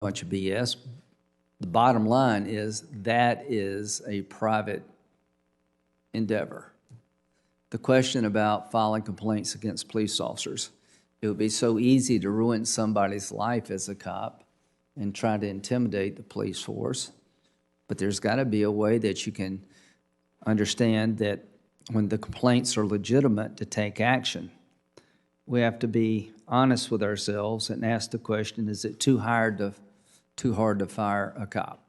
bunch of BS. The bottom line is that is a private endeavor. The question about filing complaints against police officers, it would be so easy to ruin somebody's life as a cop and try to intimidate the police force. But there's got to be a way that you can understand that when the complaints are legitimate to take action, we have to be honest with ourselves and ask the question, is it too hard to fire a cop?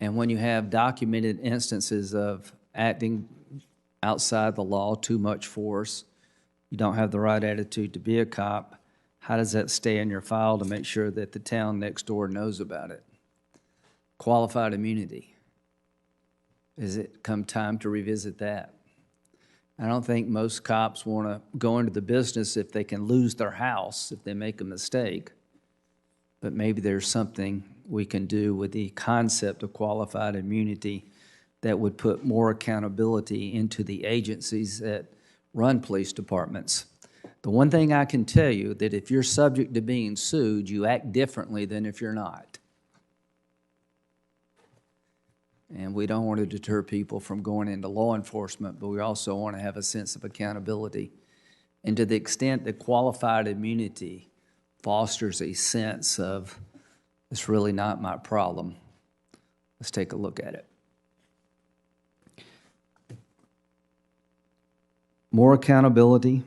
And when you have documented instances of acting outside the law, too much force, you don't have the right attitude to be a cop, how does that stay in your file to make sure that the town next door knows about it? Qualified immunity. Is it come time to revisit that? I don't think most cops want to go into the business if they can lose their house if they make a mistake. But maybe there's something we can do with the concept of qualified immunity that would put more accountability into the agencies that run police departments. The one thing I can tell you, that if you're subject to being sued, you act differently than if you're not. And we don't want to deter people from going into law enforcement, but we also want to have a sense of accountability. And to the extent that qualified immunity fosters a sense of, it's really not my problem, let's take a look at it. More accountability,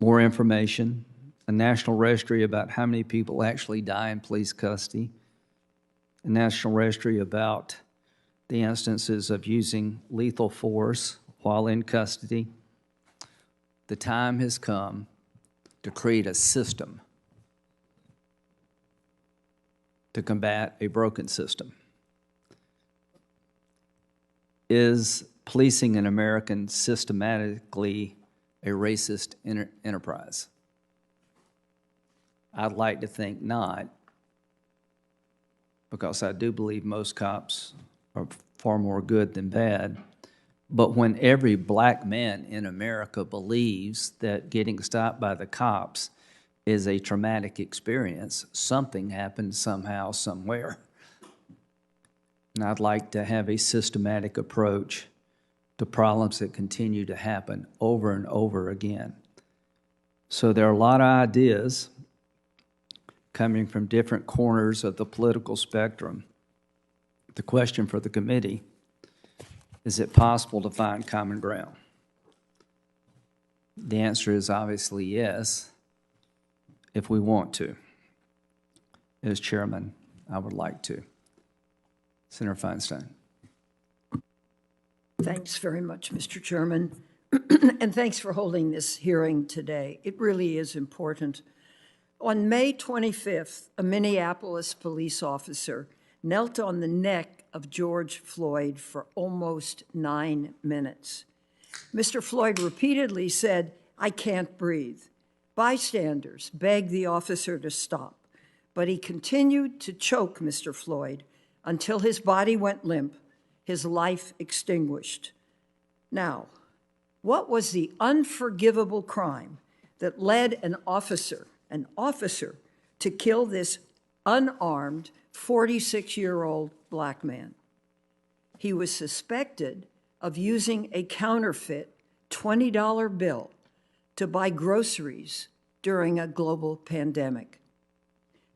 more information, a national registry about how many people actually die in police custody, a national registry about the instances of using lethal force while in custody. The time has come to create a system to combat a broken system. Is policing in America systematically a racist enterprise? I'd like to think not, because I do believe most cops are far more good than bad. But when every black man in America believes that getting stopped by the cops is a traumatic experience, something happened somehow, somewhere. And I'd like to have a systematic approach to problems that continue to happen over and over again. So there are a lot of ideas coming from different corners of the political spectrum. The question for the committee, is it possible to find common ground? The answer is obviously yes, if we want to. As chairman, I would like to. Senator Feinstein. Thanks very much, Mr. Chairman, and thanks for holding this hearing today. It really is important. On May 25th, a Minneapolis police officer knelt on the neck of George Floyd for almost 9 minutes. Mr. Floyd repeatedly said, "I can't breathe." Bystanders begged the officer to stop, but he continued to choke Mr. Floyd until his body went limp, his life extinguished. Now, what was the unforgivable crime that led an officer to kill this unarmed 46-year-old black man? He was suspected of using a counterfeit $20 bill to buy groceries during a global pandemic.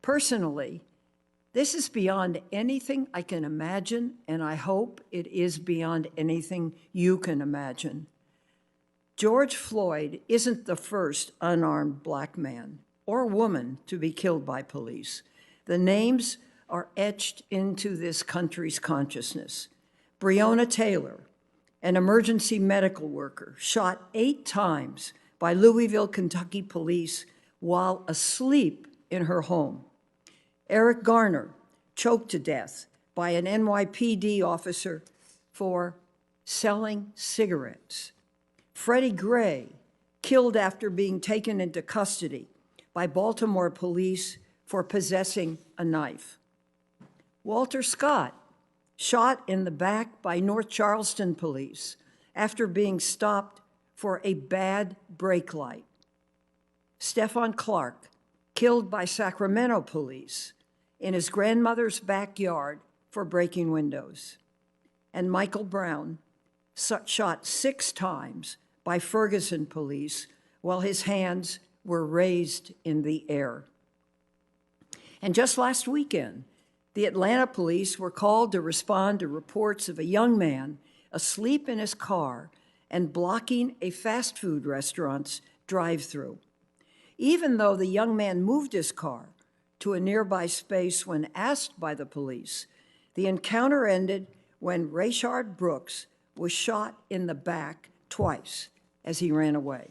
Personally, this is beyond anything I can imagine, and I hope it is beyond anything you can imagine. George Floyd isn't the first unarmed black man or woman to be killed by police. The names are etched into this country's consciousness. Breonna Taylor, an emergency medical worker, shot 8 times by Louisville, Kentucky police while asleep in her home. Eric Garner, choked to death by an NYPD officer for selling cigarettes. Freddie Gray, killed after being taken into custody by Baltimore police for possessing a knife. Walter Scott, shot in the back by North Charleston police after being stopped for a bad brake light. Stephon Clark, killed by Sacramento police in his grandmother's backyard for breaking windows. And Michael Brown, shot 6 times by Ferguson police while his hands were raised in the air. And just last weekend, the Atlanta police were called to respond to reports of a young man asleep in his car and blocking a fast food restaurant's drive-through. Even though the young man moved his car to a nearby space when asked by the police, the encounter ended when Rayshard Brooks was shot in the back twice as he ran away.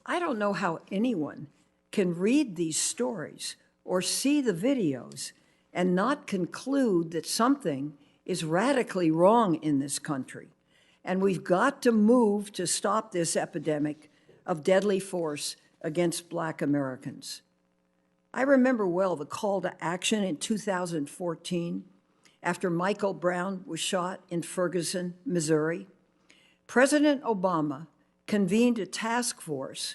I don't know how anyone can read these stories or see the videos and not conclude that something is radically wrong in this country. And we've got to move to stop this epidemic of deadly force against Black Americans. I remember well the call to action in 2014 after Michael Brown was shot in Ferguson, Missouri. President Obama convened a task force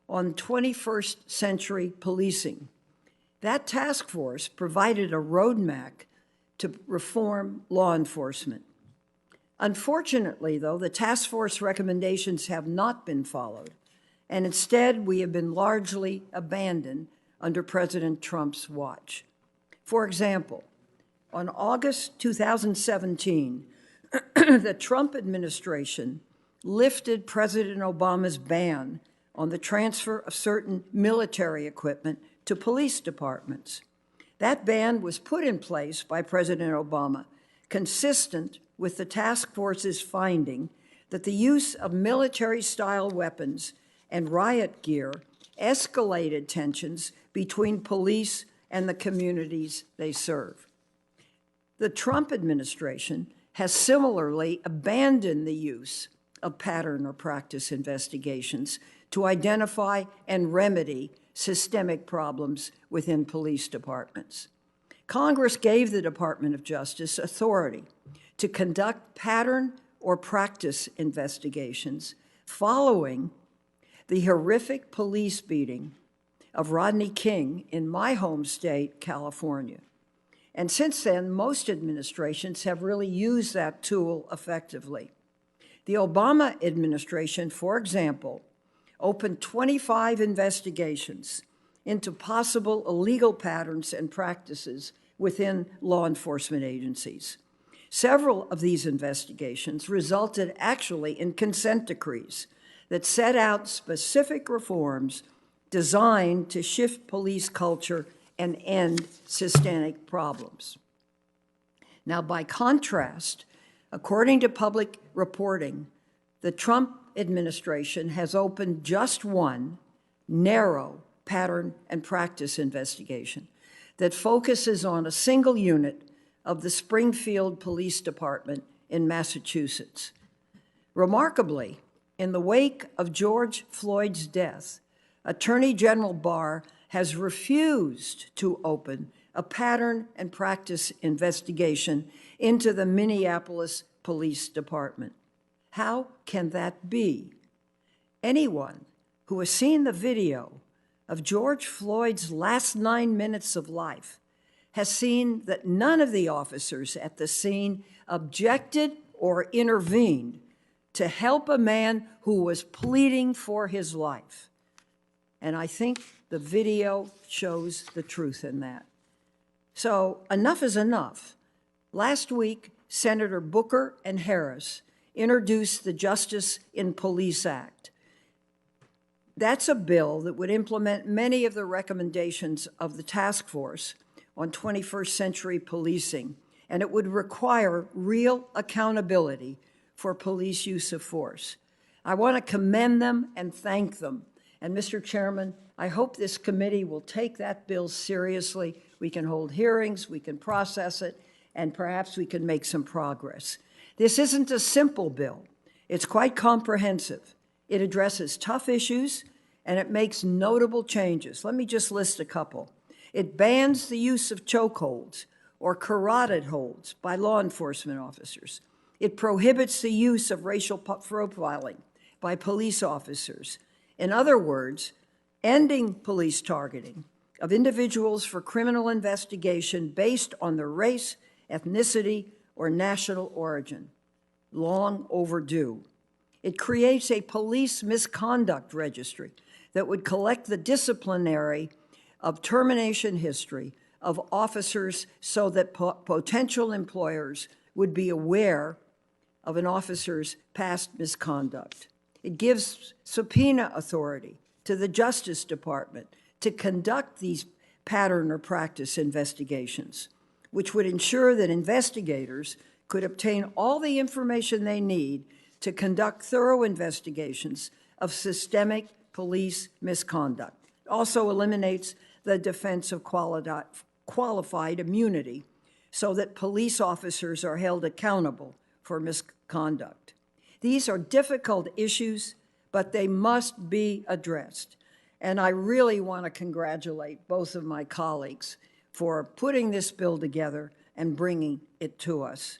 on 21st century policing. That task force provided a roadmap to reform law enforcement. Unfortunately, though, the task force recommendations have not been followed, and instead we have been largely abandoned under President Trump's watch. For example, on August 2017, the Trump administration lifted President Obama's ban on the transfer of certain military equipment to police departments. That ban was put in place by President Obama, consistent with the task force's finding that the use of military-style weapons and riot gear escalated tensions between police and the communities they serve. The Trump administration has similarly abandoned the use of pattern or practice investigations to identify and remedy systemic problems within police departments. Congress gave the Department of Justice authority to conduct pattern or practice investigations following the horrific police beating of Rodney King in my home state, California. And since then, most administrations have really used that tool effectively. The Obama administration, for example, opened 25 investigations into possible illegal patterns and practices within law enforcement agencies. Several of these investigations resulted actually in consent decrees that set out specific reforms designed to shift police culture and end systemic problems. Now, by contrast, according to public reporting, the Trump administration has opened just one narrow pattern and practice investigation that focuses on a single unit of the Springfield Police Department in Massachusetts. Remarkably, in the wake of George Floyd's death, Attorney General Barr has refused to open a pattern and practice investigation into the Minneapolis Police Department. How can that be? Anyone who has seen the video of George Floyd's last 9 minutes of life has seen that none of the officers at the scene objected or intervened to help a man who was pleading for his life. And I think the video shows the truth in that. So enough is enough. Last week, Senator Booker and Harris introduced the Justice in Police Act. That's a bill that would implement many of the recommendations of the task force on 21st century policing, and it would require real accountability for police use of force. I want to commend them and thank them. And Mr. Chairman, I hope this committee will take that bill seriously. We can hold hearings, we can process it, and perhaps we can make some progress. This isn't a simple bill. It's quite comprehensive. It addresses tough issues, and it makes notable changes. Let me just list a couple. It bans the use of chokeholds or carotid holds by law enforcement officers. It prohibits the use of racial profiling by police officers. In other words, ending police targeting of individuals for criminal investigation based on their race, ethnicity, or national origin. Long overdue. It creates a police misconduct registry that would collect the disciplinary of termination history of officers so that potential employers would be aware of an officer's past misconduct. It gives subpoena authority to the Justice Department to conduct these pattern or practice investigations, which would ensure that investigators could obtain all the information they need to conduct thorough investigations of systemic police misconduct. It also eliminates the defense of qualified immunity so that police officers are held accountable for misconduct. These are difficult issues, but they must be addressed. And I really want to congratulate both of my colleagues for putting this bill together and bringing it to us.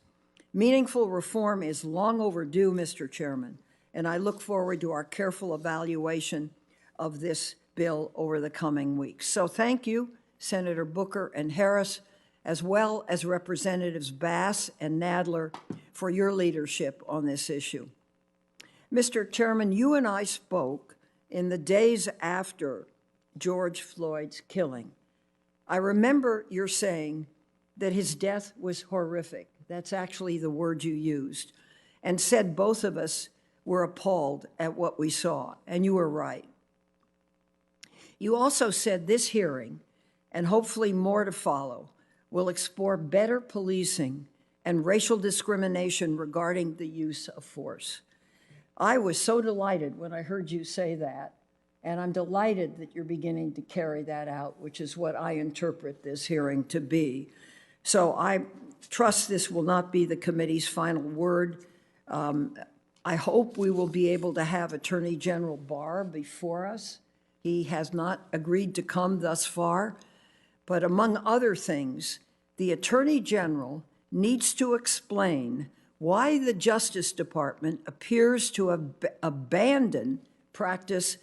Meaningful reform is long overdue, Mr. Chairman, and I look forward to our careful evaluation of this bill over the coming weeks. So thank you, Senator Booker and Harris, as well as Representatives Bass and Nadler, for your leadership on this issue. Mr. Chairman, you and I spoke in the days after George Floyd's killing. I remember your saying that his death was horrific. That's actually the word you used, and said both of us were appalled at what we saw, and you were right. You also said this hearing, and hopefully more to follow, will explore better policing and racial discrimination regarding the use of force. I was so delighted when I heard you say that, and I'm delighted that you're beginning to carry that out, which is what I interpret this hearing to be. So I trust this will not be the committee's final word. I hope we will be able to have Attorney General Barr before us. He has not agreed to come thus far, but among other things, the Attorney General needs to explain why the Justice Department appears to abandon practice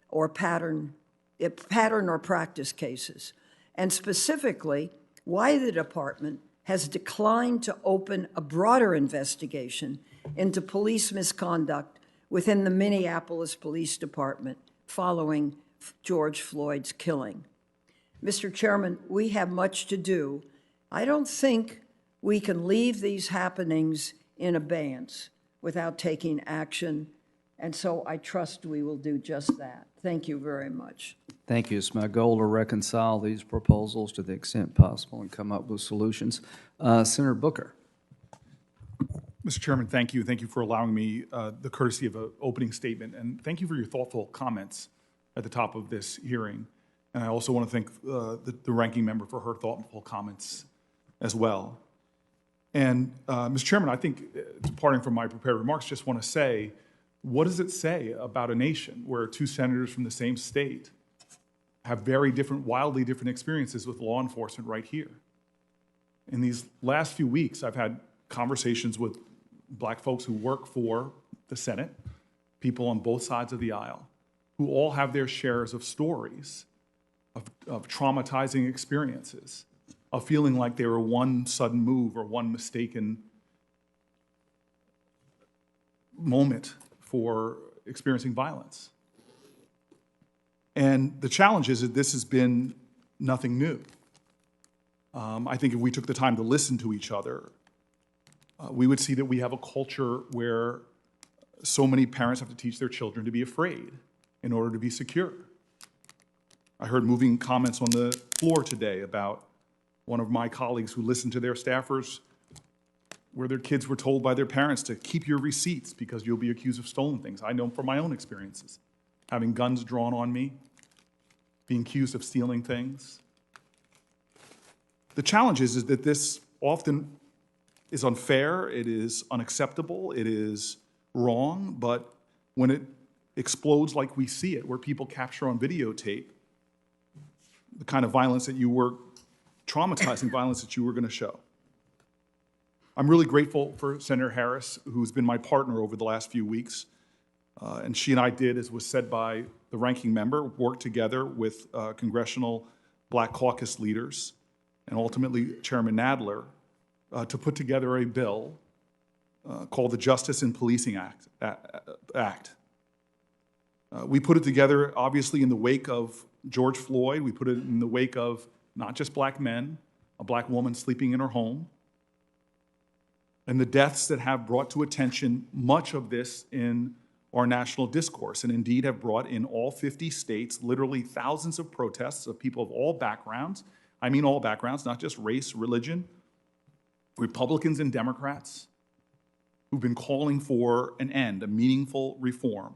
or pattern or practice cases, and specifically why the department has declined to open a broader investigation into police misconduct within the Minneapolis Police Department following George Floyd's killing. Mr. Chairman, we have much to do. I don't think we can leave these happenings in abeyance without taking action, and so I trust we will do just that. Thank you very much. Thank you. It's my goal to reconcile these proposals to the extent possible and come up with solutions. Senator Booker. Mr. Chairman, thank you. Thank you for allowing me the courtesy of an opening statement, and thank you for your thoughtful comments at the top of this hearing. And I also want to thank the ranking member for her thoughtful comments as well. And Mr. Chairman, I think, departing from my prepared remarks, just want to say, what does it say about a nation where two senators from the same state have very different, wildly different experiences with law enforcement right here? In these last few weeks, I've had conversations with Black folks who work for the Senate, people on both sides of the aisle, who all have their shares of stories, of traumatizing experiences, of feeling like they were one sudden move or one mistaken moment for experiencing violence. And the challenge is that this has been nothing new. I think if we took the time to listen to each other, we would see that we have a culture where so many parents have to teach their children to be afraid in order to be secure. I heard moving comments on the floor today about one of my colleagues who listened to their staffers where their kids were told by their parents to keep your receipts because you'll be accused of stolen things. I know from my own experiences, having guns drawn on me, being accused of stealing things. The challenge is that this often is unfair, it is unacceptable, it is wrong, but when it explodes like we see it, where people capture on videotape the kind of violence that you were, traumatizing violence that you were going to show. I'm really grateful for Senator Harris, who's been my partner over the last few weeks. And she and I did, as was said by the ranking member, work together with congressional Black Caucus leaders, and ultimately Chairman Nadler, to put together a bill called the Justice in Policing Act. We put it together, obviously, in the wake of George Floyd. We put it in the wake of not just black men, a black woman sleeping in her home, and the deaths that have brought to attention much of this in our national discourse, and indeed have brought in all 50 states literally thousands of protests of people of all backgrounds. I mean all backgrounds, not just race, religion, Republicans and Democrats, who've been calling for an end, a meaningful reform.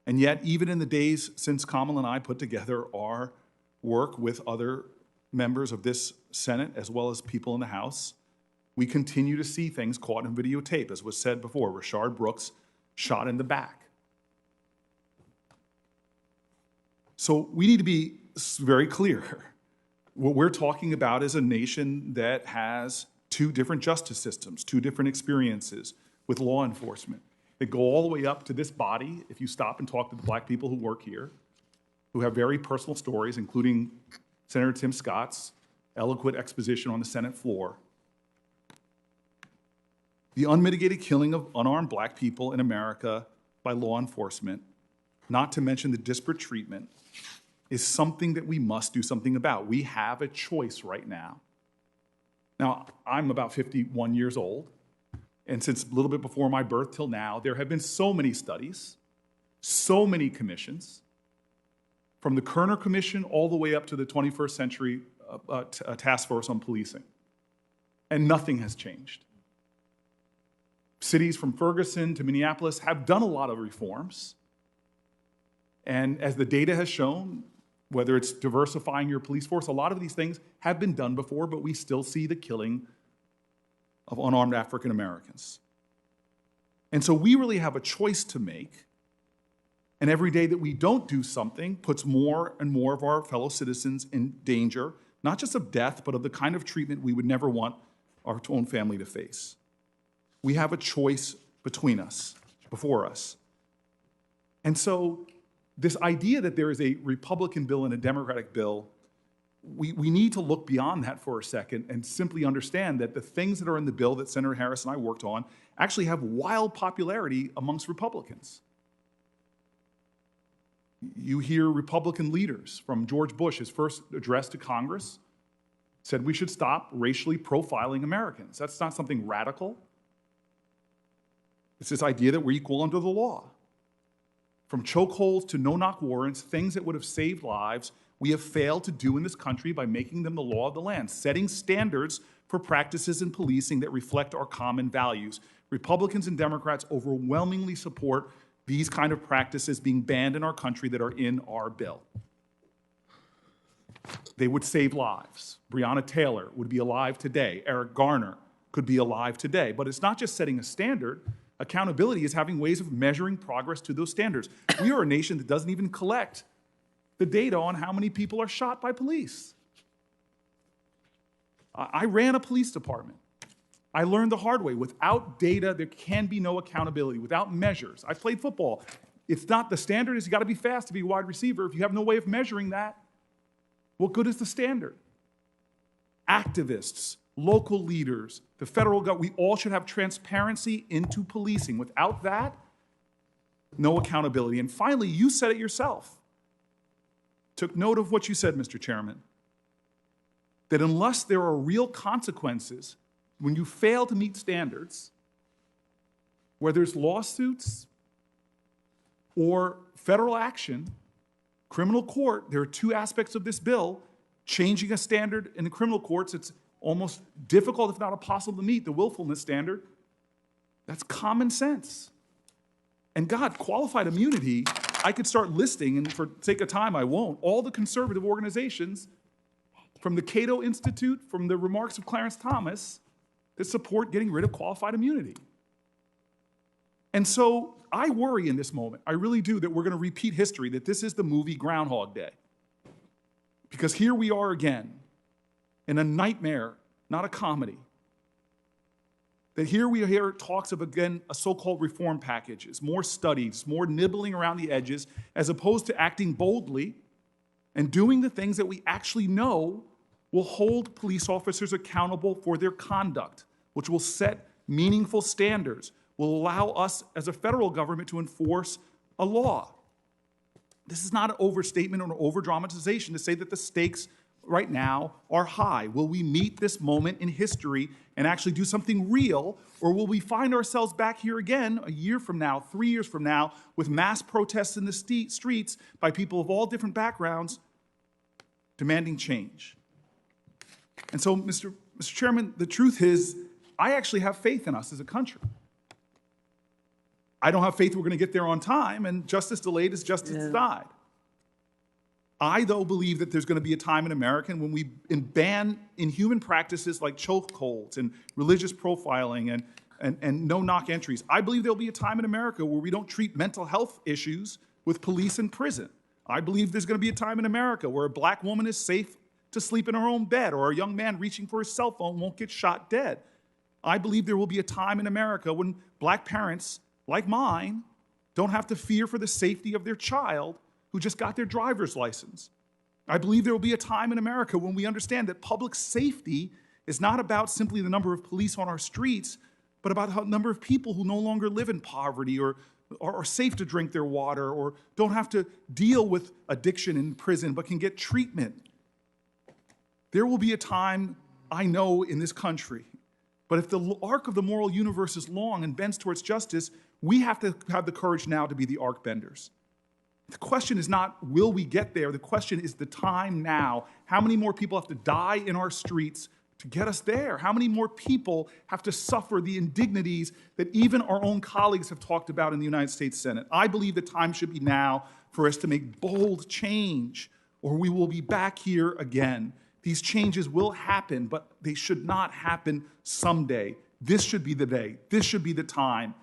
And yet, even in the days since Kamala and I put together our work with other members of this Senate, as well as people in the House, we continue to see things caught in videotape. As was said before, Rashard Brooks shot in the back. So we need to be very clear. What we're talking about is a nation that has two different justice systems, two different experiences with law enforcement that go all the way up to this body. If you stop and talk to the black people who work here, who have very personal stories, including Senator Tim Scott's eloquent exposition on the Senate floor, the unmitigated killing of unarmed black people in America by law enforcement, not to mention the disparate treatment, is something that we must do something about. We have a choice right now. Now, I'm about 51 years old, and since a little bit before my birth till now, there have been so many studies, so many commissions, from the Kerner Commission all the way up to the 21st Century Task Force on Policing, and nothing has changed. Cities from Ferguson to Minneapolis have done a lot of reforms. And as the data has shown, whether it's diversifying your police force, a lot of these things have been done before, but we still see the killing of unarmed African Americans. And so we really have a choice to make. And every day that we don't do something puts more and more of our fellow citizens in danger, not just of death, but of the kind of treatment we would never want our own family to face. We have a choice before us. And so this idea that there is a Republican bill and a Democratic bill, we need to look beyond that for a second and simply understand that the things that are in the bill that Senator Harris and I worked on actually have wild popularity amongst Republicans. You hear Republican leaders, from George Bush, his first address to Congress, said we should stop racially profiling Americans. That's not something radical. It's this idea that we're equal under the law. From chokeholds to no-knock warrants, things that would have saved lives, we have failed to do in this country by making them the law of the land, setting standards for practices in policing that reflect our common values. Republicans and Democrats overwhelmingly support these kind of practices being banned in our country that are in our bill. They would save lives. Breonna Taylor would be alive today. Eric Garner could be alive today. But it's not just setting a standard. Accountability is having ways of measuring progress to those standards. We are a nation that doesn't even collect the data on how many people are shot by police. I ran a police department. I learned the hard way. Without data, there can be no accountability. Without measures. I played football. It's not, the standard is you gotta be fast to be a wide receiver. If you have no way of measuring that, what good is the standard? Activists, local leaders, the federal government, we all should have transparency into policing. Without that, no accountability. And finally, you said it yourself. Took note of what you said, Mr. Chairman, that unless there are real consequences when you fail to meet standards, whether it's lawsuits or federal action, criminal court, there are two aspects of this bill. Changing a standard in the criminal courts, it's almost difficult, if not impossible, to meet the willfulness standard. That's common sense. And God, qualified immunity, I could start listing, and for sake of time, I won't, all the conservative organizations from the Cato Institute, from the remarks of Clarence Thomas, that support getting rid of qualified immunity. And so I worry in this moment, I really do, that we're going to repeat history, that this is the movie Groundhog Day. Because here we are again, in a nightmare, not a comedy. That here we hear talks of, again, a so-called reform packages, more studies, more nibbling around the edges, as opposed to acting boldly and doing the things that we actually know will hold police officers accountable for their conduct, which will set meaningful standards, will allow us as a federal government to enforce a law. This is not an overstatement or an over-dramatization to say that the stakes right now are high. Will we meet this moment in history and actually do something real, or will we find ourselves back here again a year from now, 3 years from now, with mass protests in the streets by people of all different backgrounds demanding change? And so, Mr. Chairman, the truth is, I actually have faith in us as a country. I don't have faith we're going to get there on time, and justice delayed is justice denied. I, though, believe that there's going to be a time in America when we ban inhuman practices like chokeholds and religious profiling and no-knock entries. I believe there'll be a time in America where we don't treat mental health issues with police in prison. I believe there's going to be a time in America where a black woman is safe to sleep in her own bed, or a young man reaching for his cell phone won't get shot dead. I believe there will be a time in America when black parents, like mine, don't have to fear for the safety of their child who just got their driver's license. I believe there will be a time in America when we understand that public safety is not about simply the number of police on our streets, but about the number of people who no longer live in poverty or are safe to drink their water or don't have to deal with addiction in prison but can get treatment. There will be a time, I know, in this country, but if the arc of the moral universe is long and bends towards justice, we have to have the courage now to be the arc benders. The question is not, will we get there? The question is the time now. How many more people have to die in our streets to get us there? How many more people have to suffer the indignities that even our own colleagues have talked about in the United States Senate? I believe the time should be now for us to make bold change, or we will be back here again. These changes will happen, but they should not happen someday. This should be the day. This should be the time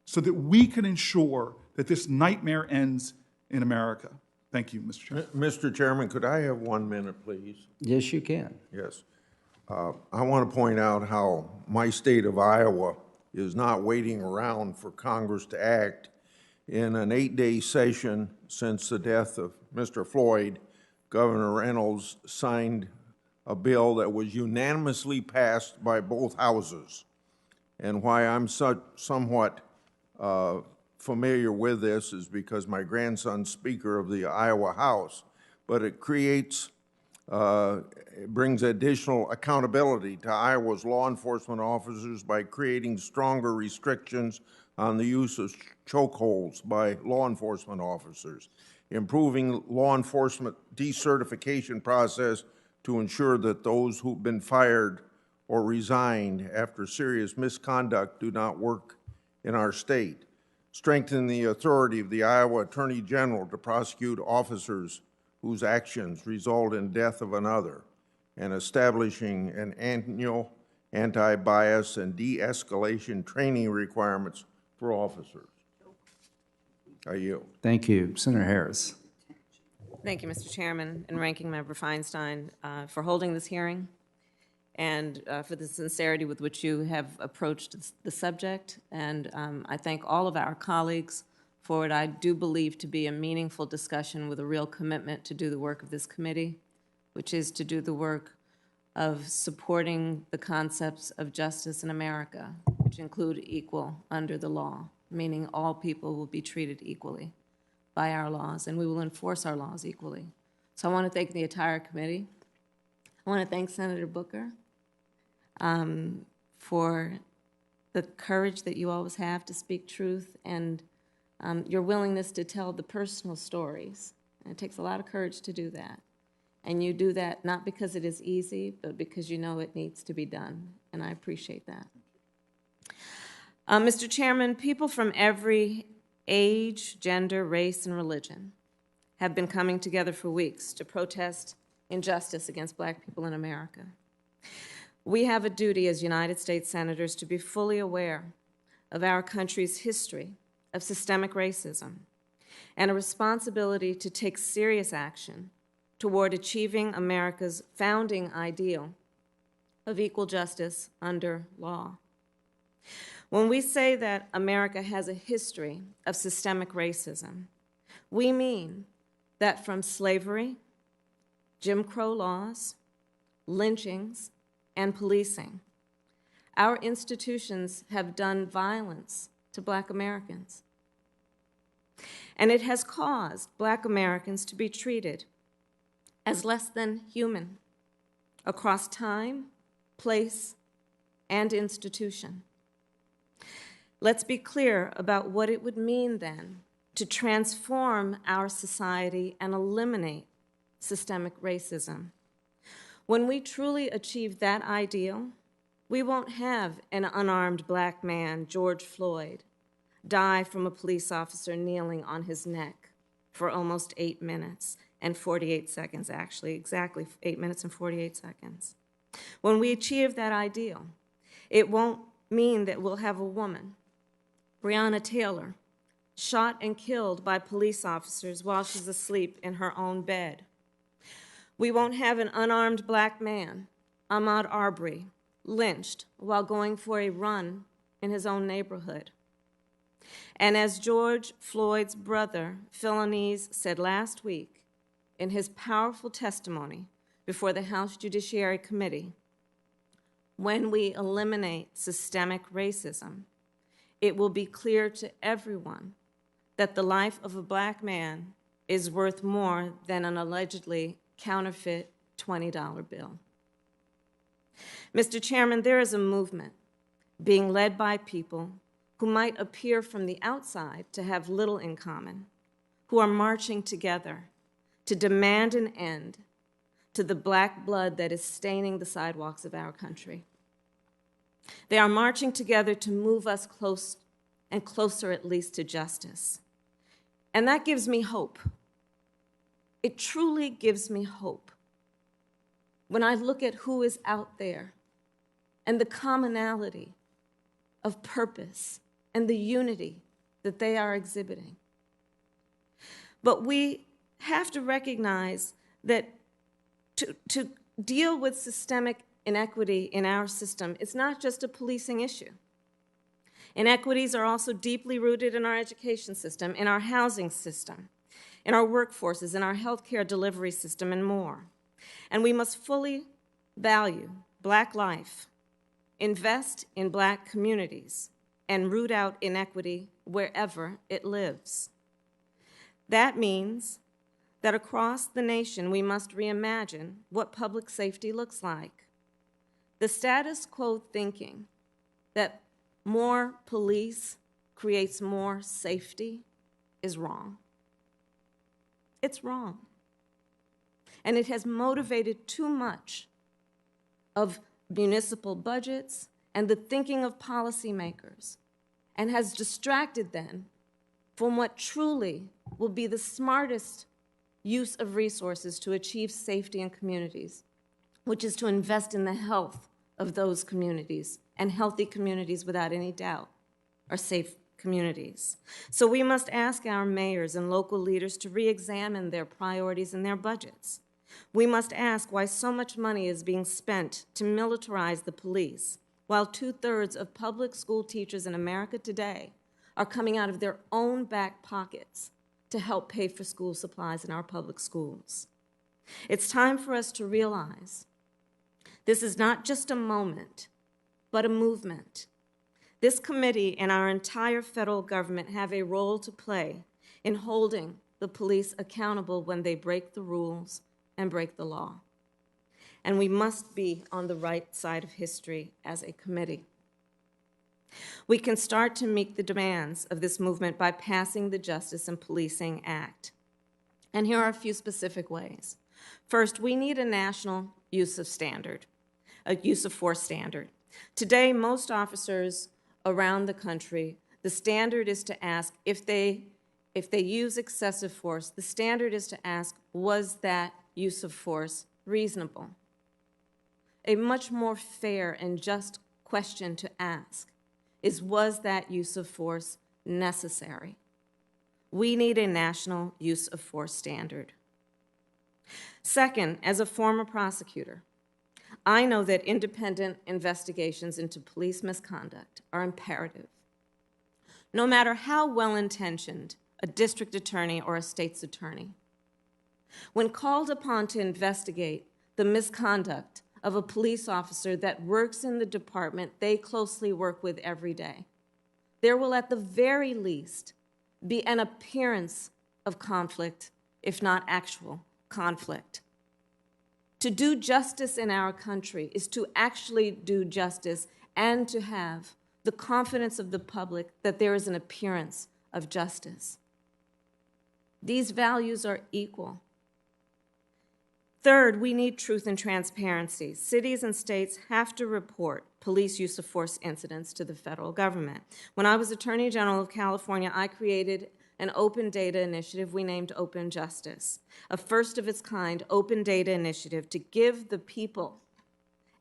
so that we can ensure that this nightmare ends in America. Thank you, Mr. Chairman. Mr. Chairman, could I have 1 minute, please? Yes, you can. Yes. I want to point out how my state of Iowa is not waiting around for Congress to act. In an 8-day session since the death of Mr. Floyd, Governor Reynolds signed a bill that was unanimously passed by both houses. And why I'm somewhat familiar with this is because my grandson's Speaker of the Iowa House, but it creates, it brings additional accountability to Iowa's law enforcement officers by creating stronger restrictions on the use of chokeholds by law enforcement officers, improving law enforcement decertification process to ensure that those who've been fired or resigned after serious misconduct do not work in our state, strengthen the authority of the Iowa Attorney General to prosecute officers whose actions result in death of another, and establishing an annual anti-bias and de-escalation training requirements for officers. I yield. Thank you. Senator Harris. Thank you, Mr. Chairman and Ranking Member Feinstein, for holding this hearing and for the sincerity with which you have approached the subject. And I thank all of our colleagues for what I do believe to be a meaningful discussion with a real commitment to do the work of this committee, which is to do the work of supporting the concepts of justice in America, which include equal under the law, meaning all people will be treated equally by our laws, and we will enforce our laws equally. So I want to thank the entire committee. I want to thank Senator Booker for the courage that you always have to speak truth and your willingness to tell the personal stories. And it takes a lot of courage to do that. And you do that not because it is easy, but because you know it needs to be done, and I appreciate that. Mr. Chairman, people from every age, gender, race, and religion have been coming together for weeks to protest injustice against Black people in America. We have a duty as United States Senators to be fully aware of our country's history of systemic racism and a responsibility to take serious action toward achieving America's founding ideal of equal justice under law. When we say that America has a history of systemic racism, we mean that from slavery Jim Crow laws, lynchings, and policing. Our institutions have done violence to Black Americans. And it has caused Black Americans to be treated as less than human across time, place, and institution. Let's be clear about what it would mean then to transform our society and eliminate systemic racism. When we truly achieve that ideal, we won't have an unarmed Black man, George Floyd, die from a police officer kneeling on his neck for almost 8 minutes and 48 seconds, actually, exactly 8 minutes and 48 seconds. When we achieve that ideal, it won't mean that we'll have a woman, Breonna Taylor, shot and killed by police officers while she's asleep in her own bed. We won't have an unarmed Black man, Ahmaud Arbery, lynched while going for a run in his own neighborhood. And as George Floyd's brother, Philanese, said last week in his powerful testimony before the House Judiciary Committee, when we eliminate systemic racism, it will be clear to everyone that the life of a Black man is worth more than an allegedly counterfeit $20 bill. Mr. Chairman, there is a movement being led by people who might appear from the outside to have little in common, who are marching together to demand an end to the Black blood that is staining the sidewalks of our country. They are marching together to move us close and closer, at least, to justice. And that gives me hope. It truly gives me hope when I look at who is out there and the commonality of purpose and the unity that they are exhibiting. But we have to recognize that to deal with systemic inequity in our system, it's not just a policing issue. Inequities are also deeply rooted in our education system, in our housing system, in our workforces, in our healthcare delivery system, and more. And we must fully value Black life, invest in Black communities, and root out inequity wherever it lives. That means that across the nation, we must reimagine what public safety looks like. The status quo thinking that more police creates more safety is wrong. It's wrong. And it has motivated too much of municipal budgets and the thinking of policymakers, and has distracted them from what truly will be the smartest use of resources to achieve safety in communities, which is to invest in the health of those communities, and healthy communities, without any doubt, are safe communities. So we must ask our mayors and local leaders to re-examine their priorities and their budgets. We must ask why so much money is being spent to militarize the police, while 2/3 of public school teachers in America today are coming out of their own back pockets to help pay for school supplies in our public schools. It's time for us to realize this is not just a moment, but a movement. This committee and our entire federal government have a role to play in holding the police accountable when they break the rules and break the law. And we must be on the right side of history as a committee. We can start to meet the demands of this movement by passing the Justice and Policing Act. And here are a few specific ways. First, we need a national use of force standard. Today, most officers around the country, the standard is to ask if they use excessive force, the standard is to ask, was that use of force reasonable? A much more fair and just question to ask is, was that use of force necessary? We need a national use of force standard. Second, as a former prosecutor, I know that independent investigations into police misconduct are imperative. No matter how well-intentioned a district attorney or a state's attorney, When called upon to investigate the misconduct of a police officer that works in the department they closely work with every day, there will at the very least be an appearance of conflict, if not actual conflict. To do justice in our country is to actually do justice and to have the confidence of the public that there is an appearance of justice. These values are equal. Third, we need truth and transparency. Cities and states have to report police use of force incidents to the federal government. When I was Attorney General of California, I created an open data initiative we named Open Justice, a first of its kind open data initiative to give the people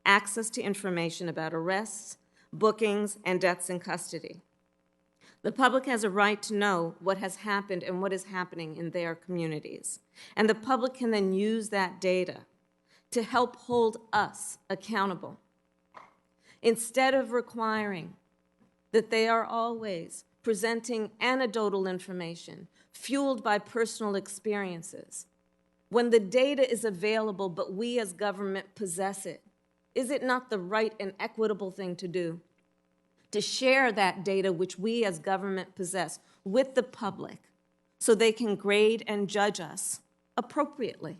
access to information about arrests, bookings, and deaths in custody. The public has a right to know what has happened and what is happening in their communities. And the public can then use that data to help hold us accountable. Instead of requiring that they are always presenting anecdotal information fueled by personal experiences, when the data is available but we as government possess it, is it not the right and equitable thing to do? To share that data which we as government possess with the public so they can grade and judge us appropriately.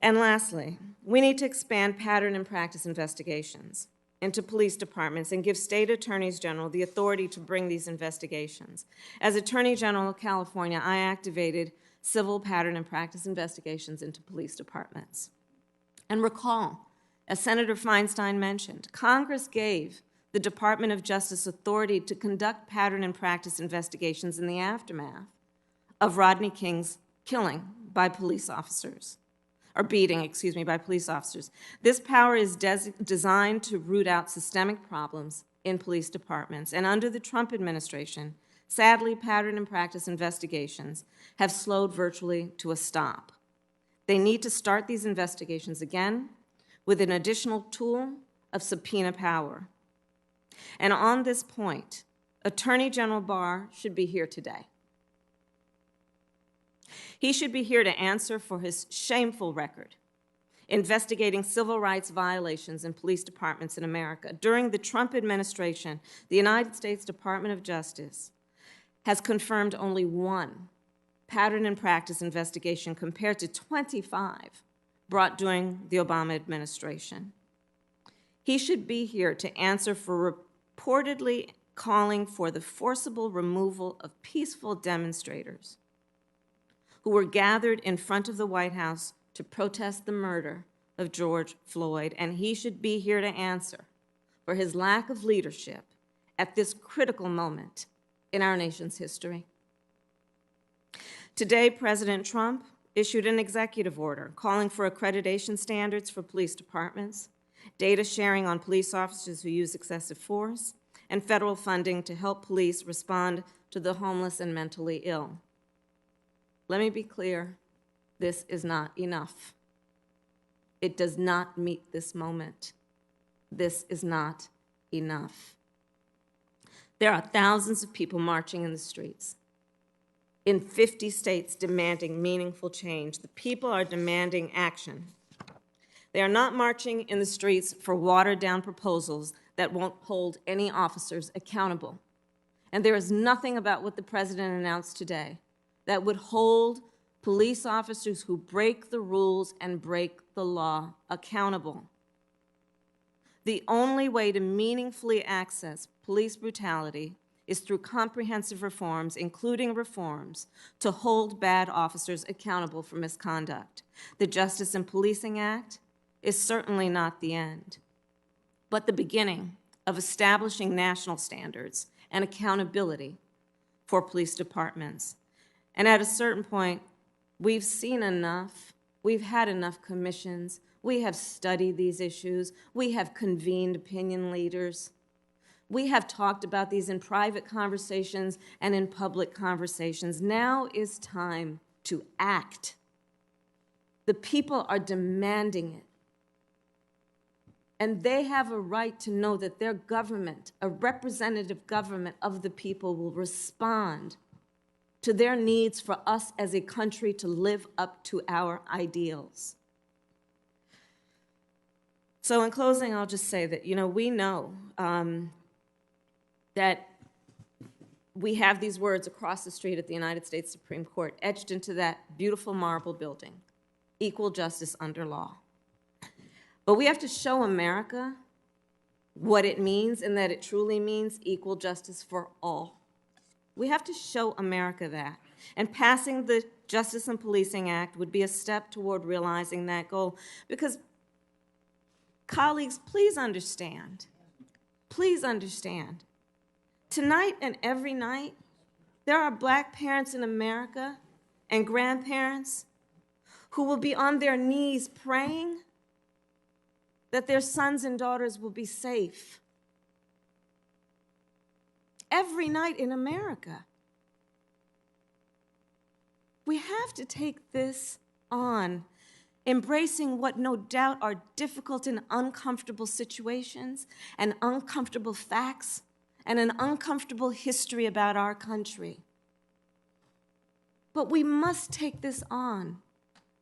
And lastly, we need to expand pattern and practice investigations into police departments and give state attorneys general the authority to bring these investigations. As Attorney General of California, I activated civil pattern and practice investigations into police departments. And recall, as Senator Feinstein mentioned, Congress gave the Department of Justice authority to conduct pattern and practice investigations in the aftermath of Rodney King's killing by police officers, or beating, by police officers. This power is designed to root out systemic problems in police departments. And under the Trump administration, sadly, pattern and practice investigations have slowed virtually to a stop. They need to start these investigations again with an additional tool of subpoena power. And on this point, Attorney General Barr should be here today. He should be here to answer for his shameful record investigating civil rights violations in police departments in America. During the Trump administration, the United States Department of Justice has confirmed only one pattern and practice investigation compared to 25 brought during the Obama administration. He should be here to answer for reportedly calling for the forcible removal of peaceful demonstrators who were gathered in front of the White House to protest the murder of George Floyd, and he should be here to answer for his lack of leadership at this critical moment in our nation's history. Today, President Trump issued an executive order calling for accreditation standards for police departments, data sharing on police officers who use excessive force, and federal funding to help police respond to the homeless and mentally ill. Let me be clear, this is not enough. It does not meet this moment. This is not enough. There are thousands of people marching in the streets in 50 states demanding meaningful change. The people are demanding action. They are not marching in the streets for watered-down proposals that won't hold any officers accountable. And there is nothing about what the president announced today that would hold police officers who break the rules and break the law accountable. The only way to meaningfully access police brutality is through comprehensive reforms, including reforms to hold bad officers accountable for misconduct. The Justice in Policing Act is certainly not the end, but the beginning of establishing national standards and accountability for police departments. And at a certain point, we've seen enough. We've had enough commissions. We have studied these issues. We have convened opinion leaders. We have talked about these in private conversations and in public conversations. Now is time to act. The people are demanding it. And they have a right to know that their government, a representative government of the people, will respond to their needs for us as a country to live up to our ideals. So in closing, I'll just say that, we know that we have these words across the street at the United States Supreme Court etched into that beautiful marble building: equal justice under law. But we have to show America what it means, and that it truly means equal justice for all. We have to show America that. And passing the Justice and Policing Act would be a step toward realizing that goal. Because, colleagues, please understand, tonight and every night, there are Black parents in America and grandparents who will be on their knees praying that their sons and daughters will be safe. Every night in America. We have to take this on, embracing what no doubt are difficult and uncomfortable situations and uncomfortable facts and an uncomfortable history about our country. But we must take this on,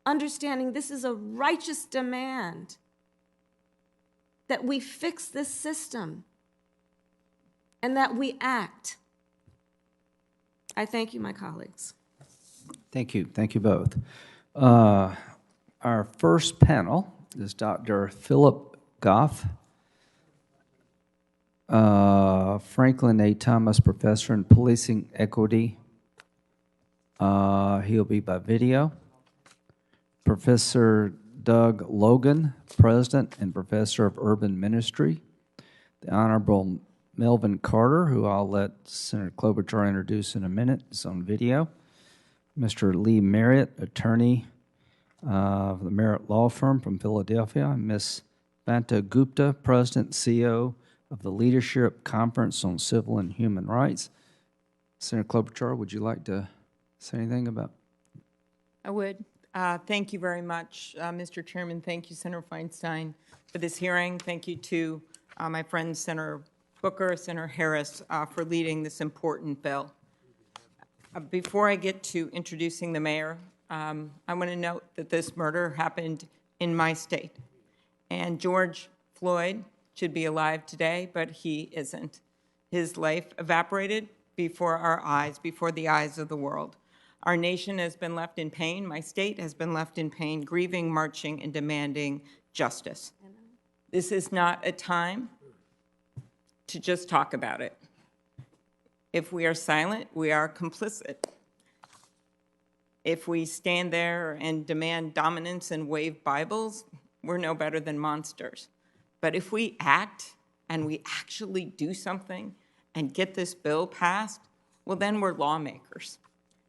understanding this is a righteous demand that we fix this system and that we act. I thank you, my colleagues. Thank you. Thank you both. Our first panel is Dr. Philip Goff, Franklin A. Thomas Professor in Policing Equity. He'll be by video. Professor Doug Logan, President and Professor of Urban Ministry. The Honorable Melvin Carter, who I'll let Senator Klobuchar introduce in a minute, is on video. Mr. Lee Merritt, attorney of the Merritt Law Firm from Philadelphia. And Ms. Vanta Gupta, President and CEO of the Leadership Conference on Civil and Human Rights. Senator Klobuchar, would you like to say anything about? I would. Thank you very much, Mr. Chairman. Thank you, Senator Feinstein, for this hearing. Thank you to my friends, Senator Booker, Senator Harris, for leading this important bill. Before I get to introducing the mayor, I want to note that this murder happened in my state. And George Floyd should be alive today, but he isn't. His life evaporated before our eyes, before the eyes of the world. Our nation has been left in pain. My state has been left in pain, grieving, marching, and demanding justice. This is not a time to just talk about it. If we are silent, we are complicit. If we stand there and demand dominance and wave Bibles, we're no better than monsters. But if we act and we actually do something and get this bill passed, well, then we're lawmakers.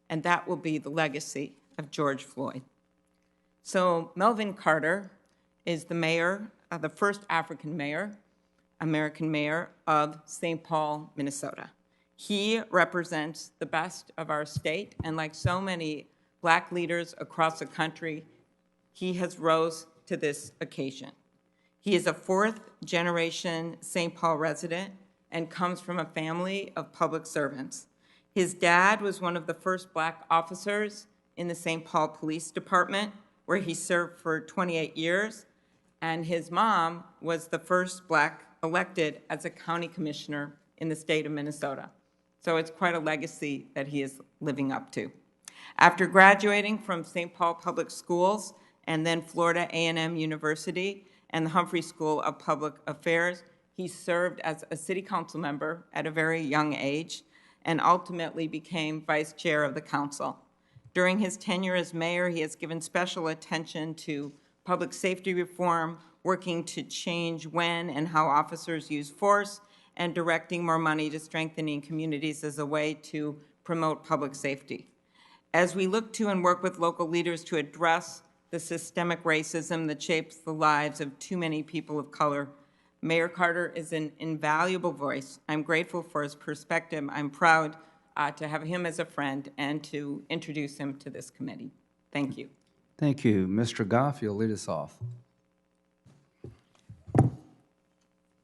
And that will be the legacy of George Floyd. So Melvin Carter is the mayor, the first African mayor, American mayor of St. Paul, Minnesota. He represents the best of our state, and like so many Black leaders across the country, he has rose to this occasion. He is a fourth-generation St. Paul resident and comes from a family of public servants. His dad was one of the first Black officers in the St. Paul Police Department, where he served for 28 years, and his mom was the first Black elected as a county commissioner in the state of Minnesota. So it's quite a legacy that he is living up to. After graduating from St. Paul Public Schools and then Florida A&M University and the Humphrey School of Public Affairs, he served as a city council member at a very young age and ultimately became vice chair of the council. During his tenure as mayor, he has given special attention to public safety reform, working to change when and how officers use force, and directing more money to strengthening communities as a way to promote public safety. As we look to and work with local leaders to address the systemic racism that shapes the lives of too many people of color, Mayor Carter is an invaluable voice. I'm grateful for his perspective. I'm proud to have him as a friend and to introduce him to this committee. Thank you. Thank you. Mr. Goff, you'll lead us off.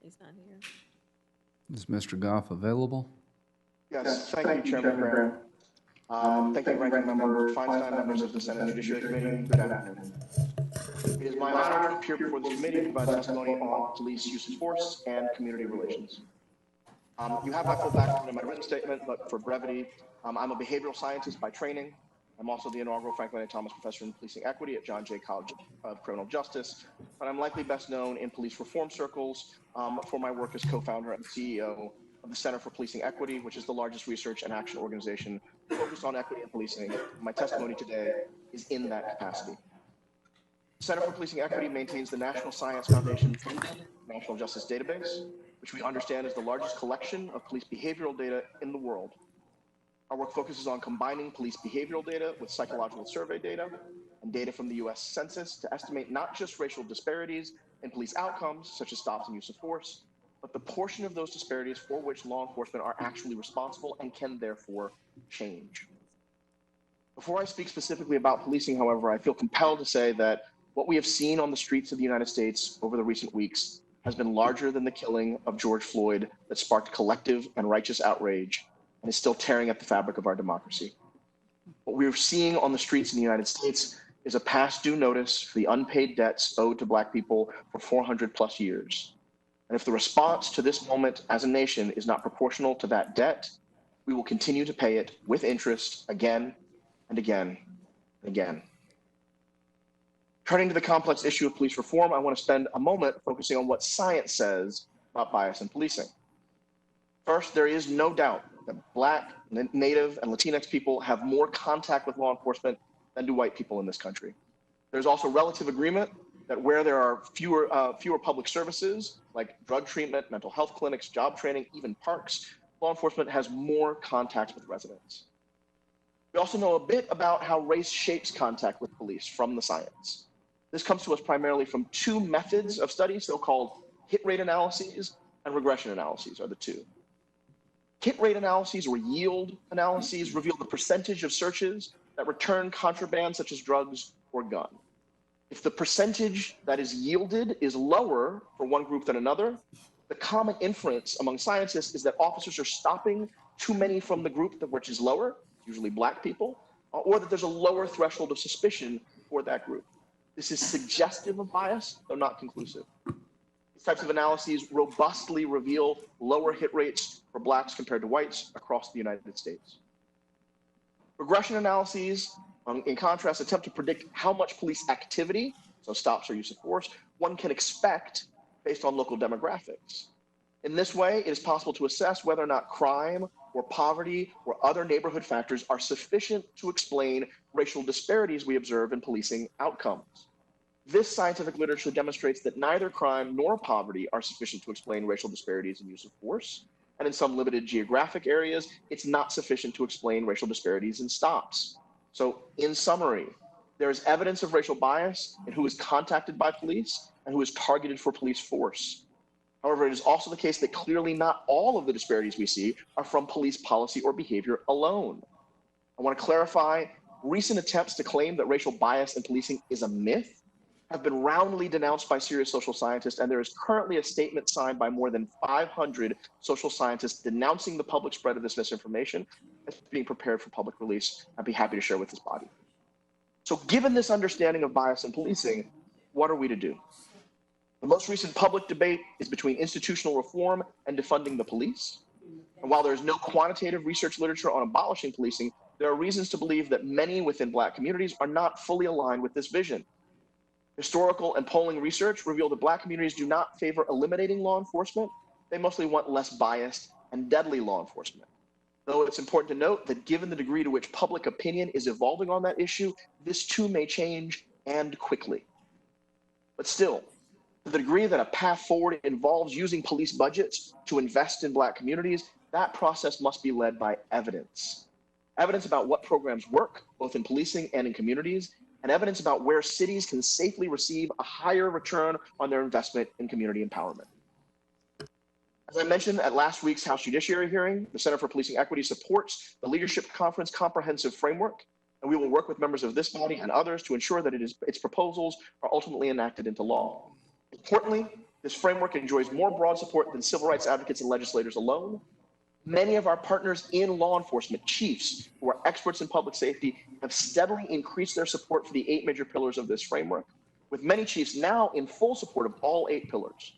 He's not here. Is Mr. Goff available? Yes, thank you, Chairman Graham. Thank you, Ranking Member Feinstein, members of the Senate Judiciary Committee. Good afternoon. It is my honor to appear before this committee to provide testimony on police use of force and community relations. You have my full background in my written statement, but for brevity, I'm a behavioral scientist by training. I'm also the inaugural Franklin A. Thomas Professor in Policing Equity at John Jay College of Criminal Justice, but I'm likely best known in police reform circles for my work as co-founder and CEO of the Center for Policing Equity, which is the largest research and action organization focused on equity and policing. My testimony today is in that capacity. The Center for Policing Equity maintains the National Science Foundation National Justice Database, which we understand is the largest collection of police behavioral data in the world. Our work focuses on combining police behavioral data with psychological survey data and data from the US Census to estimate not just racial disparities in police outcomes, such as stops and use of force, but the portion of those disparities for which law enforcement are actually responsible and can therefore change. Before I speak specifically about policing, however, I feel compelled to say that what we have seen on the streets of the United States over the recent weeks has been larger than the killing of George Floyd that sparked collective and righteous outrage and is still tearing at the fabric of our democracy. What we're seeing on the streets in the United States is a past due notice for the unpaid debts owed to Black people for 400 plus years. And if the response to this moment as a nation is not proportional to that debt, we will continue to pay it with interest again and again and again. Turning to the complex issue of police reform, I want to spend a moment focusing on what science says about bias in policing. First, there is no doubt that Black, Native, and Latinx people have more contact with law enforcement than do white people in this country. There's also relative agreement that where there are fewer public services like drug treatment, mental health clinics, job training, even parks, law enforcement has more contact with residents. We also know a bit about how race shapes contact with police from the science. This comes to us primarily from two methods of study, so-called hit rate analyses and regression analyses are the two. Hit rate analyses or yield analyses reveal the percentage of searches that return contraband such as drugs or gun. If the percentage that is yielded is lower for one group than another, the common inference among scientists is that officers are stopping too many from the group which is lower, usually Black people, or that there's a lower threshold of suspicion for that group. This is suggestive of bias, though not conclusive. These types of analyses robustly reveal lower hit rates for Blacks compared to whites across the United States. Regression analyses, in contrast, attempt to predict how much police activity, so stops or use of force, one can expect based on local demographics. In this way, it is possible to assess whether or not crime or poverty or other neighborhood factors are sufficient to explain racial disparities we observe in policing outcomes. This scientific literature demonstrates that neither crime nor poverty are sufficient to explain racial disparities in use of force. And in some limited geographic areas, it's not sufficient to explain racial disparities in stops. So in summary, there is evidence of racial bias in who is contacted by police and who is targeted for police force. However, it is also the case that clearly not all of the disparities we see are from police policy or behavior alone. I want to clarify, recent attempts to claim that racial bias in policing is a myth have been roundly denounced by serious social scientists, and there is currently a statement signed by more than 500 social scientists denouncing the public spread of this misinformation as being prepared for public release. I'd be happy to share with this body. So given this understanding of bias in policing, what are we to do? The most recent public debate is between institutional reform and defunding the police. And while there is no quantitative research literature on abolishing policing, there are reasons to believe that many within Black communities are not fully aligned with this vision. Historical and polling research reveal that Black communities do not favor eliminating law enforcement. They mostly want less biased and deadly law enforcement. Though it's important to note that given the degree to which public opinion is evolving on that issue, this too may change and quickly. But still, to the degree that a path forward involves using police budgets to invest in Black communities, that process must be led by evidence. Evidence about what programs work, both in policing and in communities, and evidence about where cities can safely receive a higher return on their investment in community empowerment. As I mentioned at last week's House Judiciary hearing, the Center for Policing Equity supports the Leadership Conference Comprehensive Framework, and we will work with members of this body and others to ensure that its proposals are ultimately enacted into law. Importantly, this framework enjoys more broad support than civil rights advocates and legislators alone. Many of our partners in law enforcement, chiefs who are experts in public safety, have steadily increased their support for the 8 major pillars of this framework, with many chiefs now in full support of all 8 pillars.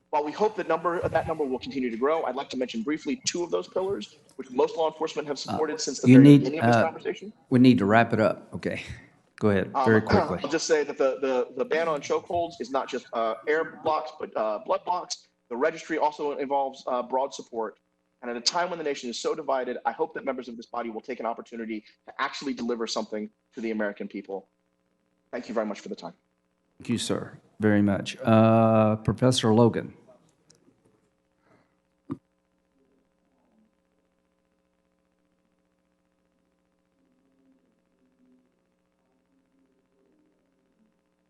While we hope that number will continue to grow, I'd like to mention briefly 2 of those pillars, which most law enforcement have supported since the You very need, beginning of this conversation. we need to wrap it up. Okay, go ahead, very quickly. I'll just say that the ban on chokeholds is not just air blocks, but blood blocks. The registry also involves broad support. And at a time when the nation is so divided, I hope that members of this body will take an opportunity to actually deliver something to the American people. Thank you very much for the time. Thank you, sir, very much. Professor Logan.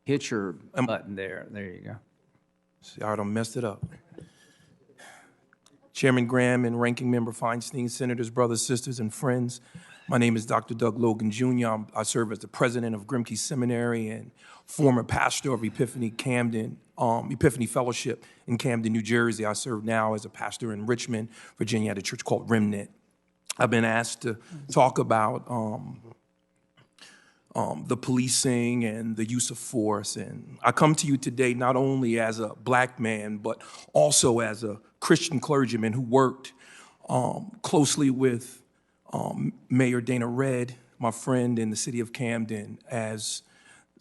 Hit your button there. There you go. See, I done messed it up. Chairman Graham and Ranking Member Feinstein, Senators, brothers, sisters, and friends. My name is Dr. Doug Logan Jr. I serve as the president of Grimke Seminary and former pastor of Epiphany Fellowship in Camden, New Jersey. I serve now as a pastor in Richmond, Virginia, at a church called Remnant. I've been asked to talk about the policing and the use of force. And I come to you today not only as a black man, but also as a Christian clergyman who worked closely with Mayor Dana Redd, my friend in the city of Camden, as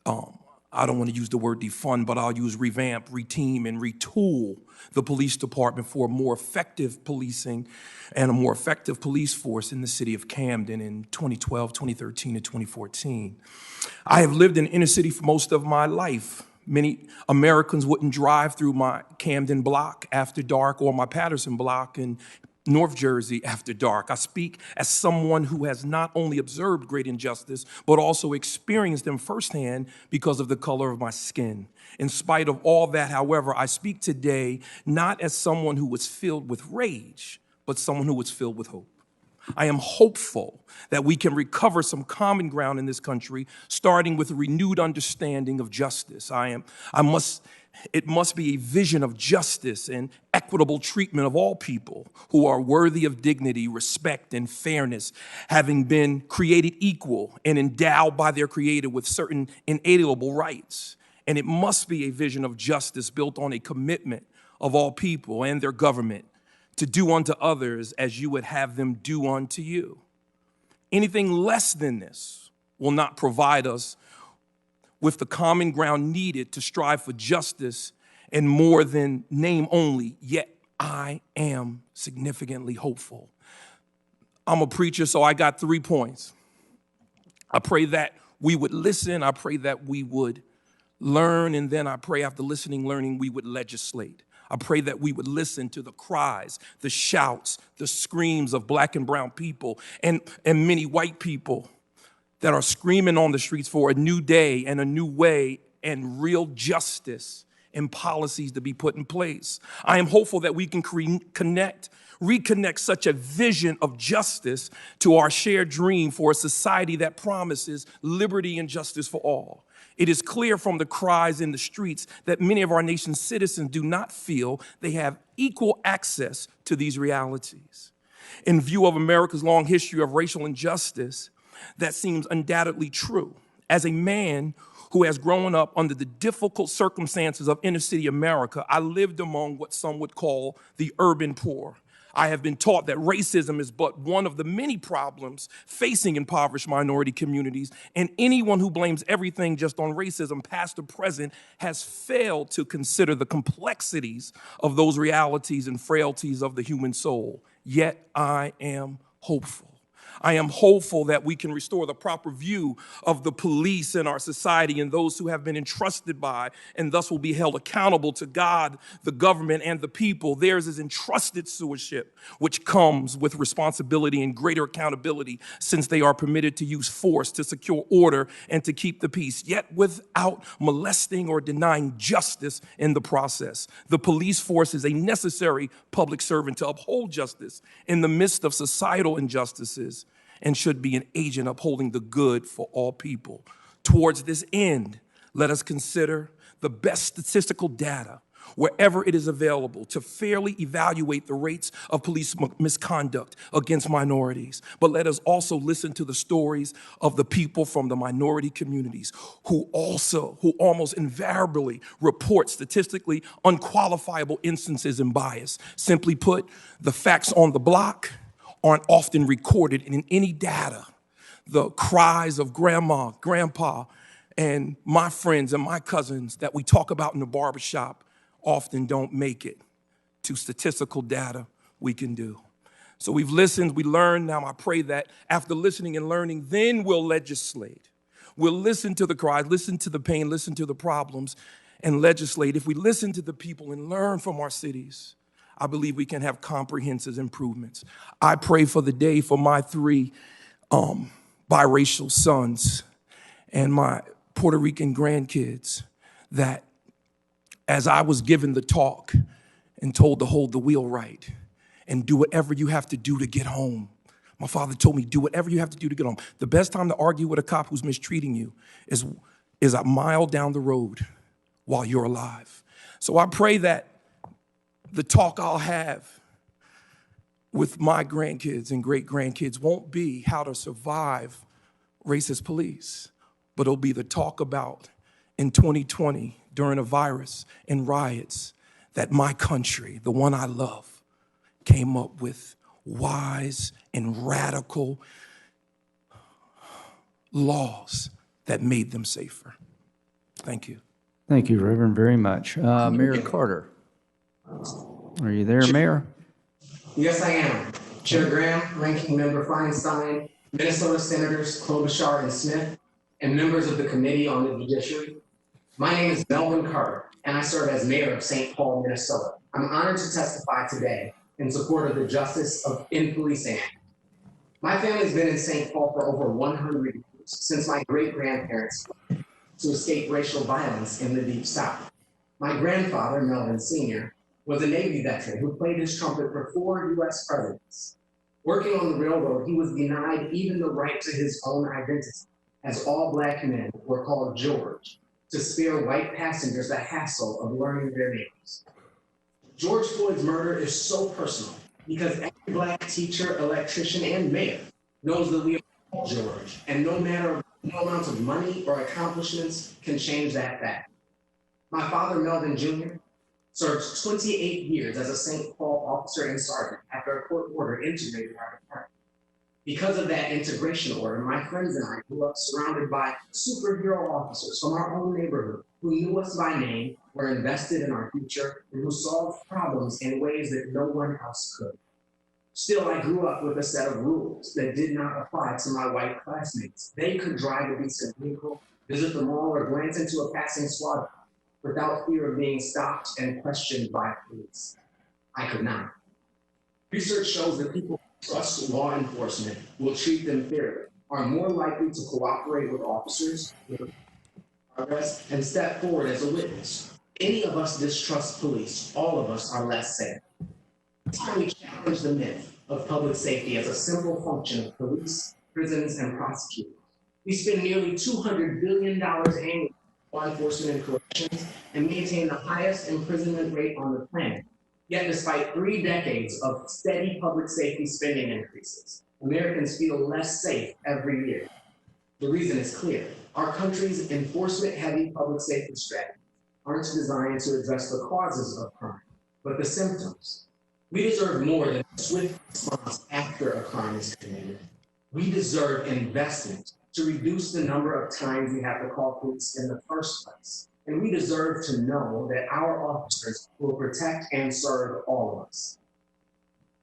I don't want to use the word defund, but I'll use revamp, reteam, and retool the police department for more effective policing and a more effective police force in the city of Camden in 2012, 2013, and 2014. I have lived in inner city for most of my life. Many Americans wouldn't drive through my Camden block after dark or my Patterson block in North Jersey after dark. I speak as someone who has not only observed great injustice, but also experienced them firsthand because of the color of my skin. In spite of all that, however, I speak today not as someone who was filled with rage, but someone who was filled with hope. I am hopeful that we can recover some common ground in this country, starting with a renewed understanding of justice. It must be a vision of justice and equitable treatment of all people who are worthy of dignity, respect, and fairness, having been created equal and endowed by their Creator with certain inalienable rights. And it must be a vision of justice built on a commitment of all people and their government to do unto others as you would have them do unto you. Anything less than this will not provide us with the common ground needed to strive for justice and more than name only, yet I am significantly hopeful. I'm a preacher, so I got 3 points. I pray that we would listen, I pray that we would learn, and then I pray after listening, learning, we would legislate. I pray that we would listen to the cries, the shouts, the screams of black and brown people and many white people that are screaming on the streets for a new day and a new way and real justice and policies to be put in place. I am hopeful that we can reconnect such a vision of justice to our shared dream for a society that promises liberty and justice for all. It is clear from the cries in the streets that many of our nation's citizens do not feel they have equal access to these realities. In view of America's long history of racial injustice, that seems undoubtedly true. As a man who has grown up under the difficult circumstances of inner city America, I lived among what some would call the urban poor. I have been taught that racism is but one of the many problems facing impoverished minority communities, and anyone who blames everything just on racism, past or present, has failed to consider the complexities of those realities and frailties of the human soul. Yet I am hopeful. I am hopeful that we can restore the proper view of the police in our society and those who have been entrusted by and thus will be held accountable to God, the government, and the people. Theirs is entrusted stewardship, which comes with responsibility and greater accountability since they are permitted to use force to secure order and to keep the peace, yet without molesting or denying justice in the process. The police force is a necessary public servant to uphold justice in the midst of societal injustices, and should be an agent upholding the good for all people. Towards this end, let us consider the best statistical data wherever it is available, to fairly evaluate the rates of police misconduct against minorities. But let us also listen to the stories of the people from the minority communities who almost invariably report statistically unqualifiable instances in bias. Simply put, the facts on the block aren't often recorded in any data. The cries of grandma, grandpa, and my friends and my cousins that we talk about in the barbershop often don't make it to statistical data we can do. So we've listened, we learned. Now I pray that after listening and learning, then we'll legislate. We'll listen to the cries, listen to the pain, listen to the problems, and legislate. If we listen to the people and learn from our cities, I believe we can have comprehensive improvements. I pray for the day for my 3 biracial sons and my Puerto Rican grandkids, that as I was given the talk and told to hold the wheel right and do whatever you have to do to get home. My father told me, do whatever you have to do to get home. The best time to argue with a cop who's mistreating you is a mile down the road while you're alive. So I pray that the talk I'll have with my grandkids and great-grandkids won't be how to survive racist police, but it'll be the talk about in 2020 during a virus and riots that my country, the one I love, came up with wise and radical laws that made them safer. Thank you. Thank you, Reverend, very much. Mayor Carter. Are you there, Mayor? Yes, I am. Chair Graham, Ranking Member Feinstein, Minnesota Senators Klobuchar and Smith, and members of the Committee on the Judiciary. My name is Melvin Carter, and I serve as mayor of St. Paul, Minnesota. I'm honored to testify today in support of the justice in policing. My family's been in St. Paul for over 100 years, since my great-grandparents to escape racial violence in the Deep South. My grandfather, Melvin Sr., was a Navy veteran who played his trumpet for 4 U.S. presidents. Working on the railroad, he was denied even the right to his own identity, as all Black men were called George, to spare white passengers the hassle of learning their names. George Floyd's murder is so personal because every Black teacher, electrician, and mayor knows that we are all George, and no amount of money or accomplishments can change that fact. My father, Melvin Jr., served 28 years as a St. Paul officer and sergeant after a court order integrated our department. Because of that integration order, my friends and I grew up surrounded by superhero officers from our own neighborhood who knew us by name, were invested in our future, and who solved problems in ways that no one else could. Still, I grew up with a set of rules that did not apply to my white classmates. They could drive a decent vehicle, visit the mall, or glance into a passing squad without fear of being stopped and questioned by police. I could not. Research shows that people who trust law enforcement, will treat them fairly, are more likely to cooperate with officers, arrest, and step forward as a witness. Any of us distrust police, all of us are less safe. It's time we challenge the myth of public safety as a simple function of police, prisons, and prosecutors. We spend nearly $200 billion annually law enforcement and corrections, and maintain the highest imprisonment rate on the planet. Yet despite 3 decades of steady public safety spending increases, Americans feel less safe every year. The reason is clear. Our country's enforcement-heavy public safety strategies aren't designed to address the causes of crime, but the symptoms. We deserve more than a swift response after a crime is committed. We deserve investment to reduce the number of times we have to call police in the first place. And we deserve to know that our officers will protect and serve all of us.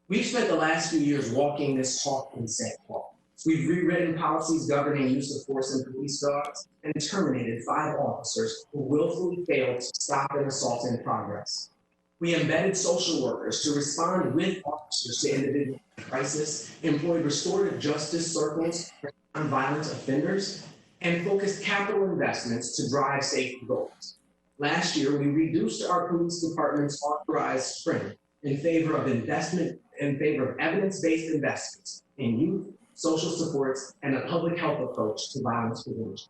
We've spent the last few years walking this talk in St. Paul. We've rewritten policies governing use of force in police dogs and terminated 5 officers who willfully failed to stop an assault in progress. We embedded social workers to respond with officers to individual crisis, employed restorative justice circles for nonviolent offenders, and focused capital investments to drive safety goals. Last year, we reduced our police department's authorized sprint in favor of evidence-based investments in youth, social supports, and a public health approach to violence prevention.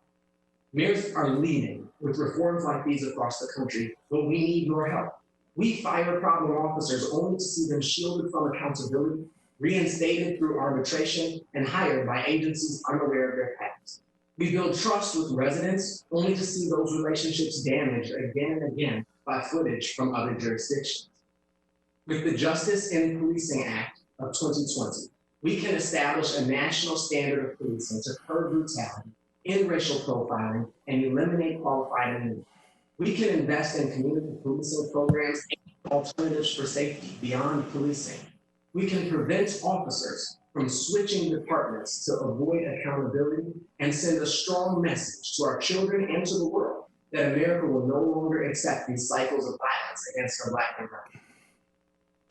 Mayors are leading with reforms like these across the country, but we need your help. We fire problem officers only to see them shielded from accountability, reinstated through arbitration, and hired by agencies unaware of their past. We build trust with residents only to see those relationships damaged again and again by footage from other jurisdictions. With the Justice in Policing Act of 2020, we can establish a national standard of policing to curb brutality, end racial profiling, and eliminate qualified immunity. We can invest in community policing programs and alternatives for safety beyond policing. We can prevent officers from switching departments to avoid accountability and send a strong message to our children and to the world that America will no longer accept these cycles of violence against our Black and brown.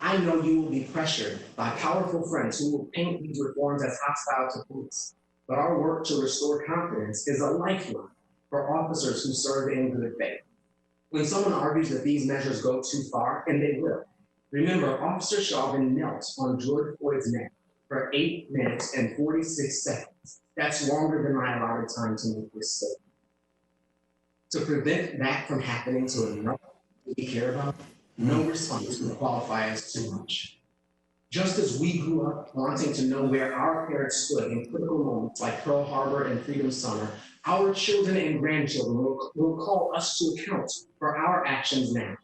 I know you will be pressured by powerful friends who will paint these reforms as hostile to police, but our work to restore confidence is a lifeline for officers who serve in good faith. When someone argues that these measures go too far, and they will, remember Officer Chauvin knelt on George Floyd's neck for 8 minutes and 46 seconds. That's longer than my allotted time to make this statement. To prevent that from happening to another we care about, no response will qualify as too much. Just as we grew up wanting to know where our parents stood in critical moments like Pearl Harbor and Freedom Summer, our children and grandchildren will call us to account for our actions now.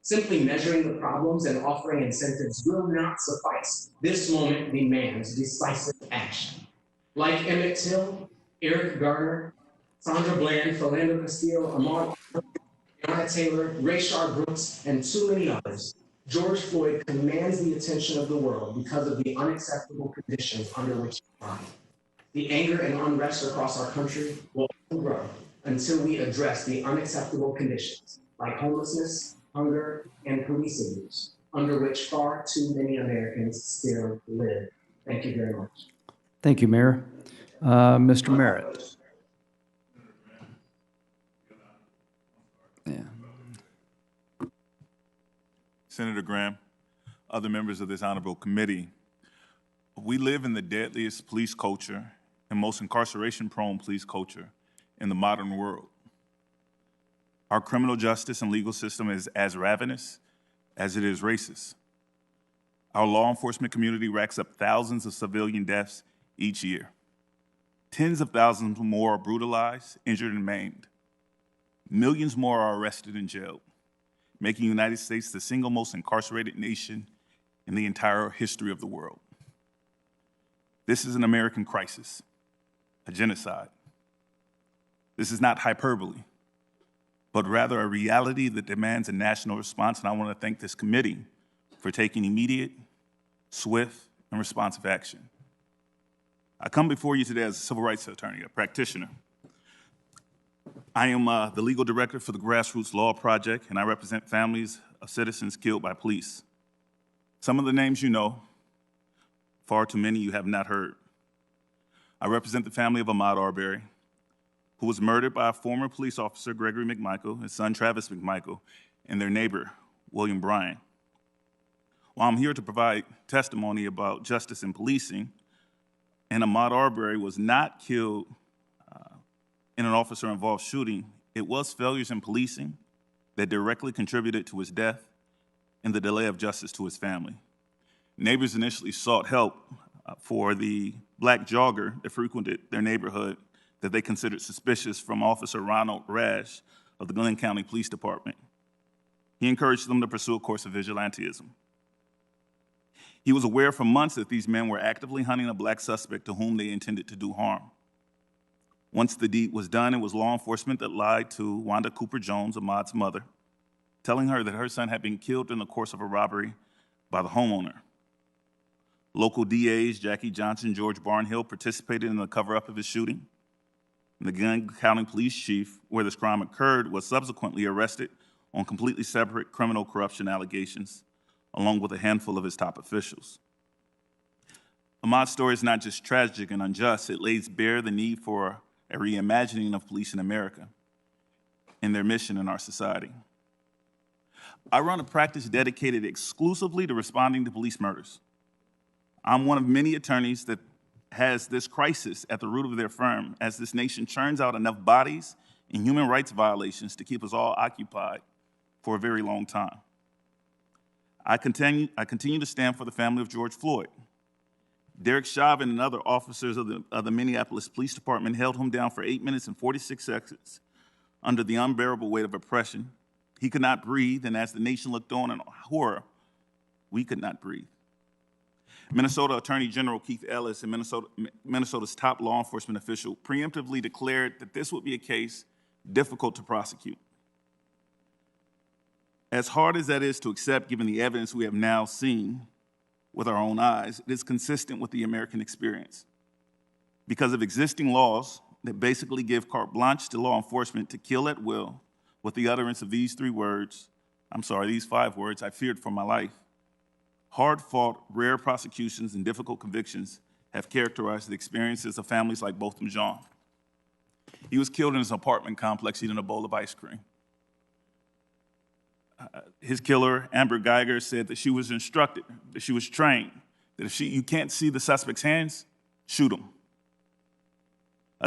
Simply measuring the problems and offering incentives will not suffice. This moment demands decisive action. Like Emmett Till, Eric Garner, Sandra Bland, Philando Castile, Ahmaud Breonna Taylor, Rayshard Brooks, and too many others, George Floyd commands the attention of the world because of the unacceptable conditions under which he died. The anger and unrest across our country will grow until we address the unacceptable conditions like homelessness, hunger, and police abuse, under which far too many Americans still live. Thank you very much. Thank you, Mayor. Mr. Merritt. Yeah. Senator Graham, other members of this honorable committee, we live in the deadliest police culture and most incarceration-prone police culture in the modern world. Our criminal justice and legal system is as ravenous as it is racist. Our law enforcement community racks up thousands of civilian deaths each year. Tens of thousands more are brutalized, injured, and maimed. Millions more are arrested and jailed, making the United States the single most incarcerated nation in the entire history of the world. This is an American crisis, a genocide. This is not hyperbole, but rather a reality that demands a national response, and I want to thank this committee for taking immediate, swift, and responsive action. I come before you today as a civil rights attorney, a practitioner. I am the legal director for the Grassroots Law Project, and I represent families of citizens killed by police. Some of the names you know, far too many you have not heard. I represent the family of Ahmaud Arbery, who was murdered by a former police officer, Gregory McMichael, his son, Travis McMichael, and their neighbor, William Bryan. While I'm here to provide testimony about justice in policing, and Ahmaud Arbery was not killed in an officer-involved shooting, it was failures in policing that directly contributed to his death and the delay of justice to his family. Neighbors initially sought help for the black jogger that frequented their neighborhood that they considered suspicious from Officer Ronald Rash of the Glenn County Police Department. He encouraged them to pursue a course of vigilantism. He was aware for months that these men were actively hunting a black suspect to whom they intended to do harm. Once the deed was done, it was law enforcement that lied to Wanda Cooper Jones, Ahmaud's mother, telling her that her son had been killed in the course of a robbery by the homeowner. Local DAs Jackie Johnson, George Barnhill participated in the cover-up of his shooting. The Glenn County Police Chief, where this crime occurred, was subsequently arrested on completely separate criminal corruption allegations, along with a handful of his top officials. Ahmaud's story is not just tragic and unjust, it lays bare the need for a reimagining of police in America and their mission in our society. I run a practice dedicated exclusively to responding to police murders. I'm one of many attorneys that has this crisis at the root of their firm as this nation churns out enough bodies and human rights violations to keep us all occupied for a very long time. I continue to stand for the family of George Floyd. Derek Chauvin and other officers of the Minneapolis Police Department held him down for 8 minutes and 46 seconds under the unbearable weight of oppression. He could not breathe, and as the nation looked on in horror, we could not breathe. Minnesota Attorney General Keith Ellis and Minnesota's top law enforcement official preemptively declared that this would be a case difficult to prosecute. As hard as that is to accept, given the evidence we have now seen with our own eyes, it is consistent with the American experience. Because of existing laws that basically give carte blanche to law enforcement to kill at will with the utterance of these five words, I feared for my life. Hard-fought, rare prosecutions and difficult convictions have characterized the experiences of families like Botham Jean. He was killed in his apartment complex eating a bowl of ice cream. His killer, Amber Geiger, said that she was instructed, that she was trained, that if you can't see the suspect's hands, shoot him.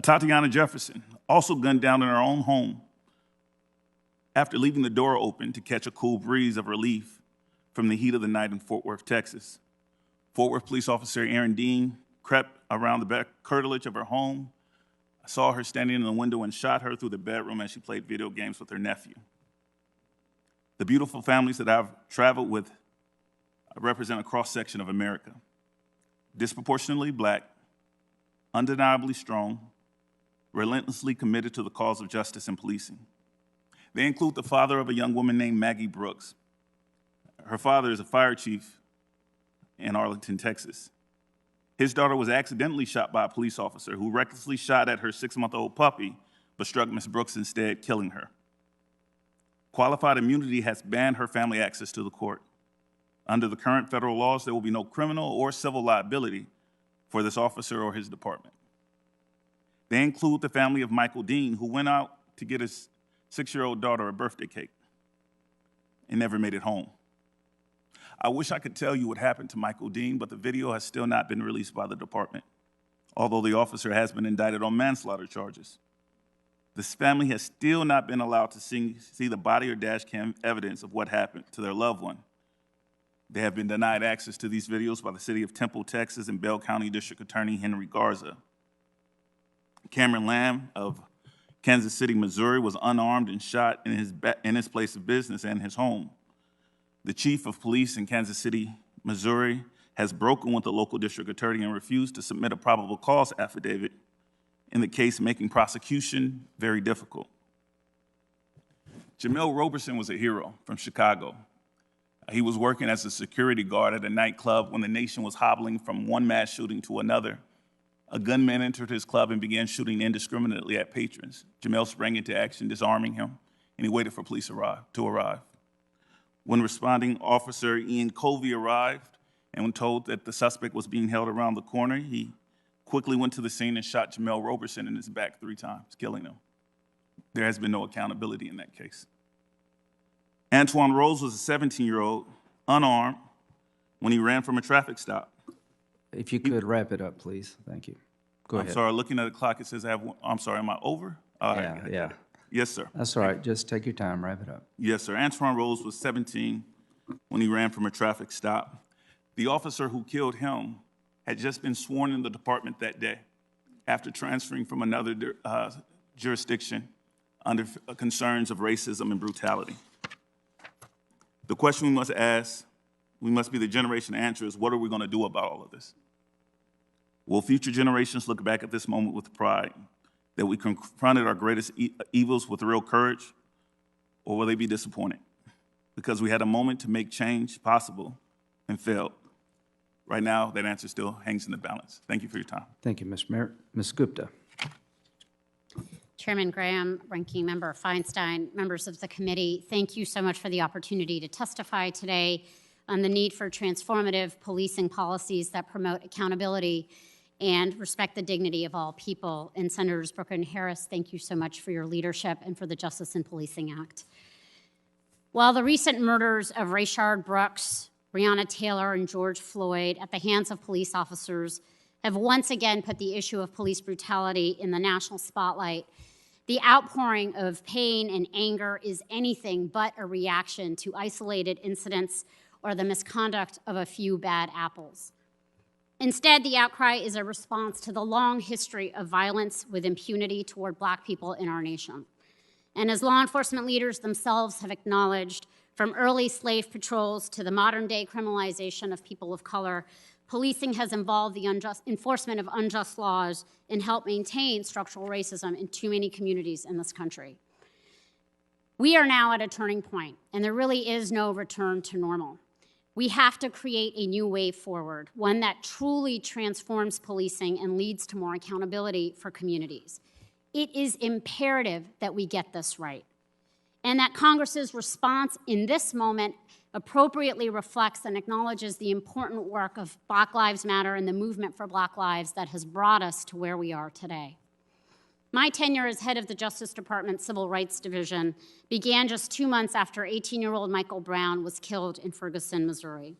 Tatiana Jefferson, also gunned down in her own home after leaving the door open to catch a cool breeze of relief from the heat of the night in Fort Worth, Texas. Fort Worth police officer Erin Dean crept around the back curtilage of her home. I saw her standing in the window and shot her through the bedroom as she played video games with her nephew. The beautiful families that I've traveled with represent a cross-section of America. Disproportionately Black, undeniably strong, relentlessly committed to the cause of justice and policing. They include the father of a young woman named Maggie Brooks. Her father is a fire chief in Arlington, Texas. His daughter was accidentally shot by a police officer who recklessly shot at her 6-month-old puppy, but struck Ms. Brooks instead, killing her. Qualified immunity has banned her family access to the court. Under the current federal laws, there will be no criminal or civil liability for this officer or his department. They include the family of Michael Dean, who went out to get his 6-year-old daughter a birthday cake and never made it home. I wish I could tell you what happened to Michael Dean, but the video has still not been released by the department, although the officer has been indicted on manslaughter charges. This family has still not been allowed to see the body or dash cam evidence of what happened to their loved one. They have been denied access to these videos by the city of Temple, Texas, and Bell County District Attorney Henry Garza. Cameron Lamb of Kansas City, Missouri, was unarmed and shot in his place of business and his home. The chief of police in Kansas City, Missouri, has broken with the local district attorney and refused to submit a probable cause affidavit in the case, making prosecution very difficult. Jamel Roberson was a hero from Chicago. He was working as a security guard at a nightclub when the nation was hobbling from one mass shooting to another. A gunman entered his club and began shooting indiscriminately at patrons. Jamel sprang into action, disarming him, and he waited for police to arrive. When responding officer Ian Covey arrived and when told that the suspect was being held around the corner, he quickly went to the scene and shot Jamel Roberson in his back 3 times, killing him. There has been no accountability in that case. Antoine Rose was a 17-year-old, unarmed, when he ran from a traffic stop. If you could wrap it up, please. Thank you. Go ahead. I'm sorry, looking at the clock, it says I have one. I'm sorry, am I over? Yeah. Yes, sir. That's all right. Just take your time. Wrap it up. Yes, sir. Antoine Rose was 17 when he ran from a traffic stop. The officer who killed him had just been sworn in the department that day after transferring from another jurisdiction under concerns of racism and brutality. The question we must ask, we must be the generation to answer is, what are we going to do about all of this? Will future generations look back at this moment with pride that we confronted our greatest evils with real courage, or will they be disappointed because we had a moment to make change possible and failed? Right now, that answer still hangs in the balance. Thank you for your time. Thank you, Ms. Merritt. Ms. Gupta. Chairman Graham, Ranking Member Feinstein, members of the committee, thank you so much for the opportunity to testify today on the need for transformative policing policies that promote accountability and respect the dignity of all people. And Senators Booker and Harris, thank you so much for your leadership and for the Justice in Policing Act. While the recent murders of Rayshard Brooks, Breonna Taylor, and George Floyd at the hands of police officers have once again put the issue of police brutality in the national spotlight, the outpouring of pain and anger is anything but a reaction to isolated incidents or the misconduct of a few bad apples. Instead, the outcry is a response to the long history of violence with impunity toward Black people in our nation. And as law enforcement leaders themselves have acknowledged, from early slave patrols to the modern-day criminalization of people of color, policing has involved the enforcement of unjust laws and helped maintain structural racism in too many communities in this country. We are now at a turning point, and there really is no return to normal. We have to create a new way forward, one that truly transforms policing and leads to more accountability for communities. It is imperative that we get this right, and that Congress's response in this moment appropriately reflects and acknowledges the important work of Black Lives Matter and the movement for Black lives that has brought us to where we are today. My tenure as head of the Justice Department Civil Rights Division began just 2 months after 18-year-old Michael Brown was killed in Ferguson, Missouri,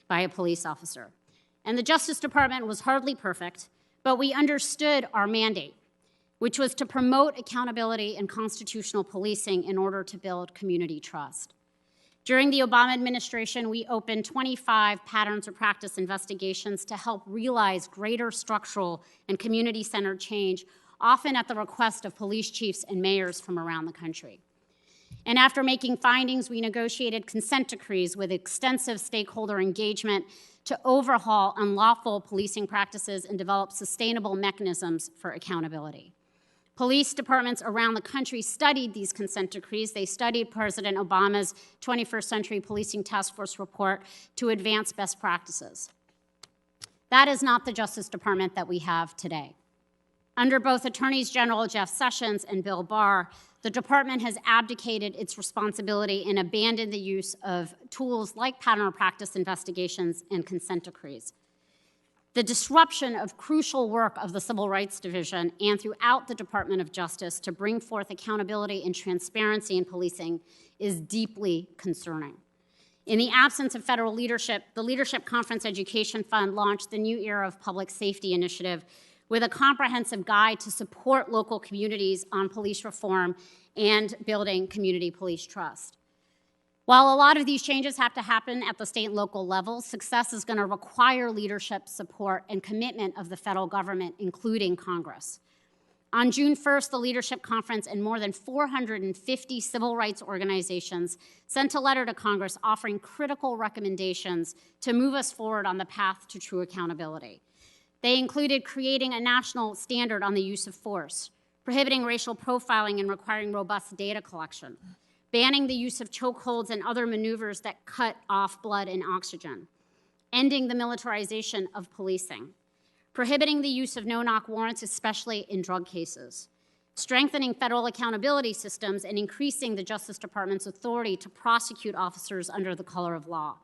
by a police officer. And the Justice Department was hardly perfect, but we understood our mandate, which was to promote accountability and constitutional policing in order to build community trust. During the Obama administration, we opened 25 patterns of practice investigations to help realize greater structural and community-centered change, often at the request of police chiefs and mayors from around the country. And after making findings, we negotiated consent decrees with extensive stakeholder engagement to overhaul unlawful policing practices and develop sustainable mechanisms for accountability. Police departments around the country studied these consent decrees. They studied President Obama's 21st Century Policing Task Force report to advance best practices. That is not the Justice Department that we have today. Under both Attorneys General Jeff Sessions and Bill Barr, the department has abdicated its responsibility and abandoned the use of tools like pattern of practice investigations and consent decrees. The disruption of crucial work of the Civil Rights Division and throughout the Department of Justice to bring forth accountability and transparency in policing is deeply concerning. In the absence of federal leadership, the Leadership Conference Education Fund launched the New Era of Public Safety initiative with a comprehensive guide to support local communities on police reform and building community police trust. While a lot of these changes have to happen at the state and local level, success is going to require leadership, support, and commitment of the federal government, including Congress. On June 1st, the Leadership Conference and more than 450 civil rights organizations sent a letter to Congress offering critical recommendations to move us forward on the path to true accountability. They included creating a national standard on the use of force, prohibiting racial profiling and requiring robust data collection, banning the use of chokeholds and other maneuvers that cut off blood and oxygen, ending the militarization of policing, prohibiting the use of no-knock warrants, especially in drug cases, strengthening federal accountability systems and increasing the Justice Department's authority to prosecute officers under the color of law,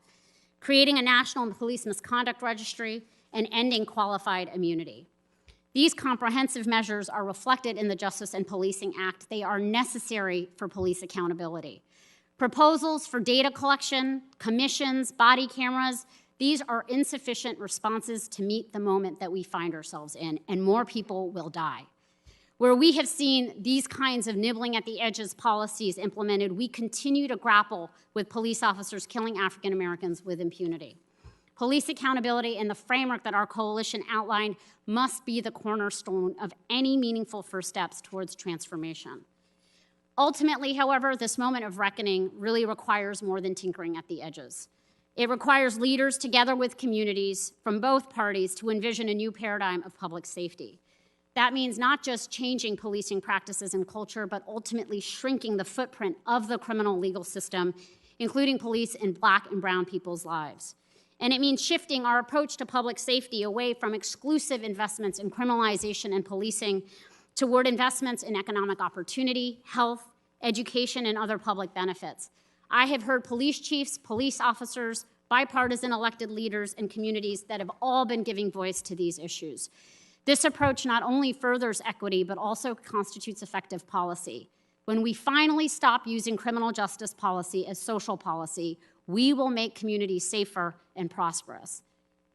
creating a national police misconduct registry, and ending qualified immunity. These comprehensive measures are reflected in the Justice and Policing Act. They are necessary for police accountability. Proposals for data collection, commissions, body cameras, these are insufficient responses to meet the moment that we find ourselves in, and more people will die. Where we have seen these kinds of nibbling at the edges policies implemented, we continue to grapple with police officers killing African Americans with impunity. Police accountability and the framework that our coalition outlined must be the cornerstone of any meaningful first steps towards transformation. Ultimately, however, this moment of reckoning really requires more than tinkering at the edges. It requires leaders together with communities from both parties to envision a new paradigm of public safety. That means not just changing policing practices and culture, but ultimately shrinking the footprint of the criminal legal system, including police in Black and brown people's lives. And it means shifting our approach to public safety away from exclusive investments in criminalization and policing toward investments in economic opportunity, health, education, and other public benefits. I have heard police chiefs, police officers, bipartisan elected leaders, and communities that have all been giving voice to these issues. This approach not only furthers equity, but also constitutes effective policy. When we finally stop using criminal justice policy as social policy, we will make communities safer and prosperous.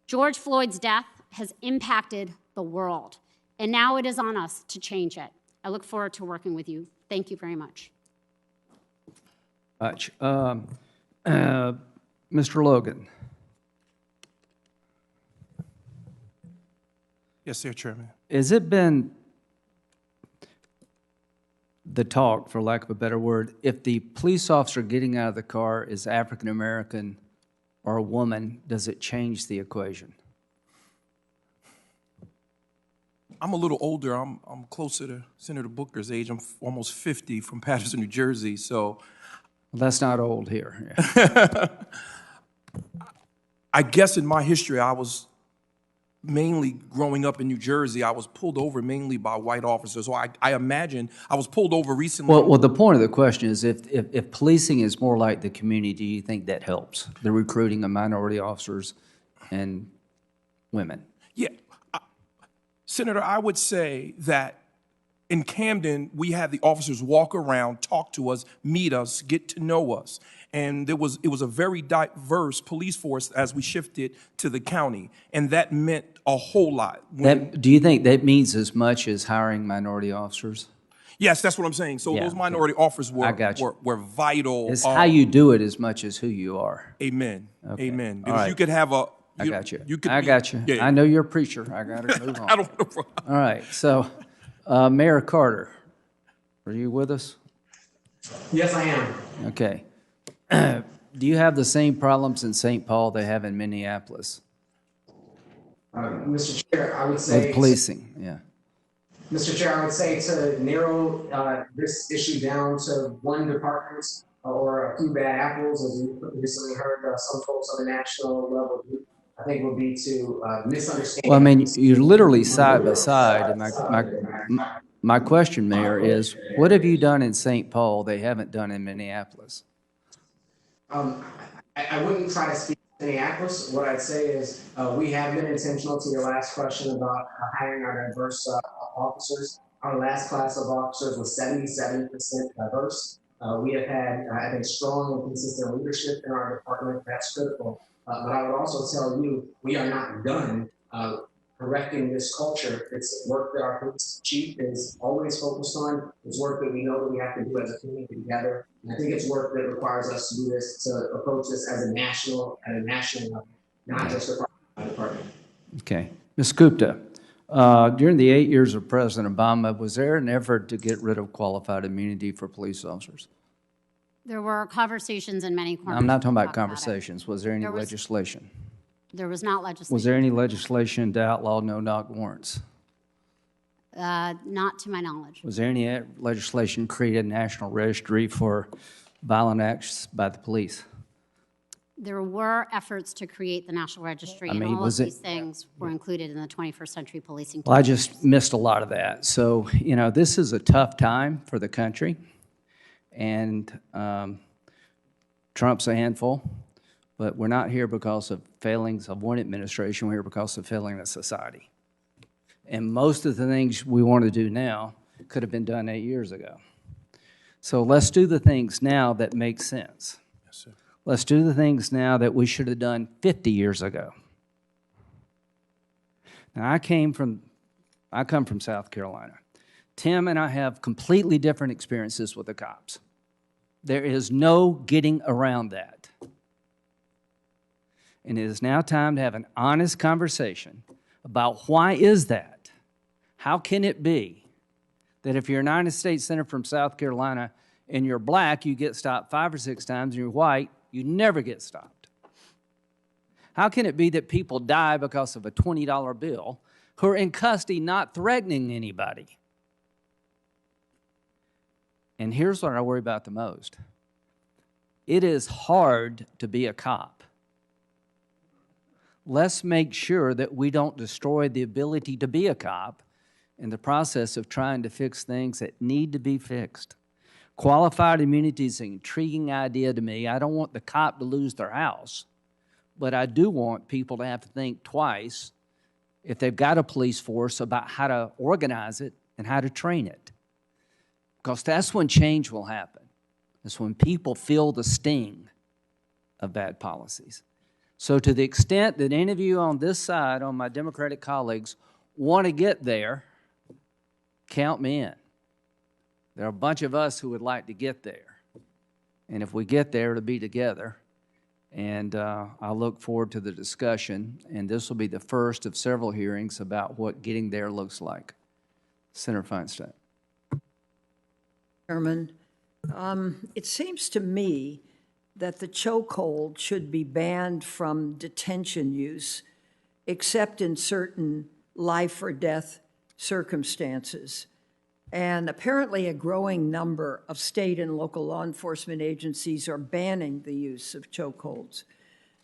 George Floyd's death has impacted the world, and now it is on us to change it. I look forward to working with you. Thank you very much. Mr. Logan, Yes, sir, Chairman. has it been the talk, for lack of a better word, if the police officer getting out of the car is African-American or a woman, does it change the equation? I'm a little older. I'm closer to Senator Booker's age. I'm almost 50 from Paterson, New Jersey. So Well, that's not old here. Yeah. I guess in my history, I was mainly growing up in New Jersey. I was pulled over mainly by white officers. So I imagine I was pulled over recently. Well, the point of the question is if policing is more like the community, do you think that helps the recruiting of minority officers and women? Yeah. Senator, I would say that in Camden, we had the officers walk around, talk to us, meet us, get to know us. And it was a very diverse police force as we shifted to the county. And that meant a whole lot. Do you think that means as much as hiring minority officers? Yes, that's what I'm saying. So Yeah, those minority officers I got you. were vital. It's how you do it as much as who you are. Amen. Okay. Amen. All Because right. you could have a. I got you. I got you. Yeah. I know you're a preacher. I got to move on. I don't. All right. So, Mayor Carter, are you with us? Yes, I am. Okay. Do you have the same problems in St. Paul they have in Minneapolis Mr. Chair, I would say. with policing? Yeah. Mr. Chair, I would say to narrow this issue down to one department or a few bad apples, as we recently heard some folks on the national level do, I think would be to misunderstand. Well, I mean, you're literally side by side. And my question, Mayor, is what have you done in St. Paul they haven't done in Minneapolis? I wouldn't try to speak to Minneapolis. What I'd say is we have been intentional to your last question about hiring our diverse officers. Our last class of officers was 77% diverse. We have had, I think, strong and consistent leadership in our department. That's critical. But I would also tell you, we are not done correcting this culture. It's work that our police chief is always focused on. It's work that we know that we have to do as a community together. And I think it's work that requires us to do this, to approach this as a national level, not just department by department. Okay. Ms. Gupta, during the 8 years of President Obama, was there an effort to get rid of qualified immunity for police officers? There were conversations in many corners. I'm not talking to about talk it. conversations. Was there any There was- legislation? There was not legislation. Was there any legislation to outlaw no-knock warrants? Not to my knowledge. Was there any legislation to create a national registry for violent acts by the police? There were efforts to create the National Registry, I mean, and all of was it- these things were included in the 21st Century Policing. Well, I Task just Force. missed a lot of that. So, this is a tough time for the country, and Trump's a handful, but we're not here because of failings of one administration. We're here because of failing of society. And most of the things we want to do now could have been done 8 years ago. So let's do the things now that make sense. Yes, sir. Let's do the things now that we should have done 50 years ago. Now, I come from South Carolina. Tim and I have completely different experiences with the cops. There is no getting around that. And it is now time to have an honest conversation about why is that? How can it be that if you're a United States Senator from South Carolina and you're black, you get stopped 5 or 6 times, and you're white, you never get stopped? How can it be that people die because of a $20 bill who are in custody not threatening anybody? And here's what I worry about the most. It is hard to be a cop. Let's make sure that we don't destroy the ability to be a cop in the process of trying to fix things that need to be fixed. Qualified immunity is an intriguing idea to me. I don't want the cop to lose their house, but I do want people to have to think twice if they've got a police force about how to organize it and how to train it. Because that's when change will happen. It's when people feel the sting of bad policies. So to the extent that any of you on this side, on my Democratic colleagues, want to get there, count me in. There are a bunch of us who would like to get there. And if we get there, it'll be together. And I look forward to the discussion, and this will be the first of several hearings about what getting there looks like. Senator Feinstein. Chairman, it seems to me that the chokehold should be banned from detention use, except in certain life or death circumstances. And apparently a growing number of state and local law enforcement agencies are banning the use of chokeholds.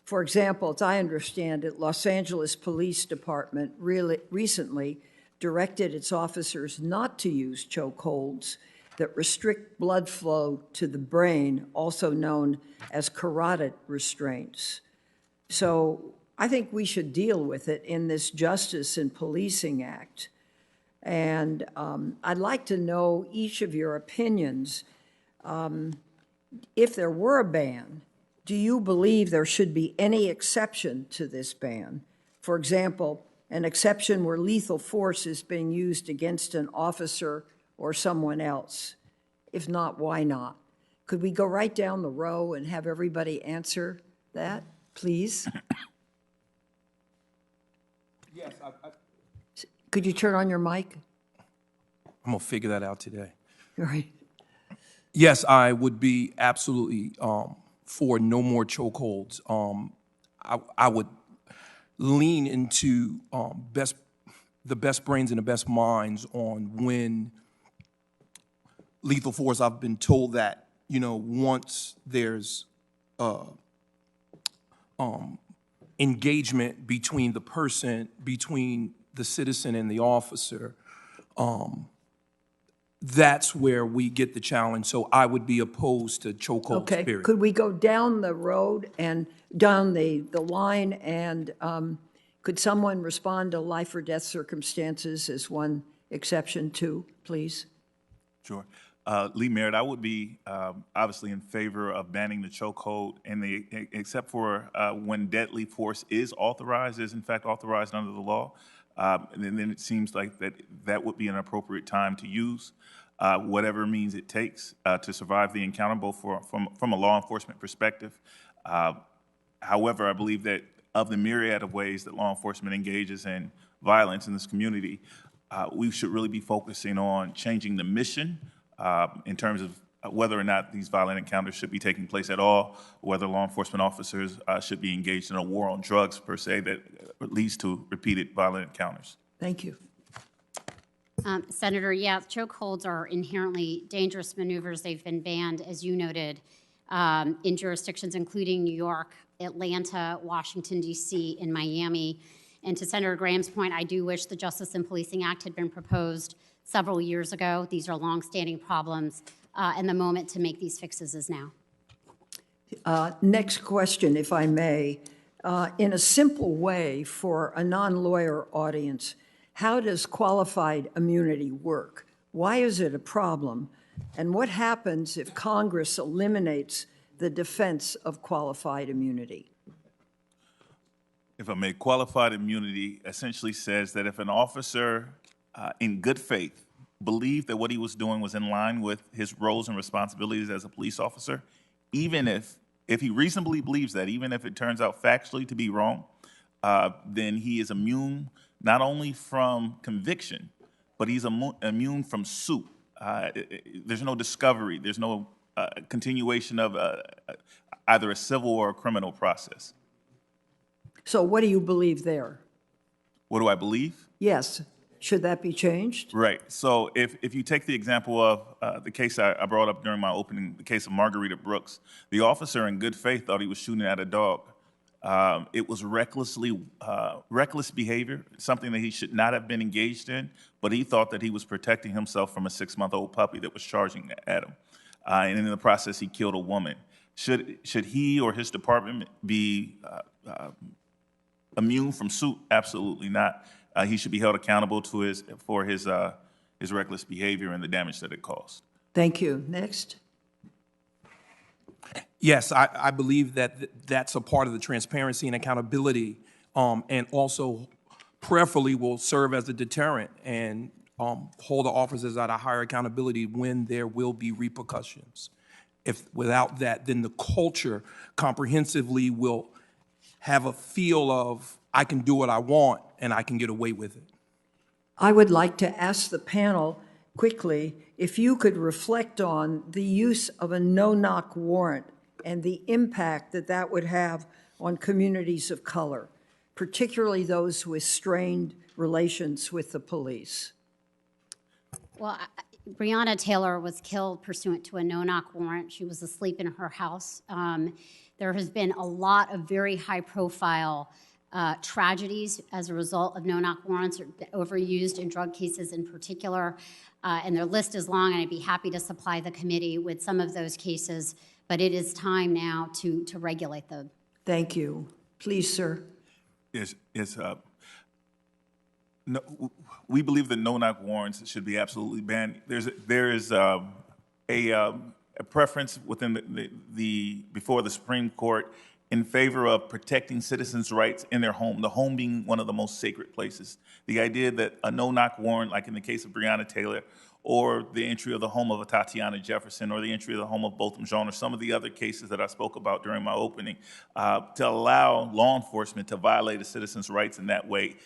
For example, as I understand it, Los Angeles Police Department recently directed its officers not to use chokeholds that restrict blood flow to the brain, also known as carotid restraints. So I think we should deal with it in this Justice and Policing Act. And I'd like to know each of your opinions. If there were a ban, do you believe there should be any exception to this ban? For example, an exception where lethal force is being used against an officer or someone else? If not, why not? Could we go right down the row and have everybody answer that, please? Yes, Could you turn on your mic? I'm gonna figure that out today. All right. Yes, I would be absolutely for no more chokeholds. I would lean into the best brains and the best minds on when lethal force. I've been told that, you know, once there's engagement between the person, between the citizen and the officer, that's where we get the challenge. So I would be opposed to chokeholds, Okay, period. could we go down the road and down the line, and could someone respond to life or death circumstances as one exception too, please? Sure. Lee Merritt, I would be obviously in favor of banning the chokehold, except for when deadly force is authorized, is in fact authorized under the law. And then it seems like that would be an appropriate time to use whatever means it takes to survive the encounter, both from a law enforcement perspective. However, I believe that of the myriad of ways that law enforcement engages in violence in this community, we should really be focusing on changing the mission in terms of whether or not these violent encounters should be taking place at all, whether law enforcement officers should be engaged in a war on drugs, per se, that leads to repeated violent encounters. Thank you. Senator, yeah, chokeholds are inherently dangerous maneuvers. They've been banned, as you noted, in jurisdictions including New York, Atlanta, Washington, D.C., and Miami. And to Senator Graham's point, I do wish the Justice and Policing Act had been proposed several years ago. These are longstanding problems, and the moment to make these fixes is now. Next question, if I may. In a simple way for a non-lawyer audience, how does qualified immunity work? Why is it a problem? And what happens if Congress eliminates the defense of qualified immunity? If I may, qualified immunity essentially says that if an officer in good faith believed that what he was doing was in line with his roles and responsibilities as a police officer, even if he reasonably believes that, even if it turns out factually to be wrong, then he is immune not only from conviction, but he's immune from suit. There's no discovery. There's no continuation of either a civil or a criminal process. So what do you believe there? What do I believe? Yes. Should that be changed? Right. So if you take the example of the case I brought up during my opening, the case of Margarita Brooks, the officer in good faith thought he was shooting at a dog. It was reckless behavior, something that he should not have been engaged in, but he thought that he was protecting himself from a 6-month-old puppy that was charging at him. And in the process, he killed a woman. Should he or his department be immune from suit? Absolutely not. He should be held accountable for his reckless behavior and the damage that it caused. Thank you. Next. Yes, I believe that that's a part of the transparency and accountability, and also prayerfully will serve as a deterrent and hold the officers at a higher accountability when there will be repercussions. If without that, then the culture comprehensively will have a feel of, I can do what I want and I can get away with it. I would like to ask the panel quickly if you could reflect on the use of a no-knock warrant and the impact that that would have on communities of color, particularly those with strained relations with the police. Well, Breonna Taylor was killed pursuant to a no-knock warrant. She was asleep in her house. There has been a lot of very high-profile tragedies as a result of no-knock warrants, overused in drug cases in particular, and their list is long, and I'd be happy to supply the committee with some of those cases, but it is time now to regulate them. Thank you. Please, sir. No, we believe that no-knock warrants should be absolutely banned. There is a preference within before the Supreme Court in favor of protecting citizens' rights in their home, the home being one of the most sacred places. The idea that a no-knock warrant, like in the case of Breonna Taylor, or the entry of the home of a Tatiana Jefferson, or the entry of the home of Botham Jean, or some of the other cases that I spoke about during my opening, to allow law enforcement to violate a citizen's rights in that way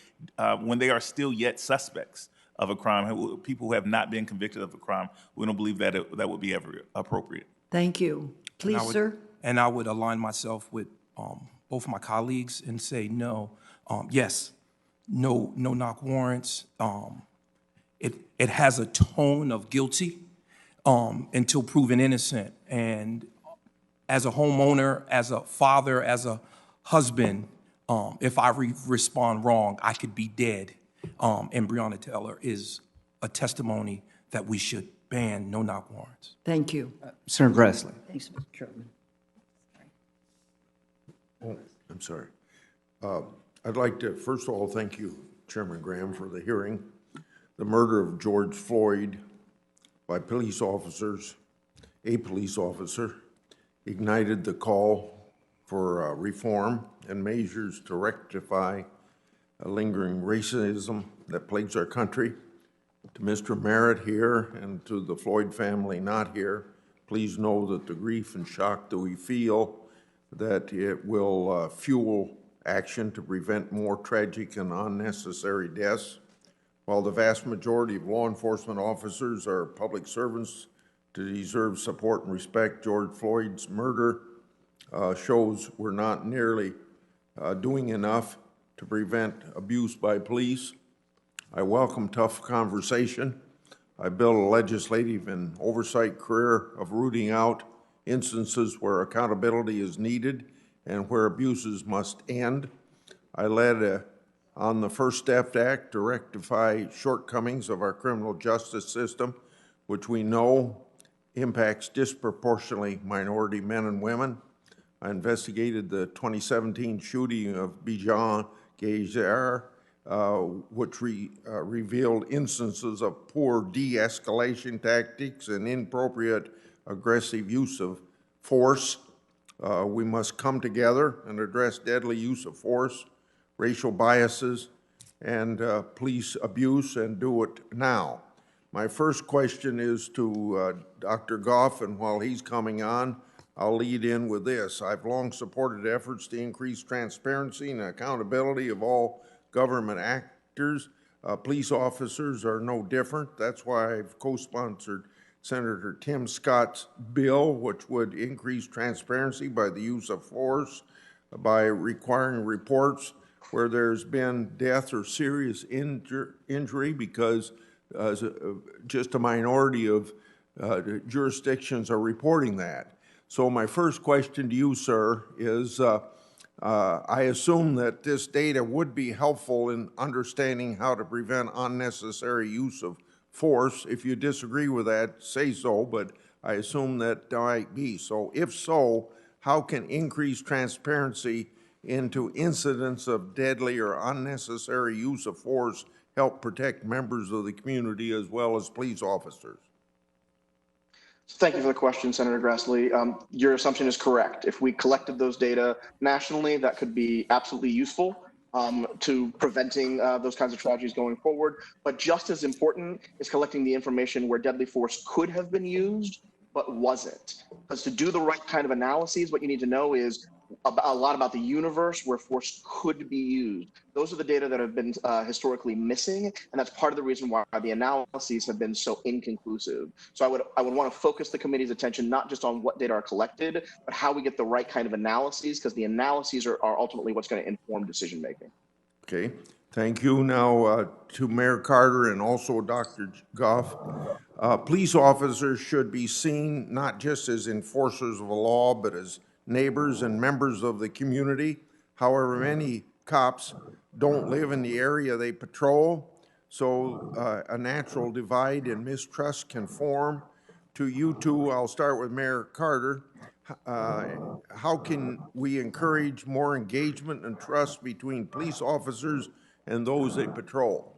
when they are still yet suspects of a crime, people who have not been convicted of a crime, we don't believe that that would be ever appropriate. Thank you. Please, sir. And I would align myself with both my colleagues and say no. Yes, no-knock warrants. It has a tone of guilty until proven innocent. And as a homeowner, as a father, as a husband, if I respond wrong, I could be dead. And Breonna Taylor is a testimony that we should ban no-knock warrants. Thank you. Senator Grassley. Thanks, Mr. Chairman. I'm sorry. I'd like to, first of all, thank you, Chairman Graham, for the hearing. The murder of George Floyd by police officers, a police officer, ignited the call for reform and measures to rectify a lingering racism that plagues our country. To Mr. Merritt here and to the Floyd family not here, please know that the grief and shock that we feel, that it will fuel action to prevent more tragic and unnecessary deaths. While the vast majority of law enforcement officers are public servants to deserve support and respect, George Floyd's murder shows we're not nearly doing enough to prevent abuse by police. I welcome tough conversation. I built a legislative and oversight career of rooting out instances where accountability is needed and where abuses must end. I led on the First Step Act to rectify shortcomings of our criminal justice system, which we know impacts disproportionately minority men and women. I investigated the 2017 shooting of Bijan Gazer, which revealed instances of poor de-escalation tactics and inappropriate aggressive use of force. We must come together and address deadly use of force, racial biases, and police abuse, and do it now. My first question is to Dr. Goff, and while he's coming on, I'll lead in with this. I've long supported efforts to increase transparency and accountability of all government actors. Police officers are no different. That's why I've co-sponsored Senator Tim Scott's bill, which would increase transparency by the use of force, by requiring reports where there's been death or serious injury, because just a minority of jurisdictions are reporting that. So my first question to you, sir, is I assume that this data would be helpful in understanding how to prevent unnecessary use of force. If you disagree with that, say so, but I assume that might be. So if so, how can increased transparency into incidents of deadly or unnecessary use of force help protect members of the community as well as police officers? Thank you for the question, Senator Grassley. Your assumption is correct. If we collected those data nationally, that could be absolutely useful to preventing those kinds of tragedies going forward. But just as important is collecting the information where deadly force could have been used but was it? Because to do the right kind of analyses, what you need to know is a lot about the universe where force could be used. Those are the data that have been historically missing, and that's part of the reason why the analyses have been so inconclusive. So I would want to focus the committee's attention not just on what data are collected, but how we get the right kind of analyses, because the analyses are ultimately what's going to inform decision making. Okay, thank you. Now to Mayor Carter and also Dr. Goff. Police officers should be seen not just as enforcers of the law, but as neighbors and members of the community. However, many cops don't live in the area they patrol, so a natural divide and mistrust can form. To you two, I'll start with Mayor Carter. How can we encourage more engagement and trust between police officers and those they patrol?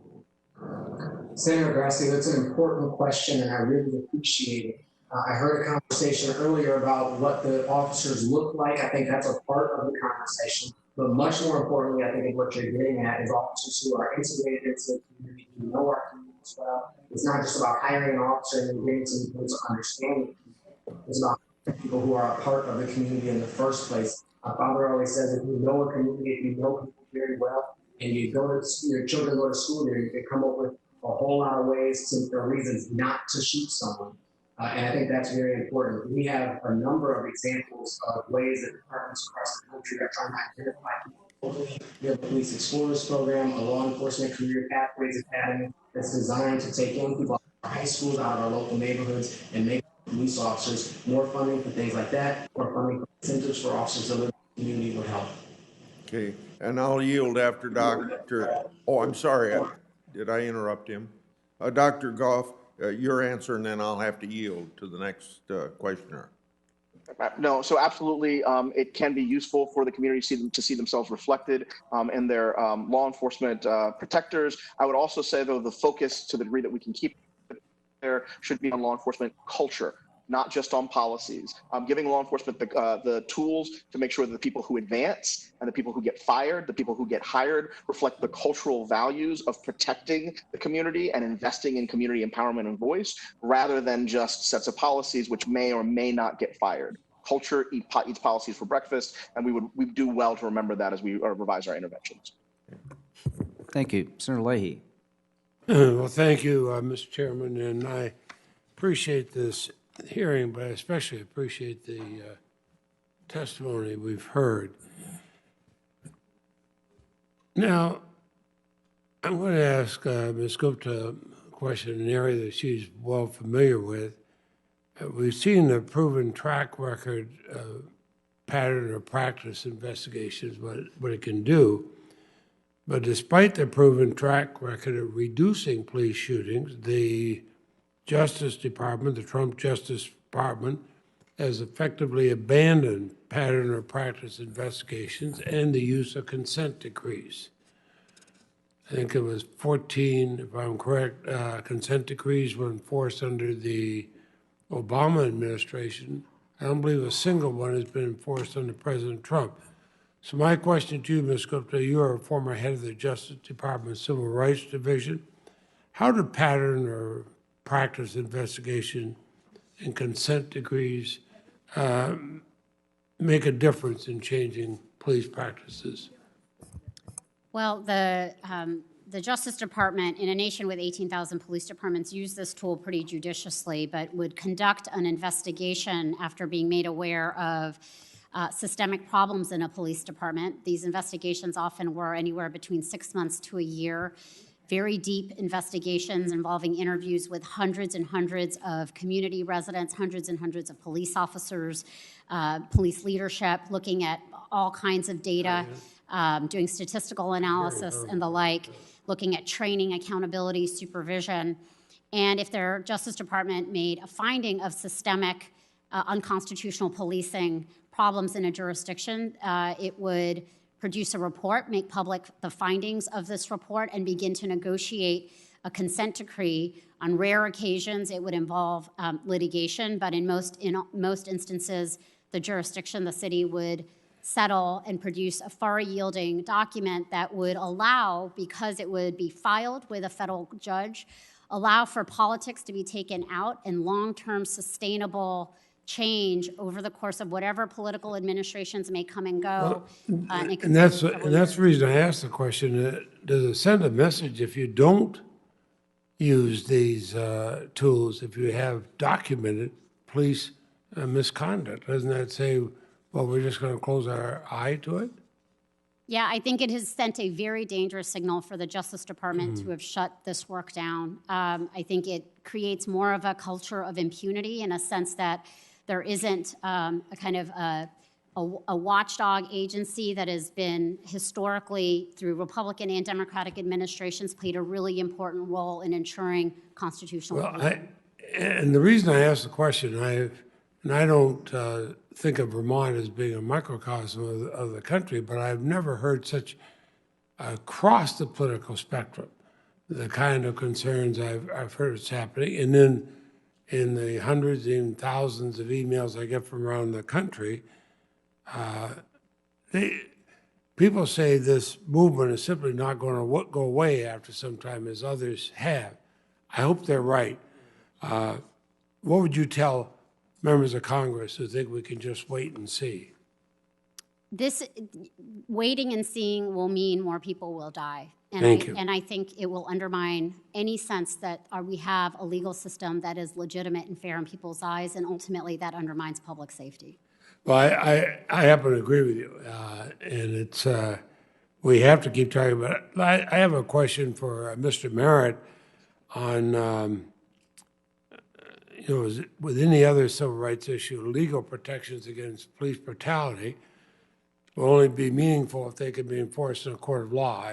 Senator Grassley, that's an important question, and I really appreciate it. I heard a conversation earlier about what the officers look like. I think that's a part of the conversation. But much more importantly, I think what you're getting at is officers who are integrated into the community, who know our community as well. It's not just about hiring an officer and getting some people to understand it. It's about people who are a part of the community in the first place. My father always says, if you know a community, if you know people very well, and you go to your children go to school there, you can come up with a whole lot of ways or reasons not to shoot someone. And I think that's very important. We have a number of examples of ways that departments across the country are trying to identify people. We have a Police Explorers program, a Law Enforcement Career Pathways Academy that's designed to take young people out of high schools, out of our local neighborhoods, and make police officers more funding for things like that, more funding for incentives for officers to live in the community would help. Okay, and I'll yield after Dr. Oh, I'm sorry, did I interrupt him? Dr. Goff, your answer, and then I'll have to yield to the next questioner. No, so absolutely, it can be useful for the community to see themselves reflected in their law enforcement protectors. I would also say, though, the focus, to the degree that we can keep there, should be on law enforcement culture, not just on policies. Giving law enforcement the tools to make sure that the people who advance and the people who get fired, the people who get hired, reflect the cultural values of protecting the community and investing in community empowerment and voice, rather than just sets of policies which may or may not get fired. Culture eats policies for breakfast, and we do well to remember that as we revise our interventions. Thank you. Senator Leahy. Well, thank you, Mr. Chairman, and I appreciate this hearing, but I especially appreciate the testimony we've heard. Now, I'm going to ask Ms. Gupta a question in an area that she's well familiar with. We've seen the proven track record pattern or practice investigations, what it can do. But despite the proven track record of reducing police shootings, the Justice Department, the Trump Justice Department, has effectively abandoned pattern or practice investigations and the use of consent decrees. I think it was 14, if I'm correct, consent decrees were enforced under the Obama administration. I don't believe a single one has been enforced under President Trump. So my question to you, Ms. Gupta, you are a former head of the Justice Department Civil Rights Division. How do pattern or practice investigation and consent decrees make a difference in changing police practices? Well, the Justice Department, in a nation with 18,000 police departments, use this tool pretty judiciously, but would conduct an investigation after being made aware of systemic problems in a police department. These investigations often were anywhere between 6 months to a year. Very deep investigations involving interviews with hundreds and hundreds of community residents, hundreds and hundreds of police officers, police leadership, looking at all kinds of data, doing statistical analysis and the like, looking at training, accountability, supervision. And if their Justice Department made a finding of systemic unconstitutional policing problems in a jurisdiction, it would produce a report, make public the findings of this report, and begin to negotiate a consent decree. On rare occasions, it would involve litigation, but in most instances, the jurisdiction, the city, would settle and produce a far-yielding document that would allow, because it would be filed with a federal judge, allow for politics to be taken out and long-term sustainable change over the course of whatever political administrations may come and go. And it could And take that's several the years. reason I asked the question. Does it send a message if you don't use these tools, if you have documented police misconduct? Doesn't that say, well, we're just going to close our eye to it? Yeah, I think it has sent a very dangerous signal for the Justice Department to have shut this work down. I think it creates more of a culture of impunity in a sense that there isn't a kind of a watchdog agency that has been historically, through Republican and Democratic administrations, played a really important role in ensuring constitutional Well, and the reason I asked the question, I don't think of Vermont as being a microcosm of the country, but I've never heard such across the political spectrum the kind of concerns I've heard it's happening. And then in the hundreds, even thousands of emails I get from around the country, people say this movement is simply not going to go away after some time, as others have. I hope they're right. What would you tell members of Congress who think we can just wait and see? This waiting and seeing will mean more people will die. And Thank you. And I think it will undermine any sense that we have a legal system that is legitimate and fair in people's eyes, and ultimately that undermines public safety. Well, I happen to agree with you, and it's we have to keep talking about it. I have a question for Mr. Merritt on with any other civil rights issue, legal protections against police brutality will only be meaningful if they can be enforced in a court of law.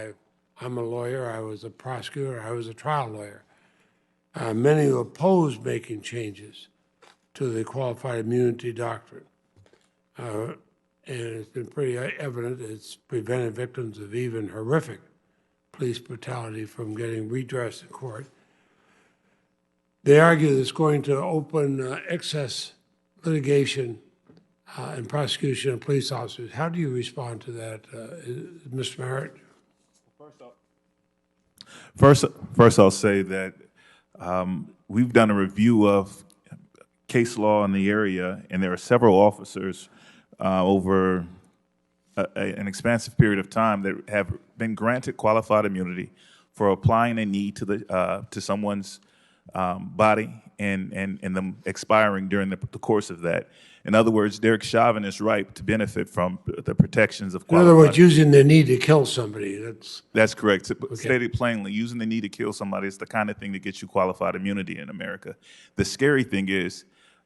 I'm a lawyer, I was a prosecutor, I was a trial lawyer. Many who oppose making changes to the qualified immunity doctrine. And it's been pretty evident it's prevented victims of even horrific police brutality from getting redress in court. They argue that it's going to open excess litigation and prosecution of police officers. How do you respond to that, Mr. Merritt? First, I'll say that we've done a review of case law in the area, and there are several officers over an expansive period of time that have been granted qualified immunity for applying a knee to someone's body and them expiring during the course of that. In other words, Derek Chauvin is ripe to benefit from the protections of qualified. In other words, using the knee to kill somebody. That's correct. Stated plainly, using the knee to kill somebody is the kind of thing that gets you qualified immunity in America. The scary thing is,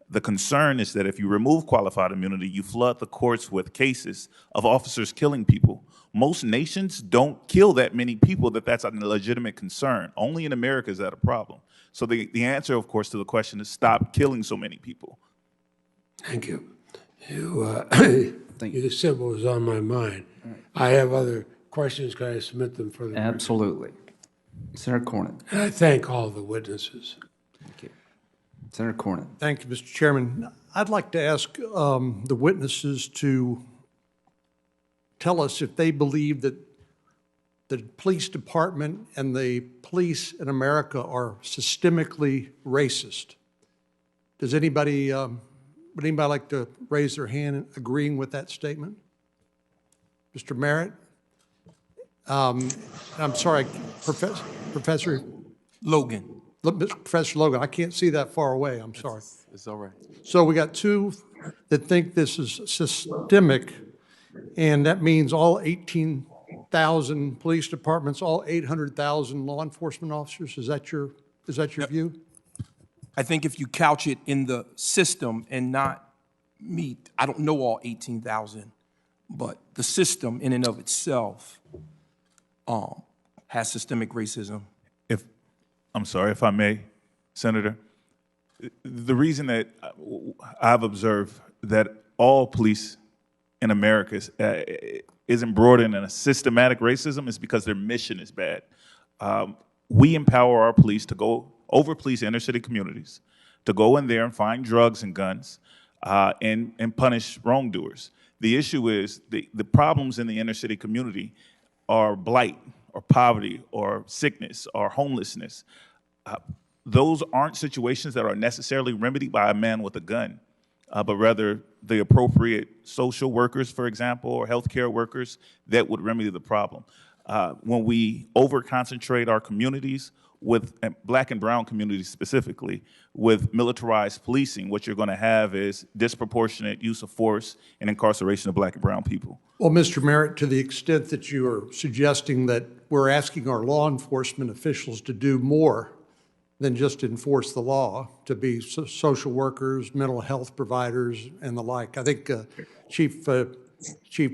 the concern is that if you remove qualified immunity, you flood the courts with cases of officers killing people. Most nations don't kill that many people that's a legitimate concern. Only in America is that a problem. So the answer, of course, to the question is stop killing so many people. Thank you. You said what was on my mind. Right. I have other questions. Can I submit them for the Absolutely. Senator Cornyn. And I thank all the witnesses. Thank you. Senator Cornyn. Thank you, Mr. Chairman. I'd like to ask the witnesses to tell us if they believe that the police department and the police in America are systemically racist. Does anybody, would anybody like to raise their hand agreeing with that statement? Mr. Merritt? I'm sorry, Professor Logan. Professor Logan, I can't see that far away, I'm sorry. It's all right. So we got two that think this is systemic, and that means all 18,000 police departments, all 800,000 law enforcement officers. Is that your view? I think if you couch it in the system and not meet, I don't know all 18,000, but the system in and of itself has systemic racism. I'm sorry, if I may, Senator. The reason that I've observed that all police in America is embroidered in a systematic racism is because their mission is bad. We empower our police to go over police inner city communities, to go in there and find drugs and guns and punish wrongdoers. The issue is the problems in the inner city community are blight or poverty or sickness or homelessness. those aren't situations that are necessarily remedied by a man with a gun, but rather the appropriate social workers, for example, or healthcare workers that would remedy the problem. When we over-concentrate our communities with black and brown communities specifically with militarized policing, what you're going to have is disproportionate use of force and incarceration of black and brown people. Well, Mr. Merritt, to the extent that you are suggesting that we're asking our law enforcement officials to do more than just enforce the law, to be social workers, mental health providers, and the like. I think Chief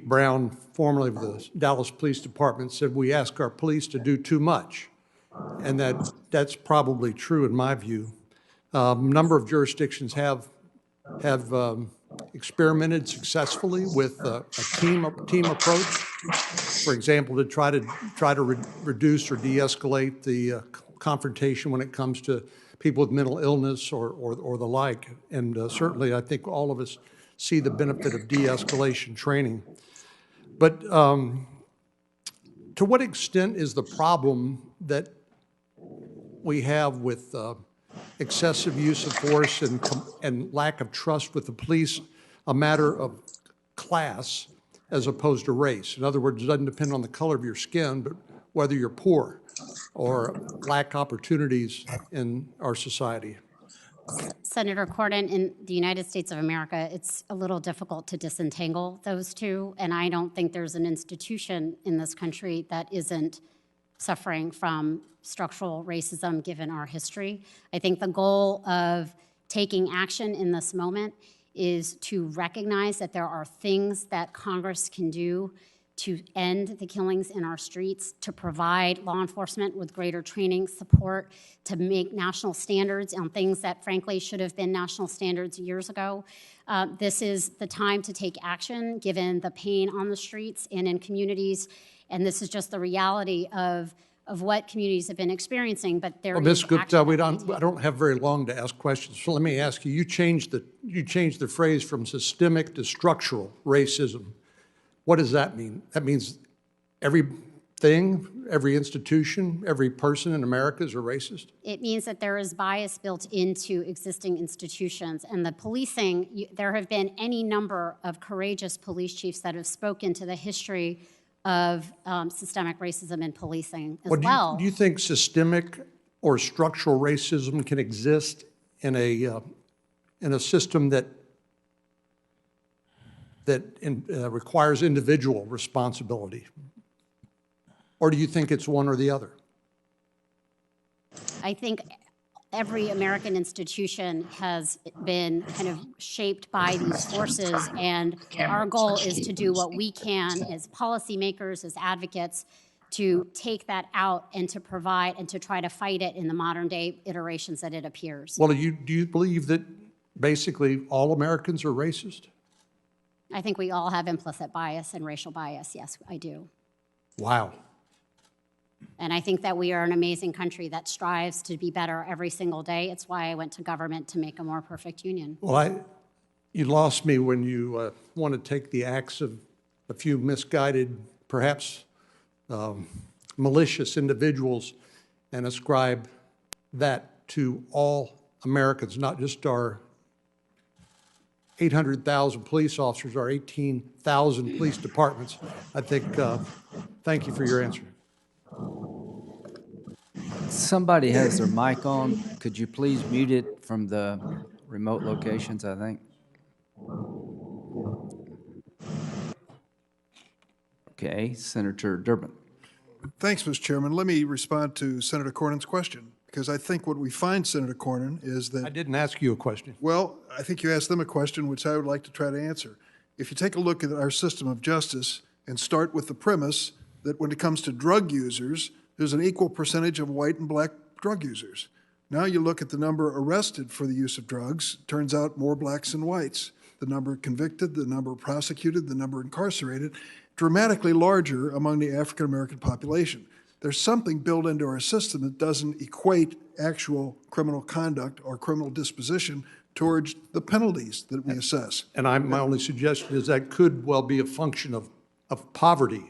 Brown, formerly of the Dallas Police Department, said we ask our police to do too much. And that's probably true in my view. A number of jurisdictions have experimented successfully with a team approach. For example, to try to reduce or de-escalate the confrontation when it comes to people with mental illness or the like. And certainly, I think all of us see the benefit of de-escalation training. But to what extent is the problem that we have with excessive use of force and lack of trust with the police a matter of class as opposed to race? In other words, it doesn't depend on the color of your skin, but whether you're poor or lack opportunities in our society. Senator Corden, in the United States of America, it's a little difficult to disentangle those two, and I don't think there's an institution in this country that isn't suffering from structural racism given our history. I think the goal of taking action in this moment is to recognize that there are things that Congress can do to end the killings in our streets, to provide law enforcement with greater training, support, to make national standards on things that frankly should have been national standards years ago. This is the time to take action given the pain on the streets and in communities, and this is just the reality of what communities have been experiencing, but there is Ms. Gupta, action I don't have very long to ask questions, so let me ask you, you changed the phrase from systemic to structural racism. What does that mean? That means everything, every institution, every person in America is a racist? It means that there is bias built into existing institutions. And the policing, there have been any number of courageous police chiefs that have spoken to the history of systemic racism in policing as well. Do you think systemic or structural racism can exist in a system that requires individual responsibility? Or do you think it's one or the other? I think every American institution has been kind of shaped by these forces, and our goal is to do what we can as policymakers, as advocates, to take that out and to provide and to try to fight it in the modern day iterations that it appears. Well, do you believe that basically all Americans are racist? I think we all have implicit bias and racial bias. Yes, I do. Wow. And I think that we are an amazing country that strives to be better every single day. It's why I went to government, to make a more perfect union. Well, you lost me when you want to take the acts of a few misguided, perhaps malicious individuals and ascribe that to all Americans, not just our 800,000 police officers, our 18,000 police departments. I think, thank you for your answer. Somebody has their mic on. Could you please mute it from the remote locations, I think? Okay, Senator Durbin. Thanks, Mr. Chairman. Let me respond to Senator Cornyn's question, because I think what we find, Senator Cornyn, is that... I didn't ask you a question. Well, I think you asked them a question, which I would like to try to answer. If you take a look at our system of justice and start with the premise that when it comes to drug users, there's an equal percentage of white and black drug users. Now you look at the number arrested for the use of drugs, turns out more blacks than whites. The number convicted, the number prosecuted, the number incarcerated, dramatically larger among the African-American population. There's something built into our system that doesn't equate actual criminal conduct or criminal disposition towards the penalties that we assess. And my only suggestion is that could well be a function of poverty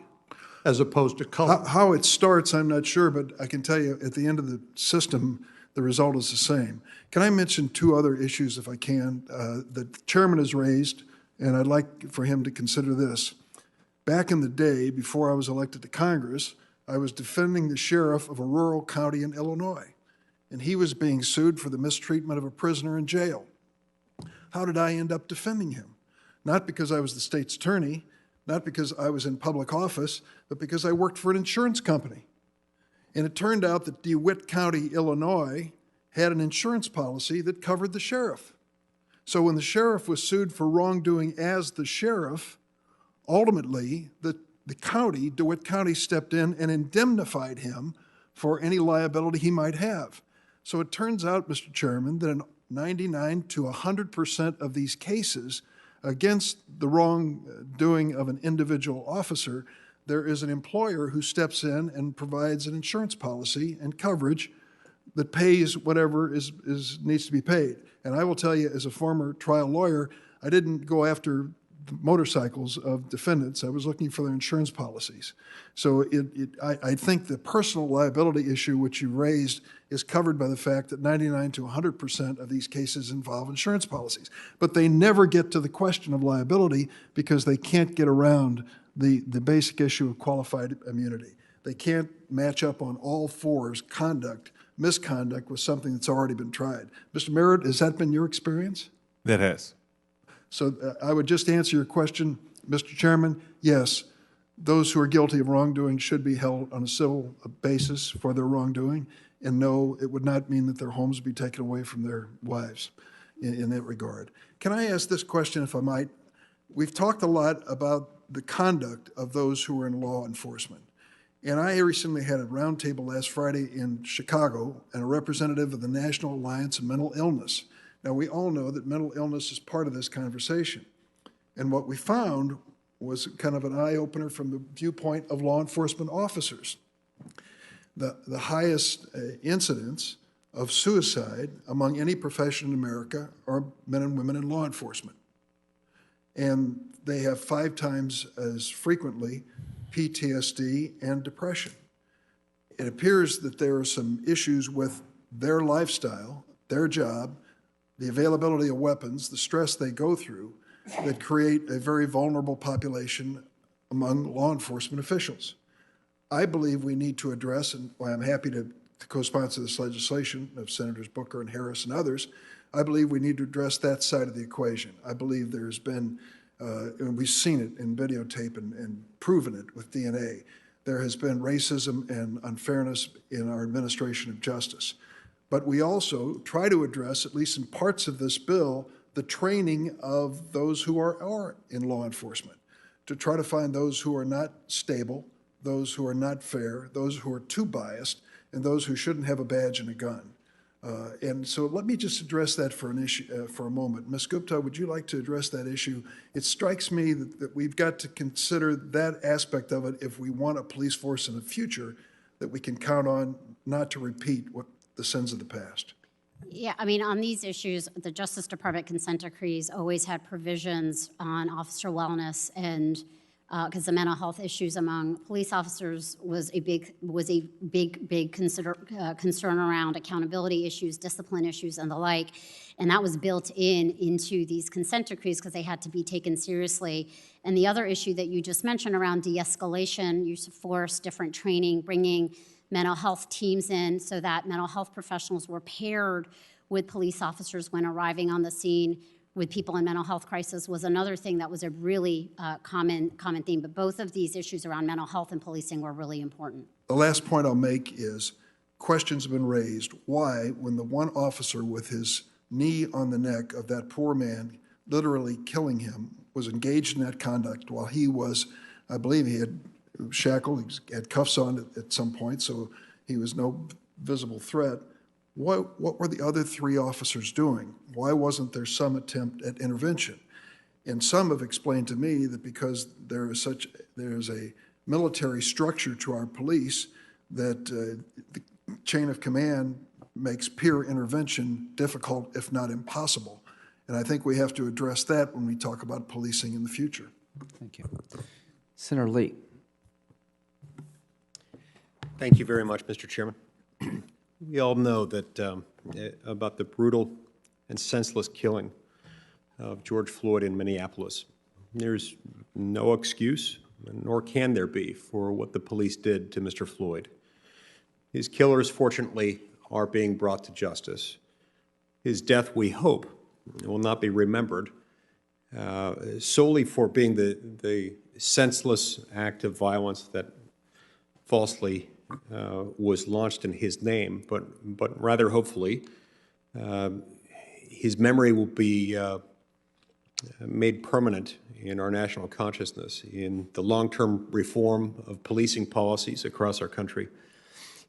as opposed to color. How it starts, I'm not sure, but I can tell you at the end of the system, the result is the same. Can I mention two other issues, if I can, that the chairman has raised, and I'd like for him to consider this. Back in the day, before I was elected to Congress, I was defending the sheriff of a rural county in Illinois, and he was being sued for the mistreatment of a prisoner in jail. How did I end up defending him? Not because I was the state's attorney, not because I was in public office, but because I worked for an insurance company. And it turned out that DeWitt County, Illinois, had an insurance policy that covered the sheriff. So when the sheriff was sued for wrongdoing as the sheriff, ultimately, the county, DeWitt County, stepped in and indemnified him for any liability he might have. So it turns out, Mr. Chairman, that in 99 to 100% of these cases against the wrongdoing of an individual officer, there is an employer who steps in and provides an insurance policy and coverage that pays whatever needs to be paid. And I will tell you, as a former trial lawyer, I didn't go after the motorcycles of defendants. I was looking for their insurance policies. So I think the personal liability issue which you raised is covered by the fact that 99 to 100% of these cases involve insurance policies. But they never get to the question of liability because they can't get around the basic issue of qualified immunity. They can't match up on all fours misconduct with something that's already been tried. Mr. Merritt, has that been your experience? That has. So I would just answer your question, Mr. Chairman. Yes, those who are guilty of wrongdoing should be held on a civil basis for their wrongdoing. And no, it would not mean that their homes would be taken away from their wives in that regard. Can I ask this question, if I might? We've talked a lot about the conduct of those who are in law enforcement. And I recently had a roundtable last Friday in Chicago and a representative of the National Alliance on Mental Illness. Now, we all know that mental illness is part of this conversation. And what we found was kind of an eye-opener from the viewpoint of law enforcement officers. The highest incidence of suicide among any profession in America are men and women in law enforcement. And they have 5 times as frequently PTSD and depression. It appears that there are some issues with their lifestyle, their job, the availability of weapons, the stress they go through, that create a very vulnerable population among law enforcement officials. I believe we need to address, and why I'm happy to co-sponsor this legislation of Senators Booker and Harris and others, I believe we need to address that side of the equation. I believe there's been, and we've seen it in videotape and proven it with DNA, there has been racism and unfairness in our administration of justice. But we also try to address, at least in parts of this bill, the training of those who are in law enforcement, to try to find those who are not stable, those who are not fair, those who are too biased, and those who shouldn't have a badge and a gun. And so let me just address that for a moment. Ms. Gupta, would you like to address that issue? It strikes me that we've got to consider that aspect of it if we want a police force in the future that we can count on not to repeat what the sins of the past. Yeah, I mean, on these issues, the Justice Department consent decrees always had provisions on officer wellness, and because the mental health issues among police officers was a big concern around accountability issues, discipline issues, and the like, and that was built into these consent decrees because they had to be taken seriously. And the other issue that you just mentioned around de-escalation, use of force, different training, bringing mental health teams in so that mental health professionals were paired with police officers when arriving on the scene with people in mental health crisis was another thing that was a really common theme. But both of these issues around mental health and policing were really important. The last point I'll make is questions have been raised. Why, when the one officer with his knee on the neck of that poor man, literally killing him, was engaged in that conduct while he was, I believe he had shackled, he had cuffs on at some point, so he was no visible threat. What were the other 3 officers doing? Why wasn't there some attempt at intervention? And some have explained to me that because there is a military structure to our police that the chain of command makes peer intervention difficult, if not impossible. And I think we have to address that when we talk about policing in the future. Thank you. Senator Lee. Thank you very much, Mr. Chairman. We all know that about the brutal and senseless killing of George Floyd in Minneapolis. There's no excuse, nor can there be, for what the police did to Mr. Floyd. His killers, fortunately, are being brought to justice. His death, we hope, will not be remembered solely for being the senseless act of violence that falsely was launched in his name, but rather, hopefully, his memory will be made permanent in our national consciousness, in the long-term reform of policing policies across our country.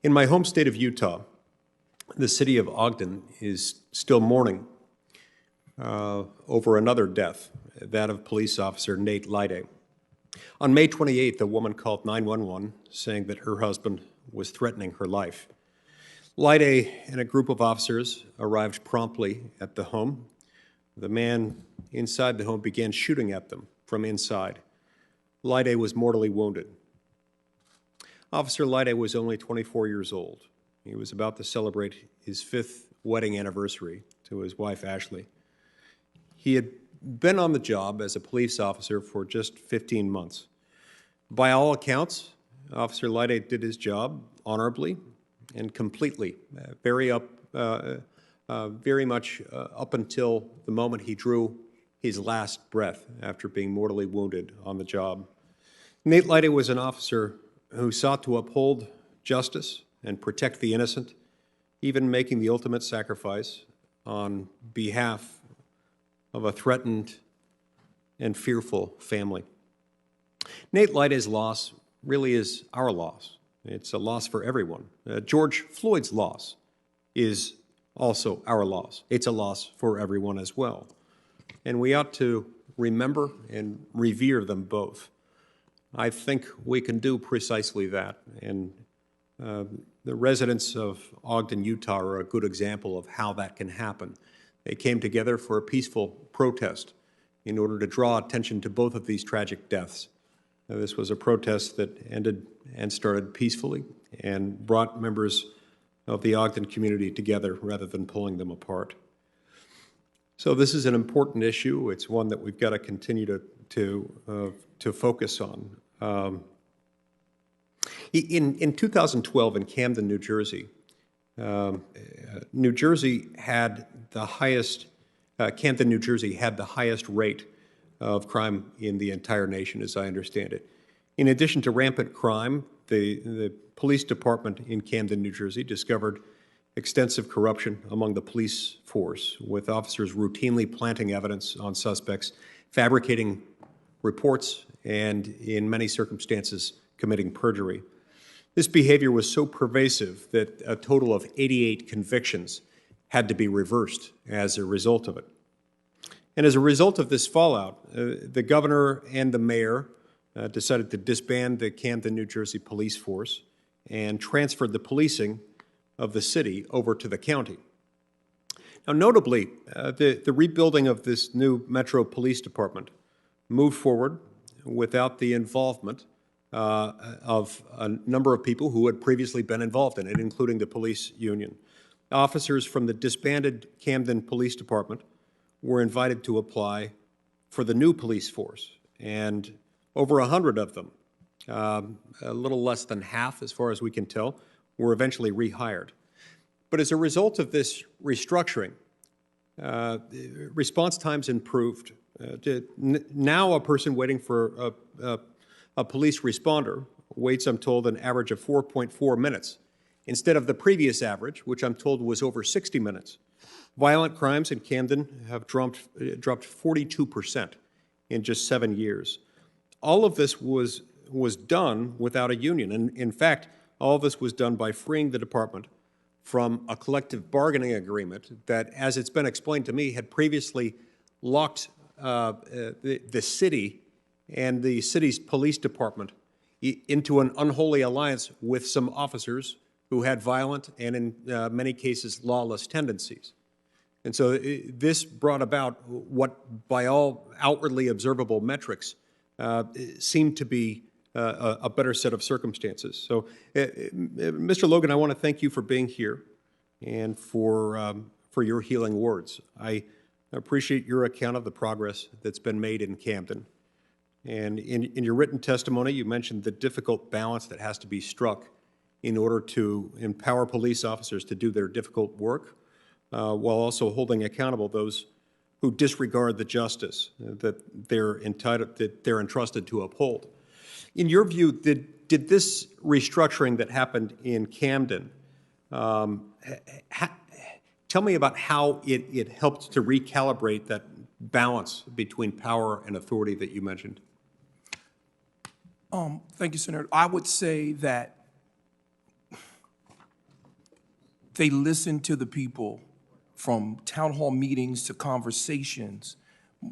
In my home state of Utah, the city of Ogden is still mourning over another death, that of police officer Nate Lyday. On May 28th, a woman called 911 saying that her husband was threatening her life. Lyday and a group of officers arrived promptly at the home. The man inside the home began shooting at them from inside. Lyday was mortally wounded. Officer Lyday was only 24 years old. He was about to celebrate his 5th wedding anniversary to his wife, Ashley. He had been on the job as a police officer for just 15 months. By all accounts, Officer Lyday did his job honorably and completely, very much up until the moment he drew his last breath after being mortally wounded on the job. Nate Lyday was an officer who sought to uphold justice and protect the innocent, even making the ultimate sacrifice on behalf of a threatened and fearful family. Nate Lyday's loss really is our loss. It's a loss for everyone. George Floyd's loss is also our loss. It's a loss for everyone as well. And we ought to remember and revere them both. I think we can do precisely that. And the residents of Ogden, Utah are a good example of how that can happen. They came together for a peaceful protest in order to draw attention to both of these tragic deaths. This was a protest that ended and started peacefully and brought members of the Ogden community together rather than pulling them apart. So this is an important issue. It's one that we've got to continue to focus on. In 2012 in Camden, New Jersey, Camden, New Jersey had the highest rate of crime in the entire nation, as I understand it. In addition to rampant crime, the police department in Camden, New Jersey discovered extensive corruption among the police force, with officers routinely planting evidence on suspects, fabricating reports, and in many circumstances, committing perjury. This behavior was so pervasive that a total of 88 convictions had to be reversed as a result of it. And as a result of this fallout, the governor and the mayor decided to disband the Camden, New Jersey police force and transferred the policing of the city over to the county. Now, notably, the rebuilding of this new Metro Police Department moved forward without the involvement of a number of people who had previously been involved in it, including the police union. Officers from the disbanded Camden Police Department were invited to apply for the new police force, and over 100 of them, a little less than half as far as we can tell, were eventually rehired. But as a result of this restructuring, response times improved. Now a person waiting for a police responder waits, I'm told, an average of 4.4 minutes, instead of the previous average, which I'm told was over 60 minutes. Violent crimes in Camden have dropped 42% in just 7 years. All of this was done without a union. And in fact, all of this was done by freeing the department from a collective bargaining agreement that, as it's been explained to me, had previously locked the city and the city's police department into an unholy alliance with some officers who had violent and, in many cases, lawless tendencies. And so this brought about what, by all outwardly observable metrics, seemed to be a better set of circumstances. So, Mr. Logan, I want to thank you for being here. and for your healing words. I appreciate your account of the progress that's been made in Camden. And in your written testimony, you mentioned the difficult balance that has to be struck in order to empower police officers to do their difficult work, while also holding accountable those who disregard the justice that they're entrusted to uphold. In your view, did this restructuring that happened in Camden, tell me about how it helped to recalibrate that balance between power and authority that you mentioned? Thank you, Senator. I would say that they listened to the people from town hall meetings to conversations.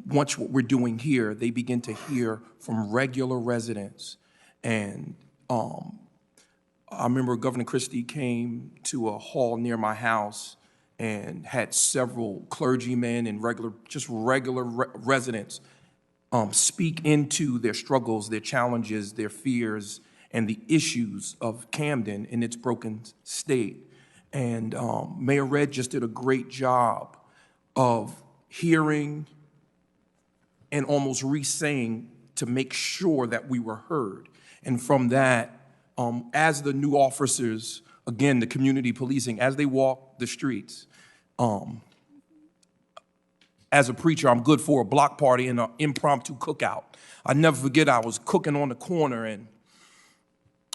Watch what we're doing here. They begin to hear from regular residents. And I remember Governor Christie came to a hall near my house and had several clergymen and regular residents speak into their struggles, their challenges, their fears, and the issues of Camden in its broken state. And Mayor Red just did a great job of hearing and almost re-saying to make sure that we were heard. And from that, as the new officers, again, the community policing, as they walk the streets, as a preacher, I'm good for a block party and an impromptu cookout. I never forget, I was cooking on the corner, and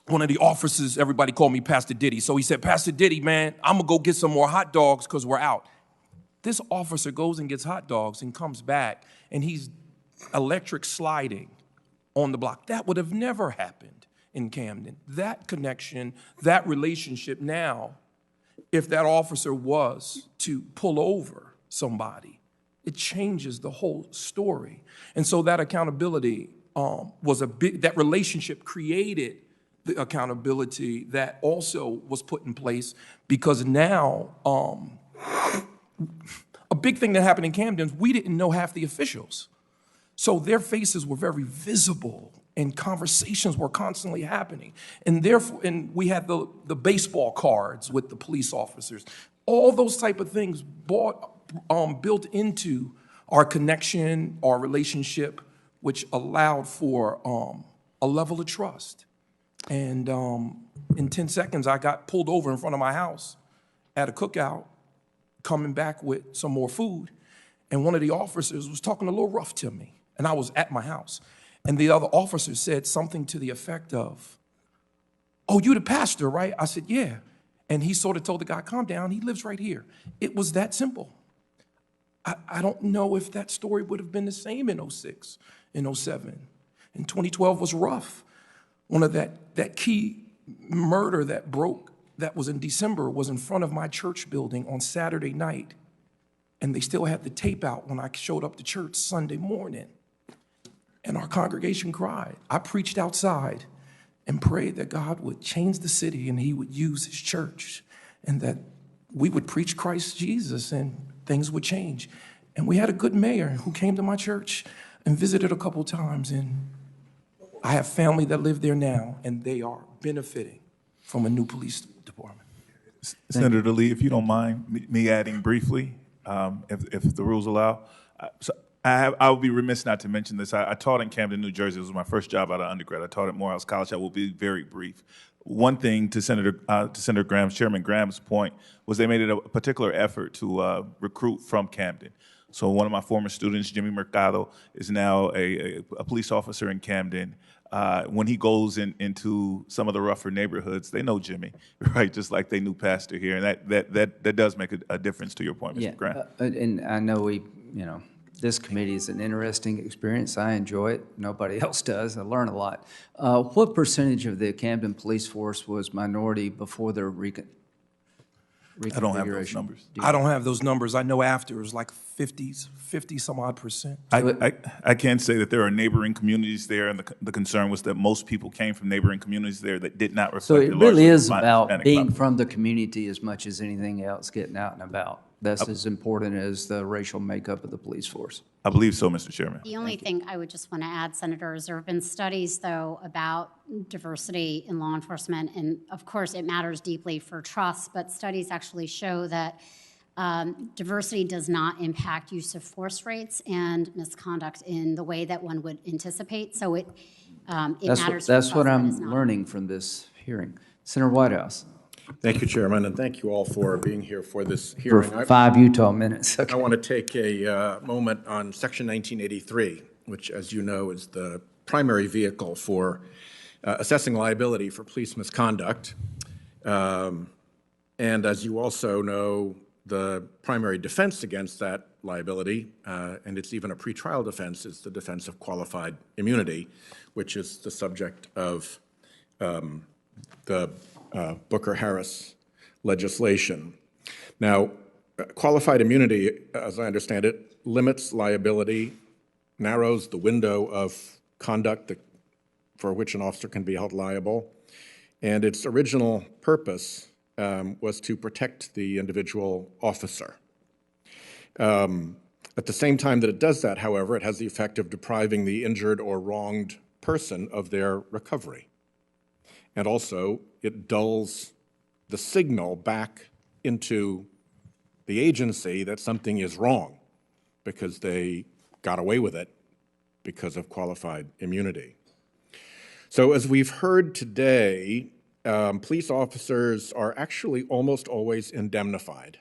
one of the officers, everybody called me Pastor Diddy. So he said, Pastor Diddy, man, I'm gonna go get some more hot dogs because we're out. This officer goes and gets hot dogs and comes back, and he's electric sliding on the block. That would have never happened in Camden. That connection, that relationship now, if that officer was to pull over somebody, it changes the whole story. And so that accountability was a big, that relationship created the accountability that also was put in place, because now a big thing that happened in Camden, we didn't know half the officials. So their faces were very visible and conversations were constantly happening. And therefore, and we had the baseball cards with the police officers. All those type of things built into our connection, our relationship, which allowed for a level of trust. And in 10 seconds, I got pulled over in front of my house at a cookout, coming back with some more food. And one of the officers was talking a little rough to me. And I was at my house. And the other officer said something to the effect of, "Oh, you the pastor, right?" I said, "Yeah." And he sort of told the guy, "Calm down, he lives right here." It was that simple. I don't know if that story would have been the same in 06, in 07. And 2012 was rough. One of that key murder that was in December was in front of my church building on Saturday night. And they still had the tape out when I showed up to church Sunday morning. And our congregation cried. I preached outside and prayed that God would change the city and he would use his church, and that we would preach Christ Jesus and things would change. And we had a good mayor who came to my church and visited a couple times, and I have family that live there now, and they are benefiting from a new police department. Senator Lee, if you don't mind me adding briefly, if the rules allow. I would be remiss not to mention this. I taught in Camden, New Jersey. It was my first job out of undergrad. I taught at Morehouse College. I will be very brief. One thing to Senator Graham's, Chairman Graham's point, was they made it a particular effort to recruit from Camden. So one of my former students, Jimmy Mercado, is now a police officer in Camden. When he goes into some of the rougher neighborhoods, they know Jimmy, right? Just like they knew Pastor here, and that does make a difference to your point, Mr. Graham. And I know this committee is an interesting experience. I enjoy it. Nobody else does. I learn a lot. What percentage of the Camden police force was minority before their reconfiguration? I don't have those numbers. I don't have those numbers. I know after it was like 50 some odd percent. I can say that there are neighboring communities there, and the concern was that most people came from neighboring communities there that did not reflect. So it really is about being from the community as much as anything else, getting out and about. that's as important as the racial makeup of the police force. I believe so, Mr. Chairman. The only thing I would just want to add, Senator, is there have been studies, though, about diversity in law enforcement, and of course, it matters deeply for trust, but studies actually show that diversity does not impact use of force rates and misconduct in the way that one would anticipate, so it matters for That's trust, what but I'm it's not. learning from this hearing. Senator Whitehouse, Thank you, Chairman, and thank you all for being here for this for hearing. 5 Utah minutes. I want to take a moment on Section 1983, which, as you know, is the primary vehicle for assessing liability for police misconduct. And as you also know, the primary defense against that liability, and it's even a pretrial defense, is the defense of qualified immunity, which is the subject of the Booker-Harris legislation. Now, qualified immunity, as I understand it, limits liability, narrows the window of conduct for which an officer can be held liable, and its original purpose was to protect the individual officer. At the same time that it does that, however, it has the effect of depriving the injured or wronged person of their recovery. And also, it dulls the signal back into the agency that something is wrong because they got away with it because of qualified immunity. So as we've heard today, police officers are actually almost always indemnified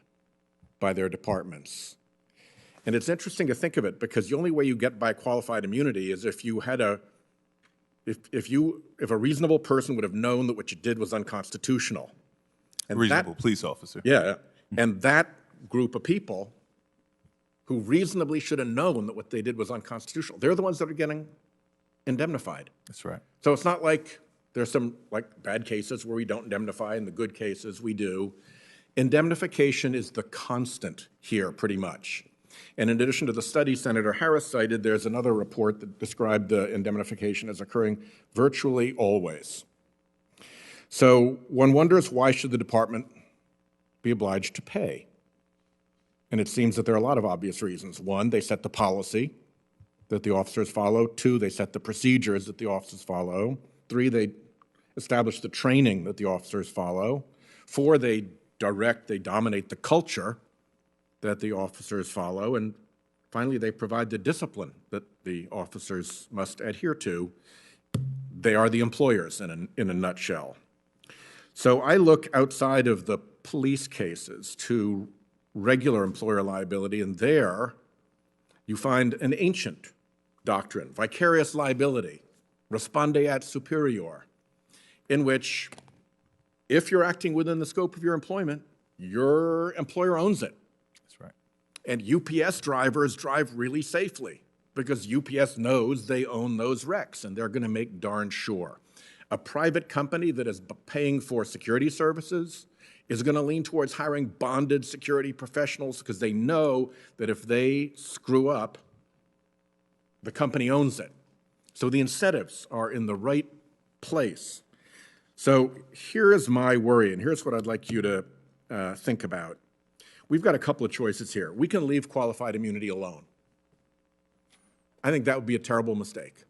by their departments. And it's interesting to think of it because the only way you get by qualified immunity is if you had if a reasonable person would have known that what you did was unconstitutional. And Reasonable police officer. Yeah, and that group of people who reasonably should have known that what they did was unconstitutional, they're the ones that are getting indemnified. That's right. So it's not like there's some bad cases where we don't indemnify, and the good cases we do. Indemnification is the constant here, pretty much. And in addition to the study Senator Harris cited, there's another report that described the indemnification as occurring virtually always. So one wonders, why should the department be obliged to pay? And it seems that there are a lot of obvious reasons. One, they set the policy that the officers follow. Two, they set the procedures that the officers follow. Three, they establish the training that the officers follow. Four, they dominate the culture that the officers follow. And finally, they provide the discipline that the officers must adhere to. They are the employers in a nutshell. So I look outside of the police cases to regular employer liability, and there you find an ancient doctrine, vicarious liability, respondeat superior, in which if you're acting within the scope of your employment, your employer owns it. That's right. And UPS drivers drive really safely because UPS knows they own those wrecks, and they're going to make darn sure. A private company that is paying for security services is going to lean towards hiring bonded security professionals because they know that if they screw up, the company owns it. So the incentives are in the right place. So here is my worry, and here's what I'd like you to think about. We've got a couple of choices here. We can leave qualified immunity alone. I think that would be a terrible mistake.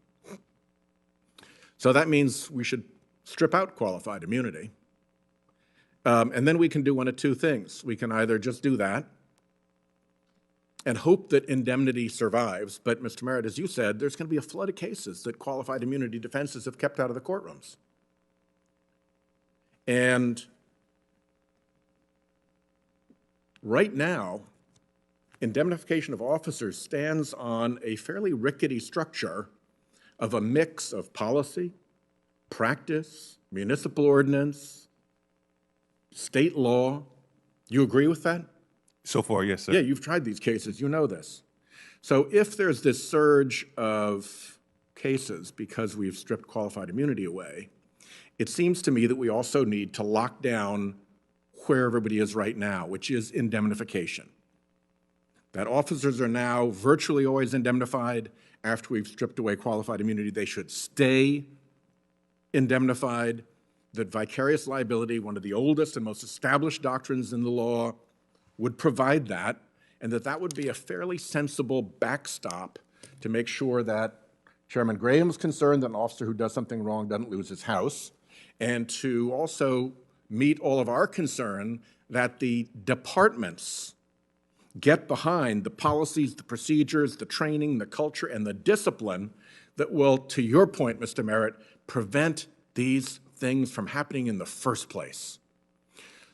So that means we should strip out qualified immunity. And then we can do one of two things. We can either just do that and hope that indemnity survives. But Mr. Merritt, as you said, there's going to be a flood of cases that qualified immunity defenses have kept out of the courtrooms. And right now, indemnification of officers stands on a fairly rickety structure of a mix of policy, practice, municipal ordinance, state law. You agree with that? So far, yes, sir. Yeah, you've tried these cases. You know this. So if there's this surge of cases because we've stripped qualified immunity away, it seems to me that we also need to lock down where everybody is right now, which is indemnification. That officers are now virtually always indemnified. After we've stripped away qualified immunity, they should stay indemnified. That vicarious liability, one of the oldest and most established doctrines in the law, would provide that, and that would be a fairly sensible backstop to make sure that Chairman Graham's concerned that an officer who does something wrong doesn't lose his house, and to also meet all of our concern that the departments get behind the policies, the procedures, the training, the culture, and the discipline that will, to your point, Mr. Merritt, prevent these things from happening in the first place.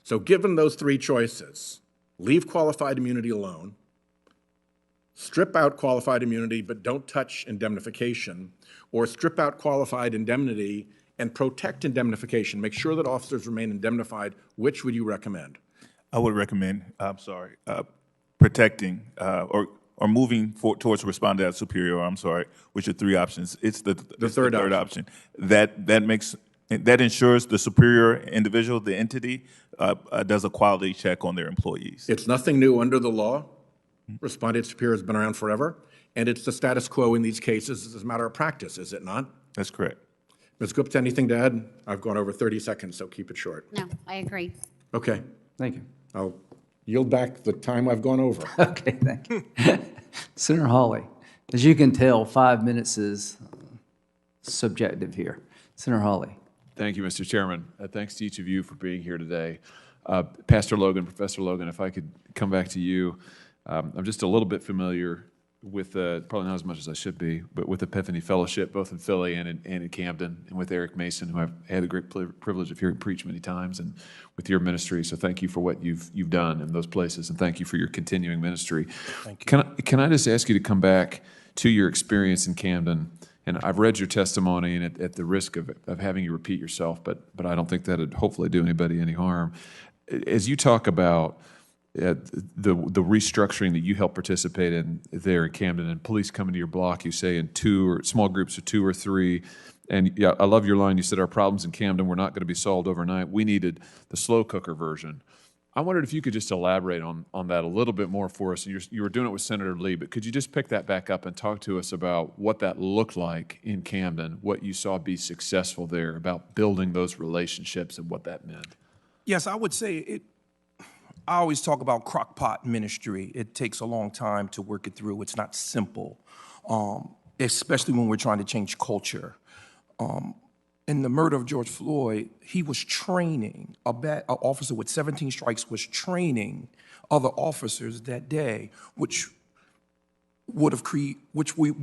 So given those three choices, leave qualified immunity alone, strip out qualified immunity but don't touch indemnification, or strip out qualified indemnity and protect indemnification, make sure that officers remain indemnified, which would you recommend? I would recommend, protecting or moving towards responding as superior, which are three options. It's the third option. That ensures the superior individual, the entity, does a quality check on their employees. It's nothing new under the law. Respondent superior has been around forever, and it's the status quo in these cases as a matter of practice, is it not? That's correct. Ms. Gupta, anything to add? I've gone over 30 seconds, so keep it short. No, I agree. Okay. Thank you. I'll yield back the time I've gone over. Okay, thank you. Senator Hawley, as you can tell, 5 minutes is subjective here. Senator Hawley. Thank you, Mr. Chairman. Thanks to each of you for being here today. Pastor Logan, Professor Logan, if I could come back to you. I'm just a little bit familiar with, probably not as much as I should be, but with Epiphany Fellowship, both in Philly and in Camden, and with Eric Mason, who I've had the great privilege of hearing preach many times, and with your ministry. So thank you for what you've done in those places, and thank you for your continuing ministry. Thank you. Can I just ask you to come back to your experience in Camden? And I've read your testimony, and at the risk of having you repeat yourself, but I don't think that would hopefully do anybody any harm. As you talk about the restructuring that you helped participate in there in Camden, and police coming to your block, you say in small groups of 2 or 3, and yeah, I love your line. You said our problems in Camden were not going to be solved overnight. We needed the slow cooker version. I wondered if you could just elaborate on that a little bit more for us. You were doing it with Senator Lee, but could you just pick that back up and talk to us about what that looked like in Camden, what you saw be successful there, about building those relationships and what that meant? Yes, I would say I always talk about crockpot ministry. It takes a long time to work it through. It's not simple, especially when we're trying to change culture. In the murder of George Floyd, he was training, an officer with 17 strikes was training other officers that day, which we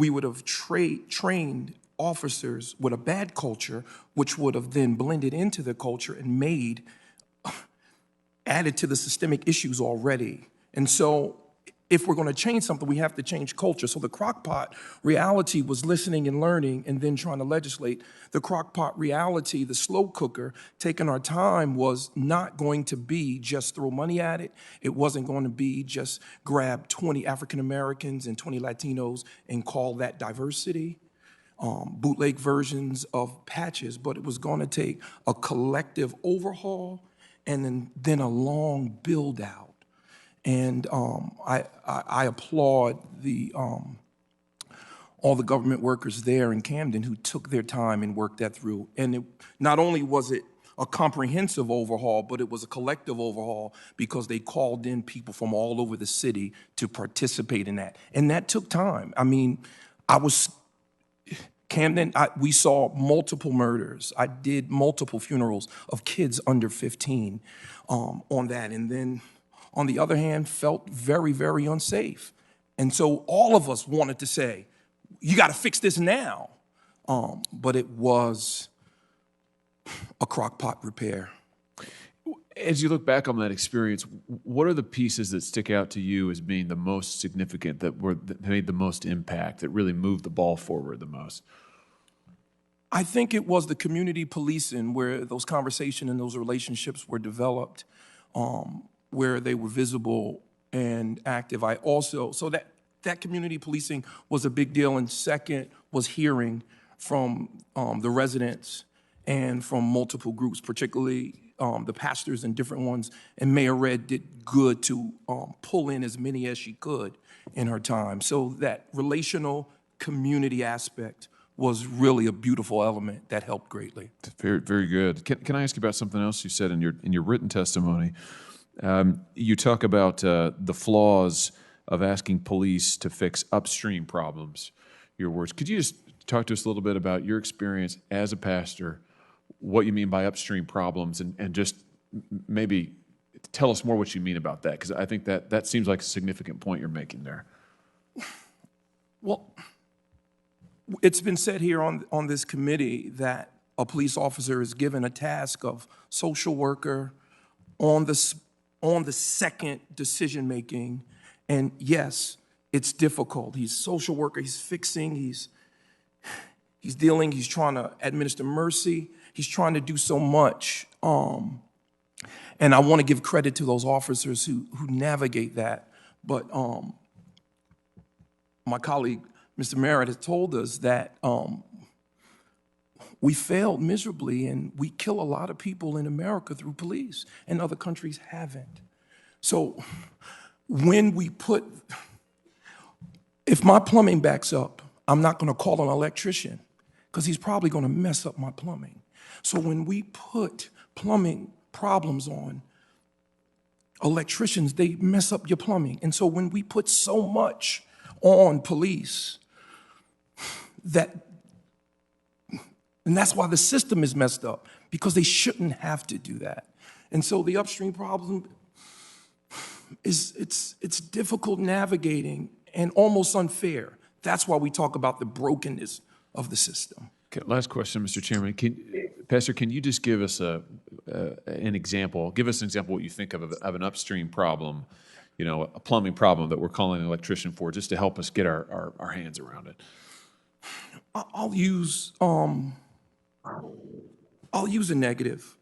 would have trained officers with a bad culture, which would have then blended into the culture and added to the systemic issues already. And so if we're going to change something, we have to change culture. So the crockpot reality was listening and learning and then trying to legislate. The crockpot reality, the slow cooker, taking our time, was not going to be just throw money at it. It wasn't going to be just grab 20 African Americans and 20 Latinos and call that diversity. Bootleg versions of patches, but it was going to take a collective overhaul and then a long build out. And I applaud all the government workers there in Camden who took their time and worked that through. And not only was it a comprehensive overhaul, but it was a collective overhaul because they called in people from all over the city to participate in that. And that took time. I mean, Camden, we saw multiple murders. I did multiple funerals of kids under 15 on that. And then, on the other hand, felt very, very unsafe. And so all of us wanted to say, you got to fix this now. But it was a crock-pot repair. As you look back on that experience, what are the pieces that stick out to you as being the most significant, that made the most impact, that really moved the ball forward the most? I think it was the community policing, where those conversations and those relationships were developed, where they were visible and active. So that community policing was a big deal. And second was hearing from the residents and from multiple groups, particularly the pastors and different ones. And Mayor Red did good to pull in as many as she could in her time. So that relational community aspect was really a beautiful element that helped greatly. Very, very good. Can I ask you about something else you said in your written testimony? You talk about the flaws of asking police to fix upstream problems, your words. Could you just talk to us a little bit about your experience as a pastor, what you mean by upstream problems, and just maybe tell us more what you mean about that, because I think that seems like a significant point you're making there. Well, it's been said here on this committee that a police officer is given a task of social worker on the second decision-making, and yes, it's difficult. He's social worker, he's fixing, he's dealing, he's trying to administer mercy, he's trying to do so much. And I want to give credit to those officers who navigate that. But my colleague, Mr. Merritt, has told us that we failed miserably, and we kill a lot of people in America through police, and other countries haven't. So when we if my plumbing backs up, I'm not going to call an electrician because he's probably going to mess up my plumbing. So when we put plumbing problems on electricians, they mess up your plumbing. And so when we put so much on police, and that's why the system is messed up, because they shouldn't have to do that. And so the upstream problem it's difficult navigating and almost unfair. That's why we talk about the brokenness of the system. Okay, last question, Mr. Chairman. Pastor, can you just give us an example? Give us an example of what you think of an upstream problem, a plumbing problem that we're calling an electrician for, just to help us get our hands around it. I'll use a negative.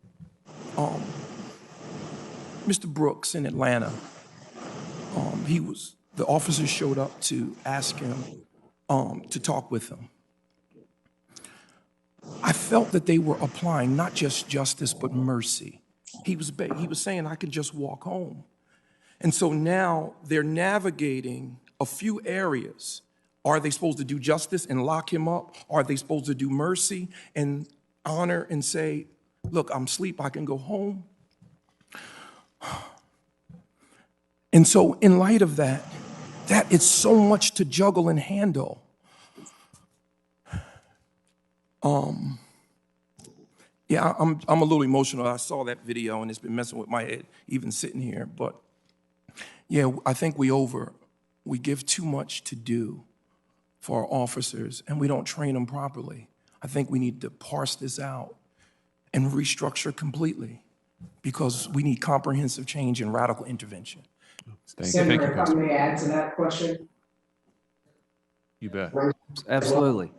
Mr. Brooks in Atlanta, the officers showed up to ask him to talk with him. I felt that they were applying not just justice, but mercy. He was saying, I can just walk home. And so now they're navigating a few areas. Are they supposed to do justice and lock him up? Are they supposed to do mercy and honor and say, look, I'm asleep, I can go home? And so in light of that is so much to juggle and handle. Yeah, I'm a little emotional. I saw that video and it's been messing with my head, even sitting here. But yeah, I think we give too much to do for our officers, and we don't train them properly. I think we need to parse this out and restructure completely, because we need comprehensive change and radical intervention. Senator, if I may add to that question. You bet. Absolutely.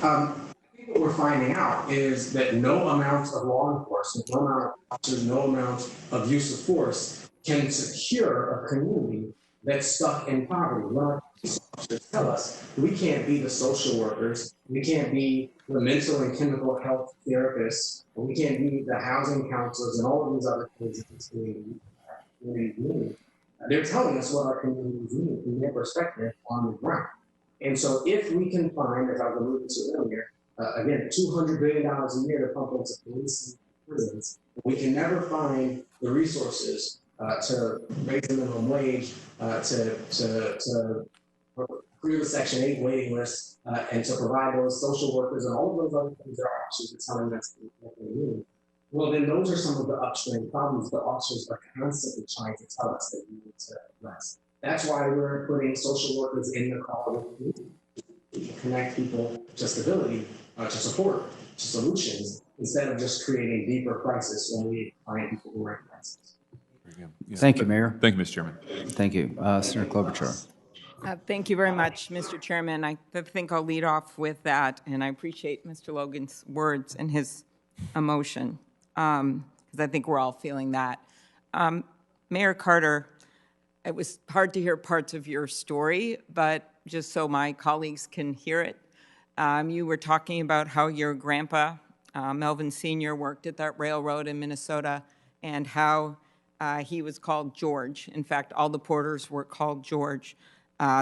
What we're finding out is that no amount of law enforcement, no amount of officers, no amount of use of force can secure a community that's stuck in poverty. Well, police officers tell us we can't be the social workers, we can't be the mental and chemical health therapists, we can't be the housing counselors and all of these other things that this community needs. They're telling us what our communities need from their perspective on the ground. And so if we can find, as I was alluding to earlier, again, $200 billion a year to pump into police and prisons, we can never find the resources to raise the minimum wage, to clear the Section 8 waiting list, and to provide those social workers and all of those other things that our officers are telling us that they need. Well, then those are some of the upstream problems that officers are constantly trying to tell us that we need to address. That's why we're putting social workers in the call to connect people to stability, to support, to solutions, instead of just creating deeper crisis when we find people who are in crisis. Yeah. Thank you, Mayor. Thank you, Mr. Chairman. Thank you. Senator Klobuchar. Thank you very much, Mr. Chairman. I think I'll lead off with that, and I appreciate Mr. Logan's words and his emotion, because I think we're all feeling that. Mayor Carter, it was hard to hear parts of your story, but just so my colleagues can hear it, you were talking about how your grandpa, Melvin Sr., worked at that railroad in Minnesota, and how he was called George. In fact, all the porters were called George,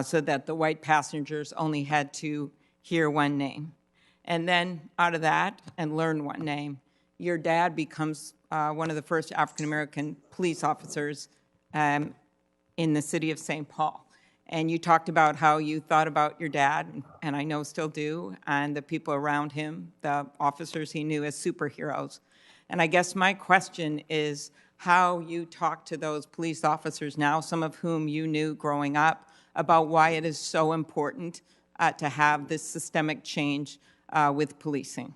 so that the white passengers only had to hear one name. And then out of that, and learn one name, your dad becomes one of the first African-American police officers in the city of St. Paul. And you talked about how you thought about your dad, and I know still do, and the people around him, the officers he knew as superheroes. And I guess my question is how you talk to those police officers now, some of whom you knew growing up, about why it is so important to have this systemic change with policing,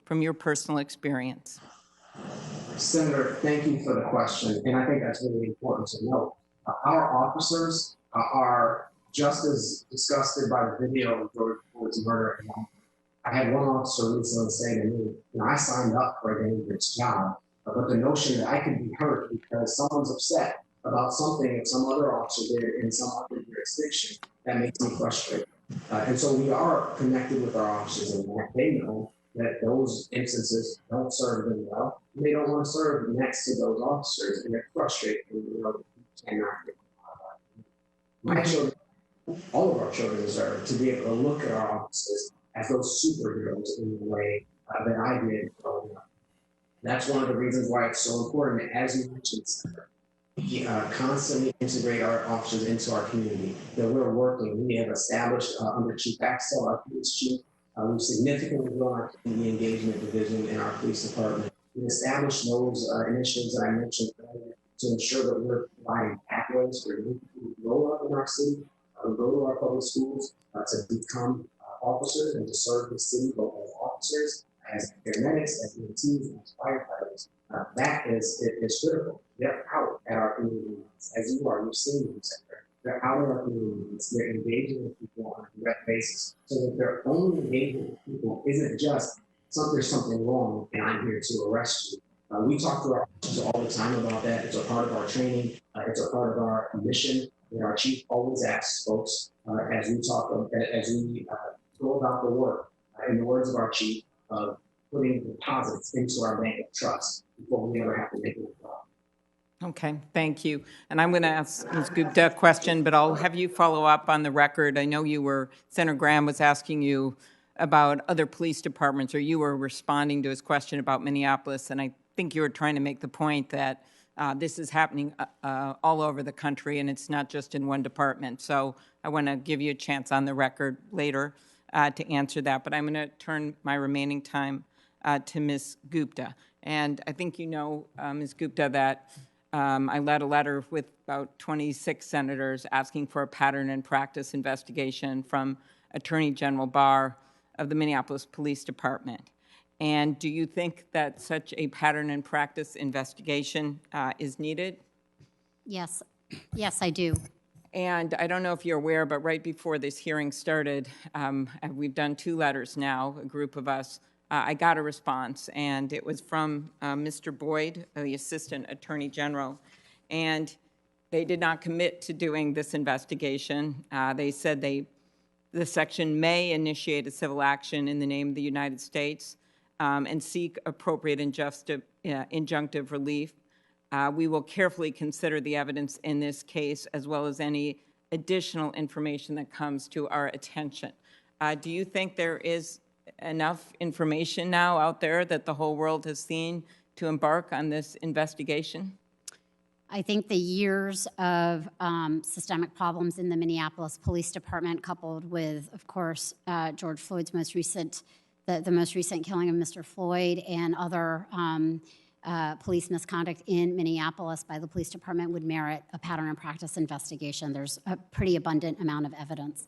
from your personal experience. Senator, thank you for the question, and I think that's really important to note. Our officers are just as disgusted by the video of George Floyd's murder. I had one officer recently say to me, I signed up for a dangerous job, but the notion that I could be hurt because someone's upset about something that some other officer did in some other jurisdiction, that makes me frustrated. And so we are connected with our officers, and they know that those instances don't serve them well, and they don't want to serve next to those officers, and they're frustrated. Cannot get my children, all of our children deserve to be able to look at our officers as those superheroes in the way that I did growing up. That's one of the reasons why it's so important, as you mentioned, we constantly integrate our officers into our community, that we're working. We have established under Chief Axtell, our police chief, we've significantly grown our community engagement division in our police department. We've established those initiatives that I mentioned earlier to ensure that we're providing pathways for young people who grow up in our city, who go to our public schools, to become officers and to serve the city, both as officers, as paramedics, as EMTs, as firefighters. That is critical. They're out at our community, as you are. You've seen them, Senator. They're out at our communities. They're engaging with people on a direct basis, so that their only engagement with people isn't just there's something wrong and I'm here to arrest you. We talk to our officers all the time about that. It's a part of our training. It's a part of our mission. And our chief always asks folks as we go about the work, in the words of our chief, of putting deposits into our bank of trust before we ever have to make a withdrawal. Okay, thank you. And I'm going to ask Ms. Gupta a question, but I'll have you follow up on the record. I know Senator Graham was asking you about other police departments, or you were responding to his question about Minneapolis, and I think you were trying to make the point that this is happening all over the country, and it's not just in one department. So I want to give you a chance on the record later to answer that, but I'm going to turn my remaining time to Ms. Gupta. And I think you know, Ms. Gupta, that I led a letter with about 26 senators asking for a pattern and practice investigation from Attorney General Barr of the Minneapolis Police Department. And do you think that such a pattern and practice investigation is needed? Yes. Yes, I do. And I don't know if you're aware, but right before this hearing started, we've done 2 letters now, a group of us. I got a response, and it was from Mr. Boyd, the Assistant Attorney General, and they did not commit to doing this investigation. They said the section may initiate a civil action in the name of the United States and seek appropriate injunctive relief. We will carefully consider the evidence in this case, as well as any additional information that comes to our attention. Do you think there is enough information now out there that the whole world has seen to embark on this investigation? I think the years of systemic problems in the Minneapolis Police Department, coupled with, of course, George Floyd's most recent killing of Mr. Floyd and other police misconduct in Minneapolis by the police department would merit a pattern and practice investigation. There's a pretty abundant amount of evidence.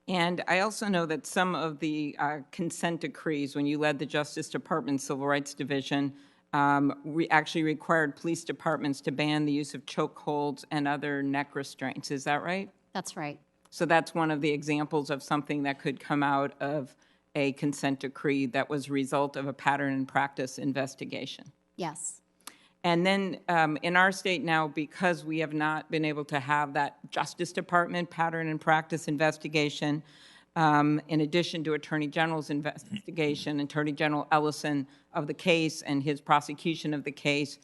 And I also know that some of the consent decrees, when you led the Justice Department Civil Rights Division, actually required police departments to ban the use of chokeholds and other neck restraints. Is that right? That's right. So that's one of the examples of something that could come out of a consent decree that was a result of a pattern and practice investigation. Yes. And then in our state now, because we have not been able to have that Justice Department pattern and practice investigation, in addition to Attorney General's investigation, Attorney General Ellison of the case and his prosecution of the case,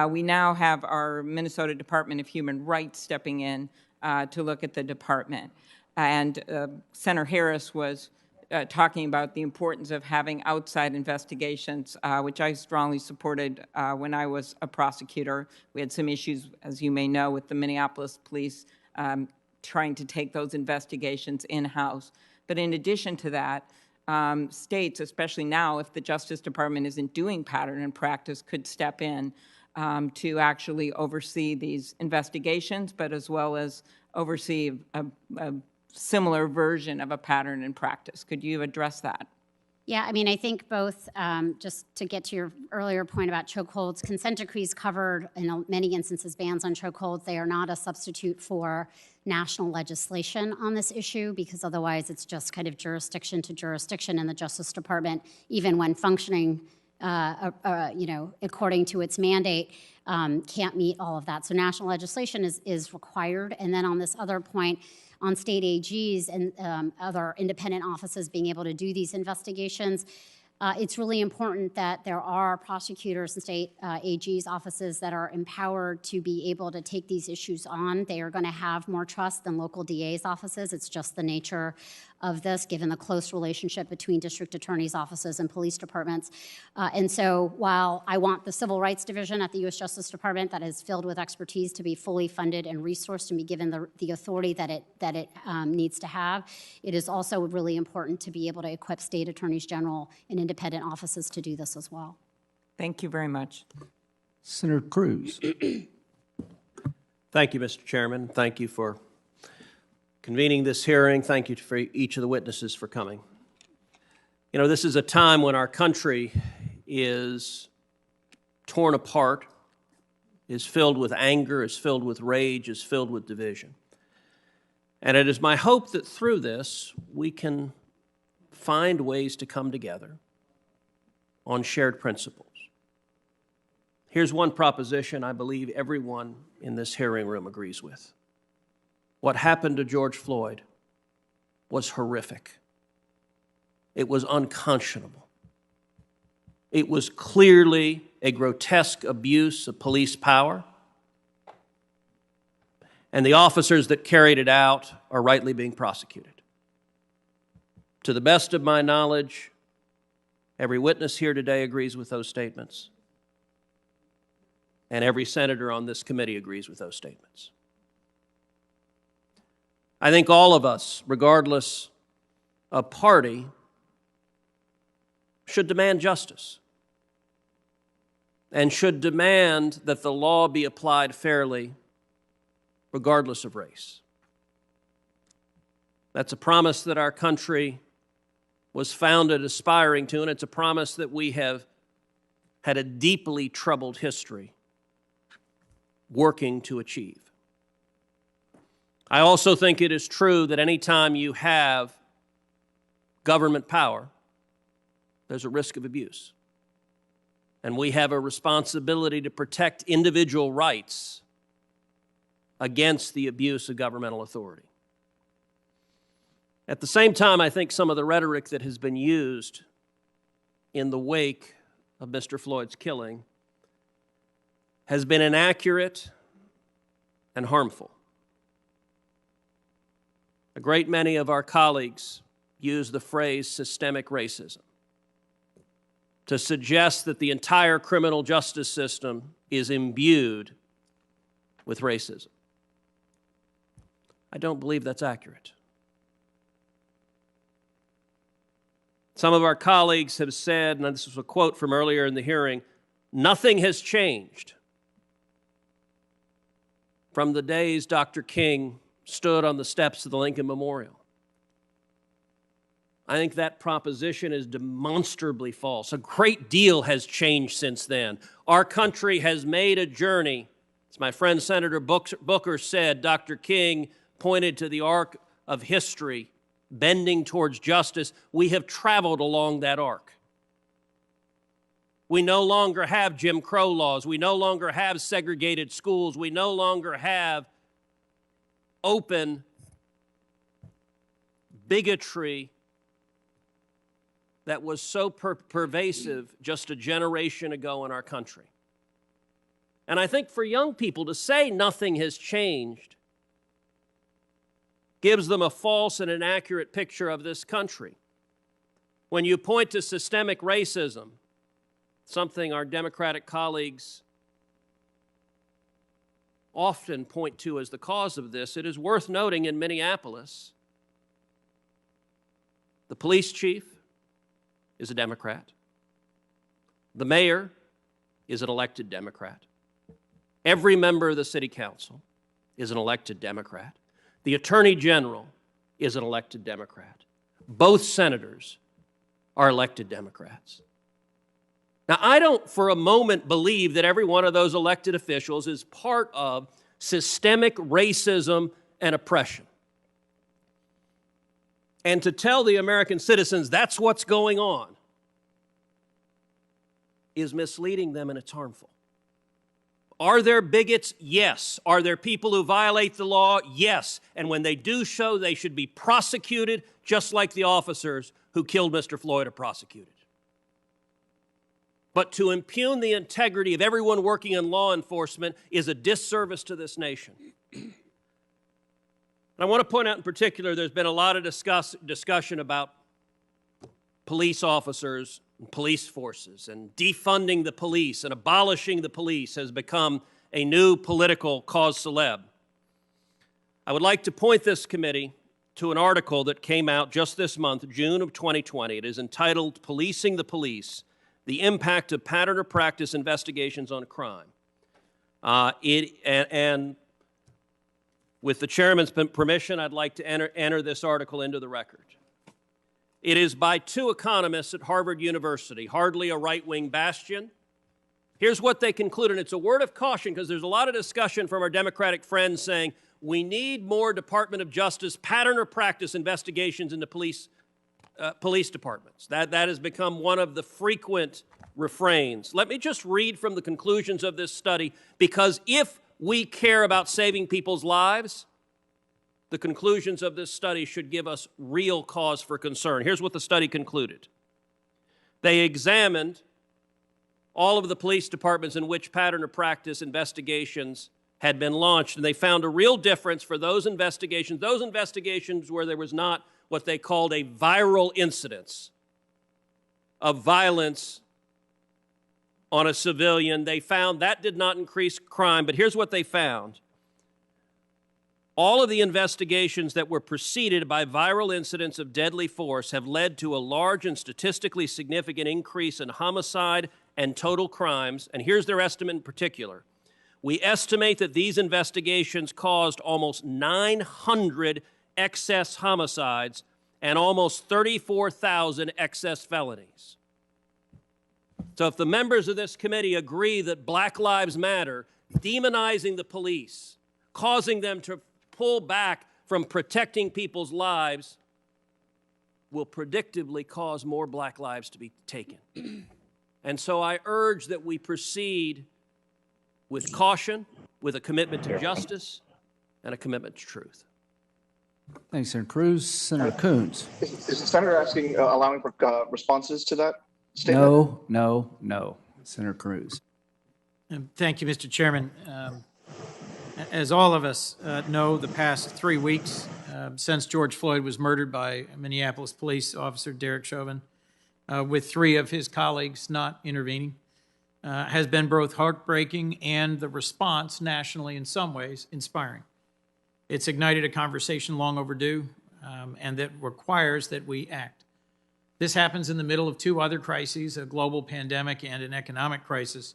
we now have our Minnesota Department of Human Rights stepping in to look at the department. And Senator Harris was talking about the importance of having outside investigations, which I strongly supported when I was a prosecutor. We had some issues, as you may know, with the Minneapolis police trying to take those investigations in-house. But in addition to that, states, especially now, if the Justice Department isn't doing pattern and practice, could step in to actually oversee these investigations, but as well as oversee a similar version of a pattern and practice. Could you address that? Yeah, I mean, I think both, just to get to your earlier point about chokeholds, consent decrees covered, in many instances, bans on chokeholds. They are not a substitute for national legislation on this issue, because otherwise it's just kind of jurisdiction to jurisdiction, and the Justice Department, even when functioning according to its mandate, can't meet all of that. So national legislation is required. And then on this other point, on state AGs and other independent offices being able to do these investigations, it's really important that there are prosecutors and state AGs offices that are empowered to be able to take these issues on. They are going to have more trust than local DA's offices. It's just the nature of this, given the close relationship between district attorneys' offices and police departments. And so while I want the Civil Rights Division at the U.S. Justice Department that is filled with expertise to be fully funded and resourced and be given the authority that it needs to have, it is also really important to be able to equip state attorneys general and independent offices to do this as well. Thank you very much. Senator Cruz. Thank you, Mr. Chairman. Thank you for convening this hearing. Thank you for each of the witnesses for coming. You know, this is a time when our country is torn apart, is filled with anger, is filled with rage, is filled with division. And it is my hope that through this, we can find ways to come together on shared principles. Here's one proposition I believe everyone in this hearing room agrees with. What happened to George Floyd was horrific. It was unconscionable. It was clearly a grotesque abuse of police power, and the officers that carried it out are rightly being prosecuted. To the best of my knowledge, every witness here today agrees with those statements, and every senator on this committee agrees with those statements. I think all of us, regardless of party, should demand justice and should demand that the law be applied fairly, regardless of race. That's a promise that our country was founded aspiring to, and it's a promise that we have had a deeply troubled history working to achieve. I also think it is true that anytime you have government power, there's a risk of abuse. And we have a responsibility to protect individual rights against the abuse of governmental authority. At the same time, I think some of the rhetoric that has been used in the wake of Mr. Floyd's killing has been inaccurate and harmful. A great many of our colleagues use the phrase systemic racism to suggest that the entire criminal justice system is imbued with racism. I don't believe that's accurate. Some of our colleagues have said, and this was a quote from earlier in the hearing, nothing has changed from the days Dr. King stood on the steps of the Lincoln Memorial. I think that proposition is demonstrably false. A great deal has changed since then. Our country has made a journey. As my friend Senator Booker said, Dr. King pointed to the arc of history bending towards justice. We have traveled along that arc. We no longer have Jim Crow laws. We no longer have segregated schools. We no longer have open bigotry that was so pervasive just a generation ago in our country. And I think for young people to say nothing has changed gives them a false and inaccurate picture of this country. When you point to systemic racism, something our Democratic colleagues often point to as the cause of this, it is worth noting in Minneapolis, the police chief is a Democrat. The mayor is an elected Democrat. Every member of the city council is an elected Democrat. The attorney general is an elected Democrat. Both senators are elected Democrats. Now, I don't for a moment believe that every one of those elected officials is part of systemic racism and oppression. And to tell the American citizens that's what's going on is misleading them, and it's harmful. Are there bigots? Yes. Are there people who violate the law? Yes. And when they do so, they should be prosecuted, just like the officers who killed Mr. Floyd are prosecuted. But to impugn the integrity of everyone working in law enforcement is a disservice to this nation. And I want to point out in particular, there's been a lot of discussion about police officers and police forces, and defunding the police and abolishing the police has become a new political cause célèbre. I would like to point this committee to an article that came out just this month, June of 2020. It is entitled "Policing the Police: The Impact of Pattern or Practice Investigations on Crime." And with the chairman's permission, I'd like to enter this article into the record. It is by two economists at Harvard University, hardly a right-wing bastion. Here's what they conclude, and it's a word of caution because there's a lot of discussion from our Democratic friends saying we need more Department of Justice pattern or practice investigations into police departments. That has become one of the frequent refrains. Let me just read from the conclusions of this study, because if we care about saving people's lives, the conclusions of this study should give us real cause for concern. Here's what the study concluded. They examined all of the police departments in which pattern or practice investigations had been launched, and they found a real difference for those investigations where there was not what they called a viral incidence of violence on a civilian. They found that did not increase crime, but here's what they found. All of the investigations that were preceded by viral incidents of deadly force have led to a large and statistically significant increase in homicide and total crimes, and here's their estimate in particular. We estimate that these investigations caused almost 900 excess homicides and almost 34,000 excess felonies. So if the members of this committee agree that Black Lives Matter, demonizing the police, causing them to pull back from protecting people's lives, will predictably cause more black lives to be taken. And so I urge that we proceed with caution, with a commitment to justice, and a commitment to truth. Thanks, Senator Cruz. Senator Coons. Is the senator asking, allowing for responses to that statement? No. Senator Cruz. Thank you, Mr. Chairman. As all of us know, the past 3 weeks since George Floyd was murdered by Minneapolis Police Officer Derek Chauvin, with 3 of his colleagues not intervening, has been both heartbreaking and the response nationally in some ways inspiring. It's ignited a conversation long overdue and that requires that we act. This happens in the middle of 2 other crises, a global pandemic and an economic crisis.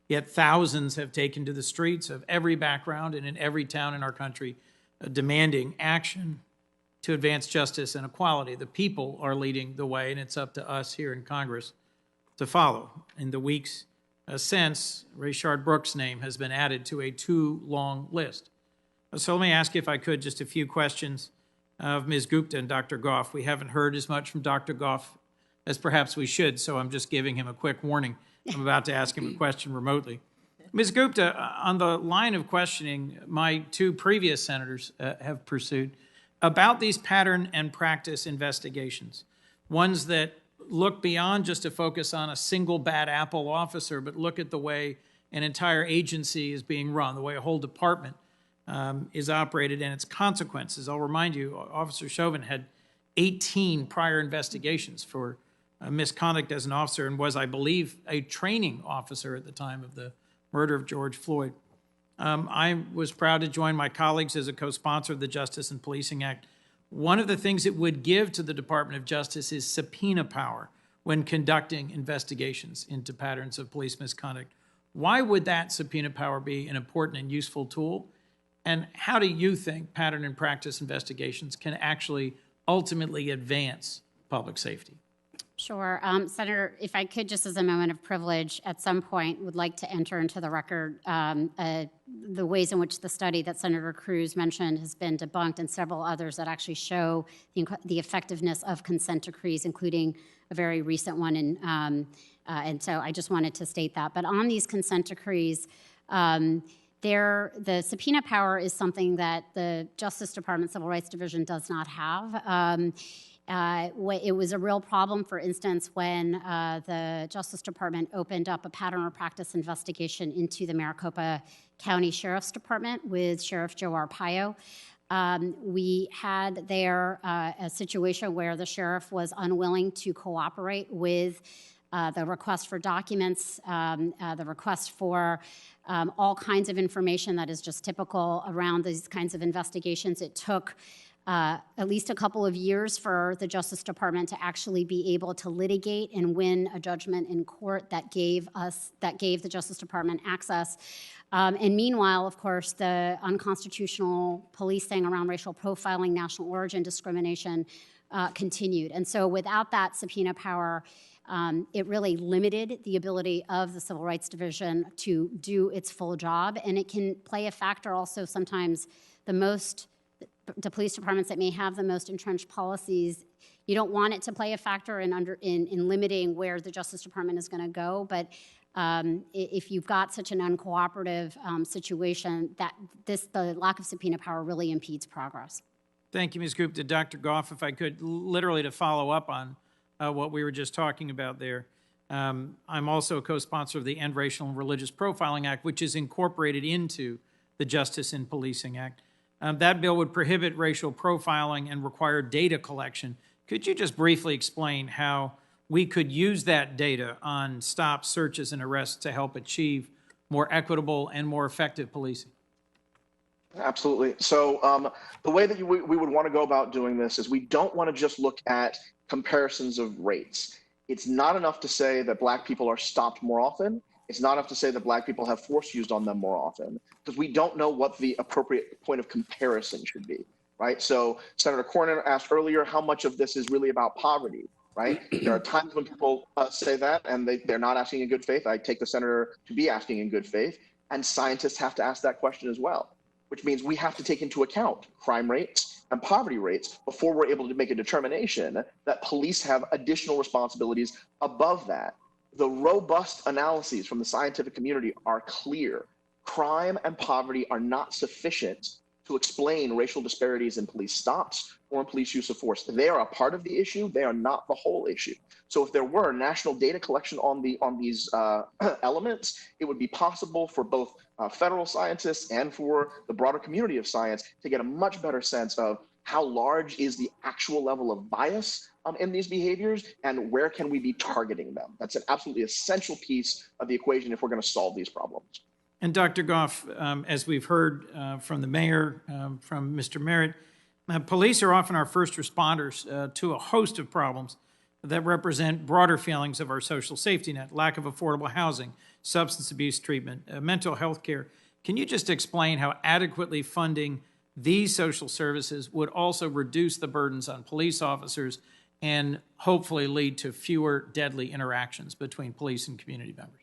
Yet thousands have taken to the streets of every background and in every town in our country, demanding action to advance justice and equality. The people are leading the way, and it's up to us here in Congress to follow. In the weeks since, Rayshard Brooks' name has been added to a too long list. So let me ask you, if I could, just a few questions of Ms. Gupta and Dr. Goff. We haven't heard as much from Dr. Goff as perhaps we should, so I'm just giving him a quick warning. I'm about to ask him a question remotely. Ms. Gupta, on the line of questioning my 2 previous senators have pursued about these pattern and practice investigations, ones that look beyond just a focus on a single bad apple officer, but look at the way an entire agency is being run, the way a whole department is operated and its consequences. I'll remind you, Officer Chauvin had 18 prior investigations for misconduct as an officer and was, I believe, a training officer at the time of the murder of George Floyd. I was proud to join my colleagues as a co-sponsor of the Justice and Policing Act. One of the things it would give to the Department of Justice is subpoena power when conducting investigations into patterns of police misconduct. Why would that subpoena power be an important and useful tool? And how do you think pattern and practice investigations can actually ultimately advance public safety? Sure. Senator, if I could, just as a moment of privilege, at some point would like to enter into the record the ways in which the study that Senator Cruz mentioned has been debunked, and several others that actually show the effectiveness of consent decrees, including a very recent one. And so I just wanted to state that. But on these consent decrees, the subpoena power is something that the Justice Department Civil Rights Division does not have. It was a real problem, for instance, when the Justice Department opened up a pattern or practice investigation into the Maricopa County Sheriff's Department with Sheriff Joe Arpaio. We had there a situation where the sheriff was unwilling to cooperate with the request for documents, the request for all kinds of information that is just typical around these kinds of investigations. It took at least a couple of years for the Justice Department to actually be able to litigate and win a judgment in court that gave the Justice Department access. And meanwhile, of course, the unconstitutional policing around racial profiling, national origin discrimination continued. And so without that subpoena power, it really limited the ability of the Civil Rights Division to do its full job. And it can play a factor also sometimes the police departments that may have the most entrenched policies, you don't want it to play a factor in limiting where the Justice Department is going to go. But if you've got such an uncooperative situation, the lack of subpoena power really impedes progress. Thank you, Ms. Gupta. Dr. Goff, if I could, literally to follow up on what we were just talking about there. I'm also a co-sponsor of the End Racial and Religious Profiling Act, which is incorporated into the Justice and Policing Act. That bill would prohibit racial profiling and require data collection. Could you just briefly explain how we could use that data on stops, searches, and arrests to help achieve more equitable and more effective policing? Absolutely. So the way that we would want to go about doing this is we don't want to just look at comparisons of rates. It's not enough to say that Black people are stopped more often. It's not enough to say that Black people have force used on them more often, because we don't know what the appropriate point of comparison should be, right? So Senator Cornyn asked earlier how much of this is really about poverty, right? There are times when people say that and they're not asking in good faith. I take the senator to be asking in good faith, and scientists have to ask that question as well, which means we have to take into account crime rates and poverty rates before we're able to make a determination that police have additional responsibilities above that. The robust analyses from the scientific community are clear. Crime and poverty are not sufficient to explain racial disparities in police stops or in police use of force. They are a part of the issue. They are not the whole issue. So if there were national data collection on these elements, it would be possible for both federal scientists and for the broader community of science to get a much better sense of how large is the actual level of bias in these behaviors, and where can we be targeting them? That's an absolutely essential piece of the equation if we're going to solve these problems. And Dr. Goff, as we've heard from the mayor, from Mr. Merritt, police are often our first responders to a host of problems that represent broader feelings of our social safety net: lack of affordable housing, substance abuse treatment, mental health care. Can you just explain how adequately funding these social services would also reduce the burdens on police officers and hopefully lead to fewer deadly interactions between police and community members?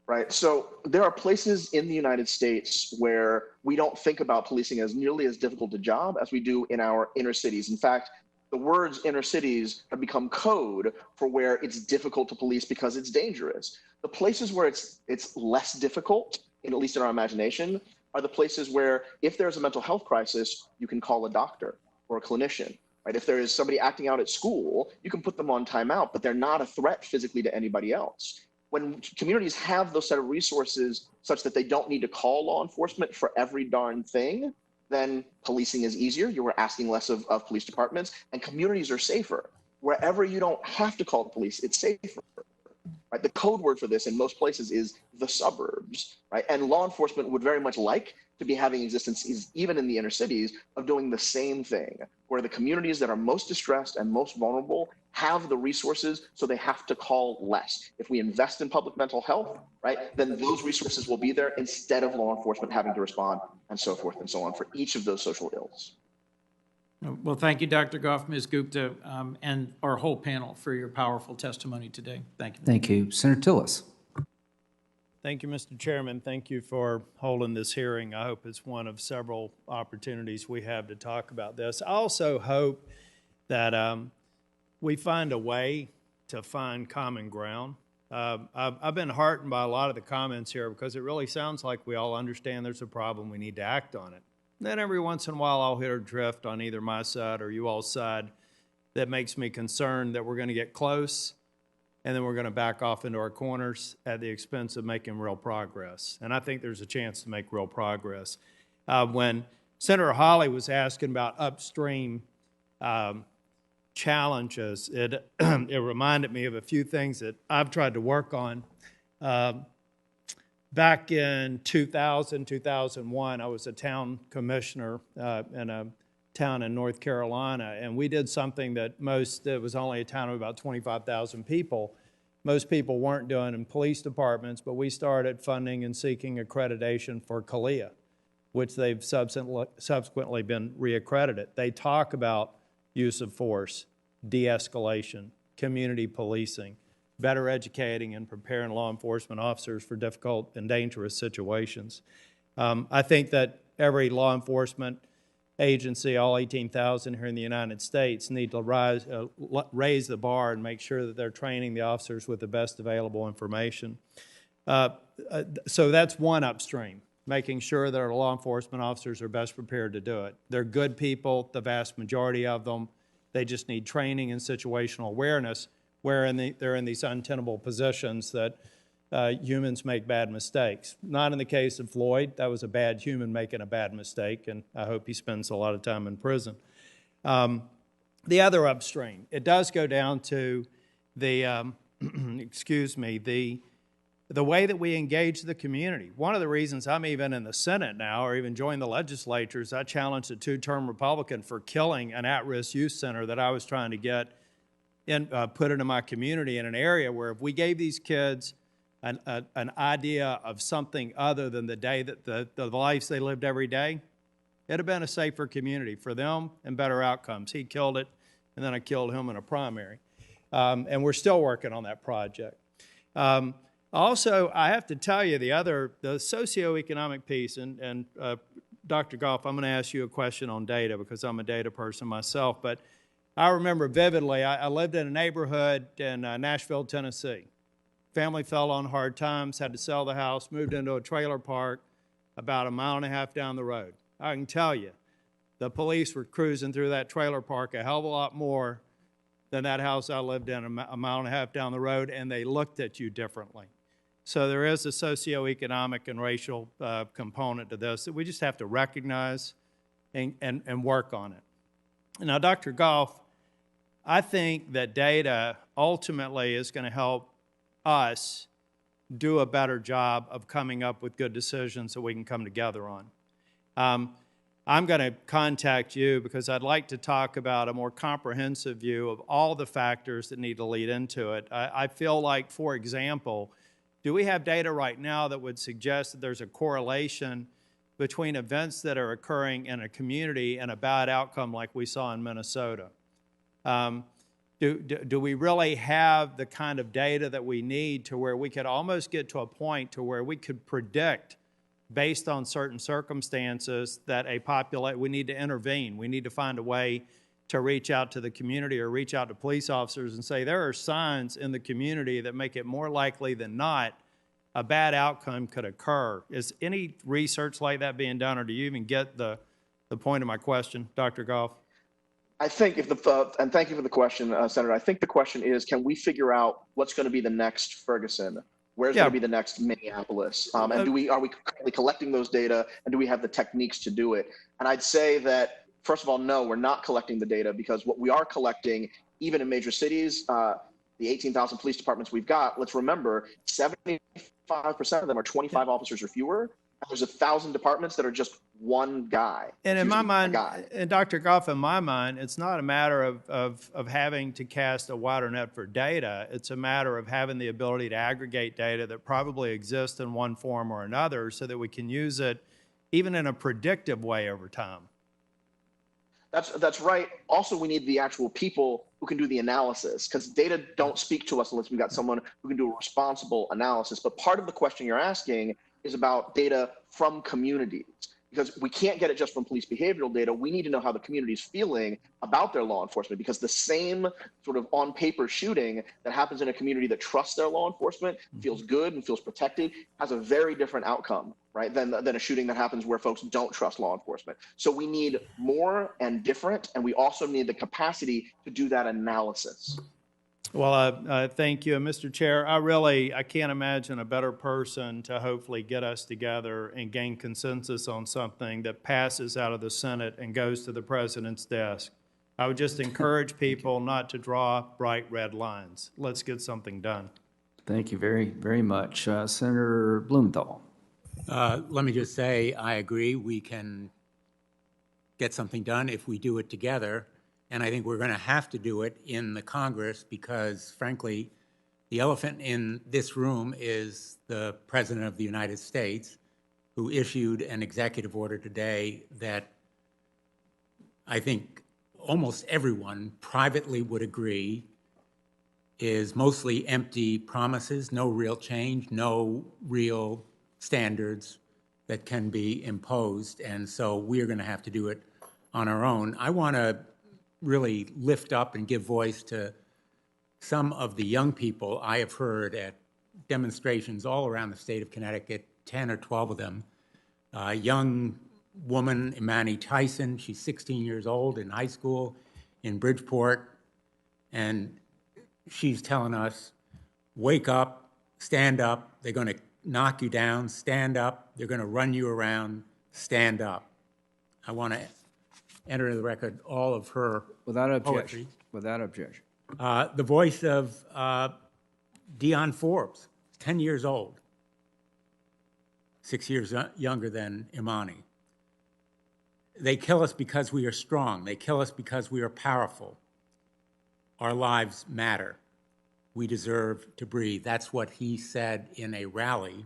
Right. So there are places in the United States where we don't think about policing as nearly as difficult a job as we do in our inner cities. In fact, the words inner cities have become code for where it's difficult to police because it's dangerous. The places where it's less difficult, at least in our imagination, are the places where if there's a mental health crisis, you can call a doctor or a clinician. Right? If there is somebody acting out at school, you can put them on timeout, but they're not a threat physically to anybody else. When communities have those set of resources such that they don't need to call law enforcement for every darn thing, then policing is easier. You were asking less of police departments, and communities are safer. Wherever you don't have to call the police, it's safer. Right? The code word for this in most places is the suburbs, right? And law enforcement would very much like to be having existences, even in the inner cities, of doing the same thing, where the communities that are most distressed and most vulnerable have the resources, so they have to call less. If we invest in public mental health, right, then those resources will be there instead of law enforcement having to respond, and so forth and so on, for each of those social ills. Well, thank you, Dr. Goff, Ms. Gupta, and our whole panel for your powerful testimony today. Thank you. Thank you. Senator Tillis. Thank you, Mr. Chairman. Thank you for holding this hearing. I hope it's one of several opportunities we have to talk about this. I also hope that we find a way to find common ground. I've been heartened by a lot of the comments here because it really sounds like we all understand there's a problem, we need to act on it. Then every once in a while I'll hit a drift on either my side or you all's side that makes me concerned that we're going to get close and then we're going to back off into our corners at the expense of making real progress. And I think there's a chance to make real progress. When Senator Hawley was asking about upstream challenges, it reminded me of a few things that I've tried to work on. Back in 2000, 2001, I was a town commissioner in a town in North Carolina, and we did something that it was only a town of about 25,000 people. Most people weren't doing in police departments, but we started funding and seeking accreditation for CALEA, which they've subsequently been reaccredited. They talk about use of force, de-escalation, community policing, better educating and preparing law enforcement officers for difficult and dangerous situations. I think that every law enforcement agency, all 18,000 here in the United States, need to raise the bar and make sure that they're training the officers with the best available information. So that's one upstream, making sure that our law enforcement officers are best prepared to do it. They're good people, the vast majority of them. They just need training and situational awareness where they're in these untenable positions that humans make bad mistakes. Not in the case of Floyd. That was a bad human making a bad mistake, and I hope he spends a lot of time in prison. The other upstream, it does go down to the, excuse me, the way that we engage the community. One of the reasons I'm even in the Senate now, or even joined the legislature, is I challenged a two-term Republican for killing an at-risk youth center that I was trying to get put into my community in an area where if we gave these kids an idea of something other than the day that the lives they lived every day, it'd have been a safer community for them and better outcomes. He killed it, and then I killed him in a primary. And we're still working on that project. Also, I have to tell you the socioeconomic piece, and Dr. Goff, I'm going to ask you a question on data because I'm a data person myself, but I remember vividly, I lived in a neighborhood in Nashville, Tennessee. Family fell on hard times, had to sell the house, moved into a trailer park about a mile and a half down the road. I can tell you, the police were cruising through that trailer park a hell of a lot more than that house I lived in a mile and a half down the road, and they looked at you differently. So there is a socioeconomic and racial component to this that we just have to recognize and work on it. Now, Dr. Goff, I think that data ultimately is going to help us do a better job of coming up with good decisions that we can come together on. I'm going to contact you because I'd like to talk about a more comprehensive view of all the factors that need to lead into it. I feel like, for example, do we have data right now that would suggest that there's a correlation between events that are occurring in a community and a bad outcome like we saw in Minnesota? Do we really have the kind of data that we need to where we could almost get to a point to where we could predict, based on certain circumstances, that we need to intervene? We need to find a way to reach out to the community or reach out to police officers and say there are signs in the community that make it more likely than not a bad outcome could occur. Is any research like that being done, or do you even get the point of my question, Dr. Goff? I think and thank you for the question, Senator. I think the question is, can we figure out what's going to be the next Ferguson? Where's going to be the next Minneapolis? And are we currently collecting those data, and do we have the techniques to do it? And I'd say that, first of all, no, we're not collecting the data, because what we are collecting even in major cities, the 18,000 police departments we've got, let's remember 75% of them are 25 officers or fewer. And there's 1,000 departments that are just one guy. And in my mind, guy. and Dr. Goff, in my mind, it's not a matter of having to cast a wider net for data. It's a matter of having the ability to aggregate data that probably exists in one form or another so that we can use it even in a predictive way over time. That's right. Also, we need the actual people who can do the analysis, because data don't speak to us unless we've got someone who can do a responsible analysis. But part of the question you're asking is about data from communities, because we can't get it just from police behavioral data. We need to know how the community is feeling about their law enforcement, because the same sort of on paper shooting that happens in a community that trusts their law enforcement, feels good and feels protected, has a very different outcome, right, than a shooting that happens where folks don't trust law enforcement. So we need more and different, and we also need the capacity to do that analysis. Well, thank you. Mr. Chair, I can't imagine a better person to hopefully get us together and gain consensus on something that passes out of the Senate and goes to the president's desk. I would just encourage people not to draw bright red lines. Let's get something done. Thank you very, very much. Senator Blumenthal. Let me just say, I agree. We can get something done if we do it together. And I think we're going to have to do it in the Congress because, frankly, the elephant in this room is the President of the United States, who issued an executive order today that I think almost everyone privately would agree is mostly empty promises, no real change, no real standards that can be imposed. And so we're going to have to do it on our own. I want to really lift up and give voice to some of the young people I have heard at demonstrations all around the state of Connecticut, 10 or 12 of them. A young woman, Imani Tyson, she's 16 years old, in high school in Bridgeport, and she's telling us, wake up, stand up, they're going to knock you down, stand up, they're going to run you around, stand up. I want to enter into the record all of her Without objection. poetry. Without objection. The voice of Dion Forbes, 10 years old, 6 years younger than Imani. They kill us because we are strong. They kill us because we are powerful. Our lives matter. We deserve to breathe. That's what he said in a rally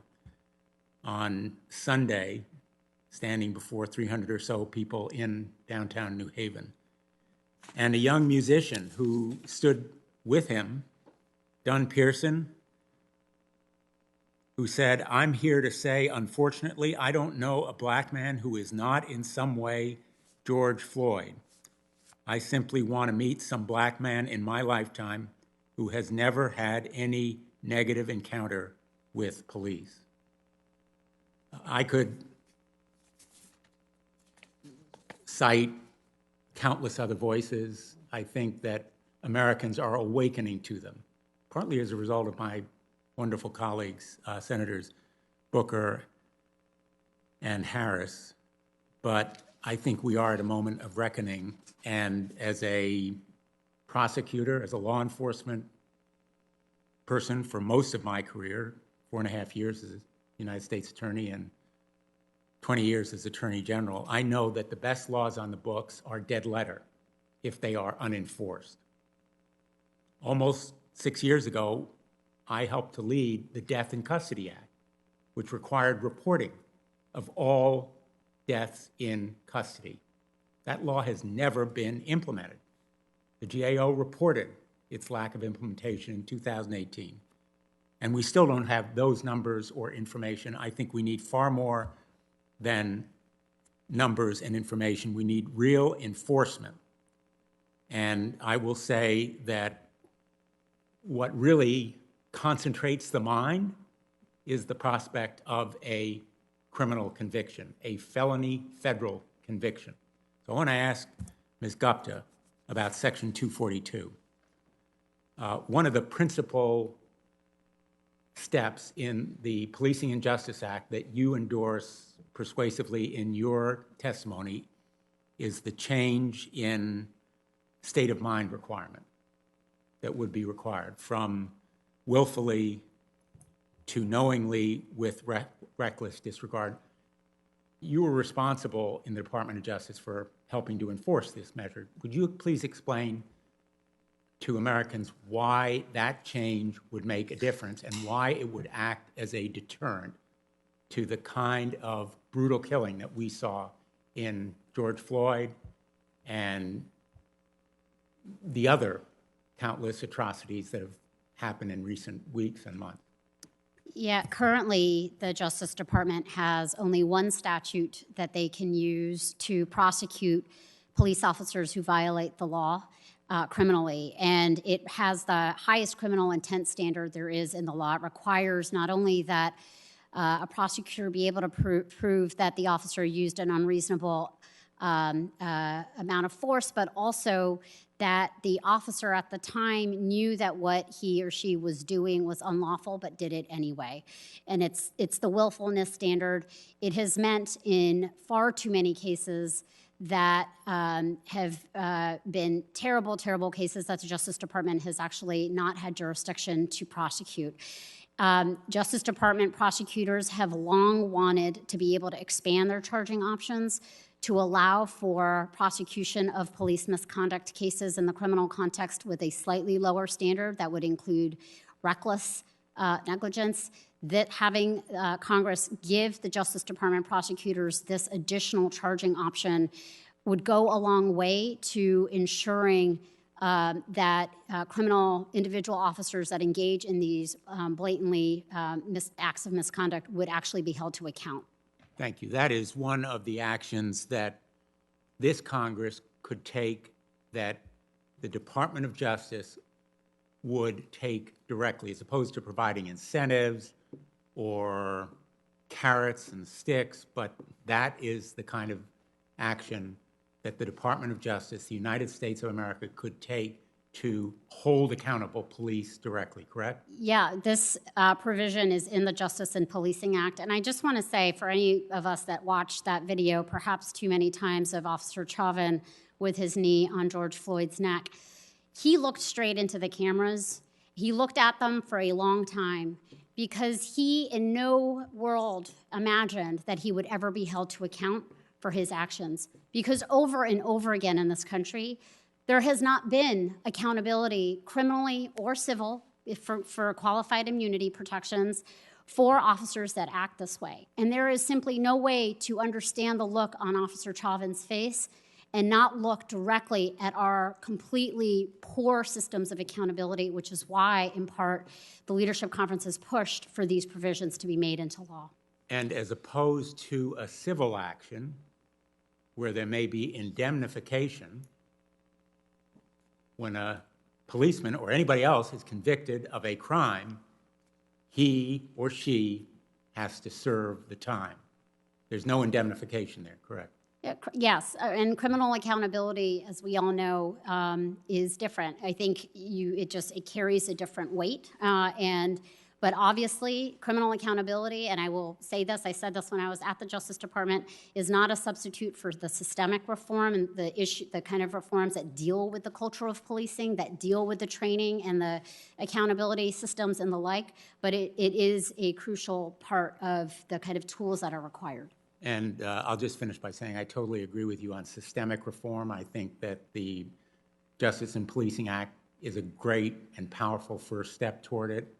on Sunday, standing before 300 or so people in downtown New Haven. And a young musician who stood with him, Dunn Pearson, who said, I'm here to say, unfortunately, I don't know a black man who is not in some way George Floyd. I simply want to meet some black man in my lifetime who has never had any negative encounter with police. I could cite countless other voices. I think that Americans are awakening to them, partly as a result of my wonderful colleagues, Senators Booker and Harris. But I think we are at a moment of reckoning. And as a prosecutor, as a law enforcement person for most of my career, 4.5 years as a United States attorney and 20 years as Attorney General, I know that the best laws on the books are dead letter if they are unenforced. Almost 6 years ago, I helped to lead the Death in Custody Act, which required reporting of all deaths in custody. That law has never been implemented. The GAO reported its lack of implementation in 2018, and we still don't have those numbers or information. I think we need far more than numbers and information. We need real enforcement. And I will say that what really concentrates the mind is the prospect of a criminal conviction, a felony federal conviction. So I want to ask Ms. Gupta about Section 242. One of the principal steps in the Policing and Justice Act that you endorse persuasively in your testimony is the change in state of mind requirement. that would be required, from willfully to knowingly with reckless disregard. You were responsible in the Department of Justice for helping to enforce this measure. Would you please explain to Americans why that change would make a difference and why it would act as a deterrent to the kind of brutal killing that we saw in George Floyd and the other countless atrocities that have happened in recent weeks and months? Yeah, currently the Justice Department has only one statute that they can use to prosecute police officers who violate the law criminally, and it has the highest criminal intent standard there is in the law. It requires not only that a prosecutor be able to prove that the officer used an unreasonable amount of force, but also that the officer at the time knew that what he or she was doing was unlawful, but did it anyway. And it's the willfulness standard. It has meant in far too many cases that have been terrible, terrible cases that the Justice Department has actually not had jurisdiction to prosecute. Justice Department prosecutors have long wanted to be able to expand their charging options to allow for prosecution of police misconduct cases in the criminal context with a slightly lower standard that would include reckless negligence. That having Congress give the Justice Department prosecutors this additional charging option would go a long way to ensuring that criminal individual officers that engage in these blatantly acts of misconduct would actually be held to account. Thank you. That is one of the actions that this Congress could take, that the Department of Justice would take directly, as opposed to providing incentives or carrots and sticks, but that is the kind of action that the Department of Justice, the United States of America, could take to hold accountable police directly, correct? Yeah, this provision is in the Justice and Policing Act. And I just want to say, for any of us that watched that video, perhaps too many times, of Officer Chauvin with his knee on George Floyd's neck, he looked straight into the cameras. He looked at them for a long time because he in no world imagined that he would ever be held to account for his actions. Because over and over again in this country, there has not been accountability, criminally or civil, for qualified immunity protections for officers that act this way. And there is simply no way to understand the look on Officer Chauvin's face and not look directly at our completely poor systems of accountability, which is why, in part, the Leadership Conference has pushed for these provisions to be made into law. And as opposed to a civil action where there may be indemnification, when a policeman or anybody else is convicted of a crime, he or she has to serve the time. There's no indemnification there, correct? Yes, and criminal accountability, as we all know, is different. I think it carries a different weight, but obviously criminal accountability, and I will say this, I said this when I was at the Justice Department, is not a substitute for the systemic reform and the kind of reforms that deal with the culture of policing, that deal with the training and the accountability systems and the like, but it is a crucial part of the kind of tools that are required. And I'll just finish by saying I totally agree with you on systemic reform. I think that the Justice and Policing Act is a great and powerful first step toward it.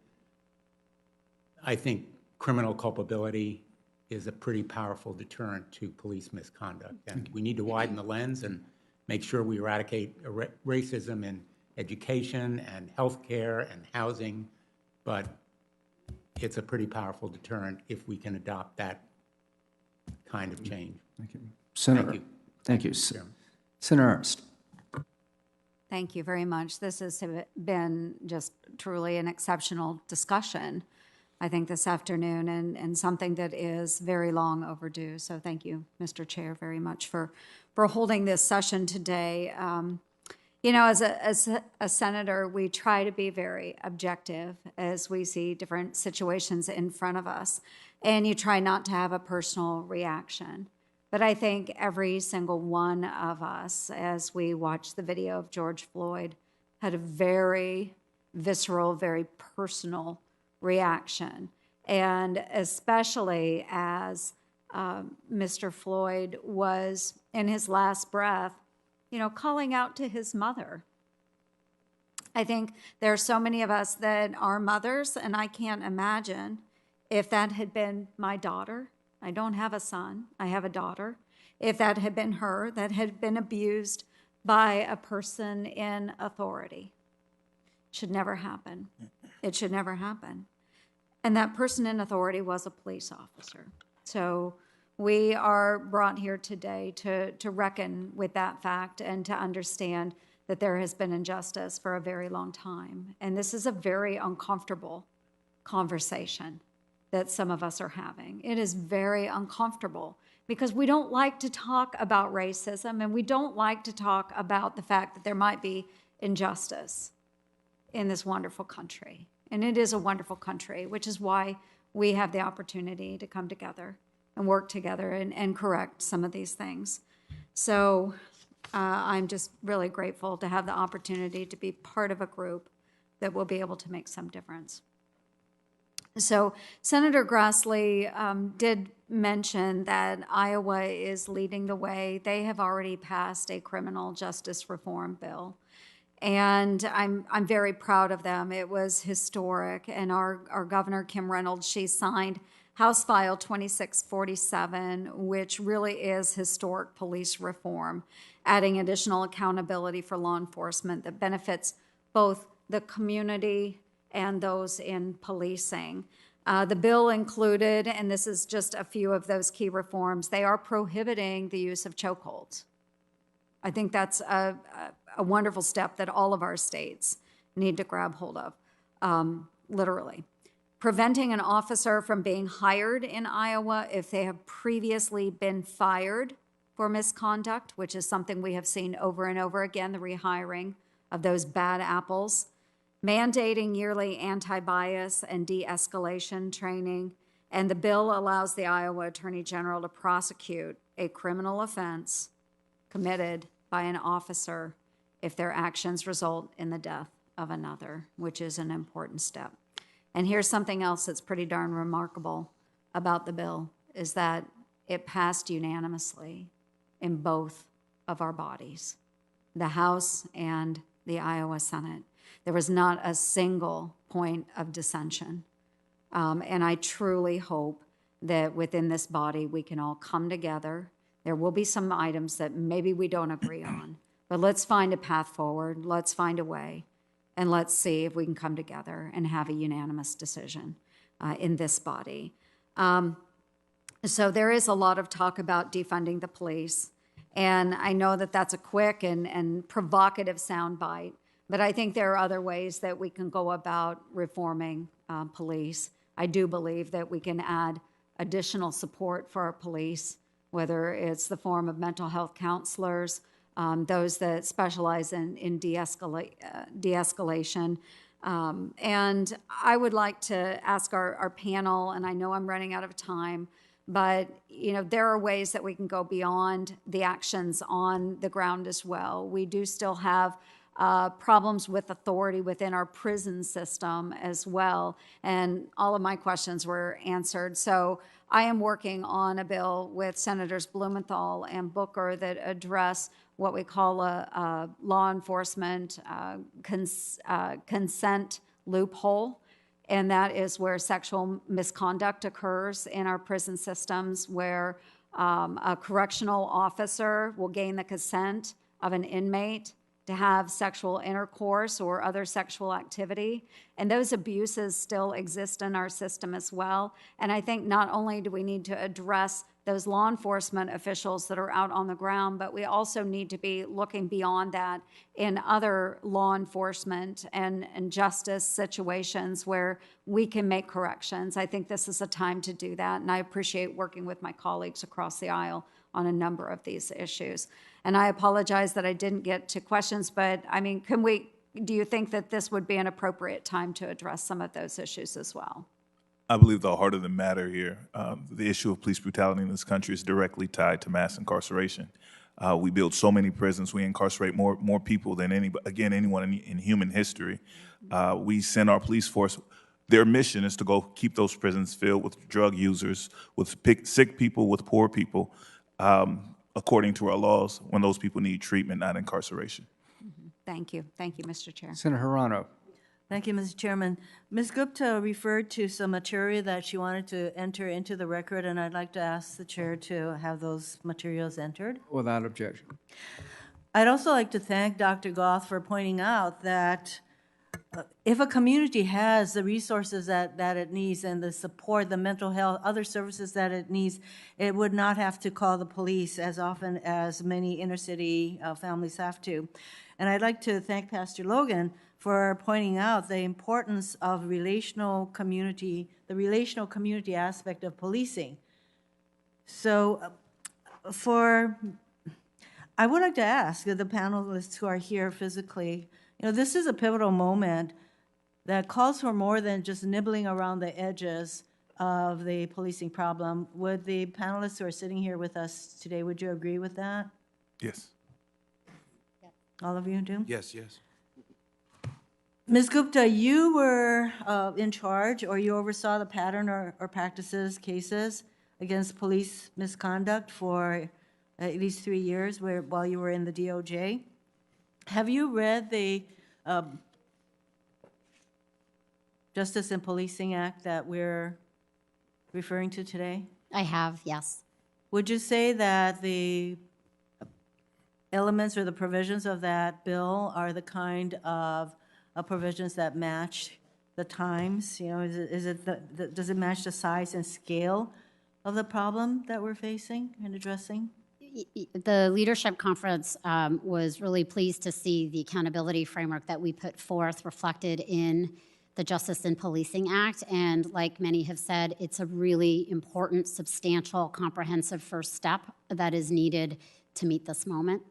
I think criminal culpability is a pretty powerful deterrent to police misconduct. And we need to widen the lens and make sure we eradicate racism in education and healthcare and housing. But it's a pretty powerful deterrent if we can adopt that kind of change. Thank you. Senator, thank you. Senator Ernst. Thank you very much. This has been just truly an exceptional discussion, I think, this afternoon, and something that is very long overdue. So thank you, Mr. Chair, very much for holding this session today. You know, as a senator, we try to be very objective as we see different situations in front of us, and you try not to have a personal reaction. But I think every single one of us, as we watch the video of George Floyd, had a very visceral, very personal reaction. And especially as Mr. Floyd was in his last breath, calling out to his mother. I think there are so many of us that are mothers, and I can't imagine if that had been my daughter. I don't have a son, I have a daughter. If that had been her, that had been abused by a person in authority. It should never happen. It should never happen. And that person in authority was a police officer. So we are brought here today to reckon with that fact and to understand that there has been injustice for a very long time. And this is a very uncomfortable conversation that some of us are having. It is very uncomfortable because we don't like to talk about racism, and we don't like to talk about the fact that there might be injustice in this wonderful country. And it is a wonderful country, which is why we have the opportunity to come together and work together and correct some of these things. So I'm just really grateful to have the opportunity to be part of a group that will be able to make some difference. So Senator Grassley did mention that Iowa is leading the way. They have already passed a criminal justice reform bill. And I'm very proud of them. It was historic. And our Governor, Kim Reynolds, she signed House File 2647, which really is historic police reform, adding additional accountability for law enforcement that benefits both the community and those in policing. The bill included, and this is just a few of those key reforms, they are prohibiting the use of chokeholds. I think that's a wonderful step that all of our states need to grab hold of, literally. Preventing an officer from being hired in Iowa if they have previously been fired for misconduct, which is something we have seen over and over again, the rehiring of those bad apples. Mandating yearly anti-bias and de-escalation training. And the bill allows the Iowa Attorney General to prosecute a criminal offense committed by an officer if their actions result in the death of another, which is an important step. And here's something else that's pretty darn remarkable about the bill, is that it passed unanimously in both of our bodies, the House and the Iowa Senate. There was not a single point of dissension. And I truly hope that within this body we can all come together. There will be some items that maybe we don't agree on, but let's find a path forward. Let's find a way. And let's see if we can come together and have a unanimous decision in this body. So there is a lot of talk about defunding the police. And I know that that's a quick and provocative soundbite, but I think there are other ways that we can go about reforming police. I do believe that we can add additional support for our police, whether it's the form of mental health counselors, those that specialize in de-escalation. And I would like to ask our panel, and I know I'm running out of time, but there are ways that we can go beyond the actions on the ground as well. We do still have problems with authority within our prison system as well. And all of my questions were answered. So I am working on a bill with Senators Blumenthal and Booker that address what we call a law enforcement consent loophole. And that is where sexual misconduct occurs in our prison systems, where a correctional officer will gain the consent of an inmate to have sexual intercourse or other sexual activity. And those abuses still exist in our system as well. And I think not only do we need to address those law enforcement officials that are out on the ground, but we also need to be looking beyond that in other law enforcement and justice situations where we can make corrections. I think this is a time to do that, and I appreciate working with my colleagues across the aisle on a number of these issues. And I apologize that I didn't get to questions, but I mean, do you think that this would be an appropriate time to address some of those issues as well? I believe the heart of the matter here, the issue of police brutality in this country is directly tied to mass incarceration. We build so many prisons. We incarcerate more people than anyone in human history. We send our police force. Their mission is to go keep those prisons filled with drug users, with sick people, with poor people, according to our laws, when those people need treatment, not incarceration. Thank you. Thank you, Mr. Chair. Senator Hirano. Thank you, Mr. Chairman. Ms. Gupta referred to some material that she wanted to enter into the record, and I'd like to ask the chair to have those materials entered. Without objection. I'd also like to thank Dr. Goff for pointing out that if a community has the resources that it needs and the support, the mental health, other services that it needs, it would not have to call the police as often as many inner city families have to. And I'd like to thank Pastor Logan for pointing out the importance of relational community, the relational community aspect of policing. So I would like to ask the panelists who are here physically, this is a pivotal moment that calls for more than just nibbling around the edges of the policing problem. Would the panelists who are sitting here with us today, would you agree with that? Yes. All of you do? Yes, yes. Ms. Gupta, you were in charge, or you oversaw the pattern or practices cases against police misconduct for at least 3 years while you were in the DOJ. Have you read the Justice and Policing Act that we're referring to today? I have, yes. Would you say that the elements or the provisions of that bill are the kind of provisions that match the times? Does it match the size and scale of the problem that we're facing and addressing? The leadership conference was really pleased to see the accountability framework that we put forth reflected in the Justice and Policing Act. And like many have said, it's a really important, substantial, comprehensive first step that is needed to meet this moment.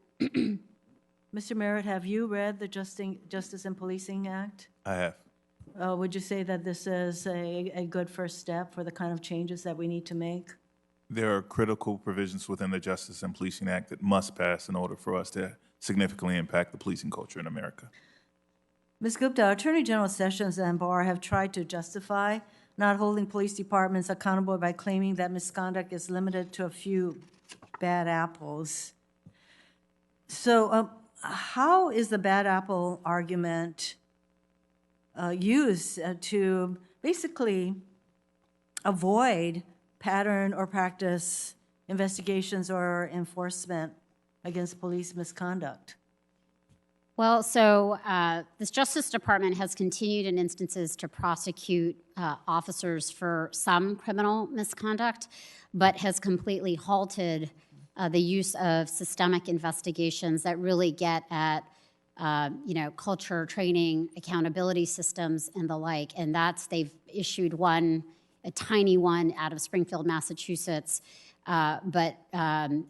Mr. Merritt, have you read the Justice and Policing Act? I have. Would you say that this is a good first step for the kind of changes that we need to make? There are critical provisions within the Justice and Policing Act that must pass in order for us to significantly impact the policing culture in America. Ms. Gupta, Attorney General Sessions and Barr have tried to justify not holding police departments accountable by claiming that misconduct is limited to a few bad apples. So how is the bad apple argument used to basically avoid pattern or practice investigations or enforcement against police misconduct? Well, so this Justice Department has continued in instances to prosecute officers for some criminal misconduct, but has completely halted the use of systemic investigations that really get at culture, training, accountability systems, and the like. And they've issued a tiny one out of Springfield, Massachusetts, but have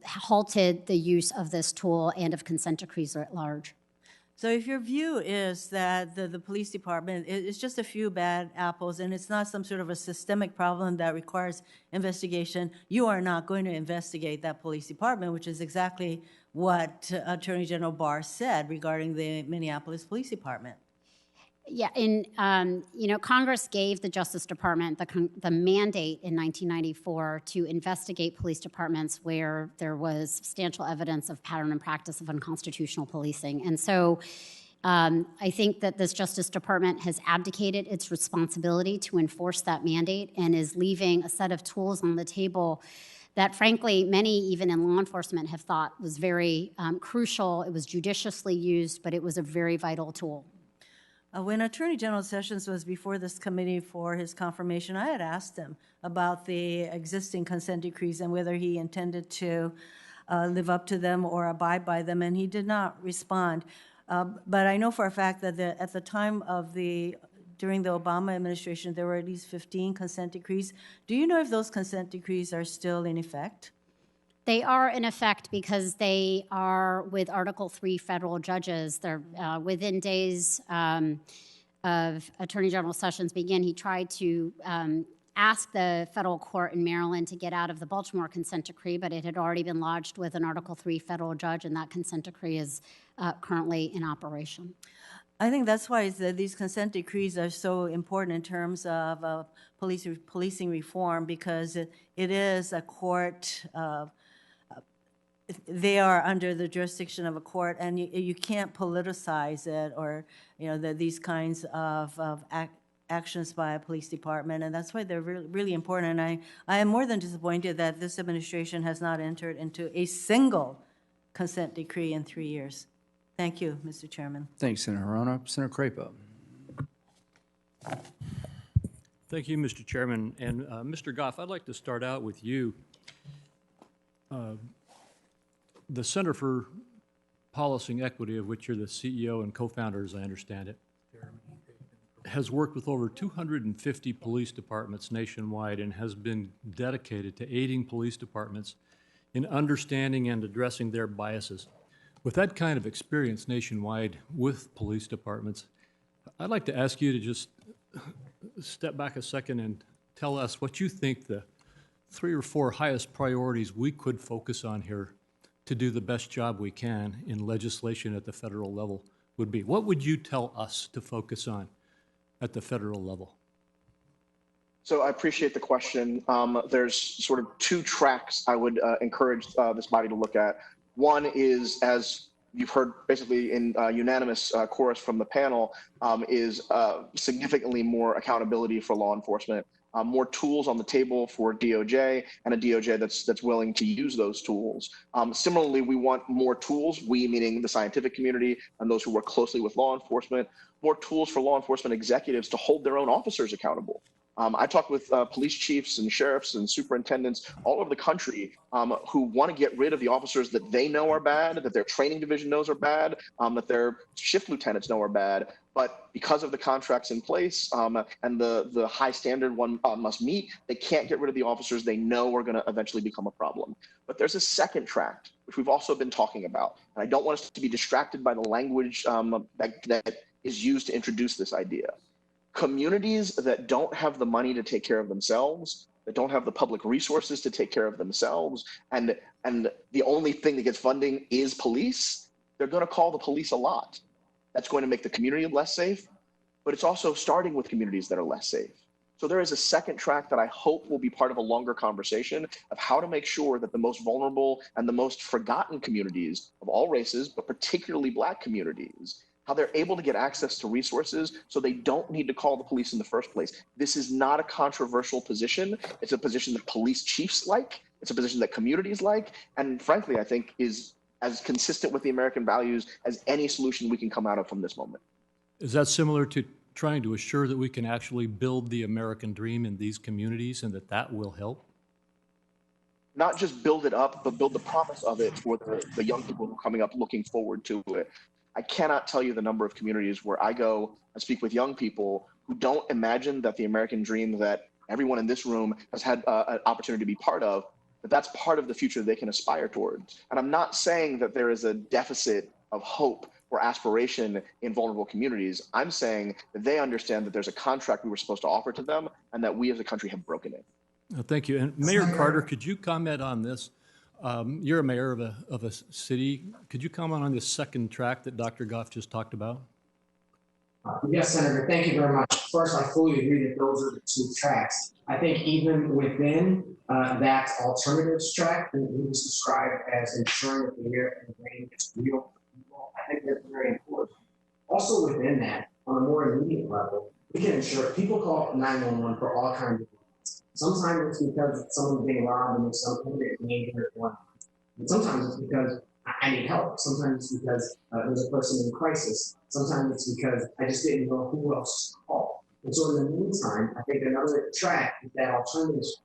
halted the use of this tool and of consent decrees at large. So if your view is that the police department is just a few bad apples and it's not some sort of a systemic problem that requires investigation, you are not going to investigate that police department, which is exactly what Attorney General Barr said regarding the Minneapolis Police Department. Yeah, Congress gave the Justice Department the mandate in 1994 to investigate police departments where there was substantial evidence of pattern and practice of unconstitutional policing. And so I think that this Justice Department has abdicated its responsibility to enforce that mandate and is leaving a set of tools on the table that, frankly, many, even in law enforcement, have thought was very crucial. It was judiciously used, but it was a very vital tool. When Attorney General Sessions was before this committee for his confirmation, I had asked him about the existing consent decrees and whether he intended to live up to them or abide by them, and he did not respond. But I know for a fact that at the time during the Obama administration, there were at least 15 consent decrees. Do you know if those consent decrees are still in effect? They are in effect because they are with Article 3 federal judges. They're within days of Attorney General Sessions begin. He tried to asked the federal court in Maryland to get out of the Baltimore consent decree, but it had already been lodged with an Article III federal judge, and that consent decree is currently in operation. I think that's why these consent decrees are so important in terms of policing reform, because it is a court. They are under the jurisdiction of a court, and you can't politicize it, or these kinds of actions by a police department, and that's why they're really important. And I am more than disappointed that this administration has not entered into a single consent decree in 3 years. Thank you, Mr. Chairman. Thanks, Senator Hirono. Senator Crapo. Thank you, Mr. Chairman. And Mr. Goff, I'd like to start out with you. The Center for Policing Equity, of which you're the CEO and co-founder, as I understand it, has worked with over 250 police departments nationwide and has been dedicated to aiding police departments in understanding and addressing their biases. With that kind of experience nationwide with police departments, I'd like to ask you to just step back a second and tell us what you think the 3 or 4 highest priorities we could focus on here to do the best job we can in legislation at the federal level would be. What would you tell us to focus on at the federal level? So I appreciate the question. There's sort of 2 tracks I would encourage this body to look at. One is, as you've heard basically in unanimous chorus from the panel, is significantly more accountability for law enforcement. More tools on the table for DOJ, and a DOJ that's willing to use those tools. Similarly, we want more tools, we meaning the scientific community and those who work closely with law enforcement, more tools for law enforcement executives to hold their own officers accountable. I talked with police chiefs and sheriffs and superintendents all over the country who want to get rid of the officers that they know are bad, that their training division knows are bad, that their shift lieutenants know are bad. But because of the contracts in place and the high standard one must meet, they can't get rid of the officers they know are going to eventually become a problem. But there's a second track, which we've also been talking about. And I don't want us to be distracted by the language that is used to introduce this idea. Communities that don't have the money to take care of themselves, that don't have the public resources to take care of themselves, and the only thing that gets funding is police, they're going to call the police a lot. That's going to make the community less safe, but it's also starting with communities that are less safe. So there is a second track that I hope will be part of a longer conversation of how to make sure that the most vulnerable and the most forgotten communities of all races, but particularly Black communities, how they're able to get access to resources so they don't need to call the police in the first place. This is not a controversial position. It's a position that police chiefs like. It's a position that communities like. And frankly, I think is as consistent with the American values as any solution we can come out of from this moment. Is that similar to trying to assure that we can actually build the American dream in these communities and that will help? Not just build it up, but build the promise of it for the young people who are coming up looking forward to it. I cannot tell you the number of communities where I go and speak with young people who don't imagine that the American dream that everyone in this room has had an opportunity to be part of, that's part of the future they can aspire towards. And I'm not saying that there is a deficit of hope or aspiration in vulnerable communities. I'm saying that they understand that there's a contract we were supposed to offer to them and that we as a country have broken it. Thank you. And Mayor Carter, could you comment on this? You're a mayor of a city. Could you comment on this second track that Dr. Goff just talked about? Yes, Senator, thank you very much. First, I fully agree that those are the 2 tracks. I think even within that alternatives track that we just described as ensuring that the air and the rain is real for people, I think that's very important. Also within that, on a more immediate level, we can ensure people call 911 for all kinds of reasons. Sometimes it's because someone's being robbed and there's something that danger going on. And sometimes it's because I need help. Sometimes it's because there's a person in crisis. Sometimes it's because I just didn't know who else to call. And so in the meantime, I think another track that alternatives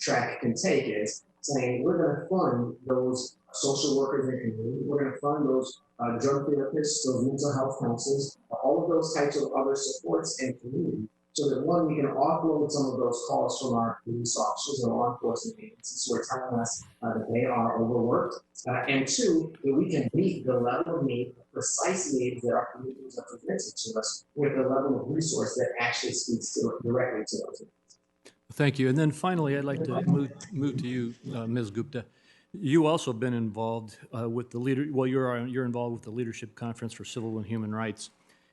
track can take is saying we're going to fund those social workers in the community. We're going to fund those drug therapists, those mental health counselors, all of those types of other supports in community, so that one, we can offload some of those calls from our police officers and law enforcement agencies who are telling us that they are overworked, and 2, that we can meet the level of need, the precise needs that our communities are presenting to us with the level of resource that actually speaks directly to those needs. Thank you. And then finally, I'd like to move to you, Ms. Gupta. You also been involved with the you're involved with the Leadership Conference for Civil and Human Rights,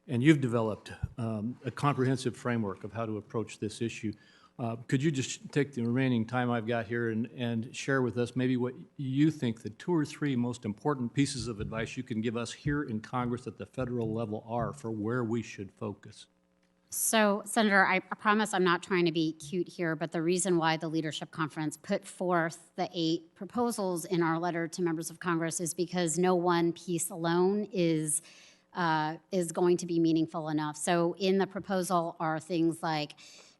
and you've developed a comprehensive framework of how to approach this issue. Could you just take the remaining time I've got here and share with us maybe what you think the 2 or 3 most important pieces of advice you can give us here in Congress at the federal level are for where we should focus? So, Senator, I promise I'm not trying to be cute here, but the reason why the Leadership Conference put forth the 8 proposals in our letter to members of Congress is because no one piece alone is going to be meaningful enough. So in the proposal are things like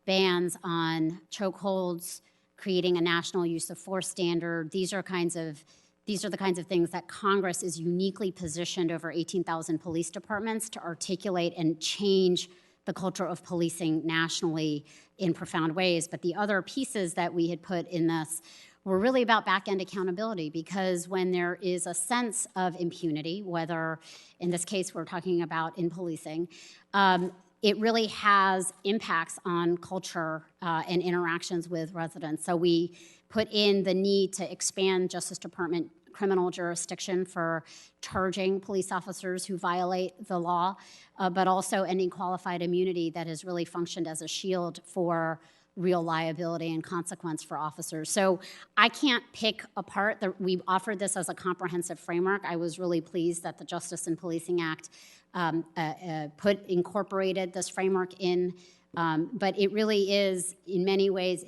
bans on chokeholds, creating a national use of force standard. These are the kinds of things that Congress is uniquely positioned over 18,000 police departments to articulate and change the culture of policing nationally in profound ways. But the other pieces that we had put in this were really about back-end accountability, because when there is a sense of impunity, whether in this case we're talking about in policing, it really has impacts on culture and interactions with residents. So we put in the need to expand Justice Department criminal jurisdiction for charging police officers who violate the law, but also ending qualified immunity that has really functioned as a shield for real liability and consequence for officers. So I can't pick apart. We offered this as a comprehensive framework. I was really pleased that the Justice and Policing Act incorporated this framework in, but it really is, in many ways,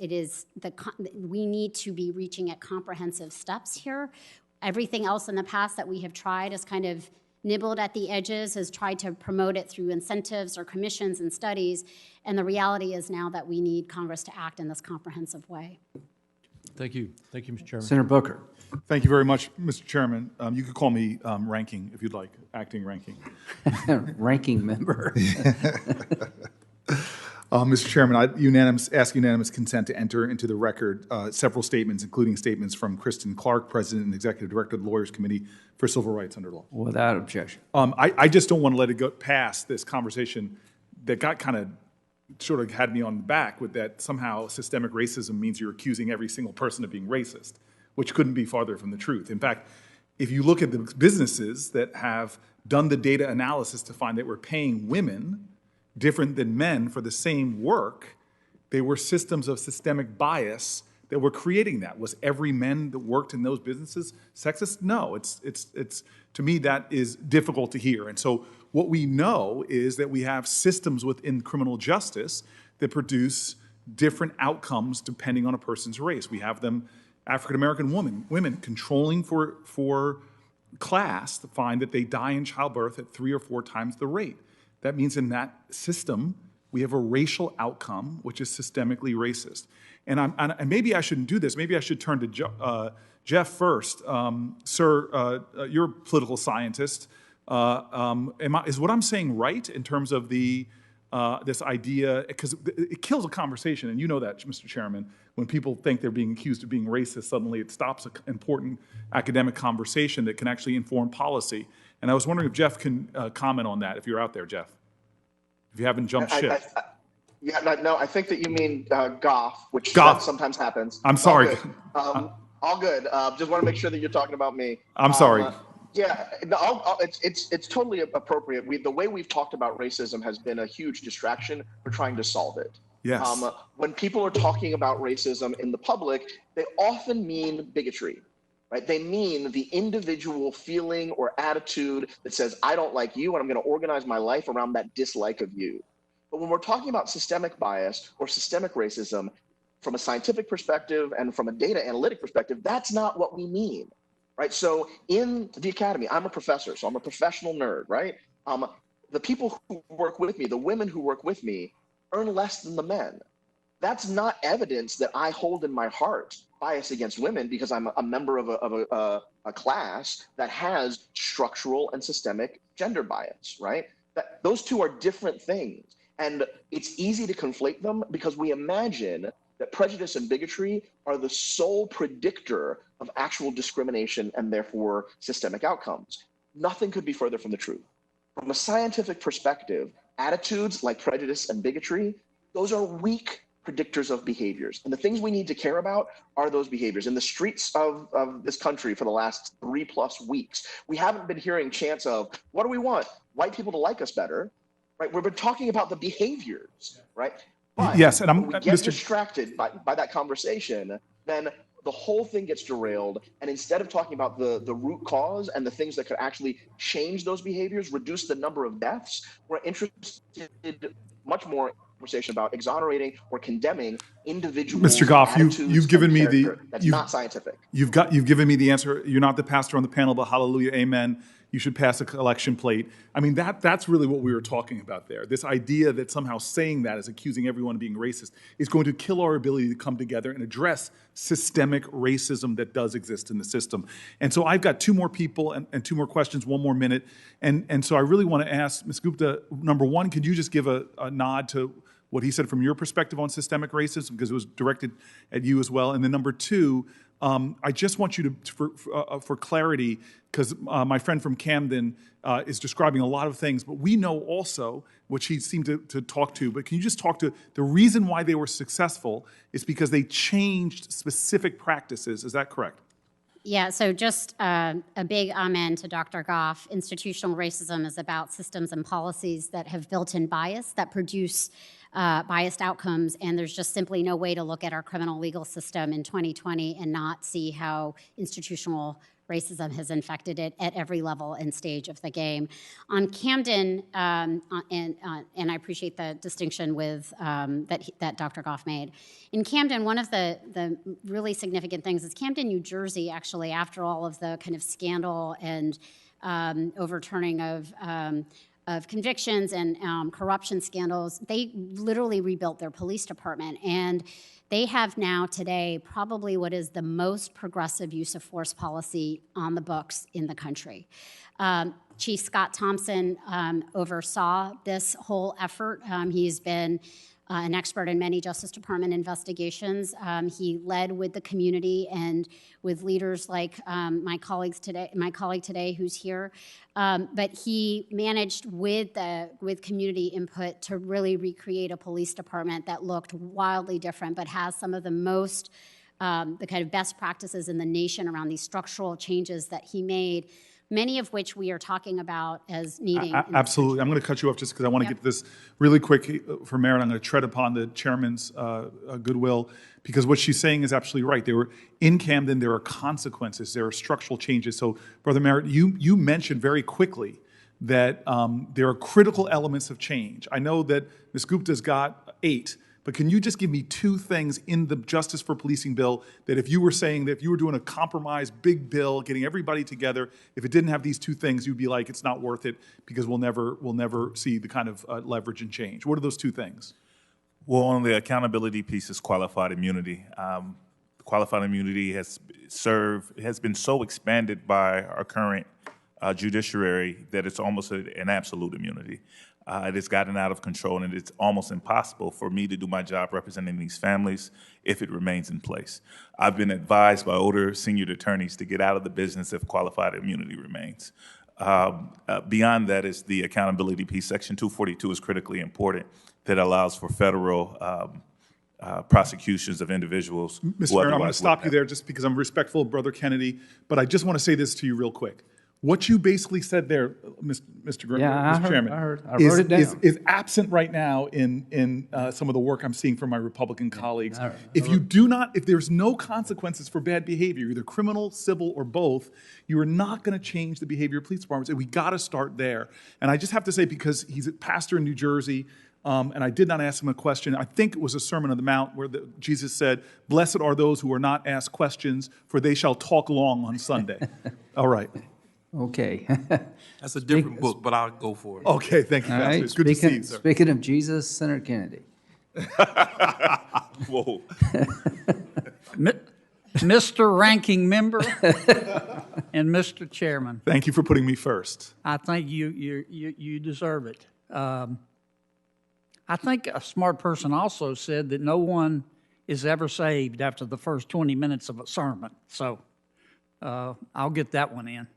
we need to be reaching at comprehensive steps here. Everything else in the past that we have tried has kind of nibbled at the edges, has tried to promote it through incentives or commissions and studies, and the reality is now that we need Congress to act in this comprehensive way. Thank you. Thank you, Mr. Chairman. Senator Booker. Thank you very much, Mr. Chairman. You could call me ranking if you'd like, acting ranking. Ranking member. Mr. Chairman, I ask unanimous consent to enter into the record several statements, including statements from Kristen Clark, President and Executive Director of the Lawyers Committee for Civil Rights under Law. Without objection. I just don't want to let it go past this conversation that got kind of sort of had me on the back with that somehow systemic racism means you're accusing every single person of being racist, which couldn't be farther from the truth. In fact, if you look at the businesses that have done the data analysis to find that we're paying women different than men for the same work, they were systems of systemic bias that were creating that. Was every man that worked in those businesses sexist? No, it's to me that is difficult to hear. And so what we know is that we have systems within criminal justice that produce different outcomes depending on a person's race. We have them, African-American women controlling for class to find that they die in childbirth at 3 or 4 times the rate. That means in that system, we have a racial outcome, which is systemically racist. And maybe I shouldn't do this. Maybe I should turn to Jeff first. Sir, you're a political scientist. Is what I'm saying right in terms of the this idea? Because it kills a conversation, and you know that, Mr. Chairman. When people think they're being accused of being racist, suddenly it stops an important academic conversation that can actually inform policy. And I was wondering if Jeff can comment on that, if you're out there, Jeff. If you haven't jumped ship. No, I think that you mean Goff, which sometimes happens. I'm sorry. All good. Just want to make sure that you're talking about me. I'm sorry. Yeah, no, it's totally appropriate. The way we've talked about racism has been a huge distraction for trying to solve it. Yes. When people are talking about racism in the public, they often mean bigotry. Right? They mean the individual feeling or attitude that says, I don't like you, and I'm going to organize my life around that dislike of you. But when we're talking about systemic bias or systemic racism, from a scientific perspective and from a data analytic perspective, that's not what we mean. Right? So in the academy, I'm a professor, so I'm a professional nerd, right? The people who work with me, the women who work with me, earn less than the men. That's not evidence that I hold in my heart bias against women because I'm a member of a class that has structural and systemic gender bias, right? Those two are different things. And it's easy to conflate them because we imagine that prejudice and bigotry are the sole predictor of actual discrimination and therefore systemic outcomes. Nothing could be further from the truth. From a scientific perspective, attitudes like prejudice and bigotry, those are weak predictors of behaviors. And the things we need to care about are those behaviors. In the streets of this country for the last 3+ weeks, we haven't been hearing chants of, what do we want? White people to like us better, right? We've been talking about the behaviors, right? But yes, and when we get distracted by that conversation, then the whole thing gets derailed. And instead of talking about the root cause and the things that could actually change those behaviors, reduce the number of deaths, we're interested much more in conversation about exonerating or condemning individual Mr. Goff, attitudes you've given and me character. That's not scientific. You've given me the answer. You're not the pastor on the panel, but hallelujah, amen. You should pass a collection plate. I mean, that's really what we were talking about there. This idea that somehow saying that is accusing everyone of being racist is going to kill our ability to come together and address systemic racism that does exist in the system. And so I've got 2 more people and 2 more questions, 1 more minute. And so I really want to ask Ms. Gupta, number one, could you just give a nod to what he said from your perspective on systemic racism, because it was directed at you as well. And then number 2, I just want you to, for clarity, because my friend from Camden is describing a lot of things, but we know also, which he seemed to talk to, but can you just talk to the reason why they were successful is because they changed specific practices. Is that correct? Yeah, so just a big amen to Dr. Goff. Institutional racism is about systems and policies that have built-in bias that produce biased outcomes, and there's just simply no way to look at our criminal legal system in 2020 and not see how institutional racism has infected it at every level and stage of the game. On Camden, and I appreciate the distinction with that Dr. Goff made. In Camden, one of the really significant things is Camden, New Jersey, actually, after all of the kind of scandal and overturning of convictions and corruption scandals, they literally rebuilt their police department. And they have now today probably what is the most progressive use of force policy on the books in the country. Chief Scott Thompson oversaw this whole effort. He's been an expert in many Justice Department investigations. He led with the community and with leaders like my colleague today who's here. But he managed with community input to really recreate a police department that looked wildly different, but has some of the most, the kind of best practices in the nation around these structural changes that he made, many of which we are talking about as needing. Absolutely. I'm going to cut you off just because I want to get to this really quick for Mayor, and I'm going to tread upon the chairman's goodwill, because what she's saying is absolutely right. They were in Camden. There are consequences. There are structural changes. So, Brother Merritt, you mentioned very quickly that there are critical elements of change. I know that Ms. Gupta's got 8, but can you just give me 2 things in the Justice for Policing bill that if you were saying that if you were doing a compromise big bill, getting everybody together, if it didn't have these 2 things, you'd be like, it's not worth it because we'll never see the kind of leverage and change. What are those 2 things? Well, on the accountability piece is qualified immunity. Qualified immunity has been so expanded by our current judiciary that it's almost an absolute immunity. It has gotten out of control, and it's almost impossible for me to do my job representing these families if it remains in place. I've been advised by older senior attorneys to get out of the business if qualified immunity remains. Beyond that is the accountability piece. Section 242 is critically important, that allows for federal prosecutions of individuals. Mr. Mayor, I'm going to stop you there just because I'm respectful of Brother Kennedy, but I just want to say this to you real quick. What you basically said there, Mr. Chairman, I wrote it down. Is absent right now in some of the work I'm seeing from my Republican colleagues. If there's no consequences for bad behavior, either criminal, civil, or both, you are not going to change the behavior of police departments, and we got to start there. And I just have to say, because he's a pastor in New Jersey, and I did not ask him a question. I think it was a Sermon on the Mount where Jesus said, "Blessed are those who are not asked questions, for they shall talk long on Sunday." All right. Okay. That's a different book, but I'll go for it. Okay, thank you, All Pastor. right. It's good to see you, sir. Speaking of Jesus, Senator Kennedy. Whoa. Mr. Ranking Member and Mr. Chairman. Thank you for putting me first. I think you deserve it. I think a smart person also said that no one is ever saved after the first 20 minutes of a sermon. So I'll get that one in.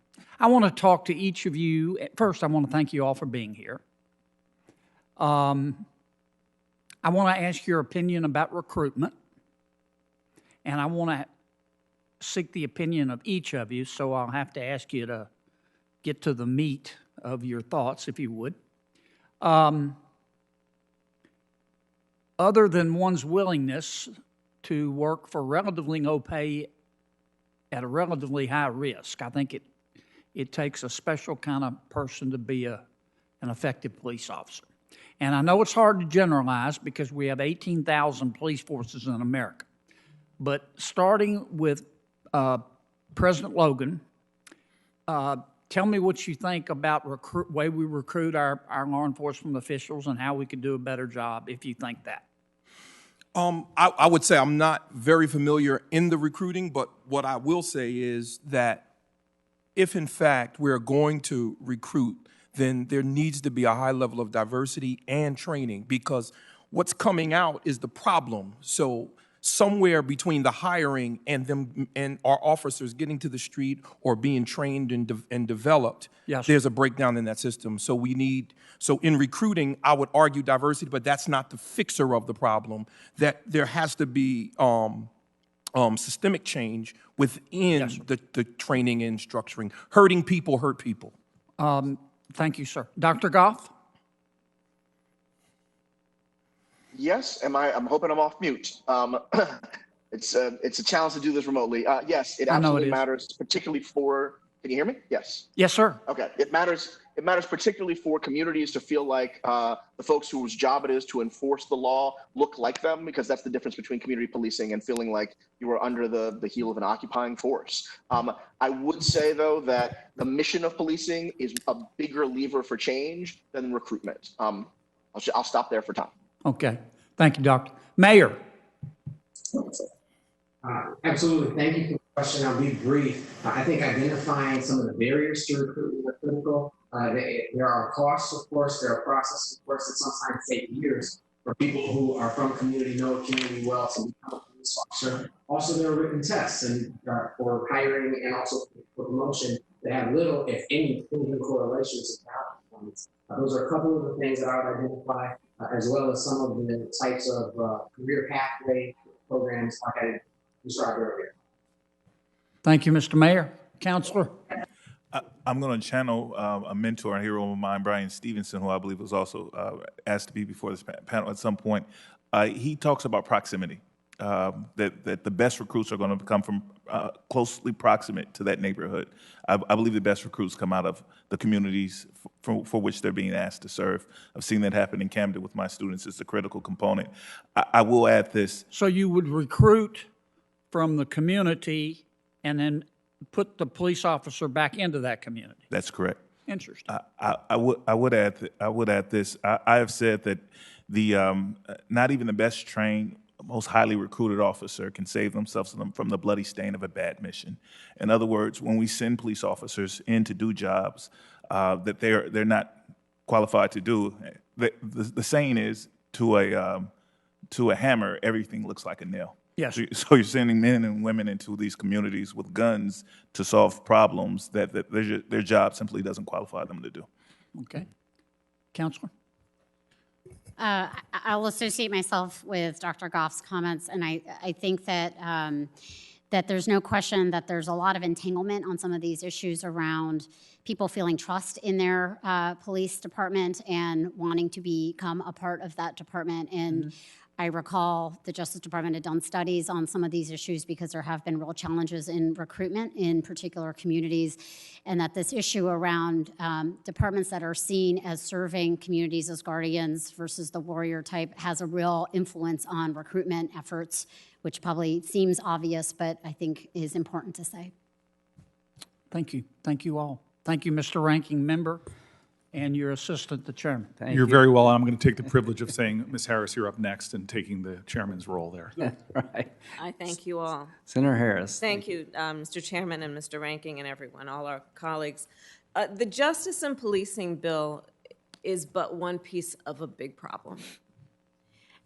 I want to talk to each of you. First, I want to thank you all for being here. I want to ask your opinion about recruitment, and I want to seek the opinion of each of you, so I'll have to ask you to get to the meat of your thoughts, if you would. Other than one's willingness to work for relatively low pay at a relatively high risk, I think it takes a special kind of person to be an effective police officer. And I know it's hard to generalize because we have 18,000 police forces in America. But starting with President Logan, tell me what you think about way we recruit our law enforcement officials and how we could do a better job, if you think that. I would say I'm not very familiar in the recruiting, but what I will say is that if in fact we're going to recruit, then there needs to be a high level of diversity and training, because what's coming out is the problem. So somewhere between the hiring and them and our officers getting to the street or being trained and developed, yes, there's a breakdown in that system. So in recruiting, I would argue diversity, but that's not the fixer of the problem. That there has to be systemic change within, yes, the training and structuring. Hurting people hurt people. Thank you, sir. Dr. Goff? Yes, I'm hoping I'm off mute. It's a challenge to do this remotely. Yes, it absolutely matters, particularly for, can you hear me? Yes. Yes, sir. Okay, it matters particularly for communities to feel like the folks whose job it is to enforce the law look like them, because that's the difference between community policing and feeling like you are under the heel of an occupying force. I would say, though, that the mission of policing is a bigger lever for change than recruitment. I'll stop there for time. Okay. Thank you, Doctor. Mayor. Absolutely. Thank you for the question. I'll be brief. I think identifying some of the barriers to recruitment are critical. There are costs, of course. There are processes, of course, that sometimes take years for people who are from community, know community well, to become a police officer. Also, there are written tests and for hiring and also for promotion that have little, if any, proven correlations with job performance. Those are a couple of the things that I would identify, as well as some of the types of career pathway programs like I described earlier. Thank you, Mr. Mayor. Counselor? I'm going to channel a mentor and hero of mine, Brian Stevenson, who I believe was also asked to be before this panel at some point. He talks about proximity, that the best recruits are going to come from closely proximate to that neighborhood. I believe the best recruits come out of the communities for which they're being asked to serve. I've seen that happen in Camden with my students. It's a critical component. I will add this. So you would recruit from the community and then put the police officer back into that community? That's correct. Interesting. I would add this. I have said that not even the best trained, most highly recruited officer can save themselves from the bloody stain of a bad mission. In other words, when we send police officers in to do jobs that they're not qualified to do, the saying is, to a hammer, everything looks like a nail. Yes. So you're sending men and women into these communities with guns to solve problems that their job simply doesn't qualify them to do. Okay. Counselor? I'll associate myself with Dr. Goff's comments, and I think that that there's no question that there's a lot of entanglement on some of these issues around people feeling trust in their police department and wanting to become a part of that department. And I recall the Justice Department had done studies on some of these issues because there have been real challenges in recruitment in particular communities, and that this issue around departments that are seen as serving communities as guardians versus the warrior type has a real influence on recruitment efforts, which probably seems obvious, but I think is important to say. Thank you. Thank you all. Thank you, Mr. Ranking Member, and your assistant, the chairman. You're very well. I'm going to take the privilege of saying, Ms. Harris, you're up next and taking the chairman's role there. Right. I thank you all. Senator Harris. Thank you, Mr. Chairman and Mr. Ranking and everyone, all our colleagues. The Justice and Policing Bill is but one piece of a big problem.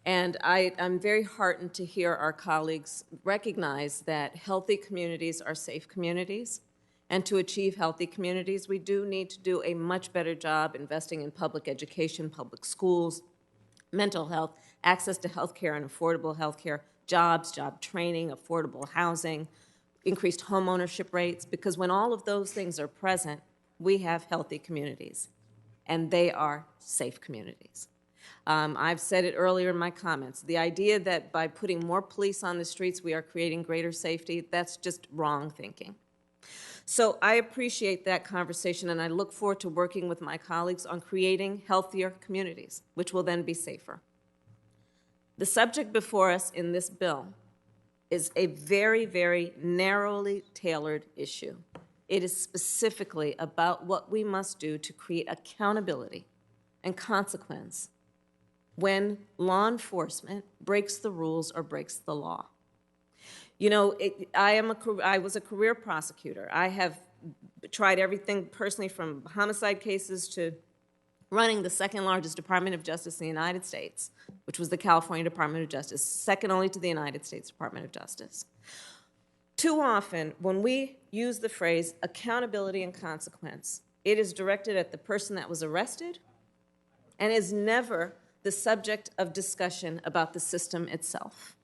And I'm very heartened to hear our colleagues recognize that healthy communities are safe communities. And to achieve healthy communities, we do need to do a much better job investing in public education, public schools, mental health, access to health care and affordable health care, jobs, job training, affordable housing, increased home ownership rates, because when all of those things are present, we have healthy communities, and they are safe communities. I've said it earlier in my comments. The idea that by putting more police on the streets, we are creating greater safety, that's just wrong thinking. So I appreciate that conversation, and I look forward to working with my colleagues on creating healthier communities, which will then be safer. The subject before us in this bill is a very, very narrowly tailored issue. It is specifically about what we must do to create accountability and consequence when law enforcement breaks the rules or breaks the law. You know, I was a career prosecutor. I have tried everything personally from homicide cases to running the second largest Department of Justice in the United States, which was the California Department of Justice, second only to the United States Department of Justice. Too often, when we use the phrase accountability and consequence, it is directed at the person that was arrested and is never the subject of discussion about the system itself.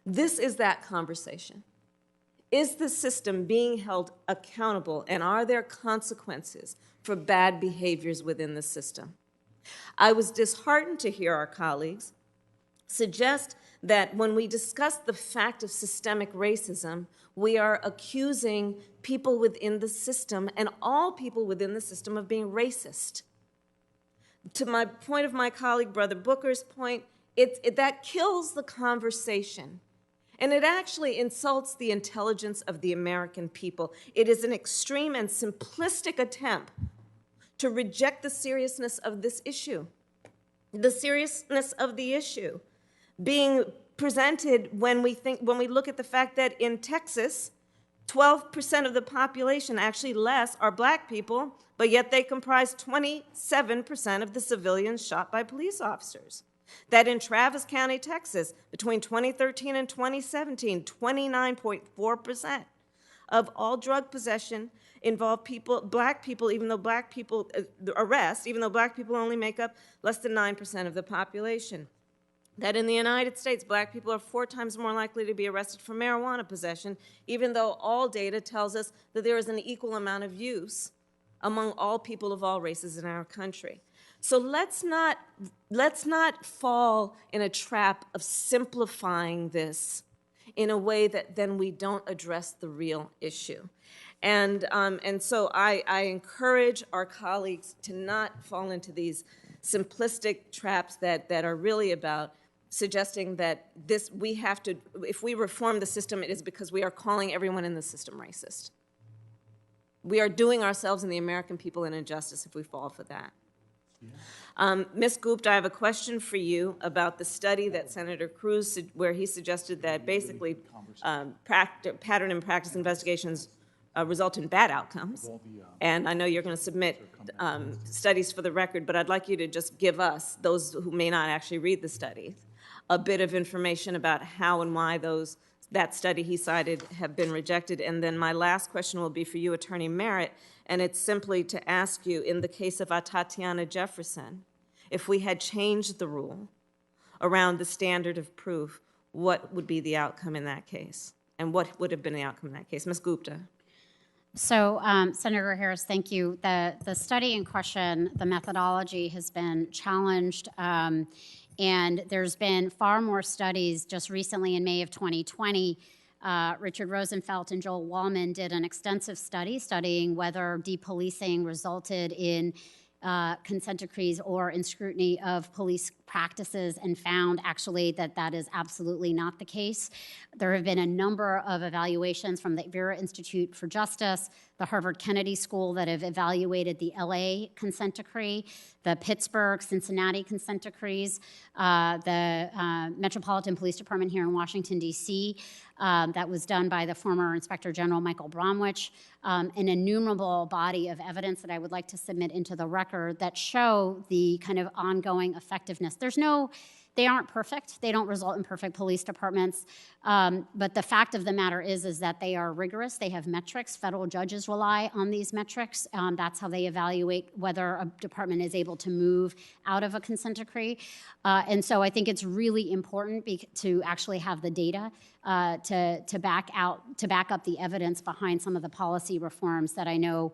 This is that conversation. Is the system being held accountable, and are there consequences for bad behaviors within the system? I was disheartened to hear our colleagues suggest that when we discuss the fact of systemic racism, we are accusing people within the system and all people within the system of being racist. To my point of my colleague, Brother Booker's point, that kills the conversation. And it actually insults the intelligence of the American people. It is an extreme and simplistic attempt to reject the seriousness of this issue. The seriousness of the issue being presented when we look at the fact that in Texas, 12% of the population, actually less, are black people, but yet they comprise 27% of the civilians shot by police officers. That in Travis County, Texas, between 2013 and 2017, 29.4% of all drug possession involved black people, even though black people only make up less than 9% of the population. That in the United States, black people are 4 times more likely to be arrested for marijuana possession, even though all data tells us that there is an equal amount of use among all people of all races in our country. So let's not fall in a trap of simplifying this in a way that then we don't address the real issue. And so I encourage our colleagues to not fall into these simplistic traps that are really about suggesting that if we reform the system, it is because we are calling everyone in the system racist. We are doing ourselves and the American people an injustice if we fall for that. Ms. Gupta, I have a question for you about the study that Senator Cruz, where he suggested that basically pattern and practice investigations result in bad outcomes. And I know you're going to submit studies for the record, but I'd like you to just give us, those who may not actually read the studies, a bit of information about how and why that study he cited have been rejected. And then my last question will be for you, Attorney Merritt, and it's simply to ask you, in the case of Tatiana Jefferson, if we had changed the rule around the standard of proof, what would be the outcome in that case? And what would have been the outcome in that case? Ms. Gupta. So, Senator Harris, thank you. The study in question, the methodology has been challenged, and there's been far more studies. Just recently in May of 2020, Richard Rosenfeld and Joel Wallman did an extensive study studying whether depolicing resulted in consent decrees or in scrutiny of police practices, and found actually that is absolutely not the case. There have been a number of evaluations from the Vera Institute for Justice, the Harvard Kennedy School that have evaluated the LA consent decree, the Pittsburgh, Cincinnati consent decrees, the Metropolitan Police Department here in Washington, D.C., that was done by the former Inspector General Michael Bromwich, an innumerable body of evidence that I would like to submit into the record that show the kind of ongoing effectiveness. There's no They aren't perfect. They don't result in perfect police departments. But the fact of the matter is that they are rigorous. They have metrics. Federal judges rely on these metrics. That's how they evaluate whether a department is able to move out of a consent decree. And so I think it's really important to actually have the data to back up the evidence behind some of the policy reforms that I know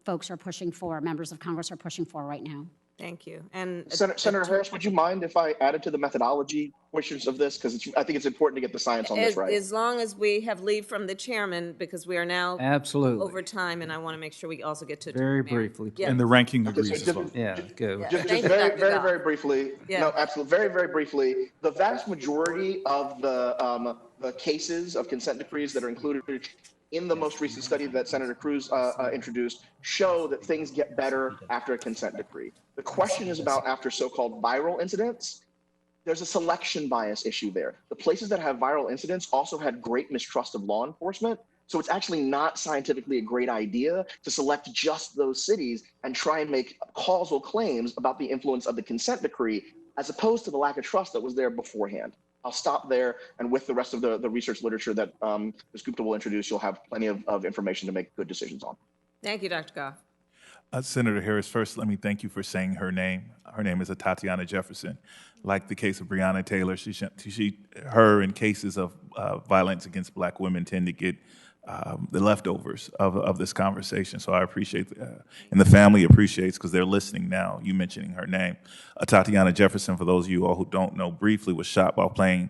folks are pushing for, members of Congress are pushing for right now. Thank you. And Senator Harris, would you mind if I added to the methodology portions of this? Because I think it's important to get the science on this right. As long as we have leave from the chairman, because we are now Absolutely. over time, and I want to make sure we also get to Very briefly. Yeah. And the ranking agrees as well. Yeah, go. Just Thank you, very, Dr. very, Goff. very briefly. Yeah. No, absolutely. Very, very briefly. The vast majority of the cases of consent decrees that are included in the most recent study that Senator Cruz introduced show that things get better after a consent decree. The question is about after so-called viral incidents. There's a selection bias issue there. The places that have viral incidents also had great mistrust of law enforcement. So it's actually not scientifically a great idea to select just those cities and try and make causal claims about the influence of the consent decree, as opposed to the lack of trust that was there beforehand. I'll stop there, and with the rest of the research literature that Ms. Gupta will introduce, you'll have plenty of information to make good decisions on. Thank you, Dr. Goff. Senator Harris, first, let me thank you for saying her name. Her name is Tatiana Jefferson. Like the case of Breonna Taylor, her in cases of violence against Black women tend to get the leftovers of this conversation. So I appreciate, and the family appreciates, because they're listening now, you mentioning her name. Tatiana Jefferson, for those of you all who don't know, briefly was shot while playing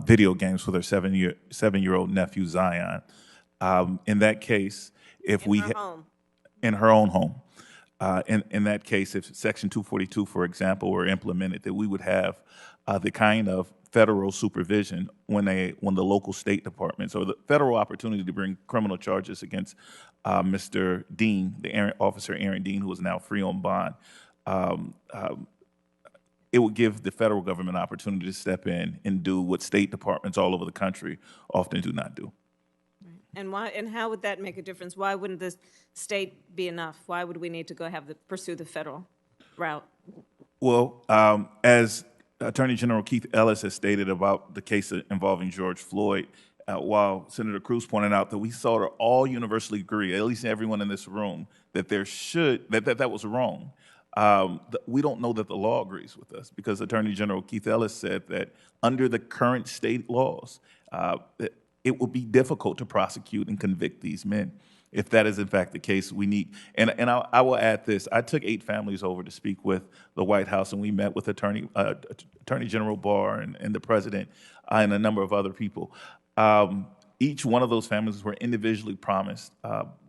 video games with her seven-year-old nephew, Zion. In that case, if we... In her own home. In that case, if Section 242, for example, were implemented, that we would have the kind of federal supervision when the local state departments, or the federal opportunity to bring criminal charges against Mr. Dean, Officer Aaron Dean, who is now free on bond. It would give the federal government opportunity to step in and do what state departments all over the country often do not do. And why? And how would that make a difference? Why wouldn't the state be enough? Why would we need to go pursue the federal route? Well, as Attorney General Keith Ellis has stated about the case involving George Floyd, while Senator Cruz pointed out that we sort of all universally agree, at least everyone in this room, that that was wrong. We don't know that the law agrees with us, because Attorney General Keith Ellis said that under the current state laws, it would be difficult to prosecute and convict these men. If that is in fact the case, we need, and I will add this, I took 8 families over to speak with the White House, and we met with Attorney General Barr and the President and a number of other people. Each one of those families were individually promised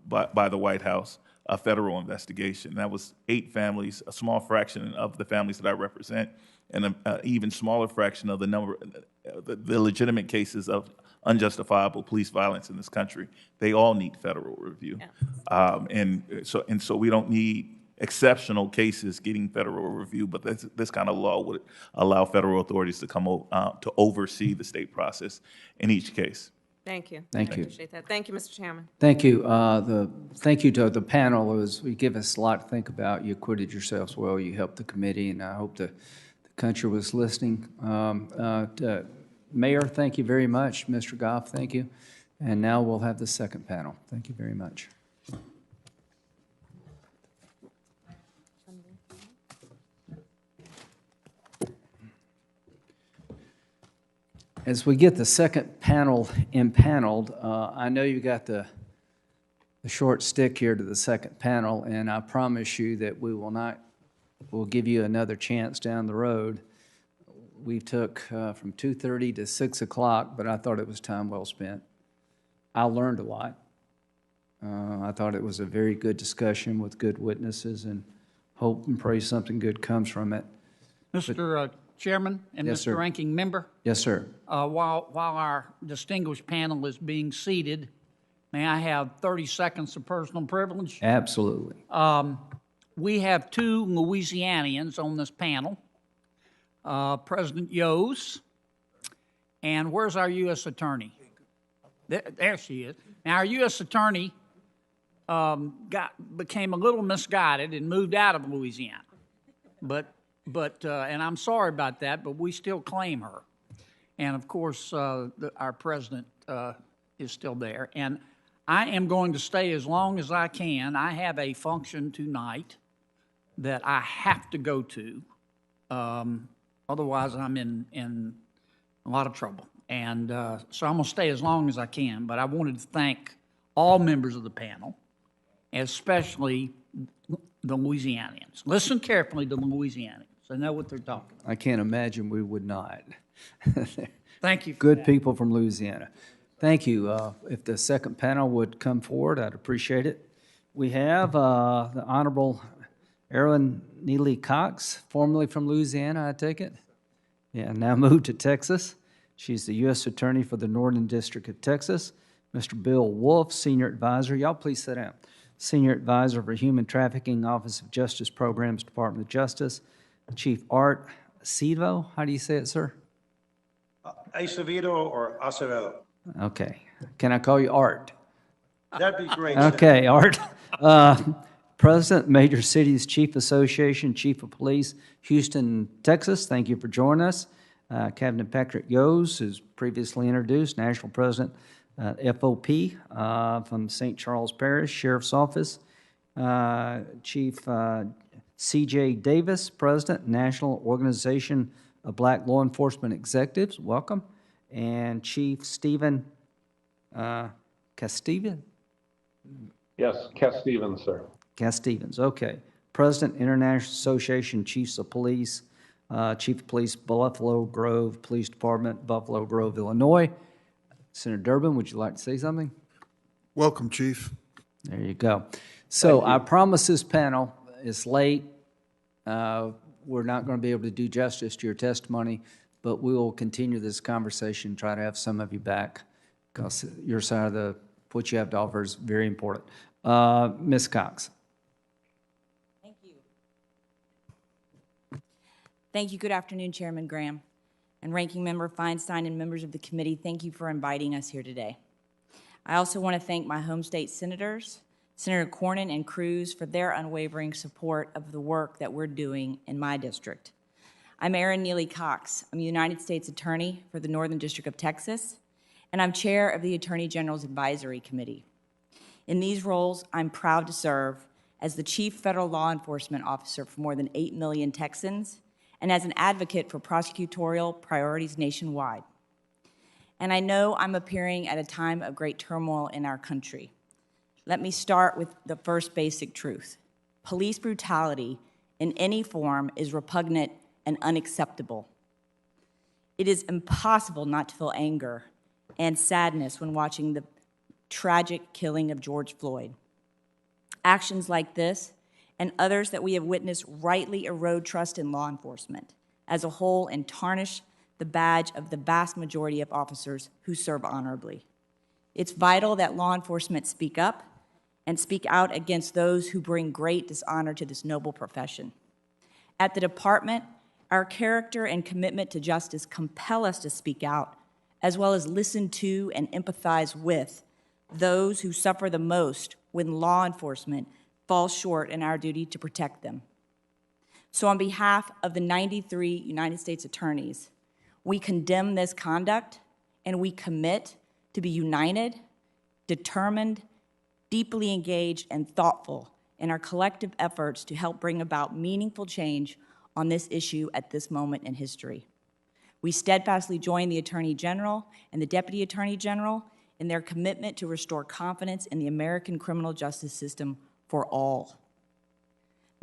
by the White House a federal investigation. That was 8 families, a small fraction of the families that I represent, and an even smaller fraction of the legitimate cases of unjustifiable police violence in this country. They all need federal review. Yeah. And so we don't need exceptional cases getting federal review, but this kind of law would allow federal authorities to come to oversee the state process in each case. Thank you. Thank you. I appreciate that. Thank you, Mr. Chairman. Thank you. Thank you to the panel. You give us a lot to think about. You acquitted yourselves well. You helped the committee, and I hope the country was listening. Mayor, thank you very much. Mr. Goff, thank you. And now we'll have the second panel. Thank you very much. As we get the second panel impaneled, I know you got the short stick here to the second panel, and I promise you that we'll give you another chance down the road. We took from 2:30 to 6 o'clock, but I thought it was time well spent. I learned a lot. I thought it was a very good discussion with good witnesses, and hope and pray something good comes from it. Mr. Chairman and Yes, Mr. sir. Ranking Member, Yes, sir. while our distinguished panel is being seated, may I have 30 seconds of personal privilege? Absolutely. We have 2 Louisianians on this panel. President Yos, and where's our U.S. Attorney? There she is. Now, our U.S. Attorney became a little misguided and moved out of Louisiana, but but, and I'm sorry about that, but we still claim her. And of course, our president is still there. And I am going to stay as long as I can. I have a function tonight that I have to go to. Otherwise, I'm in a lot of trouble. And so I'm going to stay as long as I can. But I wanted to thank all members of the panel, especially the Louisianians. Listen carefully to the Louisianians. They know what they're talking about. I can't imagine we would not. Thank you. Good people from Louisiana. Thank you. If the second panel would come forward, I'd appreciate it. We have the Honorable Erin Neely Cox, formerly from Louisiana, I take it? Yeah, now moved to Texas. She's the U.S. Attorney for the Northern District of Texas. Mr. Bill Wolf, Senior Advisor. Y'all please sit down. Senior Advisor for Human Trafficking, Office of Justice Programs, Department of Justice. Chief Art Acevedo, how do you say it, sir? Acevedo or Acevedo? Okay. Can I call you Art? That'd be great. Okay, Art. President, Major Cities Chief Association, Chief of Police, Houston, Texas. Thank you for joining us. Captain Patrick Yose, who's previously introduced, National President, FOP from St. Charles Parish Sheriff's Office. Chief C.J. Davis, President, National Organization of Black Law Enforcement Executives. Welcome. And Chief Stephen Castevens. Yes, Castevens, sir. Castevens, okay. President, International Association Chiefs of Police, Chief of Police, Buffalo Grove Police Department, Buffalo Grove, Illinois. Senator Durbin, would you like to say something? Welcome, Chief. There you go. So I promise this panel is late. We're not going to be able to do justice to your testimony, but we will continue this conversation, try to have some of you back, because your side of what you have to offer is very important. Ms. Cox. Thank you. Thank you. Good afternoon, Chairman Graham and Ranking Member Feinstein and members of the committee. Thank you for inviting us here today. I also want to thank my home state senators, Senator Cornyn and Cruz, for their unwavering support of the work that we're doing in my district. I'm Erin Neely Cox. I'm a United States Attorney for the Northern District of Texas, and I'm chair of the Attorney General's Advisory Committee. In these roles, I'm proud to serve as the Chief Federal Law Enforcement Officer for more than 8 million Texans and as an advocate for prosecutorial priorities nationwide. And I know I'm appearing at a time of great turmoil in our country. Let me start with the first basic truth. Police brutality in any form is repugnant and unacceptable. It is impossible not to feel anger and sadness when watching the tragic killing of George Floyd. Actions like this and others that we have witnessed rightly erode trust in law enforcement as a whole and tarnish the badge of the vast majority of officers who serve honorably. It's vital that law enforcement speak up and speak out against those who bring great dishonor to this noble profession. At the department, our character and commitment to justice compel us to speak out, as well as listen to and empathize with those who suffer the most when law enforcement falls short in our duty to protect them. So on behalf of the 93 United States attorneys, we condemn this conduct and we commit to be united, determined, deeply engaged, and thoughtful in our collective efforts to help bring about meaningful change on this issue at this moment in history. We steadfastly join the Attorney General and the Deputy Attorney General in their commitment to restore confidence in the American criminal justice system for all.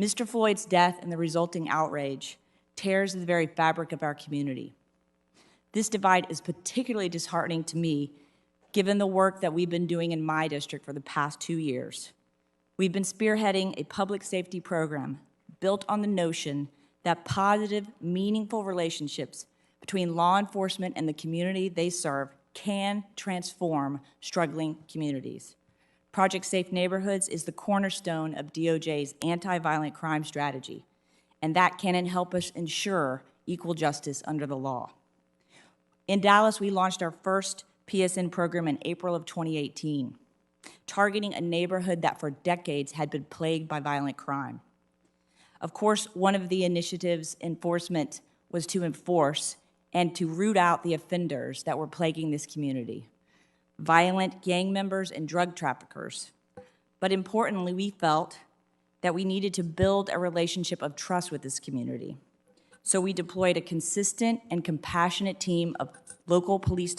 Mr. Floyd's death and the resulting outrage tears the very fabric of our community. This divide is particularly disheartening to me, given the work that we've been doing in my district for the past 2 years. We've been spearheading a public safety program built on the notion that positive, meaningful relationships between law enforcement and the community they serve can transform struggling communities. Project Safe Neighborhoods is the cornerstone of DOJ's anti-violent crime strategy, and that can help us ensure equal justice under the law. In Dallas, we launched our first PSN program in April of 2018, targeting a neighborhood that for decades had been plagued by violent crime. Of course, one of the initiatives enforcement was to enforce and to root out the offenders that were plaguing this community, violent gang members and drug traffickers. But importantly, we felt that we needed to build a relationship of trust with this community. So we deployed a consistent and compassionate team of local police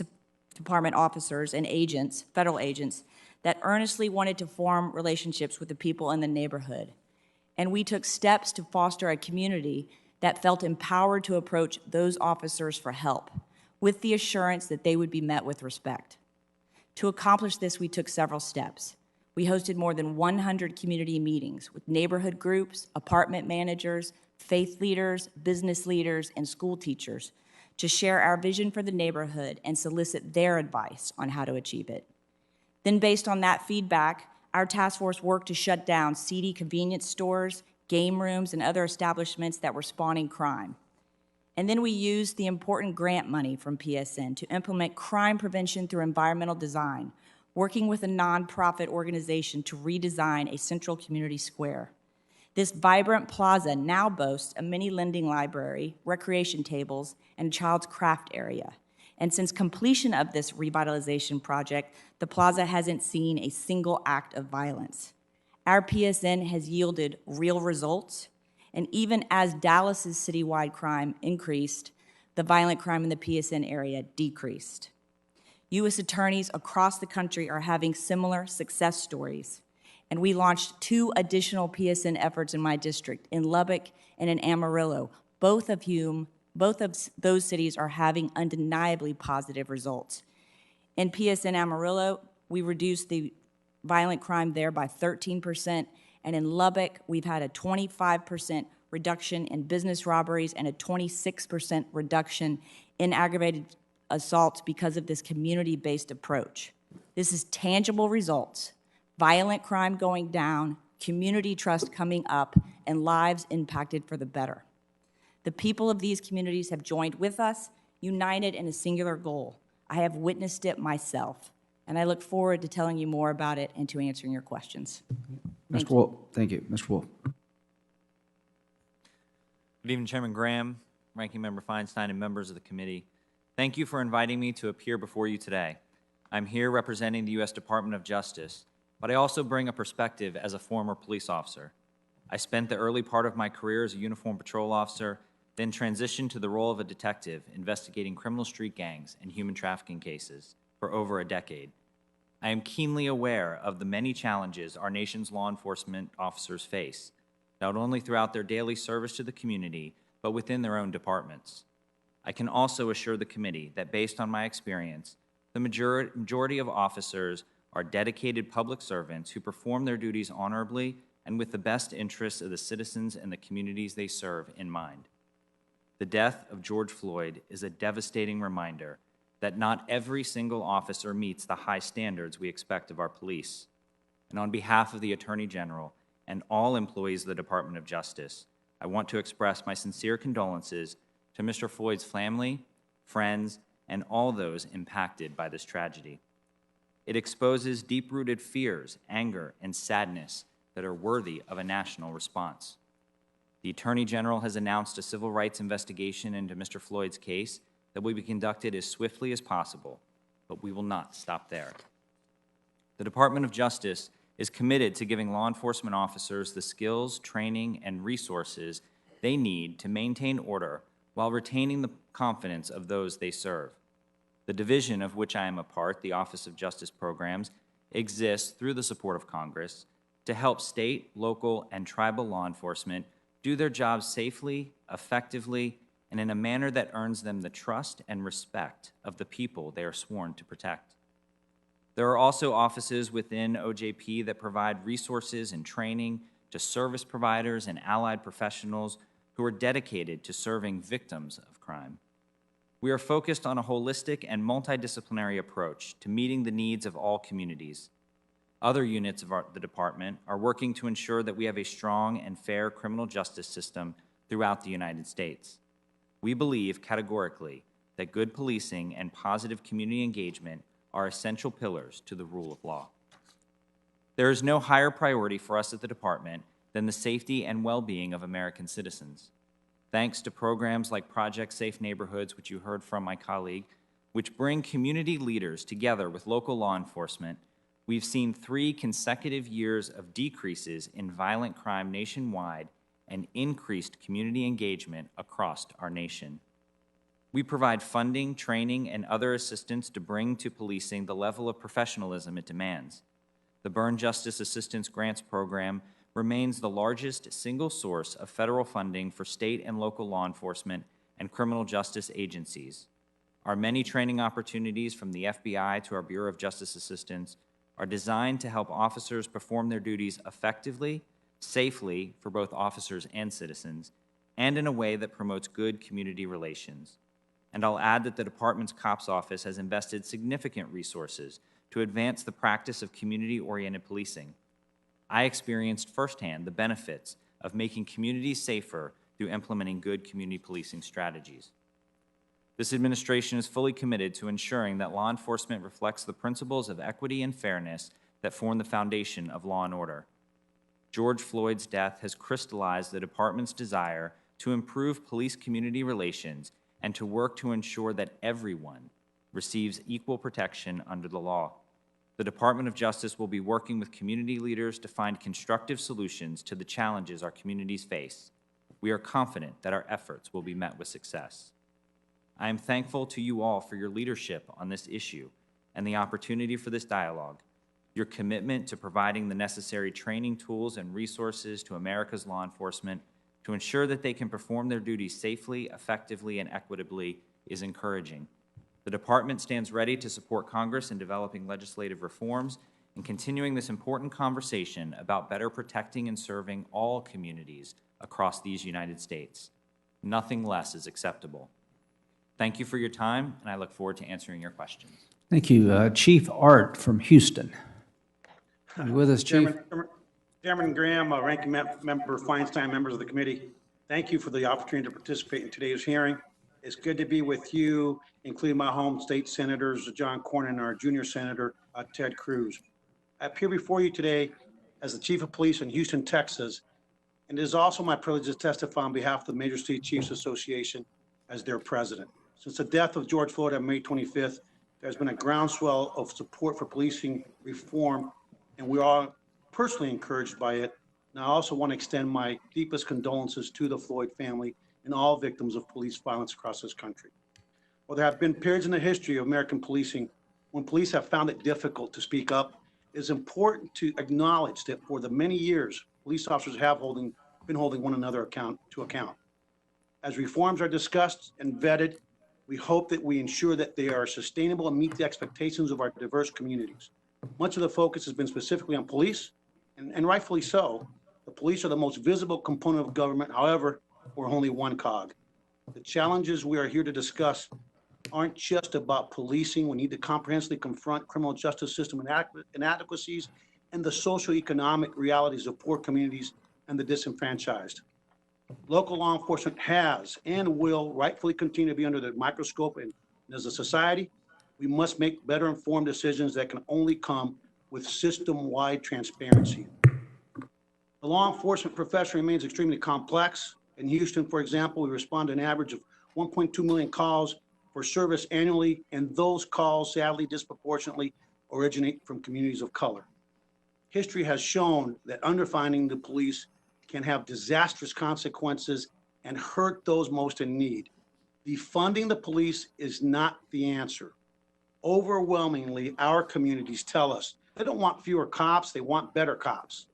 department officers and agents, federal agents, that earnestly wanted to form relationships with the people in the neighborhood. And we took steps to foster a community that felt empowered to approach those officers for help, with the assurance that they would be met with respect. To accomplish this, we took several steps. We hosted more than 100 community meetings with neighborhood groups, apartment managers, faith leaders, business leaders, and school teachers to share our vision for the neighborhood and solicit their advice on how to achieve it. Then, based on that feedback, our task force worked to shut down seedy convenience stores, game rooms, and other establishments that were spawning crime. And then we used the important grant money from PSN to implement crime prevention through environmental design, working with a nonprofit organization to redesign a central community square. This vibrant plaza now boasts a mini lending library, recreation tables, and a child's craft area. And since completion of this revitalization project, the plaza hasn't seen a single act of violence. Our PSN has yielded real results, and even as Dallas's citywide crime increased, the violent crime in the PSN area decreased. U.S. attorneys across the country are having similar success stories, and we launched 2 additional PSN efforts in my district, in Lubbock and in Amarillo, both of those cities are having undeniably positive results. In PSN Amarillo, we reduced the violent crime there by 13%, and in Lubbock, we've had a 25% reduction in business robberies and a 26% reduction in aggravated assaults because of this community-based approach. This is tangible results, violent crime going down, community trust coming up, and lives impacted for the better. The people of these communities have joined with us, united in a singular goal. I have witnessed it myself, and I look forward to telling you more about it and to answering your questions. Mr. Wolf, thank you. Mr. Wolf. Good evening, Chairman Graham, Ranking Member Feinstein, and members of the committee. Thank you for inviting me to appear before you today. I'm here representing the U.S. Department of Justice, but I also bring a perspective as a former police officer. I spent the early part of my career as a uniformed patrol officer, then transitioned to the role of a detective investigating criminal street gangs and human trafficking cases for over a decade. I am keenly aware of the many challenges our nation's law enforcement officers face, not only throughout their daily service to the community, but within their own departments. I can also assure the committee that based on my experience, the majority of officers are dedicated public servants who perform their duties honorably and with the best interests of the citizens and the communities they serve in mind. The death of George Floyd is a devastating reminder that not every single officer meets the high standards we expect of our police. And on behalf of the Attorney General and all employees of the Department of Justice, I want to express my sincere condolences to Mr. Floyd's family, friends, and all those impacted by this tragedy. It exposes deep-rooted fears, anger, and sadness that are worthy of a national response. The Attorney General has announced a civil rights investigation into Mr. Floyd's case that will be conducted as swiftly as possible, but we will not stop there. The Department of Justice is committed to giving law enforcement officers the skills, training, and resources they need to maintain order while retaining the confidence of those they serve. The division of which I am a part, the Office of Justice Programs, exists through the support of Congress to help state, local, and tribal law enforcement do their jobs safely, effectively, and in a manner that earns them the trust and respect of the people they are sworn to protect. There are also offices within OJP that provide resources and training to service providers and allied professionals who are dedicated to serving victims of crime. We are focused on a holistic and multidisciplinary approach to meeting the needs of all communities. Other units of the department are working to ensure that we have a strong and fair criminal justice system throughout the United States. We believe categorically that good policing and positive community engagement are essential pillars to the rule of law. There is no higher priority for us at the department than the safety and well-being of American citizens. Thanks to programs like Project Safe Neighborhoods, which you heard from my colleague, which bring community leaders together with local law enforcement, we've seen 3 consecutive years of decreases in violent crime nationwide and increased community engagement across our nation. We provide funding, training, and other assistance to bring to policing the level of professionalism it demands. The Burn Justice Assistance Grants Program remains the largest single source of federal funding for state and local law enforcement and criminal justice agencies. Our many training opportunities, from the FBI to our Bureau of Justice Assistance, are designed to help officers perform their duties effectively, safely for both officers and citizens, and in a way that promotes good community relations. And I'll add that the department's COPS office has invested significant resources to advance the practice of community-oriented policing. I experienced firsthand the benefits of making communities safer through implementing good community policing strategies. This administration is fully committed to ensuring that law enforcement reflects the principles of equity and fairness that form the foundation of law and order. George Floyd's death has crystallized the department's desire to improve police-community relations and to work to ensure that everyone receives equal protection under the law. The Department of Justice will be working with community leaders to find constructive solutions to the challenges our communities face. We are confident that our efforts will be met with success. I am thankful to you all for your leadership on this issue and the opportunity for this dialogue. Your commitment to providing the necessary training tools and resources to America's law enforcement to ensure that they can perform their duties safely, effectively, and equitably is encouraging. The department stands ready to support Congress in developing legislative reforms and continuing this important conversation about better protecting and serving all communities across these United States. Nothing less is acceptable. Thank you for your time, and I look forward to answering your questions. Thank you. Chief Art from Houston. Are you with us, Chief? Chairman Graham, Ranking Member Feinstein, members of the committee, thank you for the opportunity to participate in today's hearing. It's good to be with you, including my home state senators, John Cornyn, and our junior senator, Ted Cruz. I appear before you today as the Chief of Police in Houston, Texas, and it is also my privilege to testify on behalf of the Major City Chiefs Association as their president. Since the death of George Floyd on May 25th, there's been a groundswell of support for policing reform, and we are personally encouraged by it. And I also want to extend my deepest condolences to the Floyd family and all victims of police violence across this country. Well, there have been periods in the history of American policing when police have found it difficult to speak up. It is important to acknowledge that for the many years, police officers have been holding one another to account. As reforms are discussed and vetted, we hope that we ensure that they are sustainable and meet the expectations of our diverse communities. Much of the focus has been specifically on police, and rightfully so. The police are the most visible component of government. However, we're only one cog. The challenges we are here to discuss aren't just about policing. We need to comprehensively confront criminal justice system inadequacies and the socioeconomic realities of poor communities and the disenfranchised. Local law enforcement has and will rightfully continue to be under the microscope, and as a society, we must make better informed decisions that can only come with system-wide transparency. The law enforcement profession remains extremely complex. In Houston, for example, we respond to an average of 1.2 million calls for service annually, and those calls sadly disproportionately originate from communities of color. History has shown that underfunding the police can have disastrous consequences and hurt those most in need. Defunding the police is not the answer. Overwhelmingly, our communities tell us they don't want fewer cops, they want better cops.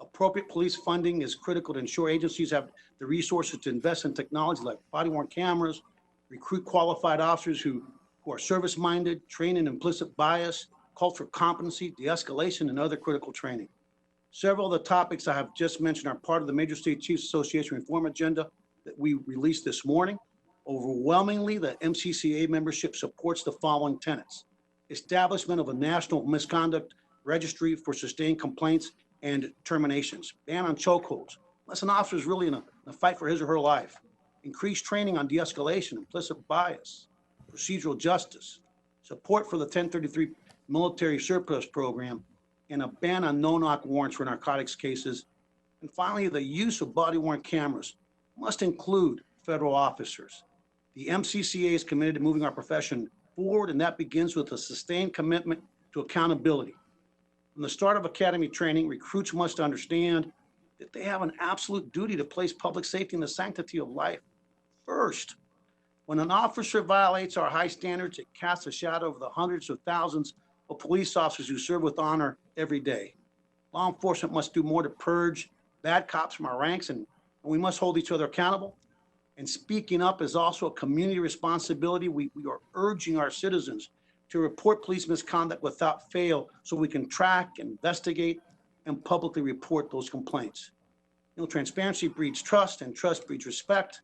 Appropriate police funding is critical to ensure agencies have the resources to invest in technology like body-worn cameras, recruit qualified officers who are service-minded, train in implicit bias, cultural competency, de-escalation, and other critical training. Several of the topics I have just mentioned are part of the Major State Chiefs Association reform agenda that we released this morning. Overwhelmingly, the MCCA membership supports the following tenets: establishment of a national misconduct registry for sustained complaints and terminations, ban on chokeholds, unless an officer is really in a fight for his or her life, increased training on de-escalation, implicit bias, procedural justice, support for the 1033 military surplus program, and a ban on no-knock warrants for narcotics cases, And finally, the use of body-worn cameras must include federal officers. The MCCA is committed to moving our profession forward, and that begins with a sustained commitment to accountability. From the start of academy training, recruits must understand that they have an absolute duty to place public safety and the sanctity of life first. When an officer violates our high standards, it casts a shadow over the hundreds of thousands of police officers who serve with honor every day. Law enforcement must do more to purge bad cops from our ranks, and we must hold each other accountable. And speaking up is also a community responsibility. We are urging our citizens to report police misconduct without fail so we can track, investigate, and publicly report those complaints. You know, transparency breeds trust, and trust breeds respect.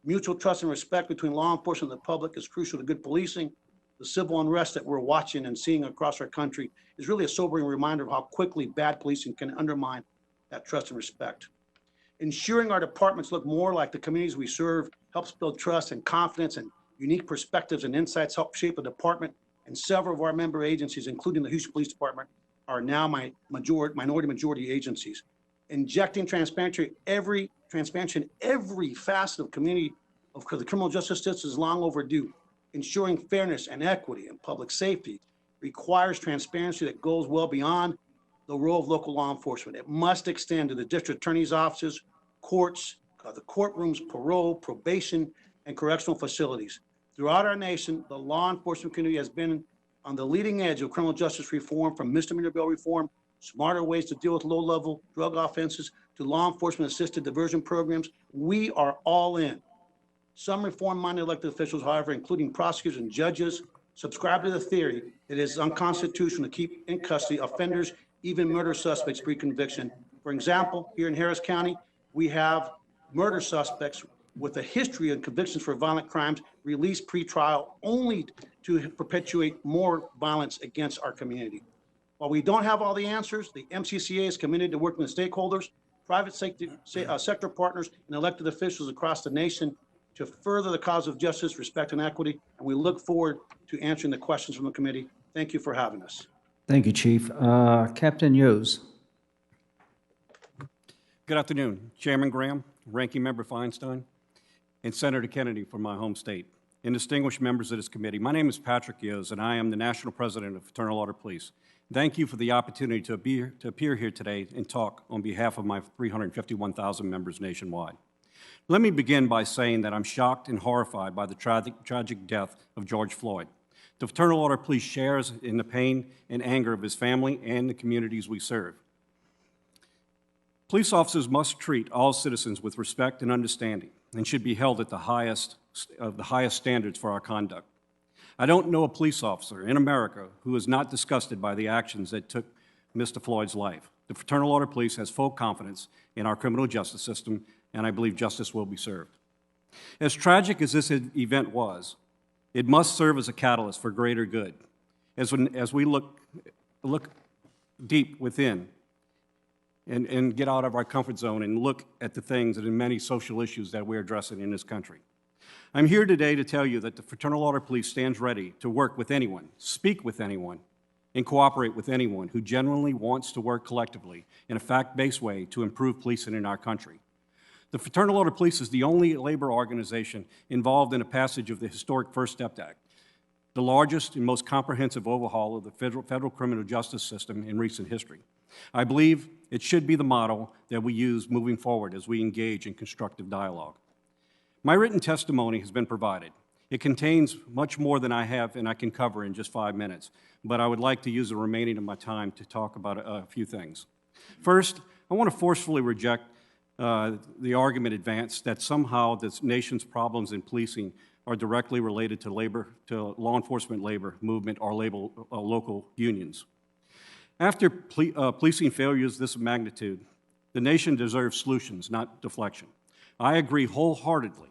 Mutual trust and respect between law enforcement and the public is crucial to good policing. The civil unrest that we're watching and seeing across our country is really a sobering reminder of how quickly bad policing can undermine that trust and respect. Ensuring our departments look more like the communities we serve helps build trust and confidence, and unique perspectives and insights help shape a department. And several of our member agencies, including the Houston Police Department, are now minority majority agencies. Injecting transparency in every facet of community of the criminal justice system is long overdue. Ensuring fairness and equity and public safety requires transparency that goes well beyond the role of local law enforcement. It must extend to the district attorney's offices, courts, the courtrooms, parole, probation, and correctional facilities. Throughout our nation, the law enforcement community has been on the leading edge of criminal justice reform, from misdemeanor bail reform, smarter ways to deal with low-level drug offenses, to law enforcement-assisted diversion programs. We are all in. Some reform-minded elected officials, however, including prosecutors and judges, subscribe to the theory that it is unconstitutional to keep in custody offenders, even murder suspects, pre-conviction. For example, here in Harris County, we have murder suspects with a history of convictions for violent crimes released pre-trial only to perpetuate more violence against our community. While we don't have all the answers, the MCCA is committed to working with stakeholders, private sector partners, and elected officials across the nation to further the cause of justice, respect, and equity. And we look forward to answering the questions from the committee. Thank you for having us. Thank you, Chief. Captain Yos. Good afternoon, Chairman Graham, Ranking Member Feinstein, and Senator Kennedy from my home state, and distinguished members of this committee. My name is Patrick Yos, and I am the National President of Fraternal Order Police. Thank you for the opportunity to appear here today and talk on behalf of my 351,000 members nationwide. Let me begin by saying that I'm shocked and horrified by the tragic death of George Floyd. The Fraternal Order Police shares in the pain and anger of his family and the communities we serve. Police officers must treat all citizens with respect and understanding and should be held at the highest standards for our conduct. I don't know a police officer in America who is not disgusted by the actions that took Mr. Floyd's life. The Fraternal Order Police has full confidence in our criminal justice system, and I believe justice will be served. As tragic as this event was, it must serve as a catalyst for greater good. As we look deep within and get out of our comfort zone and look at the things and the many social issues that we're addressing in this country. I'm here today to tell you that the Fraternal Order Police stands ready to work with anyone, speak with anyone, and cooperate with anyone who genuinely wants to work collectively in a fact-based way to improve policing in our country. The Fraternal Order Police is the only labor organization involved in a passage of the historic First Step Act, the largest and most comprehensive overhaul of the federal criminal justice system in recent history. I believe it should be the model that we use moving forward as we engage in constructive dialogue. My written testimony has been provided. It contains much more than I have and I can cover in just 5 minutes, but I would like to use the remaining of my time to talk about a few things. First, I want to forcefully reject the argument advanced that somehow this nation's problems in policing are directly related to law enforcement labor movement or local unions. After policing failures this magnitude, the nation deserves solutions, not deflection. I agree wholeheartedly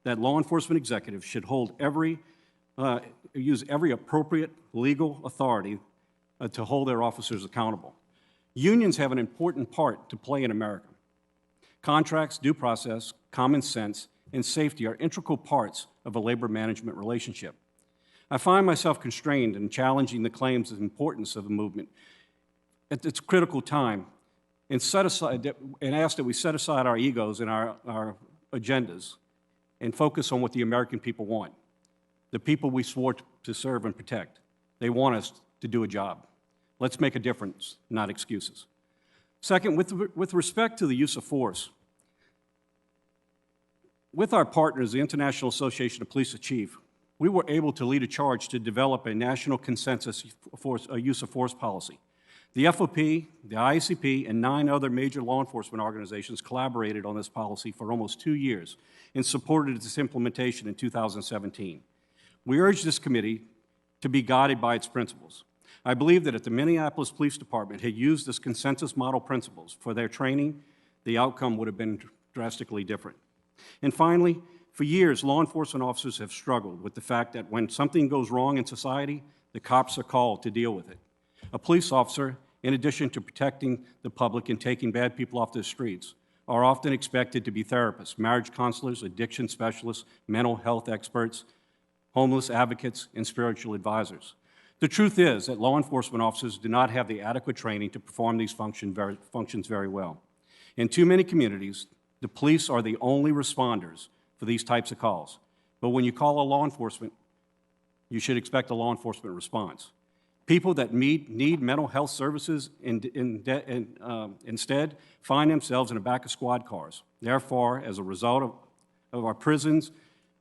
that law enforcement executives should use every appropriate legal authority to hold their officers accountable. Unions have an important part to play in America. Contracts, due process, common sense, and safety are integral parts of a labor management relationship. I find myself constrained in challenging the claims of importance of the movement at its critical time and ask that we set aside our egos and our agendas and focus on what the American people want, the people we swore to serve and protect. They want us to do a job. Let's make a difference, not excuses. Second, with respect to the use of force, with our partners, the International Association of Police Chiefs, we were able to lead a charge to develop a national consensus use of force policy. The FOP, the IACP, and 9 other major law enforcement organizations collaborated on this policy for almost 2 years and supported its implementation in 2017. We urge this committee to be guided by its principles. I believe that if the Minneapolis Police Department had used this consensus model principles for their training, the outcome would have been drastically different. And finally, for years, law enforcement officers have struggled with the fact that when something goes wrong in society, the cops are called to deal with it. A police officer, in addition to protecting the public and taking bad people off the streets, are often expected to be therapists, marriage counselors, addiction specialists, mental health experts, homeless advocates, and spiritual advisors. The truth is that law enforcement officers do not have the adequate training to perform these functions very well. In too many communities, the police are the only responders for these types of calls. But when you call a law enforcement, you should expect a law enforcement response. People that need mental health services instead find themselves in the back of squad cars. Therefore, as a result of our prisons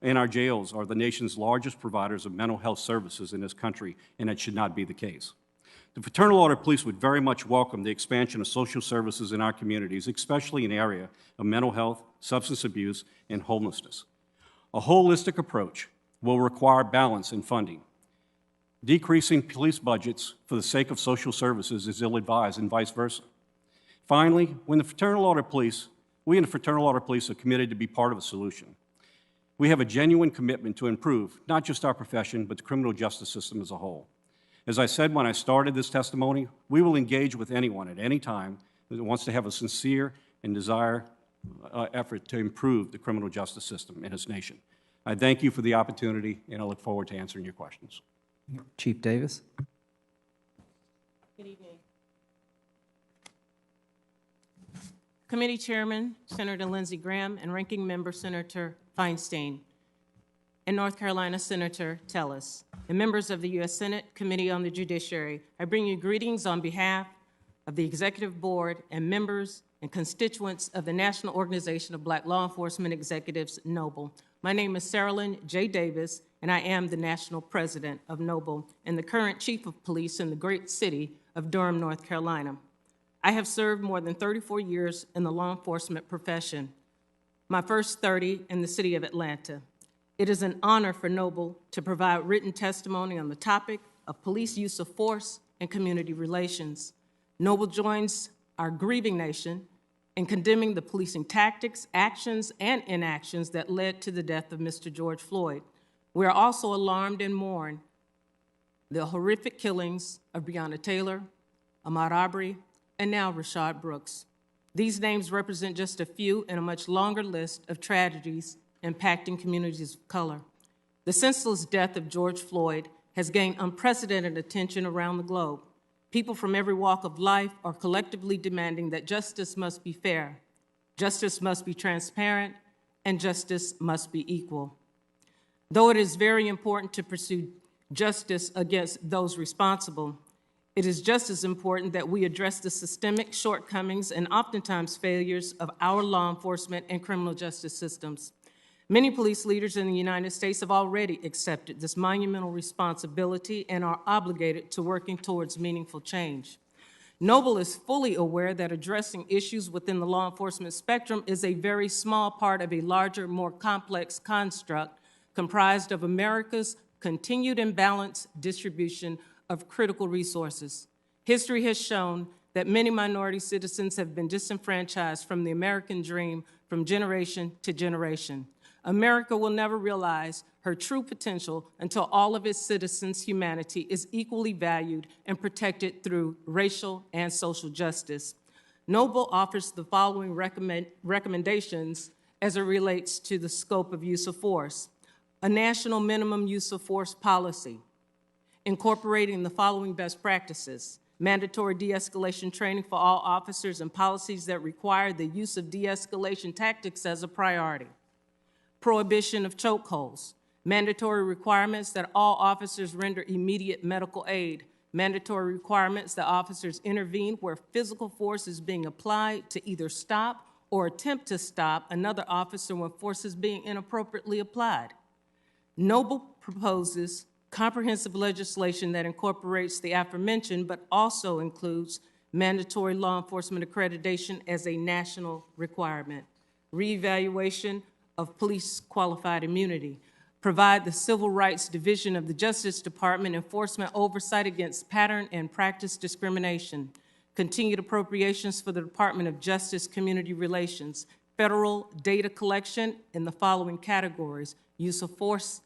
and our jails are the nation's largest providers of mental health services in this country, and it should not be the case. The Fraternal Order of Police would very much welcome the expansion of social services in our communities, especially in the area of mental health, substance abuse, and homelessness. A holistic approach will require balance in funding. Decreasing police budgets for the sake of social services is ill-advised, and vice versa. Finally, we in the Fraternal Order of Police are committed to be part of a solution. We have a genuine commitment to improve not just our profession, but the criminal justice system as a whole. As I said when I started this testimony, we will engage with anyone at any time that wants to have a sincere and desire effort to improve the criminal justice system in this nation. I thank you for the opportunity, and I look forward to answering your questions. Chief Davis. Good evening. Committee Chairman, Senator Lindsey Graham, and Ranking Member Senator Feinstein, and North Carolina Senator Tellis, and members of the U.S. Senate Committee on the Judiciary, I bring you greetings on behalf of the Executive Board and members and constituents of the National Organization of Black Law Enforcement Executives, NOBLE. My name is Saralyn J. Davis, and I am the National President of NOBLE and the current Chief of Police in the great city of Durham, North Carolina. I have served more than 34 years in the law enforcement profession, my first 30 in the city of Atlanta. It is an honor for NOBLE to provide written testimony on the topic of police use of force and community relations. NOBLE joins our grieving nation in condemning the policing tactics, actions, and inactions that led to the death of Mr. George Floyd. We are also alarmed and mourn the horrific killings of Breonna Taylor, Ahmaud Arbery, and now Rayshard Brooks. These names represent just a few in a much longer list of tragedies impacting communities of color. The senseless death of George Floyd has gained unprecedented attention around the globe. People from every walk of life are collectively demanding that justice must be fair, justice must be transparent, and justice must be equal. Though it is very important to pursue justice against those responsible, it is just as important that we address the systemic shortcomings and oftentimes failures of our law enforcement and criminal justice systems. Many police leaders in the United States have already accepted this monumental responsibility and are obligated to working towards meaningful change. NOBLE is fully aware that addressing issues within the law enforcement spectrum is a very small part of a larger, more complex construct comprised of America's continued imbalanced distribution of critical resources. History has shown that many minority citizens have been disenfranchised from the American dream from generation to generation. America will never realize her true potential until all of its citizens' humanity is equally valued and protected through racial and social justice. NOBLE offers the following recommendations as it relates to the scope of use of force. A national minimum use of force policy, incorporating the following best practices: mandatory de-escalation training for all officers, and policies that require the use of de-escalation tactics as a priority. Prohibition of chokeholds, mandatory requirements that all officers render immediate medical aid, mandatory requirements that officers intervene where physical force is being applied to either stop or attempt to stop another officer when force is being inappropriately applied. Noble proposes comprehensive legislation that incorporates the aforementioned, but also includes mandatory law enforcement accreditation as a national requirement, reevaluation of police qualified immunity, provide the Civil Rights Division of the Justice Department enforcement oversight against pattern and practice discrimination, continued appropriations for the Department of Justice Community Relations, federal data collection in the following categories: use of force,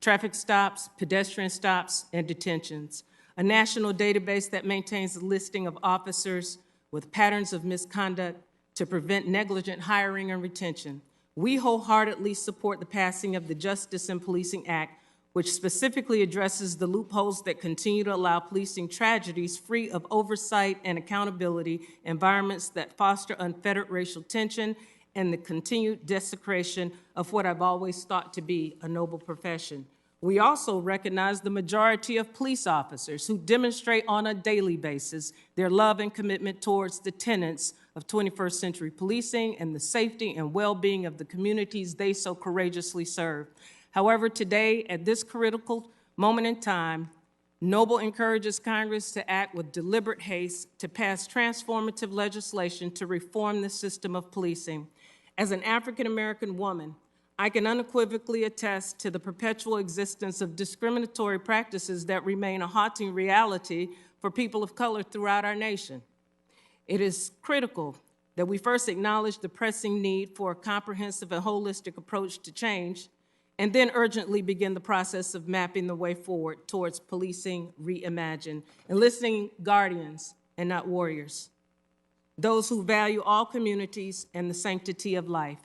traffic stops, pedestrian stops, and detentions. A national database that maintains a listing of officers with patterns of misconduct to prevent negligent hiring and retention. We wholeheartedly support the passing of the Justice in Policing Act, which specifically addresses the loopholes that continue to allow policing tragedies free of oversight and accountability, environments that foster unfettered racial tension, and the continued desecration of what I've always thought to be a noble profession. We also recognize the majority of police officers who demonstrate on a daily basis their love and commitment towards the tenets of 21st century policing and the safety and well-being of the communities they so courageously serve. However, today, at this critical moment in time, Noble encourages Congress to act with deliberate haste to pass transformative legislation to reform the system of policing. As an African-American woman, I can unequivocally attest to the perpetual existence of discriminatory practices that remain a haunting reality for people of color throughout our nation. It is critical that we first acknowledge the pressing need for a comprehensive and holistic approach to change, and then urgently begin the process of mapping the way forward towards policing reimagined, enlisting guardians and not warriors, those who value all communities and the sanctity of life.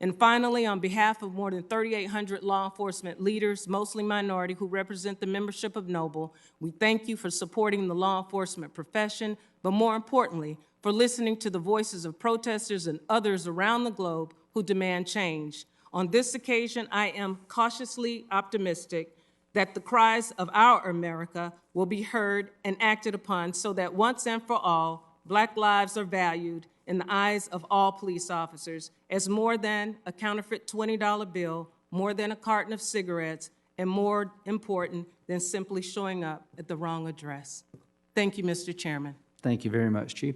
And finally, on behalf of more than 3,800 law enforcement leaders, mostly minority, who represent the membership of Noble, we thank you for supporting the law enforcement profession, but more importantly, for listening to the voices of protesters and others around the globe who demand change. On this occasion, I am cautiously optimistic that the cries of our America will be heard and acted upon so that once and for all, Black lives are valued in the eyes of all police officers as more than a counterfeit $20 bill, more than a carton of cigarettes, and more important than simply showing up at the wrong address. Thank you, Mr. Chairman. Thank you very much, Chief.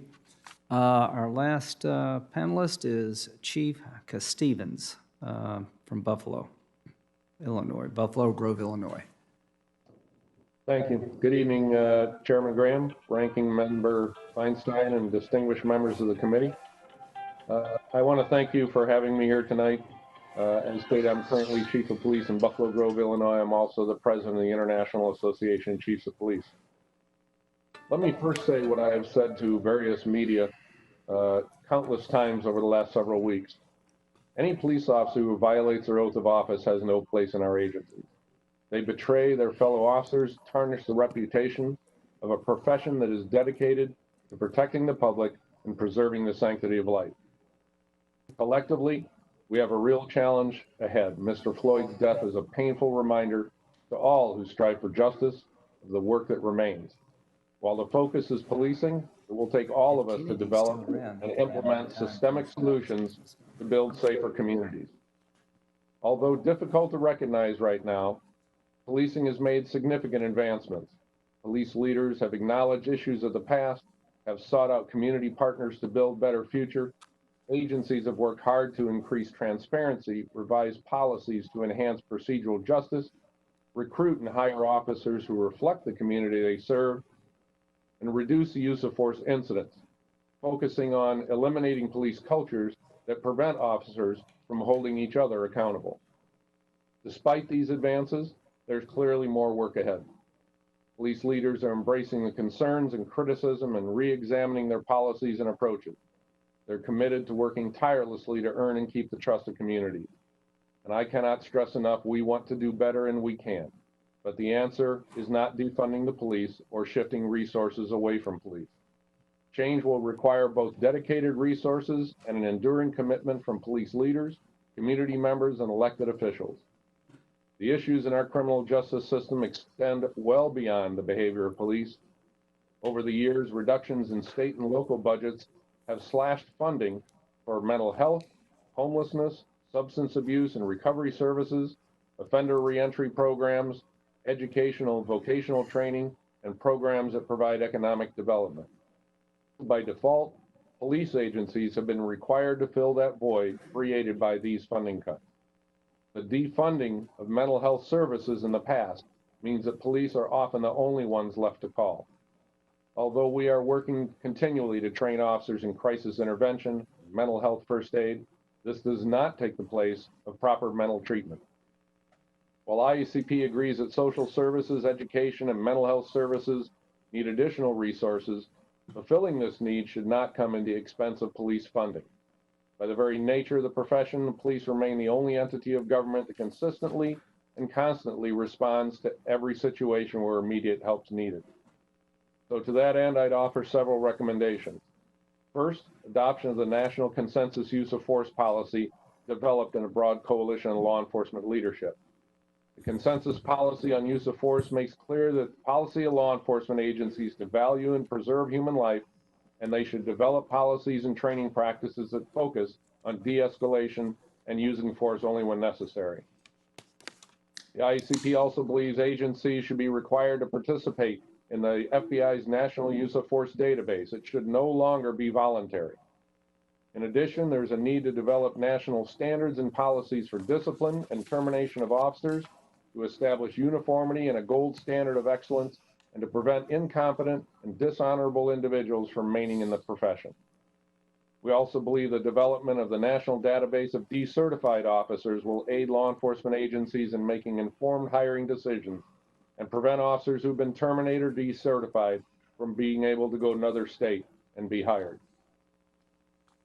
Our last panelist is Chief Stevens from Buffalo, Illinois, Buffalo Grove, Illinois. Thank you. Good evening, Chairman Graham, Ranking Member Feinstein, and distinguished members of the committee. I want to thank you for having me here tonight. As stated, I'm currently Chief of Police in Buffalo Grove, Illinois. I'm also the President of the International Association of Chiefs of Police. Let me first say what I have said to various media countless times over the last several weeks. Any police officer who violates their oath of office has no place in our agency. They betray their fellow officers, tarnish the reputation of a profession that is dedicated to protecting the public and preserving the sanctity of life. Collectively, we have a real challenge ahead. Mr. Floyd's death is a painful reminder to all who strive for justice of the work that remains. While the focus is policing, it will take all of us to develop and implement systemic solutions to build safer communities. Although difficult to recognize right now, policing has made significant advancements. Police leaders have acknowledged issues of the past, have sought out community partners to build better future. Agencies have worked hard to increase transparency, revise policies to enhance procedural justice, recruit and hire officers who reflect the community they serve, and reduce the use of force incidents, focusing on eliminating police cultures that prevent officers from holding each other accountable. Despite these advances, there's clearly more work ahead. Police leaders are embracing the concerns and criticism and re-examining their policies and approaches. They're committed to working tirelessly to earn and keep the trust of communities. And I cannot stress enough, we want to do better and we can. but the answer is not defunding the police or shifting resources away from police. Change will require both dedicated resources and an enduring commitment from police leaders, community members, and elected officials. The issues in our criminal justice system extend well beyond the behavior of police. Over the years, reductions in state and local budgets have slashed funding for mental health, homelessness, substance abuse and recovery services, offender reentry programs, educational and vocational training, and programs that provide economic development. By default, police agencies have been required to fill that void created by these funding cuts. The defunding of mental health services in the past means that police are often the only ones left to call. Although we are working continually to train officers in crisis intervention, mental health first aid, this does not take the place of proper mental treatment. While IECP agrees that social services, education, and mental health services need additional resources, fulfilling this need should not come at the expense of police funding. By the very nature of the profession, the police remain the only entity of government that consistently and constantly responds to every situation where immediate help is needed. So to that end, I'd offer several recommendations. First, adoption of the National Consensus Use of Force policy developed in a broad coalition of law enforcement leadership. The consensus policy on use of force makes clear that the policy of law enforcement agencies to value and preserve human life, and they should develop policies and training practices that focus on de-escalation and using force only when necessary. The IECP also believes agencies should be required to participate in the FBI's National Use of Force database. It should no longer be voluntary. In addition, there's a need to develop national standards and policies for discipline and termination of officers, to establish uniformity and a gold standard of excellence, and to prevent incompetent and dishonorable individuals from remaining in the profession. We also believe the development of the national database of decertified officers will aid law enforcement agencies in making informed hiring decisions and prevent officers who've been terminated or decertified from being able to go to another state and be hired.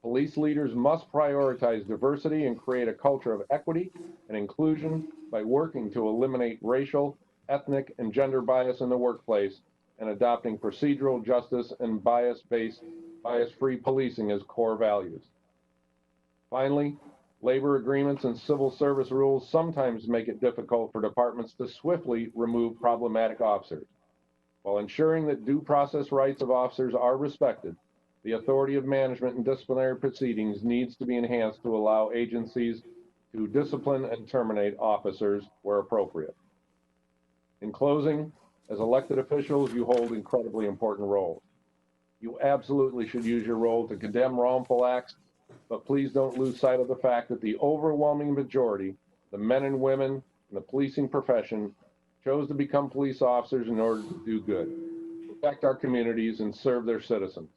Police leaders must prioritize diversity and create a culture of equity and inclusion by working to eliminate racial, ethnic, and gender bias in the workplace and adopting procedural justice and bias-free policing as core values. Finally, labor agreements and civil service rules sometimes make it difficult for departments to swiftly remove problematic officers. While ensuring that due process rights of officers are respected, the authority of management and disciplinary proceedings needs to be enhanced to allow agencies to discipline and terminate officers where appropriate. In closing, as elected officials, you hold incredibly important roles. You absolutely should use your role to condemn wrongful acts, but please don't lose sight of the fact that the overwhelming majority, the men and women in the policing profession, chose to become police officers in order to do good, protect our communities, and serve their citizens.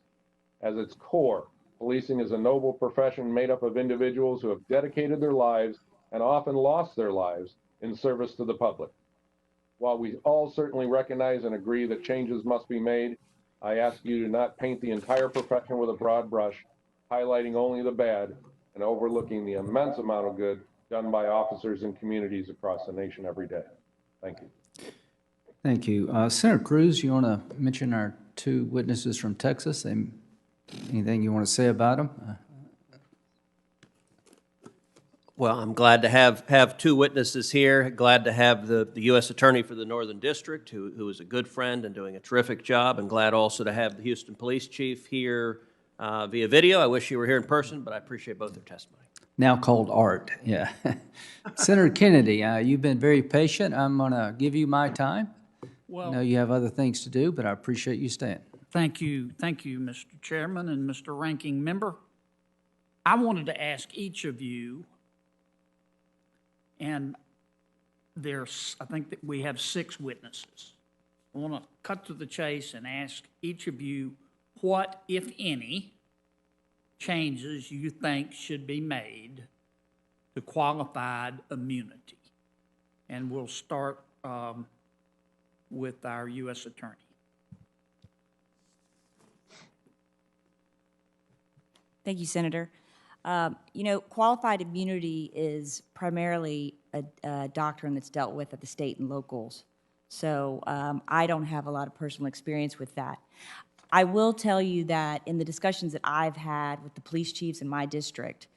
As its core, policing is a noble profession made up of individuals who have dedicated their lives and often lost their lives in service to the public. While we all certainly recognize and agree that changes must be made, I ask you to not paint the entire profession with a broad brush, highlighting only the bad and overlooking the immense amount of good done by officers and communities across the nation every day. Thank you. Thank you. Senator Cruz, you want to mention our two witnesses from Texas? Anything you want to say about them? Well, I'm glad to have two witnesses here. Glad to have the U.S. Attorney for the Northern District, who is a good friend and doing a terrific job, and glad also to have the Houston Police Chief here via video. I wish you were here in person, but I appreciate both their testimony. Now called art, yeah. Senator Kennedy, you've been very patient. I'm going to give you my time. Well, I know you have other things to do, but I appreciate you staying. Thank you, Mr. Chairman and Mr. Ranking Member. I wanted to ask each of you, and I think that we have 6 witnesses. I want to cut to the chase and ask each of you what, if any, changes you think should be made to qualified immunity. And we'll start with our U.S. Attorney. Thank you, Senator. Qualified immunity is primarily a doctrine that's dealt with at the state and locals So I don't have a lot of personal experience with that. I will tell you that in the discussions that I've had with the police chiefs in my district,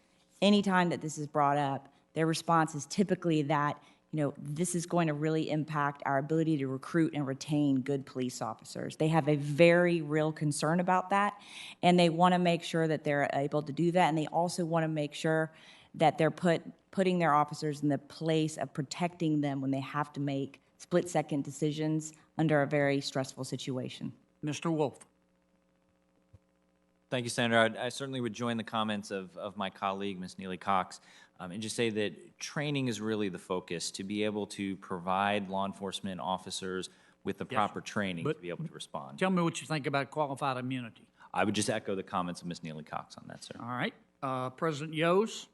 anytime that this is brought up, their response is typically that, you know, this is going to really impact our ability to recruit and retain good police officers. They have a very real concern about that, and they want to make sure that they're able to do that, and they also want to make sure that they're putting their officers in the place of protecting them when they have to make split-second decisions under a very stressful situation. Mr. Wolf. Thank you, Senator. I certainly would join the comments of my colleague, Ms. Neely Cox, and just say that training is really the focus, to be able to provide law enforcement officers with the proper training to be able to respond. Tell me what you think about qualified immunity. I would just echo the comments of Ms. Neely Cox on that, sir. All right. President Yos?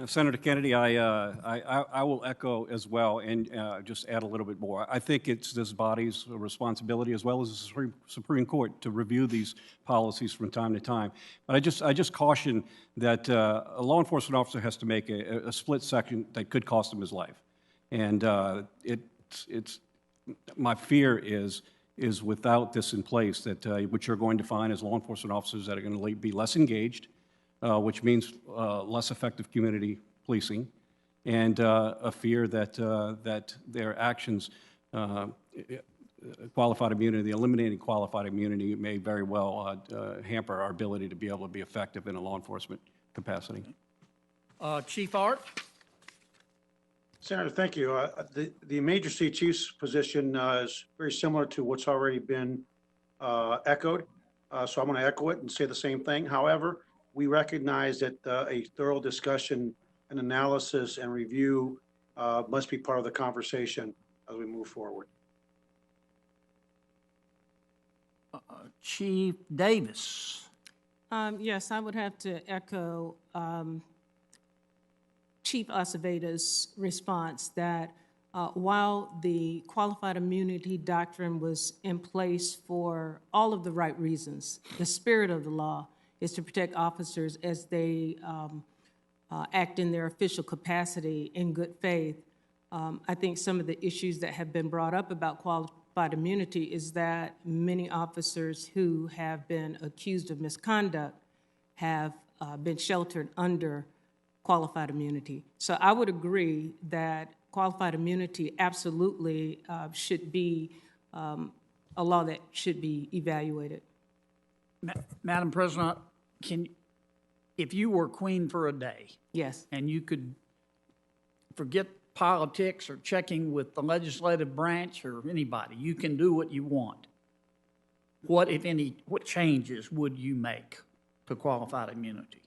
Senator Kennedy, I will echo as well and just add a little bit more. I think it's this body's responsibility as well as the Supreme Court to review these policies from time to time. But I just caution that a law enforcement officer has to make a split second that could cost him his life. And my fear is without this in place that what you're going to find is law enforcement officers that are going to be less engaged, which means less effective community policing, and a fear that that their actions, qualified immunity, eliminating qualified immunity may very well hamper our ability to be able to be effective in a law enforcement capacity. Chief Art? Senator, thank you. The Major City Chief's position is very similar to what's already been echoed, so I'm going to echo it and say the same thing. However, we recognize that a thorough discussion and analysis and review must be part of the conversation as we move forward. Chief Davis? Yes, I would have to echo Chief Acevedo's response that while the qualified immunity doctrine was in place for all of the right reasons, the spirit of the law is to protect officers as they act in their official capacity in good faith. I think some of the issues that have been brought up about qualified immunity is that many officers who have been accused of misconduct have been sheltered under qualified immunity. So I would agree that qualified immunity absolutely should be a law that should be evaluated. Madam President, if you were queen for a day, yes, and you could forget politics or checking with the legislative branch or anybody, you can do what you want. What, if any, what changes would you make to qualified immunity,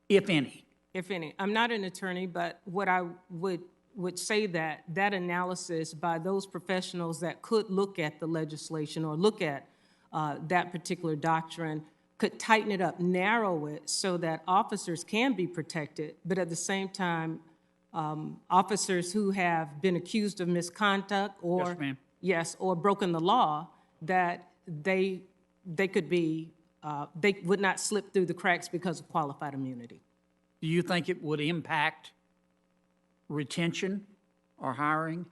if any? If any. I'm not an attorney, but what I would say that analysis by those professionals that could look at the legislation or look at that particular doctrine could tighten it up, narrow it so that officers can be protected, but at the same time, officers who have been accused of misconduct or yes, ma'am. Yes, or broken the law, that they could be they would not slip through the cracks because of qualified immunity. Do you think it would impact retention or hiring?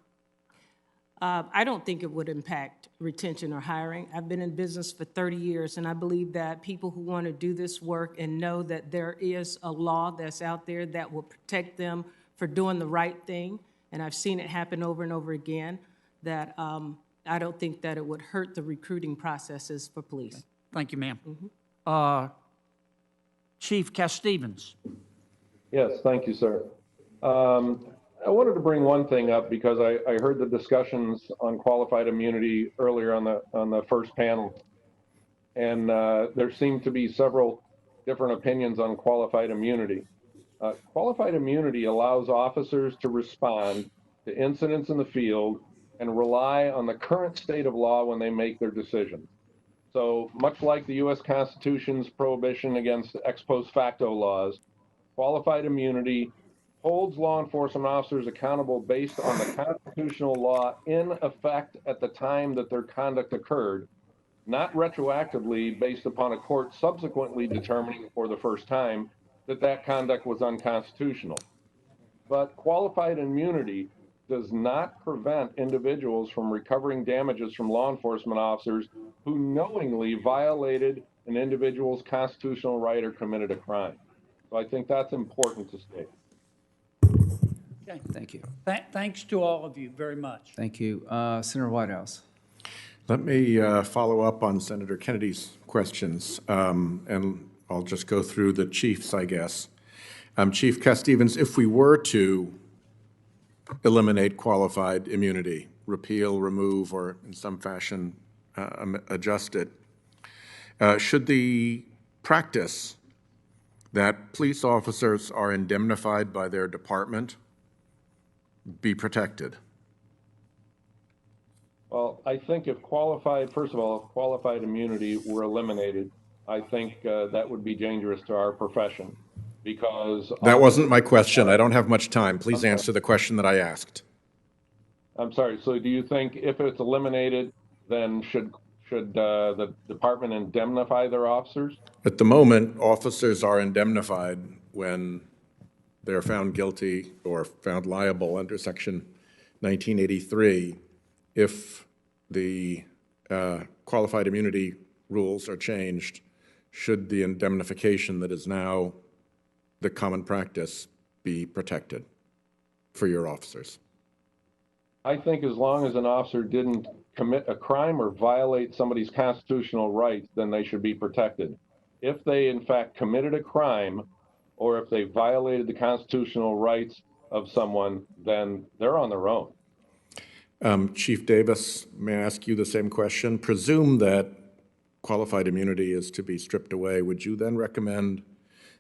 I don't think it would impact retention or hiring. I've been in business for 30 years, and I believe that people who want to do this work and know that there is a law that's out there that will protect them for doing the right thing, and I've seen it happen over and over again, that I don't think that it would hurt the recruiting processes for police. Okay. Thank you, ma'am. Chief Cass-Stevens. Yes, thank you, sir. I wanted to bring one thing up because I heard the discussions on qualified immunity earlier on the first panel, and there seemed to be several different opinions on qualified immunity. Qualified immunity allows officers to respond to incidents in the field and rely on the current state of law when they make their decisions. So much like the U.S. Constitution's prohibition against ex post facto laws, qualified immunity holds law enforcement officers accountable based on the constitutional law in effect at the time that their conduct occurred, not retroactively based upon a court subsequently determining for the first time that that conduct was unconstitutional. But qualified immunity does not prevent individuals from recovering damages from law enforcement officers who knowingly violated an individual's constitutional right or committed a crime. So I think that's important to state. Okay. Thank you. Thanks to all of you very much. Thank you. Senator Whitehouse. Let me follow up on Senator Kennedy's questions, and I'll just go through the chiefs, I guess. Chief Cass-Stevens, if we were to eliminate qualified immunity, repeal, remove, or in some fashion adjust it, should the practice that police officers are indemnified by their department be protected? Well, I think if first of all, if qualified immunity were eliminated, I think that would be dangerous to our profession, because... That wasn't my question. I don't have much time. Please answer the question that I asked. I'm sorry. So do you think if it's eliminated, then should the department indemnify their officers? At the moment, officers are indemnified when they're found guilty or found liable under Section 1983 if the qualified immunity rules are changed. Should the indemnification that is now the common practice be protected for your officers? I think as long as an officer didn't commit a crime or violate somebody's constitutional rights, then they should be protected. If they in fact committed a crime, or if they violated the constitutional rights of someone, then they're on their own. Chief Davis, may I ask you the same question? Presume that qualified immunity is to be stripped away. Would you then recommend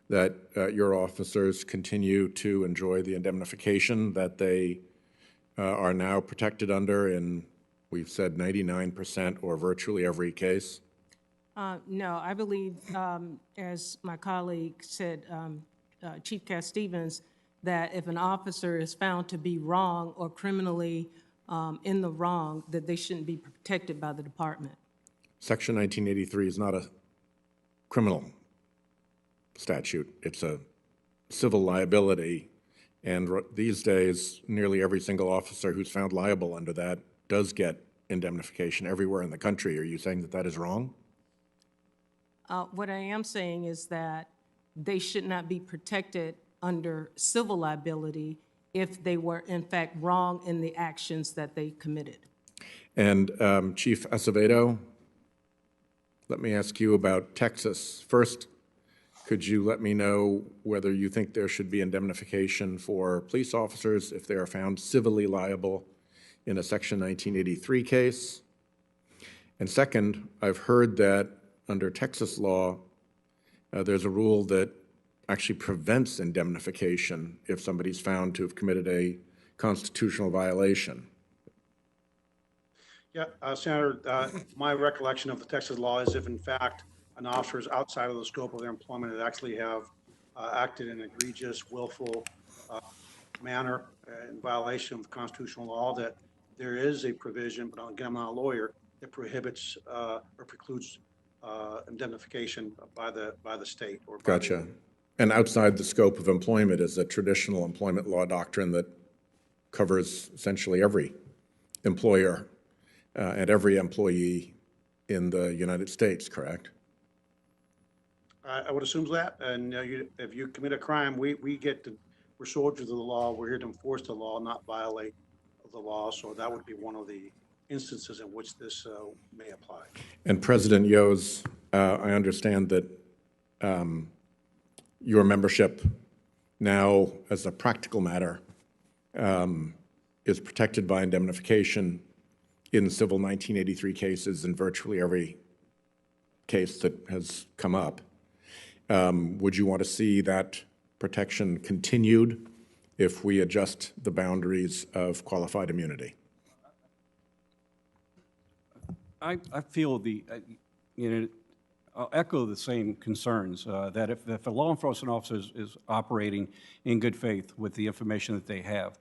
that your officers continue to enjoy the indemnification that they are now protected under in, we've said, 99% or virtually every case? No, I believe, as my colleague said, Chief Cass-Stevens, that if an officer is found to be wrong or criminally in the wrong, that they shouldn't be protected by the department. Section 1983 is not a criminal statute. It's a civil liability. And these days, nearly every single officer who's found liable under that does get indemnification everywhere in the country. Are you saying that that is wrong? What I am saying is that they should not be protected under civil liability if they were in fact wrong in the actions that they committed. And Chief Acevedo, let me ask you about Texas. First, could you let me know whether you think there should be indemnification for police officers if they are found civilly liable in a Section 1983 case? And second, I've heard that under Texas law, there's a rule that actually prevents indemnification if somebody's found to have committed a constitutional violation. Yeah, Senator, my recollection of the Texas law is if in fact an officer is outside of the scope of their employment and actually have acted in an egregious, willful manner in violation of constitutional law, that there is a provision, but again, I'm not a lawyer, that prohibits or precludes indemnification by the state. Or by Gotcha. And outside the scope of employment is a traditional employment law doctrine that covers essentially every employer and every employee in the United States, correct? I would assume that, and if you commit a crime, we're soldiers of the law. We're here to enforce the law, not violate the law. So that would be one of the instances in which this may apply. And President Yo's, I understand that your membership now, as a practical matter, is protected by indemnification in civil 1983 cases in virtually every case that has come up. Would you want to see that protection continued if we adjust the boundaries of qualified immunity? I feel I'll echo the same concerns that if a law enforcement officer is operating in good faith with the information that they have,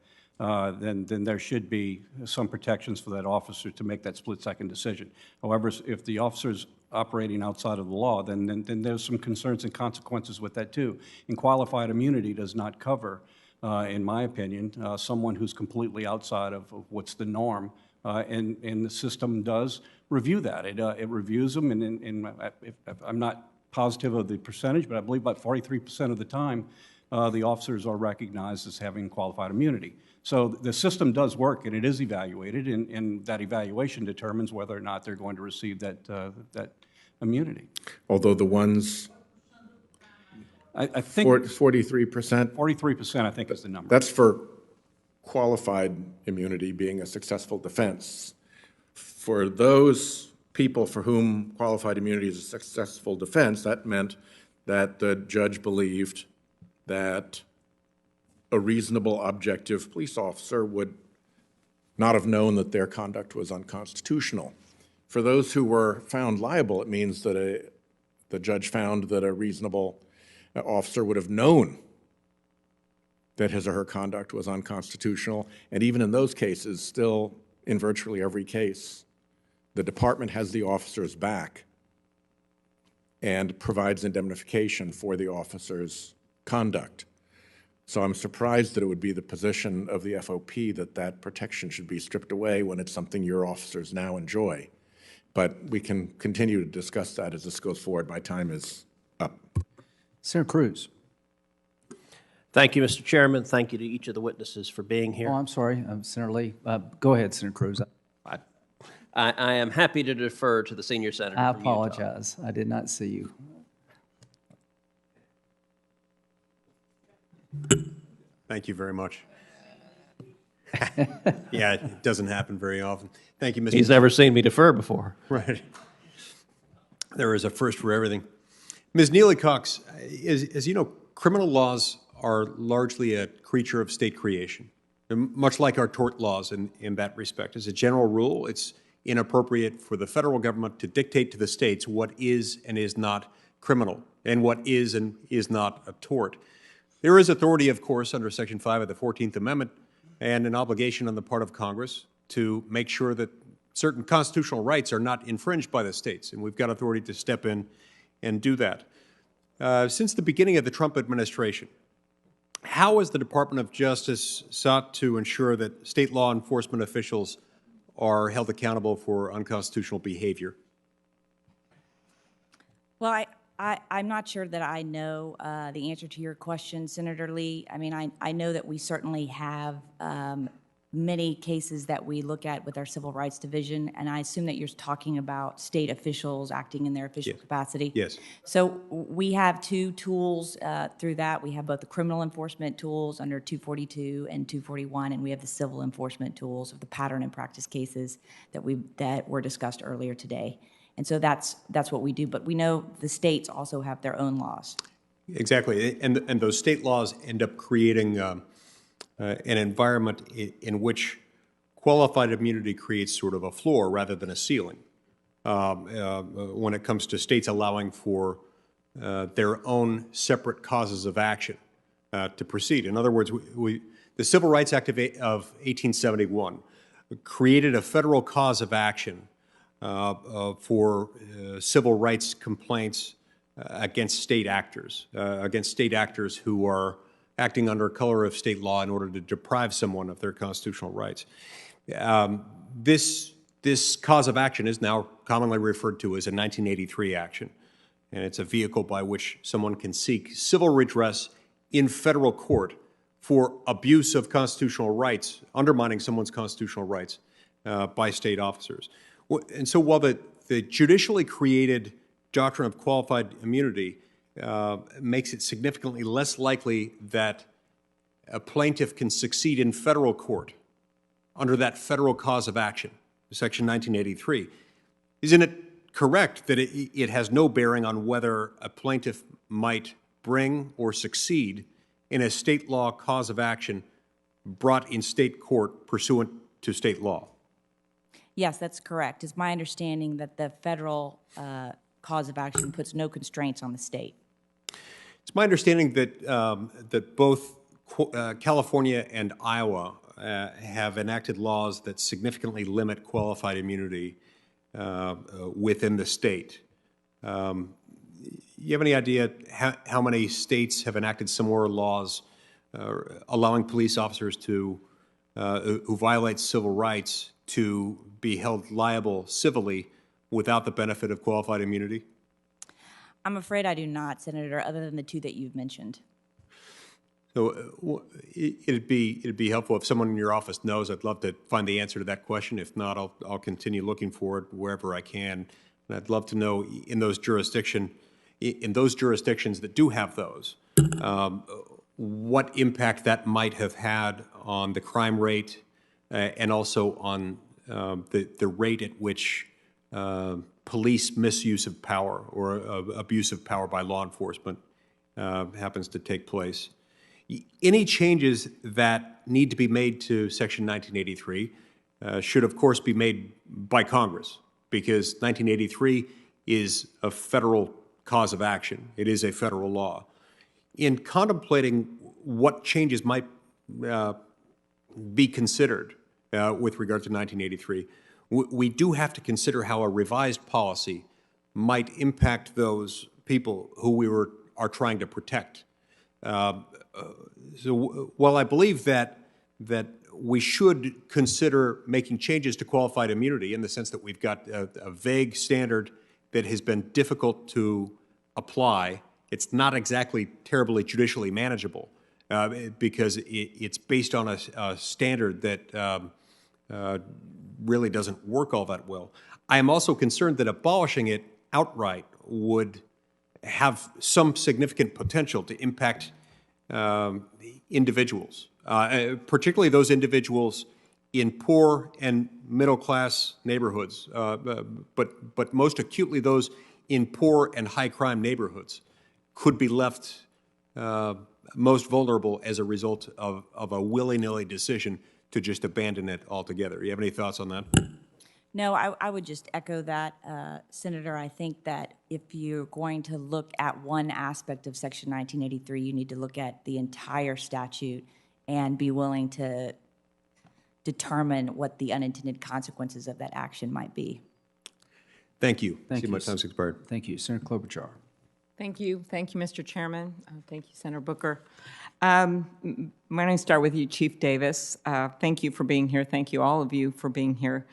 then there should be some protections for that officer to make that split-second decision. However, if the officer's operating outside of the law, then there's some concerns and consequences with that too. And qualified immunity does not cover in my opinion, someone who's completely outside of what's the norm. And the system does review that. It reviews them, and if I'm not positive of the percentage, but I believe about 43% of the time, the officers are recognized as having qualified immunity. So the system does work, and it is evaluated, and that evaluation determines whether or not they're going to receive that immunity. Although the ones, I think 43%? 43%, I think, is the number. That's for qualified immunity being a successful defense. For those people for whom qualified immunity is a successful defense, that meant that the judge believed that a reasonable, objective police officer would not have known that their conduct was unconstitutional. For those who were found liable, it means that the judge found that a reasonable officer would have known that his or her conduct was unconstitutional, and even in those cases, still in virtually every case, the department has the officer's back and provides indemnification for the officer's conduct. So I'm surprised that it would be the position of the FOP that that protection should be stripped away when it's something your officers now enjoy. But we can continue to discuss that as this goes forward. My time is up. Senator Cruz. Thank you, Mr. Chairman. Thank you to each of the witnesses for being here. Oh, I'm sorry, Senator Lee. Go ahead, Senator Cruz. I am happy to defer to the senior senator I from Utah. apologize. I did not see you. Thank you very much. Yeah, it doesn't happen very often. Thank you, Mr. He's never seen me defer before. Right. There is a first for everything. Ms. Neely Cox, as you know, criminal laws are largely a creature of state creation, much like our tort laws in that respect. As a general rule, it's inappropriate for the federal government to dictate to the states what is and is not criminal and what is and is not a tort. There is authority, of course, under Section 5 of the 14th Amendment and an obligation on the part of Congress to make sure that certain constitutional rights are not infringed by the states, and we've got authority to step in and do that. Since the beginning of the Trump administration, how has the Department of Justice sought to ensure that state law enforcement officials are held accountable for unconstitutional behavior? Well, I'm not sure that I know the answer to your question, Senator Lee. I mean, I know that we certainly have many cases that we look at with our Civil Rights Division, and I assume that you're talking about state officials acting in their official capacity. Yes. So we have two tools through that. We have both the criminal enforcement tools under 242 and 241, and we have the civil enforcement tools of the pattern and practice cases that were discussed earlier today. And so that's what we do. But we know the states also have their own laws. Exactly, and those state laws end up creating an environment in which qualified immunity creates sort of a floor rather than a ceiling when it comes to states allowing for their own separate causes of action to proceed. In other words, the Civil Rights Act of 1871 created a federal cause of action for civil rights complaints against state actors who are acting under color of state law in order to deprive someone of their constitutional rights. This cause of action is now commonly referred to as a 1983 action, and it's a vehicle by which someone can seek civil redress in federal court for abuse of constitutional rights, undermining someone's constitutional rights by state officers. And so while the judicially created doctrine of qualified immunity makes it significantly less likely that a plaintiff can succeed in federal court under that federal cause of action, Section 1983. Isn't it correct that it has no bearing on whether a plaintiff might bring or succeed in a state law cause of action brought in state court pursuant to state law? Yes, that's correct. It's my understanding that the federal cause of action puts no constraints on the state. It's my understanding that that both California and Iowa have enacted laws that significantly limit qualified immunity within the state. You have any idea how many states have enacted similar laws allowing police officers to, who violate civil rights to be held liable civilly without the benefit of qualified immunity? I'm afraid I do not, Senator, other than the two that you've mentioned. So it'd be helpful if someone in your office knows. I'd love to find the answer to that question. If not, I'll continue looking for it wherever I can. And I'd love to know in those jurisdictions that do have those, what impact that might have had on the crime rate and also on the rate at which police misuse of power or abuse of power by law enforcement happens to take place. Any changes that need to be made to Section 1983 should, of course, be made by Congress, because 1983 is a federal cause of action. It is a federal law. In contemplating what changes might be considered with regard to 1983, we do have to consider how a revised policy might impact those people who we are trying to protect. So while I believe that we should consider making changes to qualified immunity in the sense that we've got a vague standard that has been difficult to apply, it's not exactly terribly judicially manageable because it's based on a standard that really doesn't work all that well. I am also concerned that abolishing it outright would have some significant potential to impact individuals, particularly those individuals in poor and middle-class neighborhoods, but most acutely those in poor and high-crime neighborhoods could be left most vulnerable as a result of a willy-nilly decision to just abandon it altogether. You have any thoughts on that? No, I would just echo that, Senator. I think that if you're going to look at one aspect of Section 1983, you need to look at the entire statute and be willing to determine what the unintended consequences of that action might be. Thank you. Thank See, you. my time's expired. Thank you. Senator Klobuchar. Thank you. Thank you, Mr. Chairman. Thank you, Senator Booker. I'm going to start with you, Chief Davis. Thank you for being here. Thank you, all of you, for being here.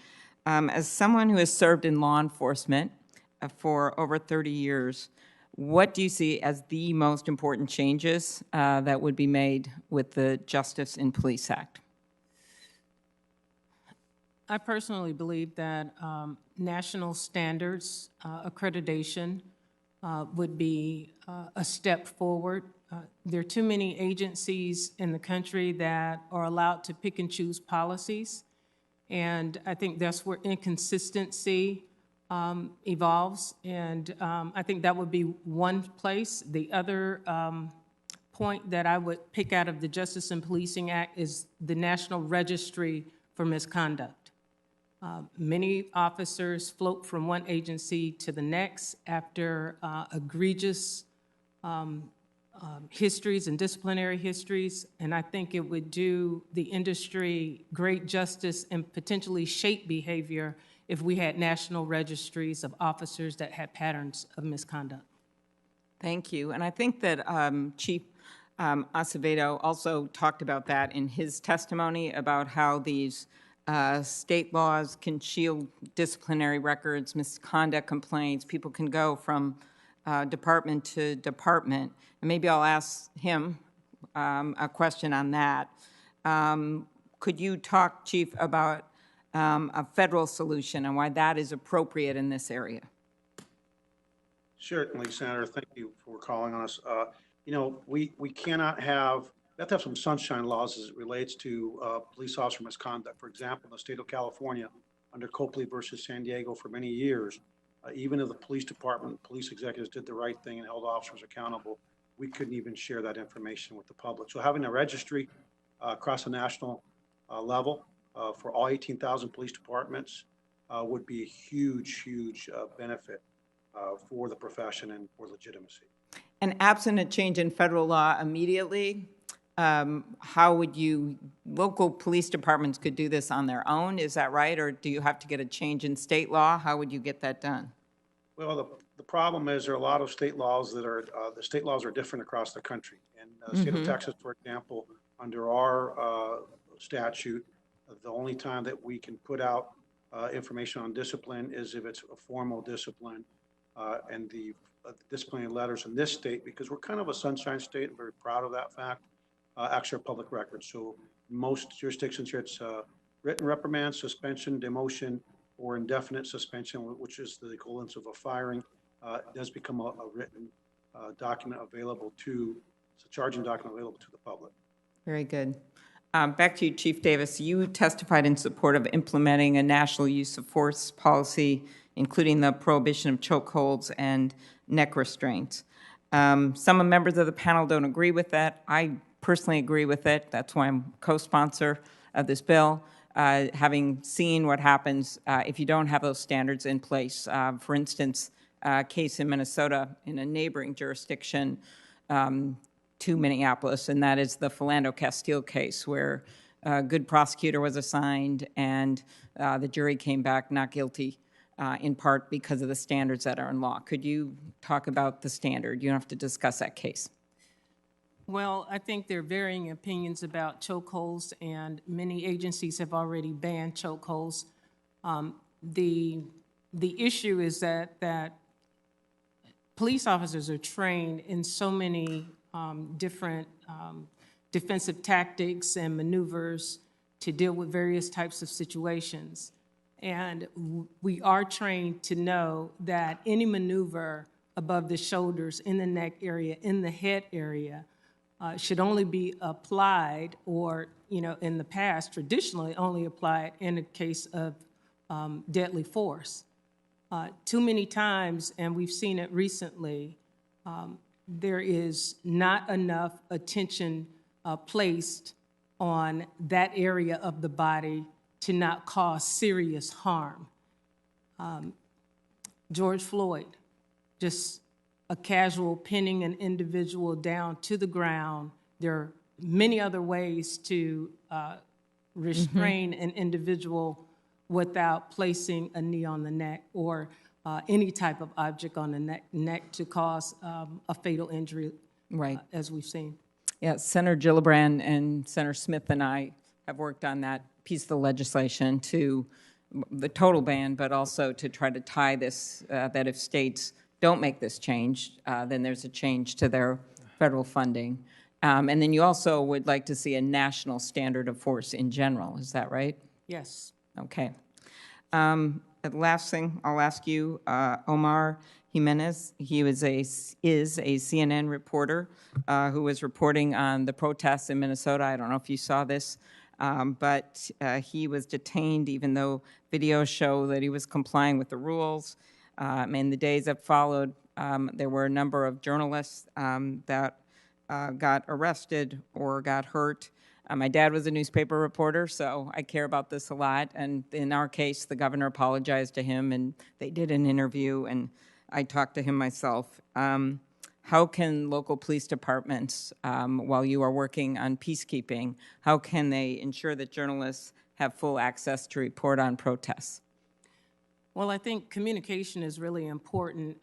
As someone who has served in law enforcement for over 30 years, what do you see as the most important changes that would be made with the Justice in Police Act? I personally believe that national standards accreditation would be a step forward. There are too many agencies in the country that are allowed to pick and choose policies, and I think that's where inconsistency evolves, and I think that would be one place. The other point that I would pick out of the Justice and Policing Act is the National Registry for Misconduct. Many officers float from one agency to the next after egregious histories and disciplinary histories, and I think it would do the industry great justice and potentially shape behavior if we had national registries of officers that had patterns of misconduct. Thank you. And I think that Chief Acevedo also talked about that in his testimony about how these state laws can shield disciplinary records, misconduct complaints. People can go from department to department. And maybe I'll ask him a question on that. Could you talk, Chief, about a federal solution and why that is appropriate in this area? Certainly, Senator. Thank you for calling on us. You know, we cannot have, we have to have some sunshine laws as it relates to police officer misconduct. For example, in the state of California, under Copley versus San Diego for many years, even if the police department, police executives did the right thing and held officers accountable, we couldn't even share that information with the public. So having a registry across the national level for all 18,000 police departments would be a huge, huge benefit for the profession and for legitimacy. And absent a change in federal law immediately, how would you, local police departments could do this on their own, is that right? Or do you have to get a change in state law? How would you get that done? Well, the problem is there are a lot of state laws that are, the state laws are different across the country. In the state of Texas, for example, under our statute, the only time that we can put out information on discipline is if it's a formal discipline. And the disciplinary letters in this state, because we're kind of a sunshine state, and very proud of that fact, actually are public records. So most jurisdictions here, it's written reprimand, suspension, demotion, or indefinite suspension, which is the equivalence of a firing, does become a written document available to, it's a charging document available to the public. Very good. Back to you, Chief Davis. You testified in support of implementing a national use of force policy, including the prohibition of chokeholds and neck restraints. Some members of the panel don't agree with that. I personally agree with it. That's why I'm co-sponsor of this bill. Having seen what happens if you don't have those standards in place. For instance, a case in Minnesota in a neighboring jurisdiction to Minneapolis, and that is the Philando Castile case, where a good prosecutor was assigned and the jury came back not guilty, in part because of the standards that are in law. Could you talk about the standard? You don't have to discuss that case. Well, I think there are varying opinions about chokeholds, and many agencies have already banned chokeholds. The issue is that police officers are trained in so many different defensive tactics and maneuvers to deal with various types of situations. And we are trained to know that any maneuver above the shoulders, in the neck area, in the head area, should only be applied, or, in the past, traditionally only applied in a case of deadly force. Too many times, and we've seen it recently, there is not enough attention placed on that area of the body to not cause serious harm. George Floyd, just a casual pinning an individual down to the ground. There are many other ways to restrain an individual without placing a knee on the neck or any type of object on the neck to cause a fatal injury, right, as we've seen. Yeah, Senator Gillibrand and Senator Smith and I have worked on that piece of the legislation to the total ban, but also to try to tie this, that if states don't make this change, then there's a change to their federal funding. And then you also would like to see a national standard of force in general, is that right? Yes. Okay. The last thing I'll ask you, Omar Jimenez, he is a CNN reporter who was reporting on the protests in Minnesota. I don't know if you saw this, but he was detained even though videos show that he was complying with the rules. In the days that followed, there were a number of journalists that got arrested or got hurt. My dad was a newspaper reporter, so I care about this a lot. And in our case, the governor apologized to him, and they did an interview, and I talked to him myself. How can local police departments, while you are working on peacekeeping, how can they ensure that journalists have full access to report on protests? Well, I think communication is really important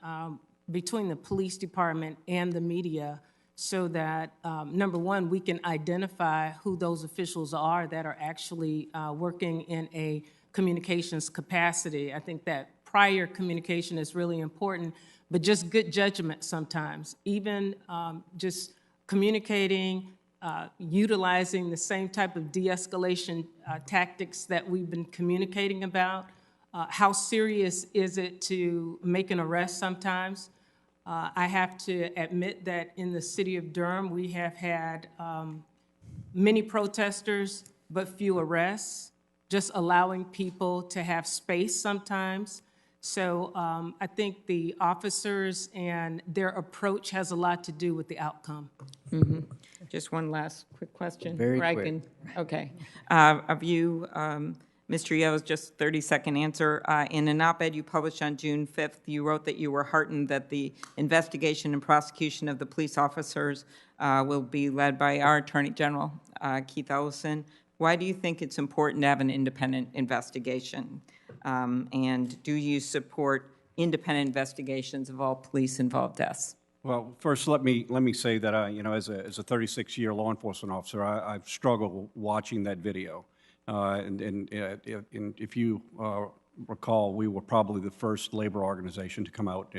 between the police department and the media, so that, number one, we can identify who those officials are that are actually working in a communications capacity. I think that prior communication is really important, but just good judgment sometimes. Even just communicating, utilizing the same type of de-escalation tactics that we've been communicating about. How serious is it to make an arrest sometimes? I have to admit that in the city of Durham, we have had many protesters, but few arrests, just allowing people to have space sometimes. So I think the officers and their approach has a lot to do with the outcome. Mm-hmm. Just one last quick question. Very quick. Okay. Of you, Mr. Yo's just 30-second answer. In an op-ed you published on June 5th, you wrote that you were heartened that the investigation and prosecution of the police officers will be led by our Attorney General, Keith Ellison. Why do you think it's important to have an independent investigation? And do you support independent investigations of all police-involved deaths? Well, first, let me say that you know, as a 36-year law enforcement officer, I've struggled watching that video. And if you recall, we were probably the first labor organization to come out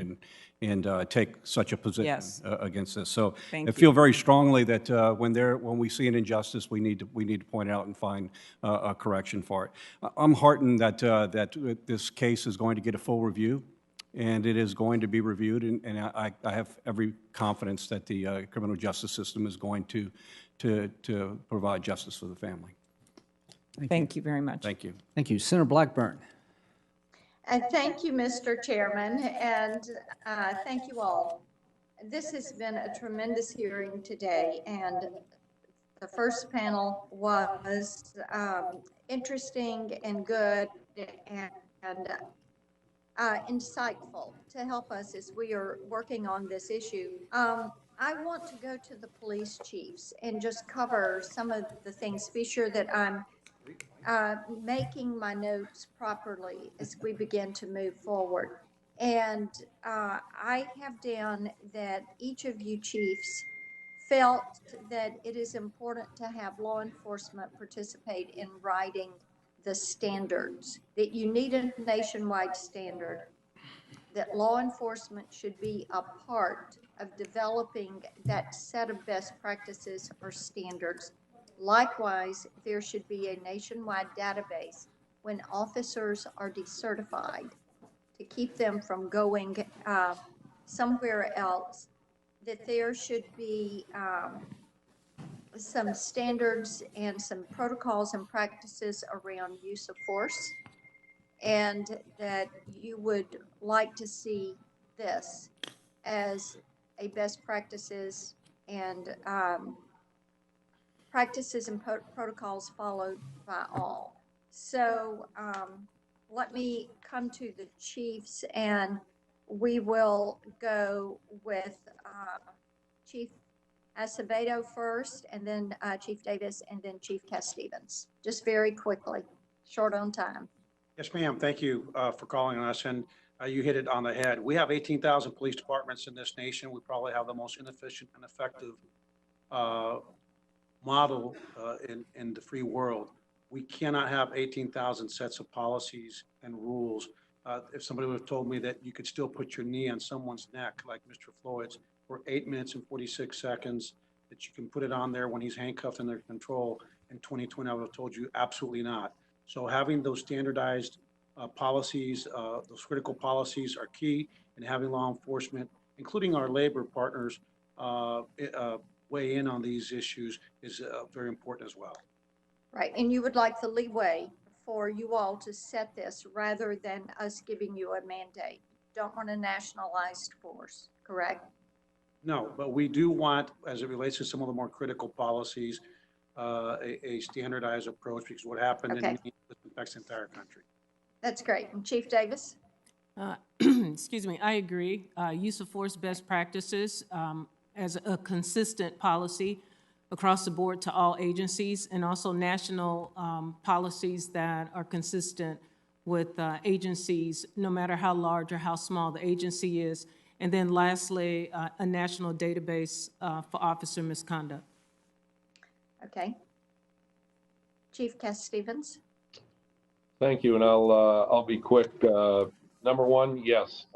and take such a position against this. So I feel very strongly that when we see an injustice, we need to point it out and find a correction for it. I'm heartened that this case is going to get a full review, and it is going to be reviewed, and I have every confidence that the criminal justice system is going to provide justice for the family. Thank you very much. Thank you. Thank you. Senator Blackburn. Thank you, Mr. Chairman, and thank you all. This has been a tremendous hearing today, and the first panel was interesting and good and insightful to help us as we are working on this issue. I want to go to the police chiefs and just cover some of the things, be sure that I'm making my notes properly as we begin to move forward. And I have down that each of you chiefs felt that it is important to have law enforcement participate in writing the standards, that you need a nationwide standard, that law enforcement should be a part of developing that set of best practices or standards. Likewise, there should be a nationwide database when officers are decertified to keep them from going somewhere else, that there should be some standards and some protocols and practices around use of force, and that you would like to see this as a best practices and protocols followed by all. So let me come to the chiefs, and we will go with Chief Acevedo first, and then Chief Davis, and then Chief Cass-Stevens. Just very quickly, short on time. Yes, ma'am. Thank you for calling on us, and you hit it on the head. We have 18,000 police departments in this nation. We probably have the most inefficient and effective model in the free world. We cannot have 18,000 sets of policies and rules. If somebody would have told me that you could still put your knee on someone's neck, like Mr. Floyd's, for 8 minutes and 46 seconds, that you can put it on there when he's handcuffed under control in 2020, I would have told you absolutely not. So having those standardized policies, those critical policies are key, and having law enforcement, including our labor partners, weigh in on these issues is very important as well. Right, and you would like the leeway for you all to set this rather than us giving you a mandate. Don't want a nationalized force, correct? No, but we do want, as it relates to some of the more critical policies, a standardized approach, because what happened in Minneapolis affects the entire country. That's great. And Chief Davis? Excuse me, I agree. Use of force best practices as a consistent policy across the board to all agencies, and also national policies that are consistent with agencies, no matter how large or how small the agency is. And then lastly, a national database for officer misconduct. Okay. Chief Cass-Stevens? Thank you, and I'll be quick. Number one, yes,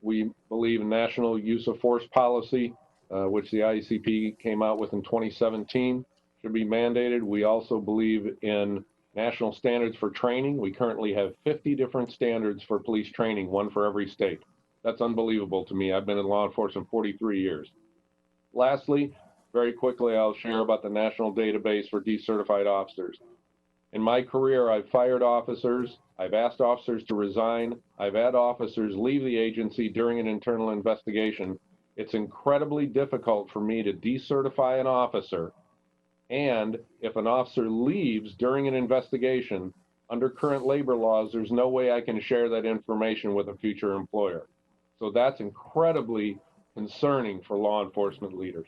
we believe in national use of force policy, which the ICP came out with in 2017, should be mandated. We also believe in national standards for training. We currently have 50 different standards for police training, one for every state. That's unbelievable to me. I've been in law enforcement 43 years. Lastly, very quickly, I'll share about the national database for decertified officers. In my career, I've fired officers, I've asked officers to resign, I've had officers leave the agency during an internal investigation. It's incredibly difficult for me to decertify an officer, and if an officer leaves during an investigation, under current labor laws, there's no way I can share that information with a future employer. So that's incredibly concerning for law enforcement leaders.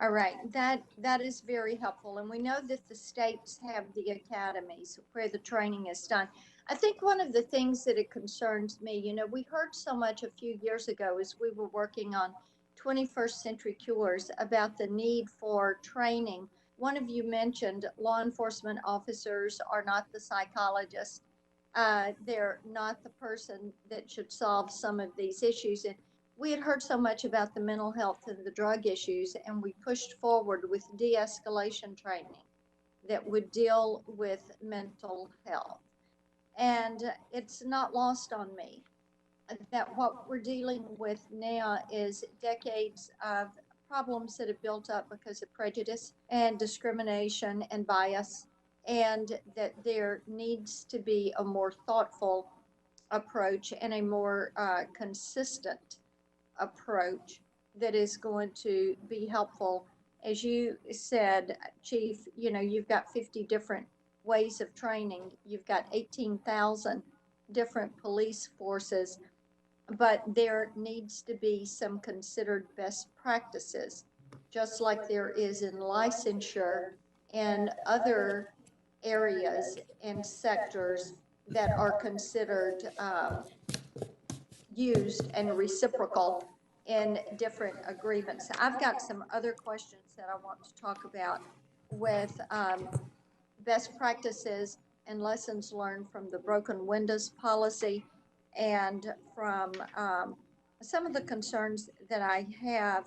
All right, that is very helpful. And we know that the states have the academies where the training is done. I think one of the things that it concerns me, you know, we heard so much a few years ago as we were working on 21st century cures about the need for training. One of you mentioned law enforcement officers are not the psychologists. They're not the person that should solve some of these issues. And we had heard so much about the mental health and the drug issues, and we pushed forward with de-escalation training that would deal with mental health. And it's not lost on me that what we're dealing with now is decades of problems that have built up because of prejudice and discrimination and bias, and that there needs to be a more thoughtful approach and a more consistent approach that is going to be helpful. As you said, Chief, you know, you've got 50 different ways of training. You've got 18,000 different police forces, but there needs to be some considered best practices, just like there is in licensure and other areas and sectors that are considered used and reciprocal in different agreements. I've got some other questions that I want to talk about with best practices and lessons learned from the broken windows policy and from some of the concerns that I have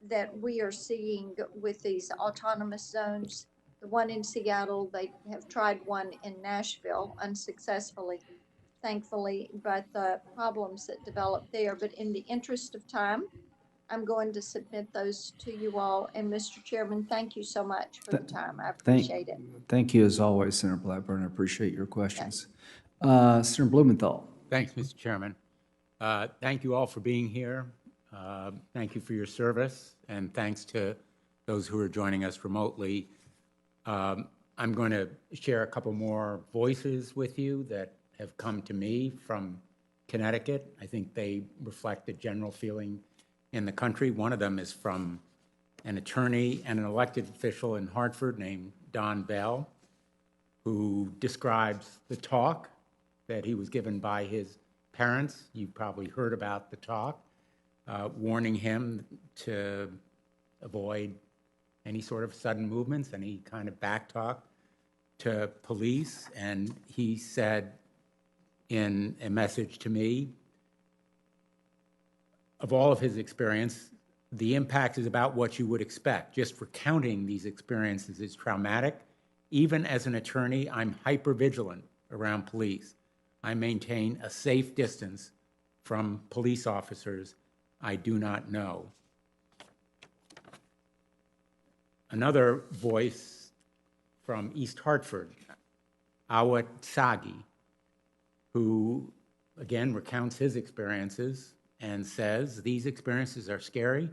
that we are seeing with these autonomous zones. The one in Seattle, they have tried one in Nashville unsuccessfully, thankfully, but the problems that developed there. But in the interest of time, I'm going to submit those to you all. And Mr. Chairman, thank you so much for the time. I appreciate it. Thank you as always, Senator Blackburn. I appreciate your questions. Senator Blumenthal. Thanks, Mr. Chairman. Thank you all for being here. Thank you for your service, and thanks to those who are joining us remotely. I'm going to share a couple more voices with you that have come to me from Connecticut. I think they reflect the general feeling in the country. One of them is from an attorney and an elected official in Hartford named Don Bell, who describes the talk that he was given by his parents. You probably heard about the talk, warning him to avoid any sort of sudden movements, any kind of backtalk to police. And he said in a message to me, of all of his experience, the impact is about what you would expect. Just recounting these experiences is traumatic. Even as an attorney, I'm hypervigilant around police. I maintain a safe distance from police officers I do not know. Another voice from East Hartford, Awa Tsagi, who again recounts his experiences and says, these experiences are scary,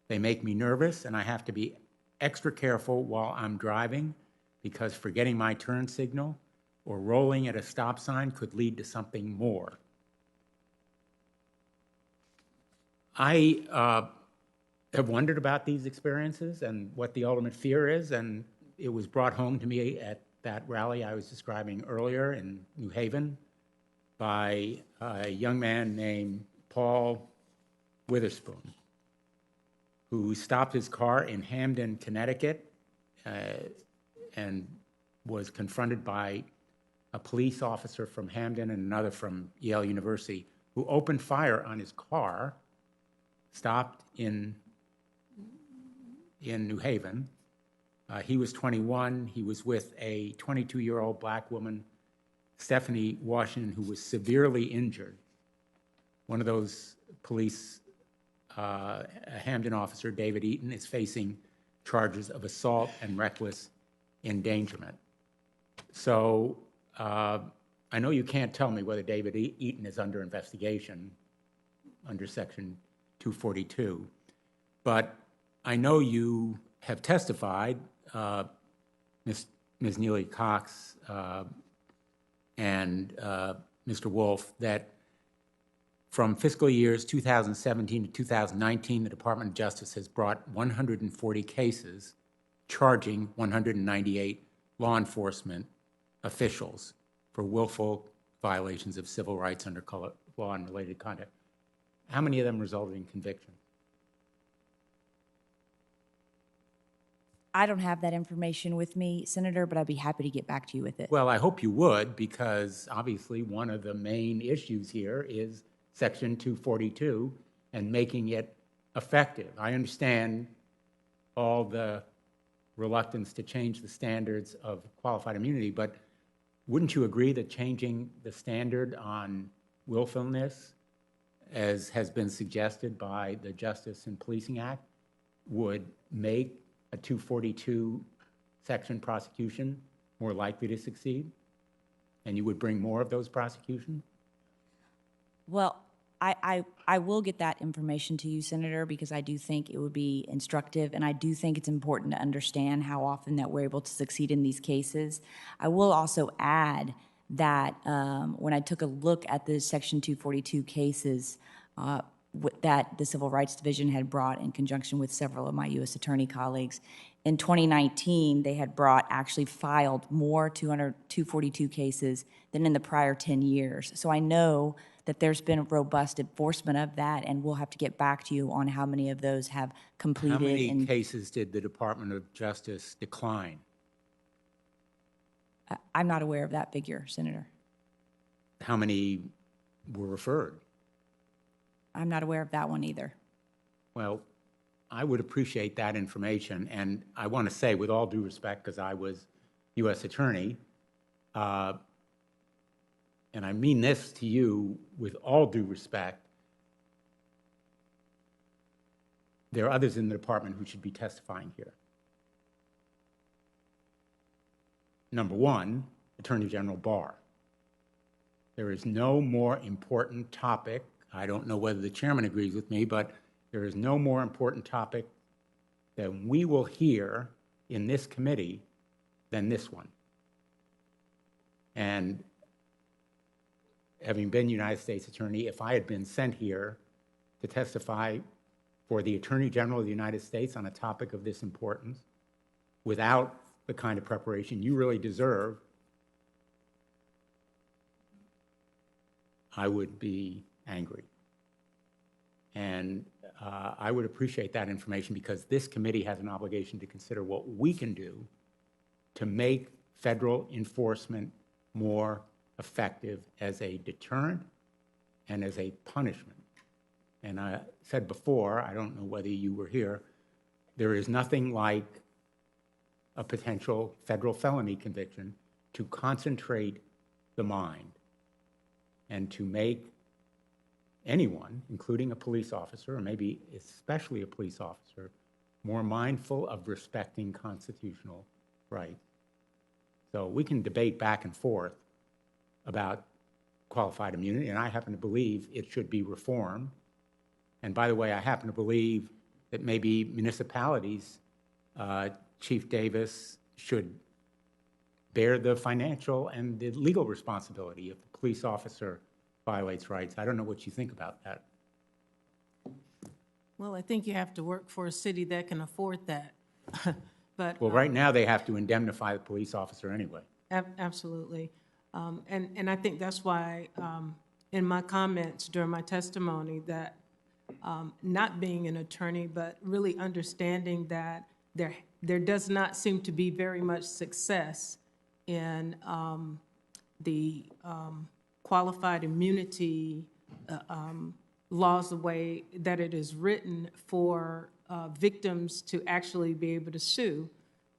they make me nervous, and I have to be extra careful while I'm driving because forgetting my turn signal or rolling at a stop sign could lead to something more. I have wondered about these experiences and what the ultimate fear is, and it was brought home to me at that rally I was describing earlier in New Haven by a young man named Paul Witherspoon, who stopped his car in Hamden, Connecticut, and was confronted by a police officer from Hamden and another from Yale University, who opened fire on his car, stopped in New Haven. He was 21. He was with a 22-year-old black woman, Stephanie Washington, who was severely injured. One of those police, a Hamden officer, David Eaton, is facing charges of assault and reckless endangerment. So I know you can't tell me whether David Eaton is under investigation under Section 242, but I know you have testified, Ms. Neely Cox and Mr. Wolf, that from fiscal years 2017 to 2019, the Department of Justice has brought 140 cases charging 198 law enforcement officials for willful violations of civil rights under color law and related conduct. How many of them resulted in conviction? I don't have that information with me, Senator, but I'd be happy to get back to you with it. Well, I hope you would, because obviously one of the main issues here is Section 242 and making it effective. I understand all the reluctance to change the standards of qualified immunity, but wouldn't you agree that changing the standard on willfulness, as has been suggested by the Justice in Policing Act, would make a 242 section prosecution more likely to succeed? And you would bring more of those prosecutions? Well, I will get that information to you, Senator, because I do think it would be instructive, and I do think it's important to understand how often that we're able to succeed in these cases. I will also add that when I took a look at the Section 242 cases that the Civil Rights Division had brought in conjunction with several of my U.S. attorney colleagues, in 2019, they had actually filed more 242 cases than in the prior 10 years. So I know that there's been a robust enforcement of that, and we'll have to get back to you on how many of those have completed. How many cases did the Department of Justice decline? I'm not aware of that figure, Senator. How many were referred? I'm not aware of that one either. Well, I would appreciate that information, and I want to say, with all due respect, because I was U.S. Attorney, and I mean this to you with all due respect, there are others in the department who should be testifying here. Number one, Attorney General Barr. There is no more important topic, I don't know whether the chairman agrees with me, but there is no more important topic that we will hear in this committee than this one. And having been United States Attorney, if I had been sent here to testify for the Attorney General of the United States on a topic of this importance, without the kind of preparation you really deserve, I would be angry. And I would appreciate that information, because this committee has an obligation to consider what we can do to make federal enforcement more effective as a deterrent and as a punishment. And I said before, I don't know whether you were here, there is nothing like a potential federal felony conviction to concentrate the mind and to make anyone, including a police officer, or maybe especially a police officer, more mindful of respecting constitutional rights. So we can debate back and forth about qualified immunity, and I happen to believe it should be reformed. And by the way, I happen to believe that maybe municipalities, Chief Davis, should bear the financial and the legal responsibility if a police officer violates rights. I don't know what you think about that. Well, I think you have to work for a city that can afford that. But Well, right now they have to indemnify the police officer anyway. Absolutely. And I think that's why in my comments during my testimony that not being an attorney, but really understanding that there does not seem to be very much success in the qualified immunity laws, the way that it is written for victims to actually be able to sue.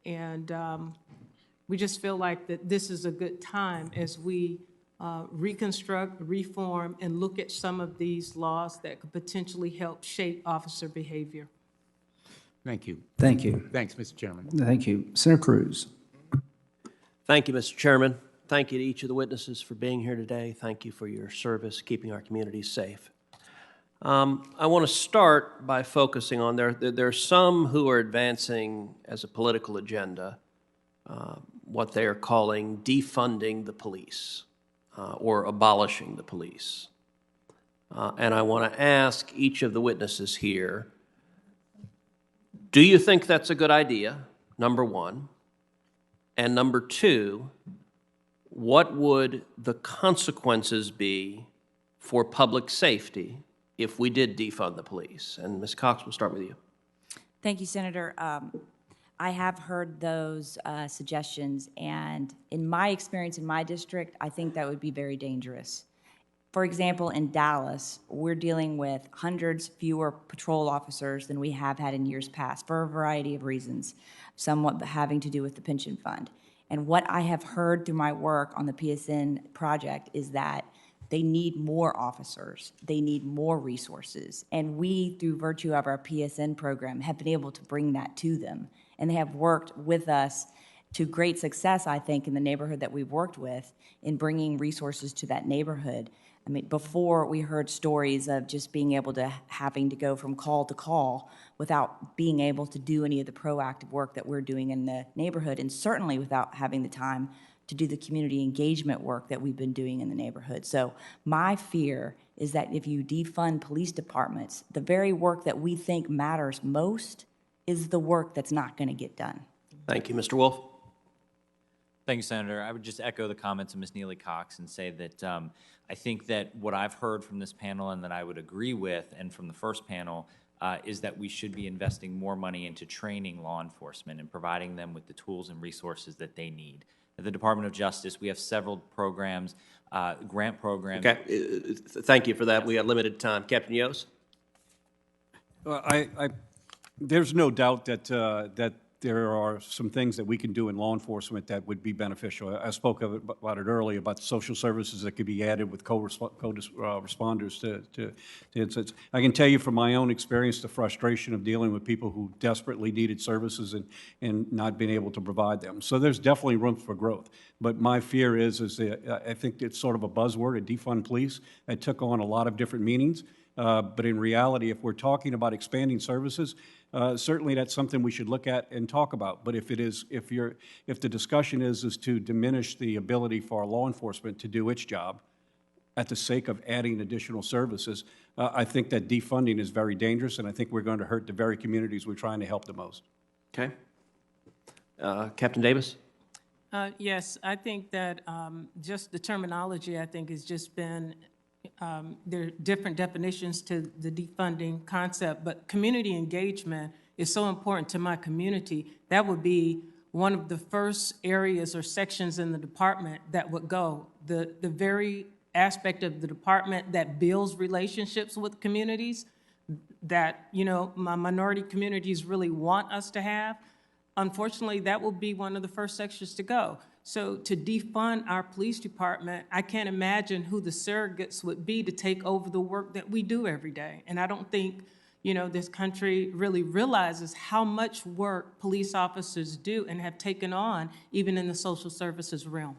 And we just feel like that this is a good time as we reconstruct, reform, and look at some of these laws that could potentially help shape officer behavior. Thank you. Thank you. Thanks, Mr. Chairman. Thank you. Senator Cruz. Thank you, Mr. Chairman. Thank you to each of the witnesses for being here today. Thank you for your service, keeping our communities safe. I want to start by focusing on there are some who are advancing as a political agenda what they are calling defunding the police or abolishing the police. And I want to ask each of the witnesses here, do you think that's a good idea, number one? And number two, what would the consequences be for public safety if we did defund the police? And Ms. Cox, we'll start with you. Thank you, Senator. I have heard those suggestions, and in my experience in my district, I think that would be very dangerous. For example, in Dallas, we're dealing with hundreds fewer patrol officers than we have had in years past for a variety of reasons, somewhat having to do with the pension fund. And what I have heard through my work on the PSN project is that they need more officers, they need more resources. And we, through virtue of our PSN program, have been able to bring that to them. And they have worked with us to great success, I think, in the neighborhood that we've worked with in bringing resources to that neighborhood. I mean, before we heard stories of just being able to having to go from call to call without being able to do any of the proactive work that we're doing in the neighborhood, and certainly without having the time to do the community engagement work that we've been doing in the neighborhood. So my fear is that if you defund police departments, the very work that we think matters most is the work that's not going to get done. Thank you. Mr. Wolf? Thank you, Senator. I would just echo the comments of Ms. Neely Cox and say that I think that what I've heard from this panel and that I would agree with, and from the first panel, is that we should be investing more money into training law enforcement and providing them with the tools and resources that they need. At the Department of Justice, we have several programs, grant programs. Okay, thank you for that. We got limited time. Captain Yost? There's no doubt that there are some things that we can do in law enforcement that would be beneficial. I spoke about it earlier, about social services that could be added with co-responders to incidents. I can tell you from my own experience the frustration of dealing with people who desperately needed services and not being able to provide them. So there's definitely room for growth. But my fear is that I think it's sort of a buzzword, a defund police. It took on a lot of different meanings. But in reality, if we're talking about expanding services, certainly that's something we should look at and talk about. But if the discussion is to diminish the ability for law enforcement to do its job at the sake of adding additional services, I think that defunding is very dangerous, and I think we're going to hurt the very communities we're trying to help the most. Okay. Captain Davis? Yes, I think that just the terminology, I think, has just been there are different definitions to the defunding concept, but community engagement is so important to my community. That would be one of the first areas or sections in the department that would go. The very aspect of the department that builds relationships with communities that, you know, my minority communities really want us to have. Unfortunately, that will be one of the first sections to go. So to defund our police department, I can't imagine who the surrogates would be to take over the work that we do every day. And I don't think, you know, this country really realizes how much work police officers do and have taken on, even in the social services realm.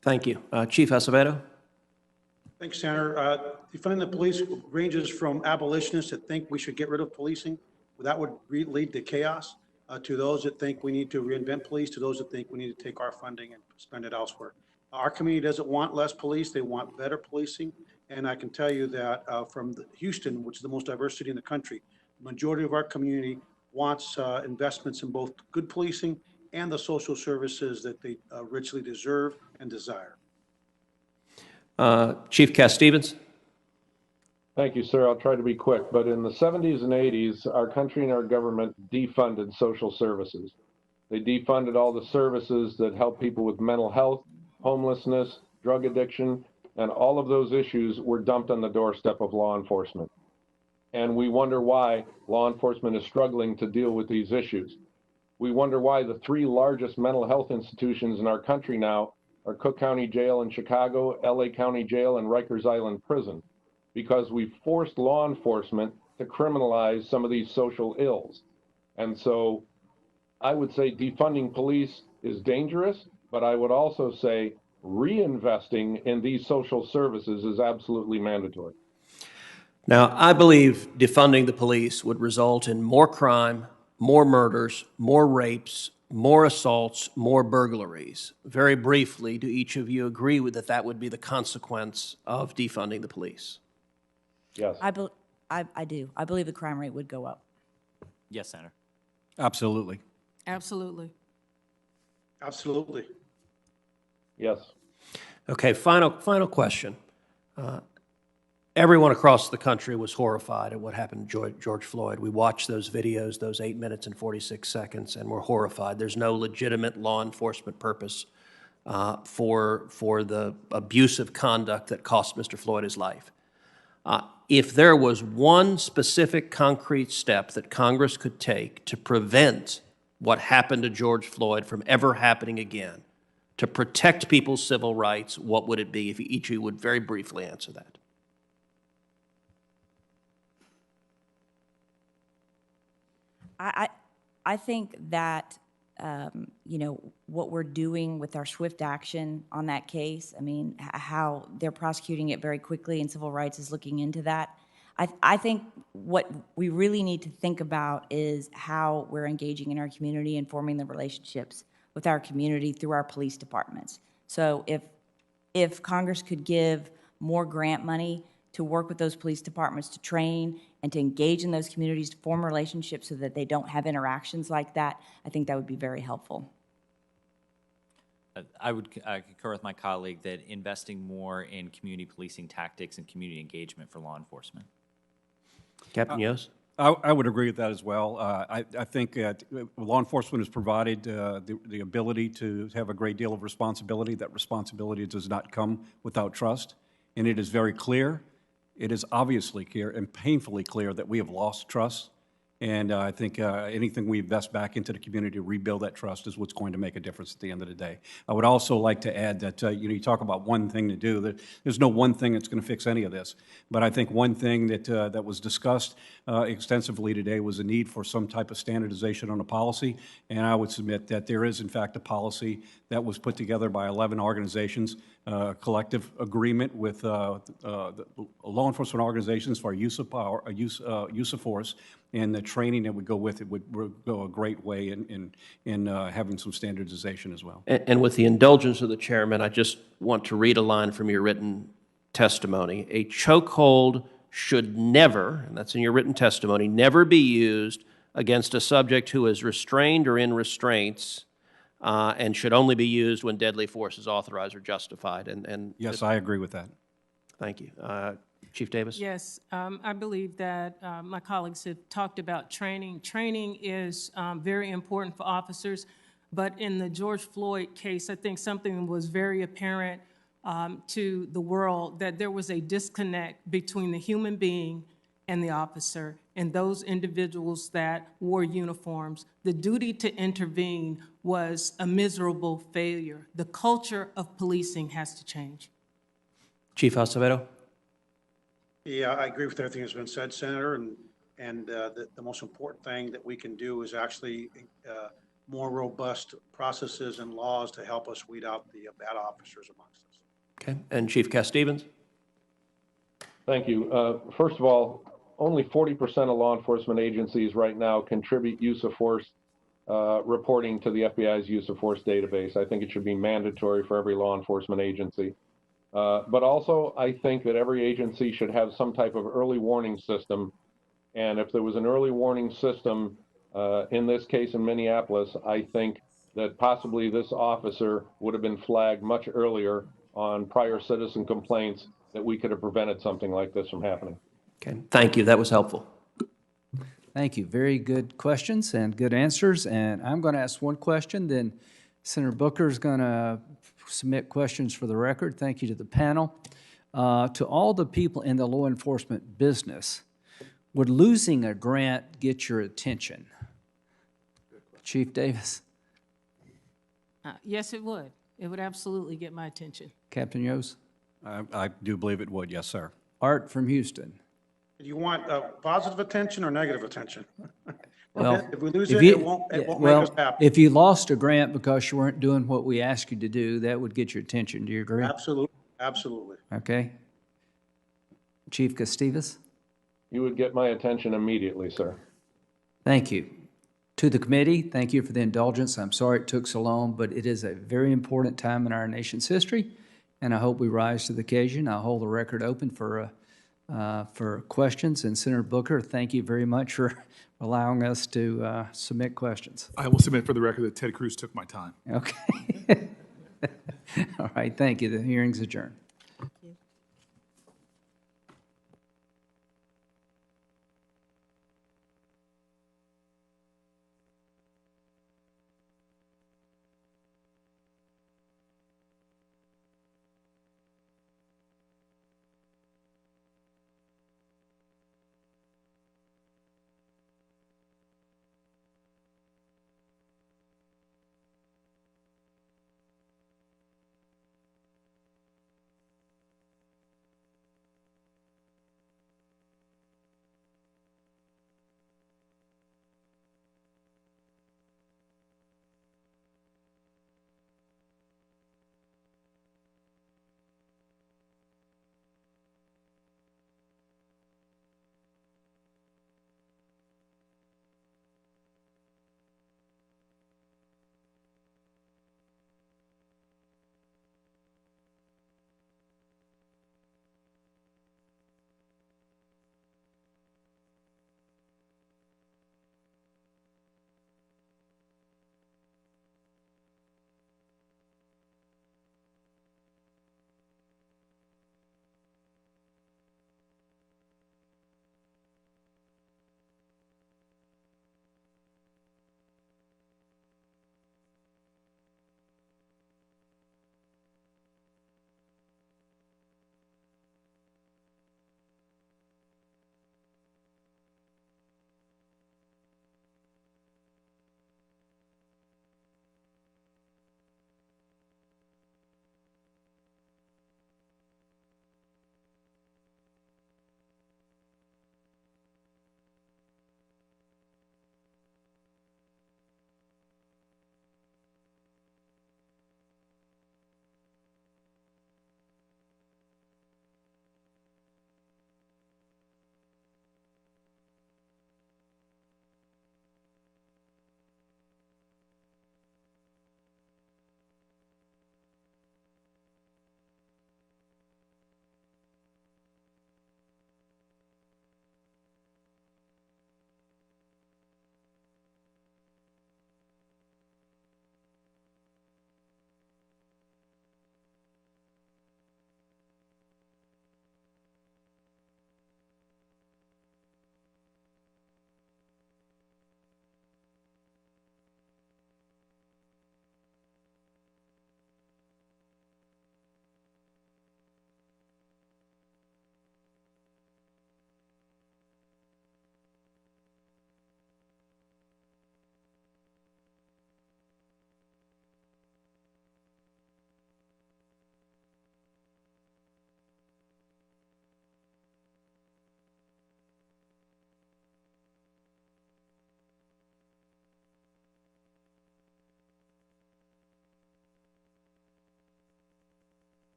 Thank you. Chief Acevedo? Thanks, Senator. Defunding the police ranges from abolitionists that think we should get rid of policing. That would lead to chaos. To those that think we need to reinvent police, to those that think we need to take our funding and spend it elsewhere. Our community doesn't want less police, they want better policing. And I can tell you that from Houston, which is the most diverse city in the country, the majority of our community wants investments in both good policing and the social services that they richly deserve and desire. Chief Cass Stevens? Thank you, sir. I'll try to be quick. But in the 70s and 80s, our country and our government defunded social services. They defunded all the services that help people with mental health, homelessness, drug addiction, and all of those issues were dumped on the doorstep of law enforcement. And we wonder why law enforcement is struggling to deal with these issues. We wonder why the three largest mental health institutions in our country now are Cook County Jail in Chicago, LA County Jail, and Rikers Island Prison. Because we forced law enforcement to criminalize some of these social ills. And so I would say defunding police is dangerous, but I would also say reinvesting in these social services is absolutely mandatory. Now, I believe defunding the police would result in more crime, more murders, more rapes, more assaults, more burglaries. Very briefly, do each of you agree with that would be the consequence of defunding the police? Yes. I do. I believe the crime rate would go up. Yes, Senator. Absolutely. Absolutely. Absolutely. Yes. Okay, final question. Everyone across the country was horrified at what happened to George Floyd. We watched those videos, those 8 minutes and 46 seconds, and we're horrified. There's no legitimate law enforcement purpose for the abusive conduct that cost Mr. Floyd his life. If there was one specific concrete step that Congress could take to prevent what happened to George Floyd from ever happening again, to protect people's civil rights, what would it be? If each of you would very briefly answer that. I think that, you know, what we're doing with our swift action on that case, I mean, how they're prosecuting it very quickly and civil rights is looking into that. I think what we really need to think about is how we're engaging in our community and forming the relationships with our community through our police departments. So if Congress could give more grant money to work with those police departments to train and to engage in those communities, to form relationships so that they don't have interactions like that, I think that would be very helpful. I would concur with my colleague that investing more in community policing tactics and community engagement for law enforcement. Captain Yost? I would agree with that as well. I think that law enforcement has provided the ability to have a great deal of responsibility. That responsibility does not come without trust, and it is very clear. It is obviously clear and painfully clear that we have lost trust, and I think anything we invest back into the community to rebuild that trust is what's going to make a difference at the end of the day. I would also like to add that you talk about one thing to do. There's no one thing that's going to fix any of this, but I think one thing that was discussed extensively today was a need for some type of standardization on a policy, and I would submit that there is in fact a policy that was put together by 11 organizations, collective agreement with the law enforcement organizations for use of power, use of force, and the training that would go with it would go a great way in having some standardization as well. And with the indulgence of the chairman, I just want to read a line from your written testimony. A chokehold should never, and that's in your written testimony, never be used against a subject who is restrained or in restraints, and should only be used when deadly force is authorized or justified. And yes, I agree with that. Thank you. Chief Davis? Yes, I believe that my colleagues have talked about training. Training is very important for officers, but in the George Floyd case, I think something was very apparent to the world, that there was a disconnect between the human being and the officer, and those individuals that wore uniforms. The duty to intervene was a miserable failure. The culture of policing has to change. Chief Acevedo? Yeah, I agree with everything that's been said, Senator, and the most important thing that we can do is actually more robust processes and laws to help us weed out the bad officers amongst us. Okay, and Chief Cass-Stevens? Thank you. First of all, only 40% of law enforcement agencies right now contribute use of force reporting to the FBI's use of force database. I think it should be mandatory for every law enforcement agency. But also, I think that every agency should have some type of early warning system. And if there was an early warning system, in this case in Minneapolis, I think that possibly this officer would have been flagged much earlier on prior citizen complaints, that we could have prevented something like this from happening. Okay, thank you. That was helpful. Thank you. Very good questions and good answers. And I'm going to ask one question, then Senator Booker is going to submit questions for the record. Thank you to the panel. To all the people in the law enforcement business, would losing a grant get your attention? Chief Davis? Yes, it would. It would absolutely get my attention. Captain Yost? I do believe it would, yes, sir. Art from Houston. Do you want positive attention or negative attention? Well, if we lose it won't make us happy. if you lost a grant because you weren't doing what we asked you to do, that would get your attention. Do you agree? Absolutely, absolutely. Okay. Chief Cass-Stevens? You would get my attention immediately, sir. Thank you. To the committee, thank you for the indulgence. I'm sorry it took so long, but it is a very important time in our nation's history, and I hope we rise to the occasion. I'll hold the record open for questions. And Senator Booker, thank you very much for allowing us to submit questions. I will submit for the record that Ted Cruz took my time. Okay. All right, thank you. The hearing's adjourned.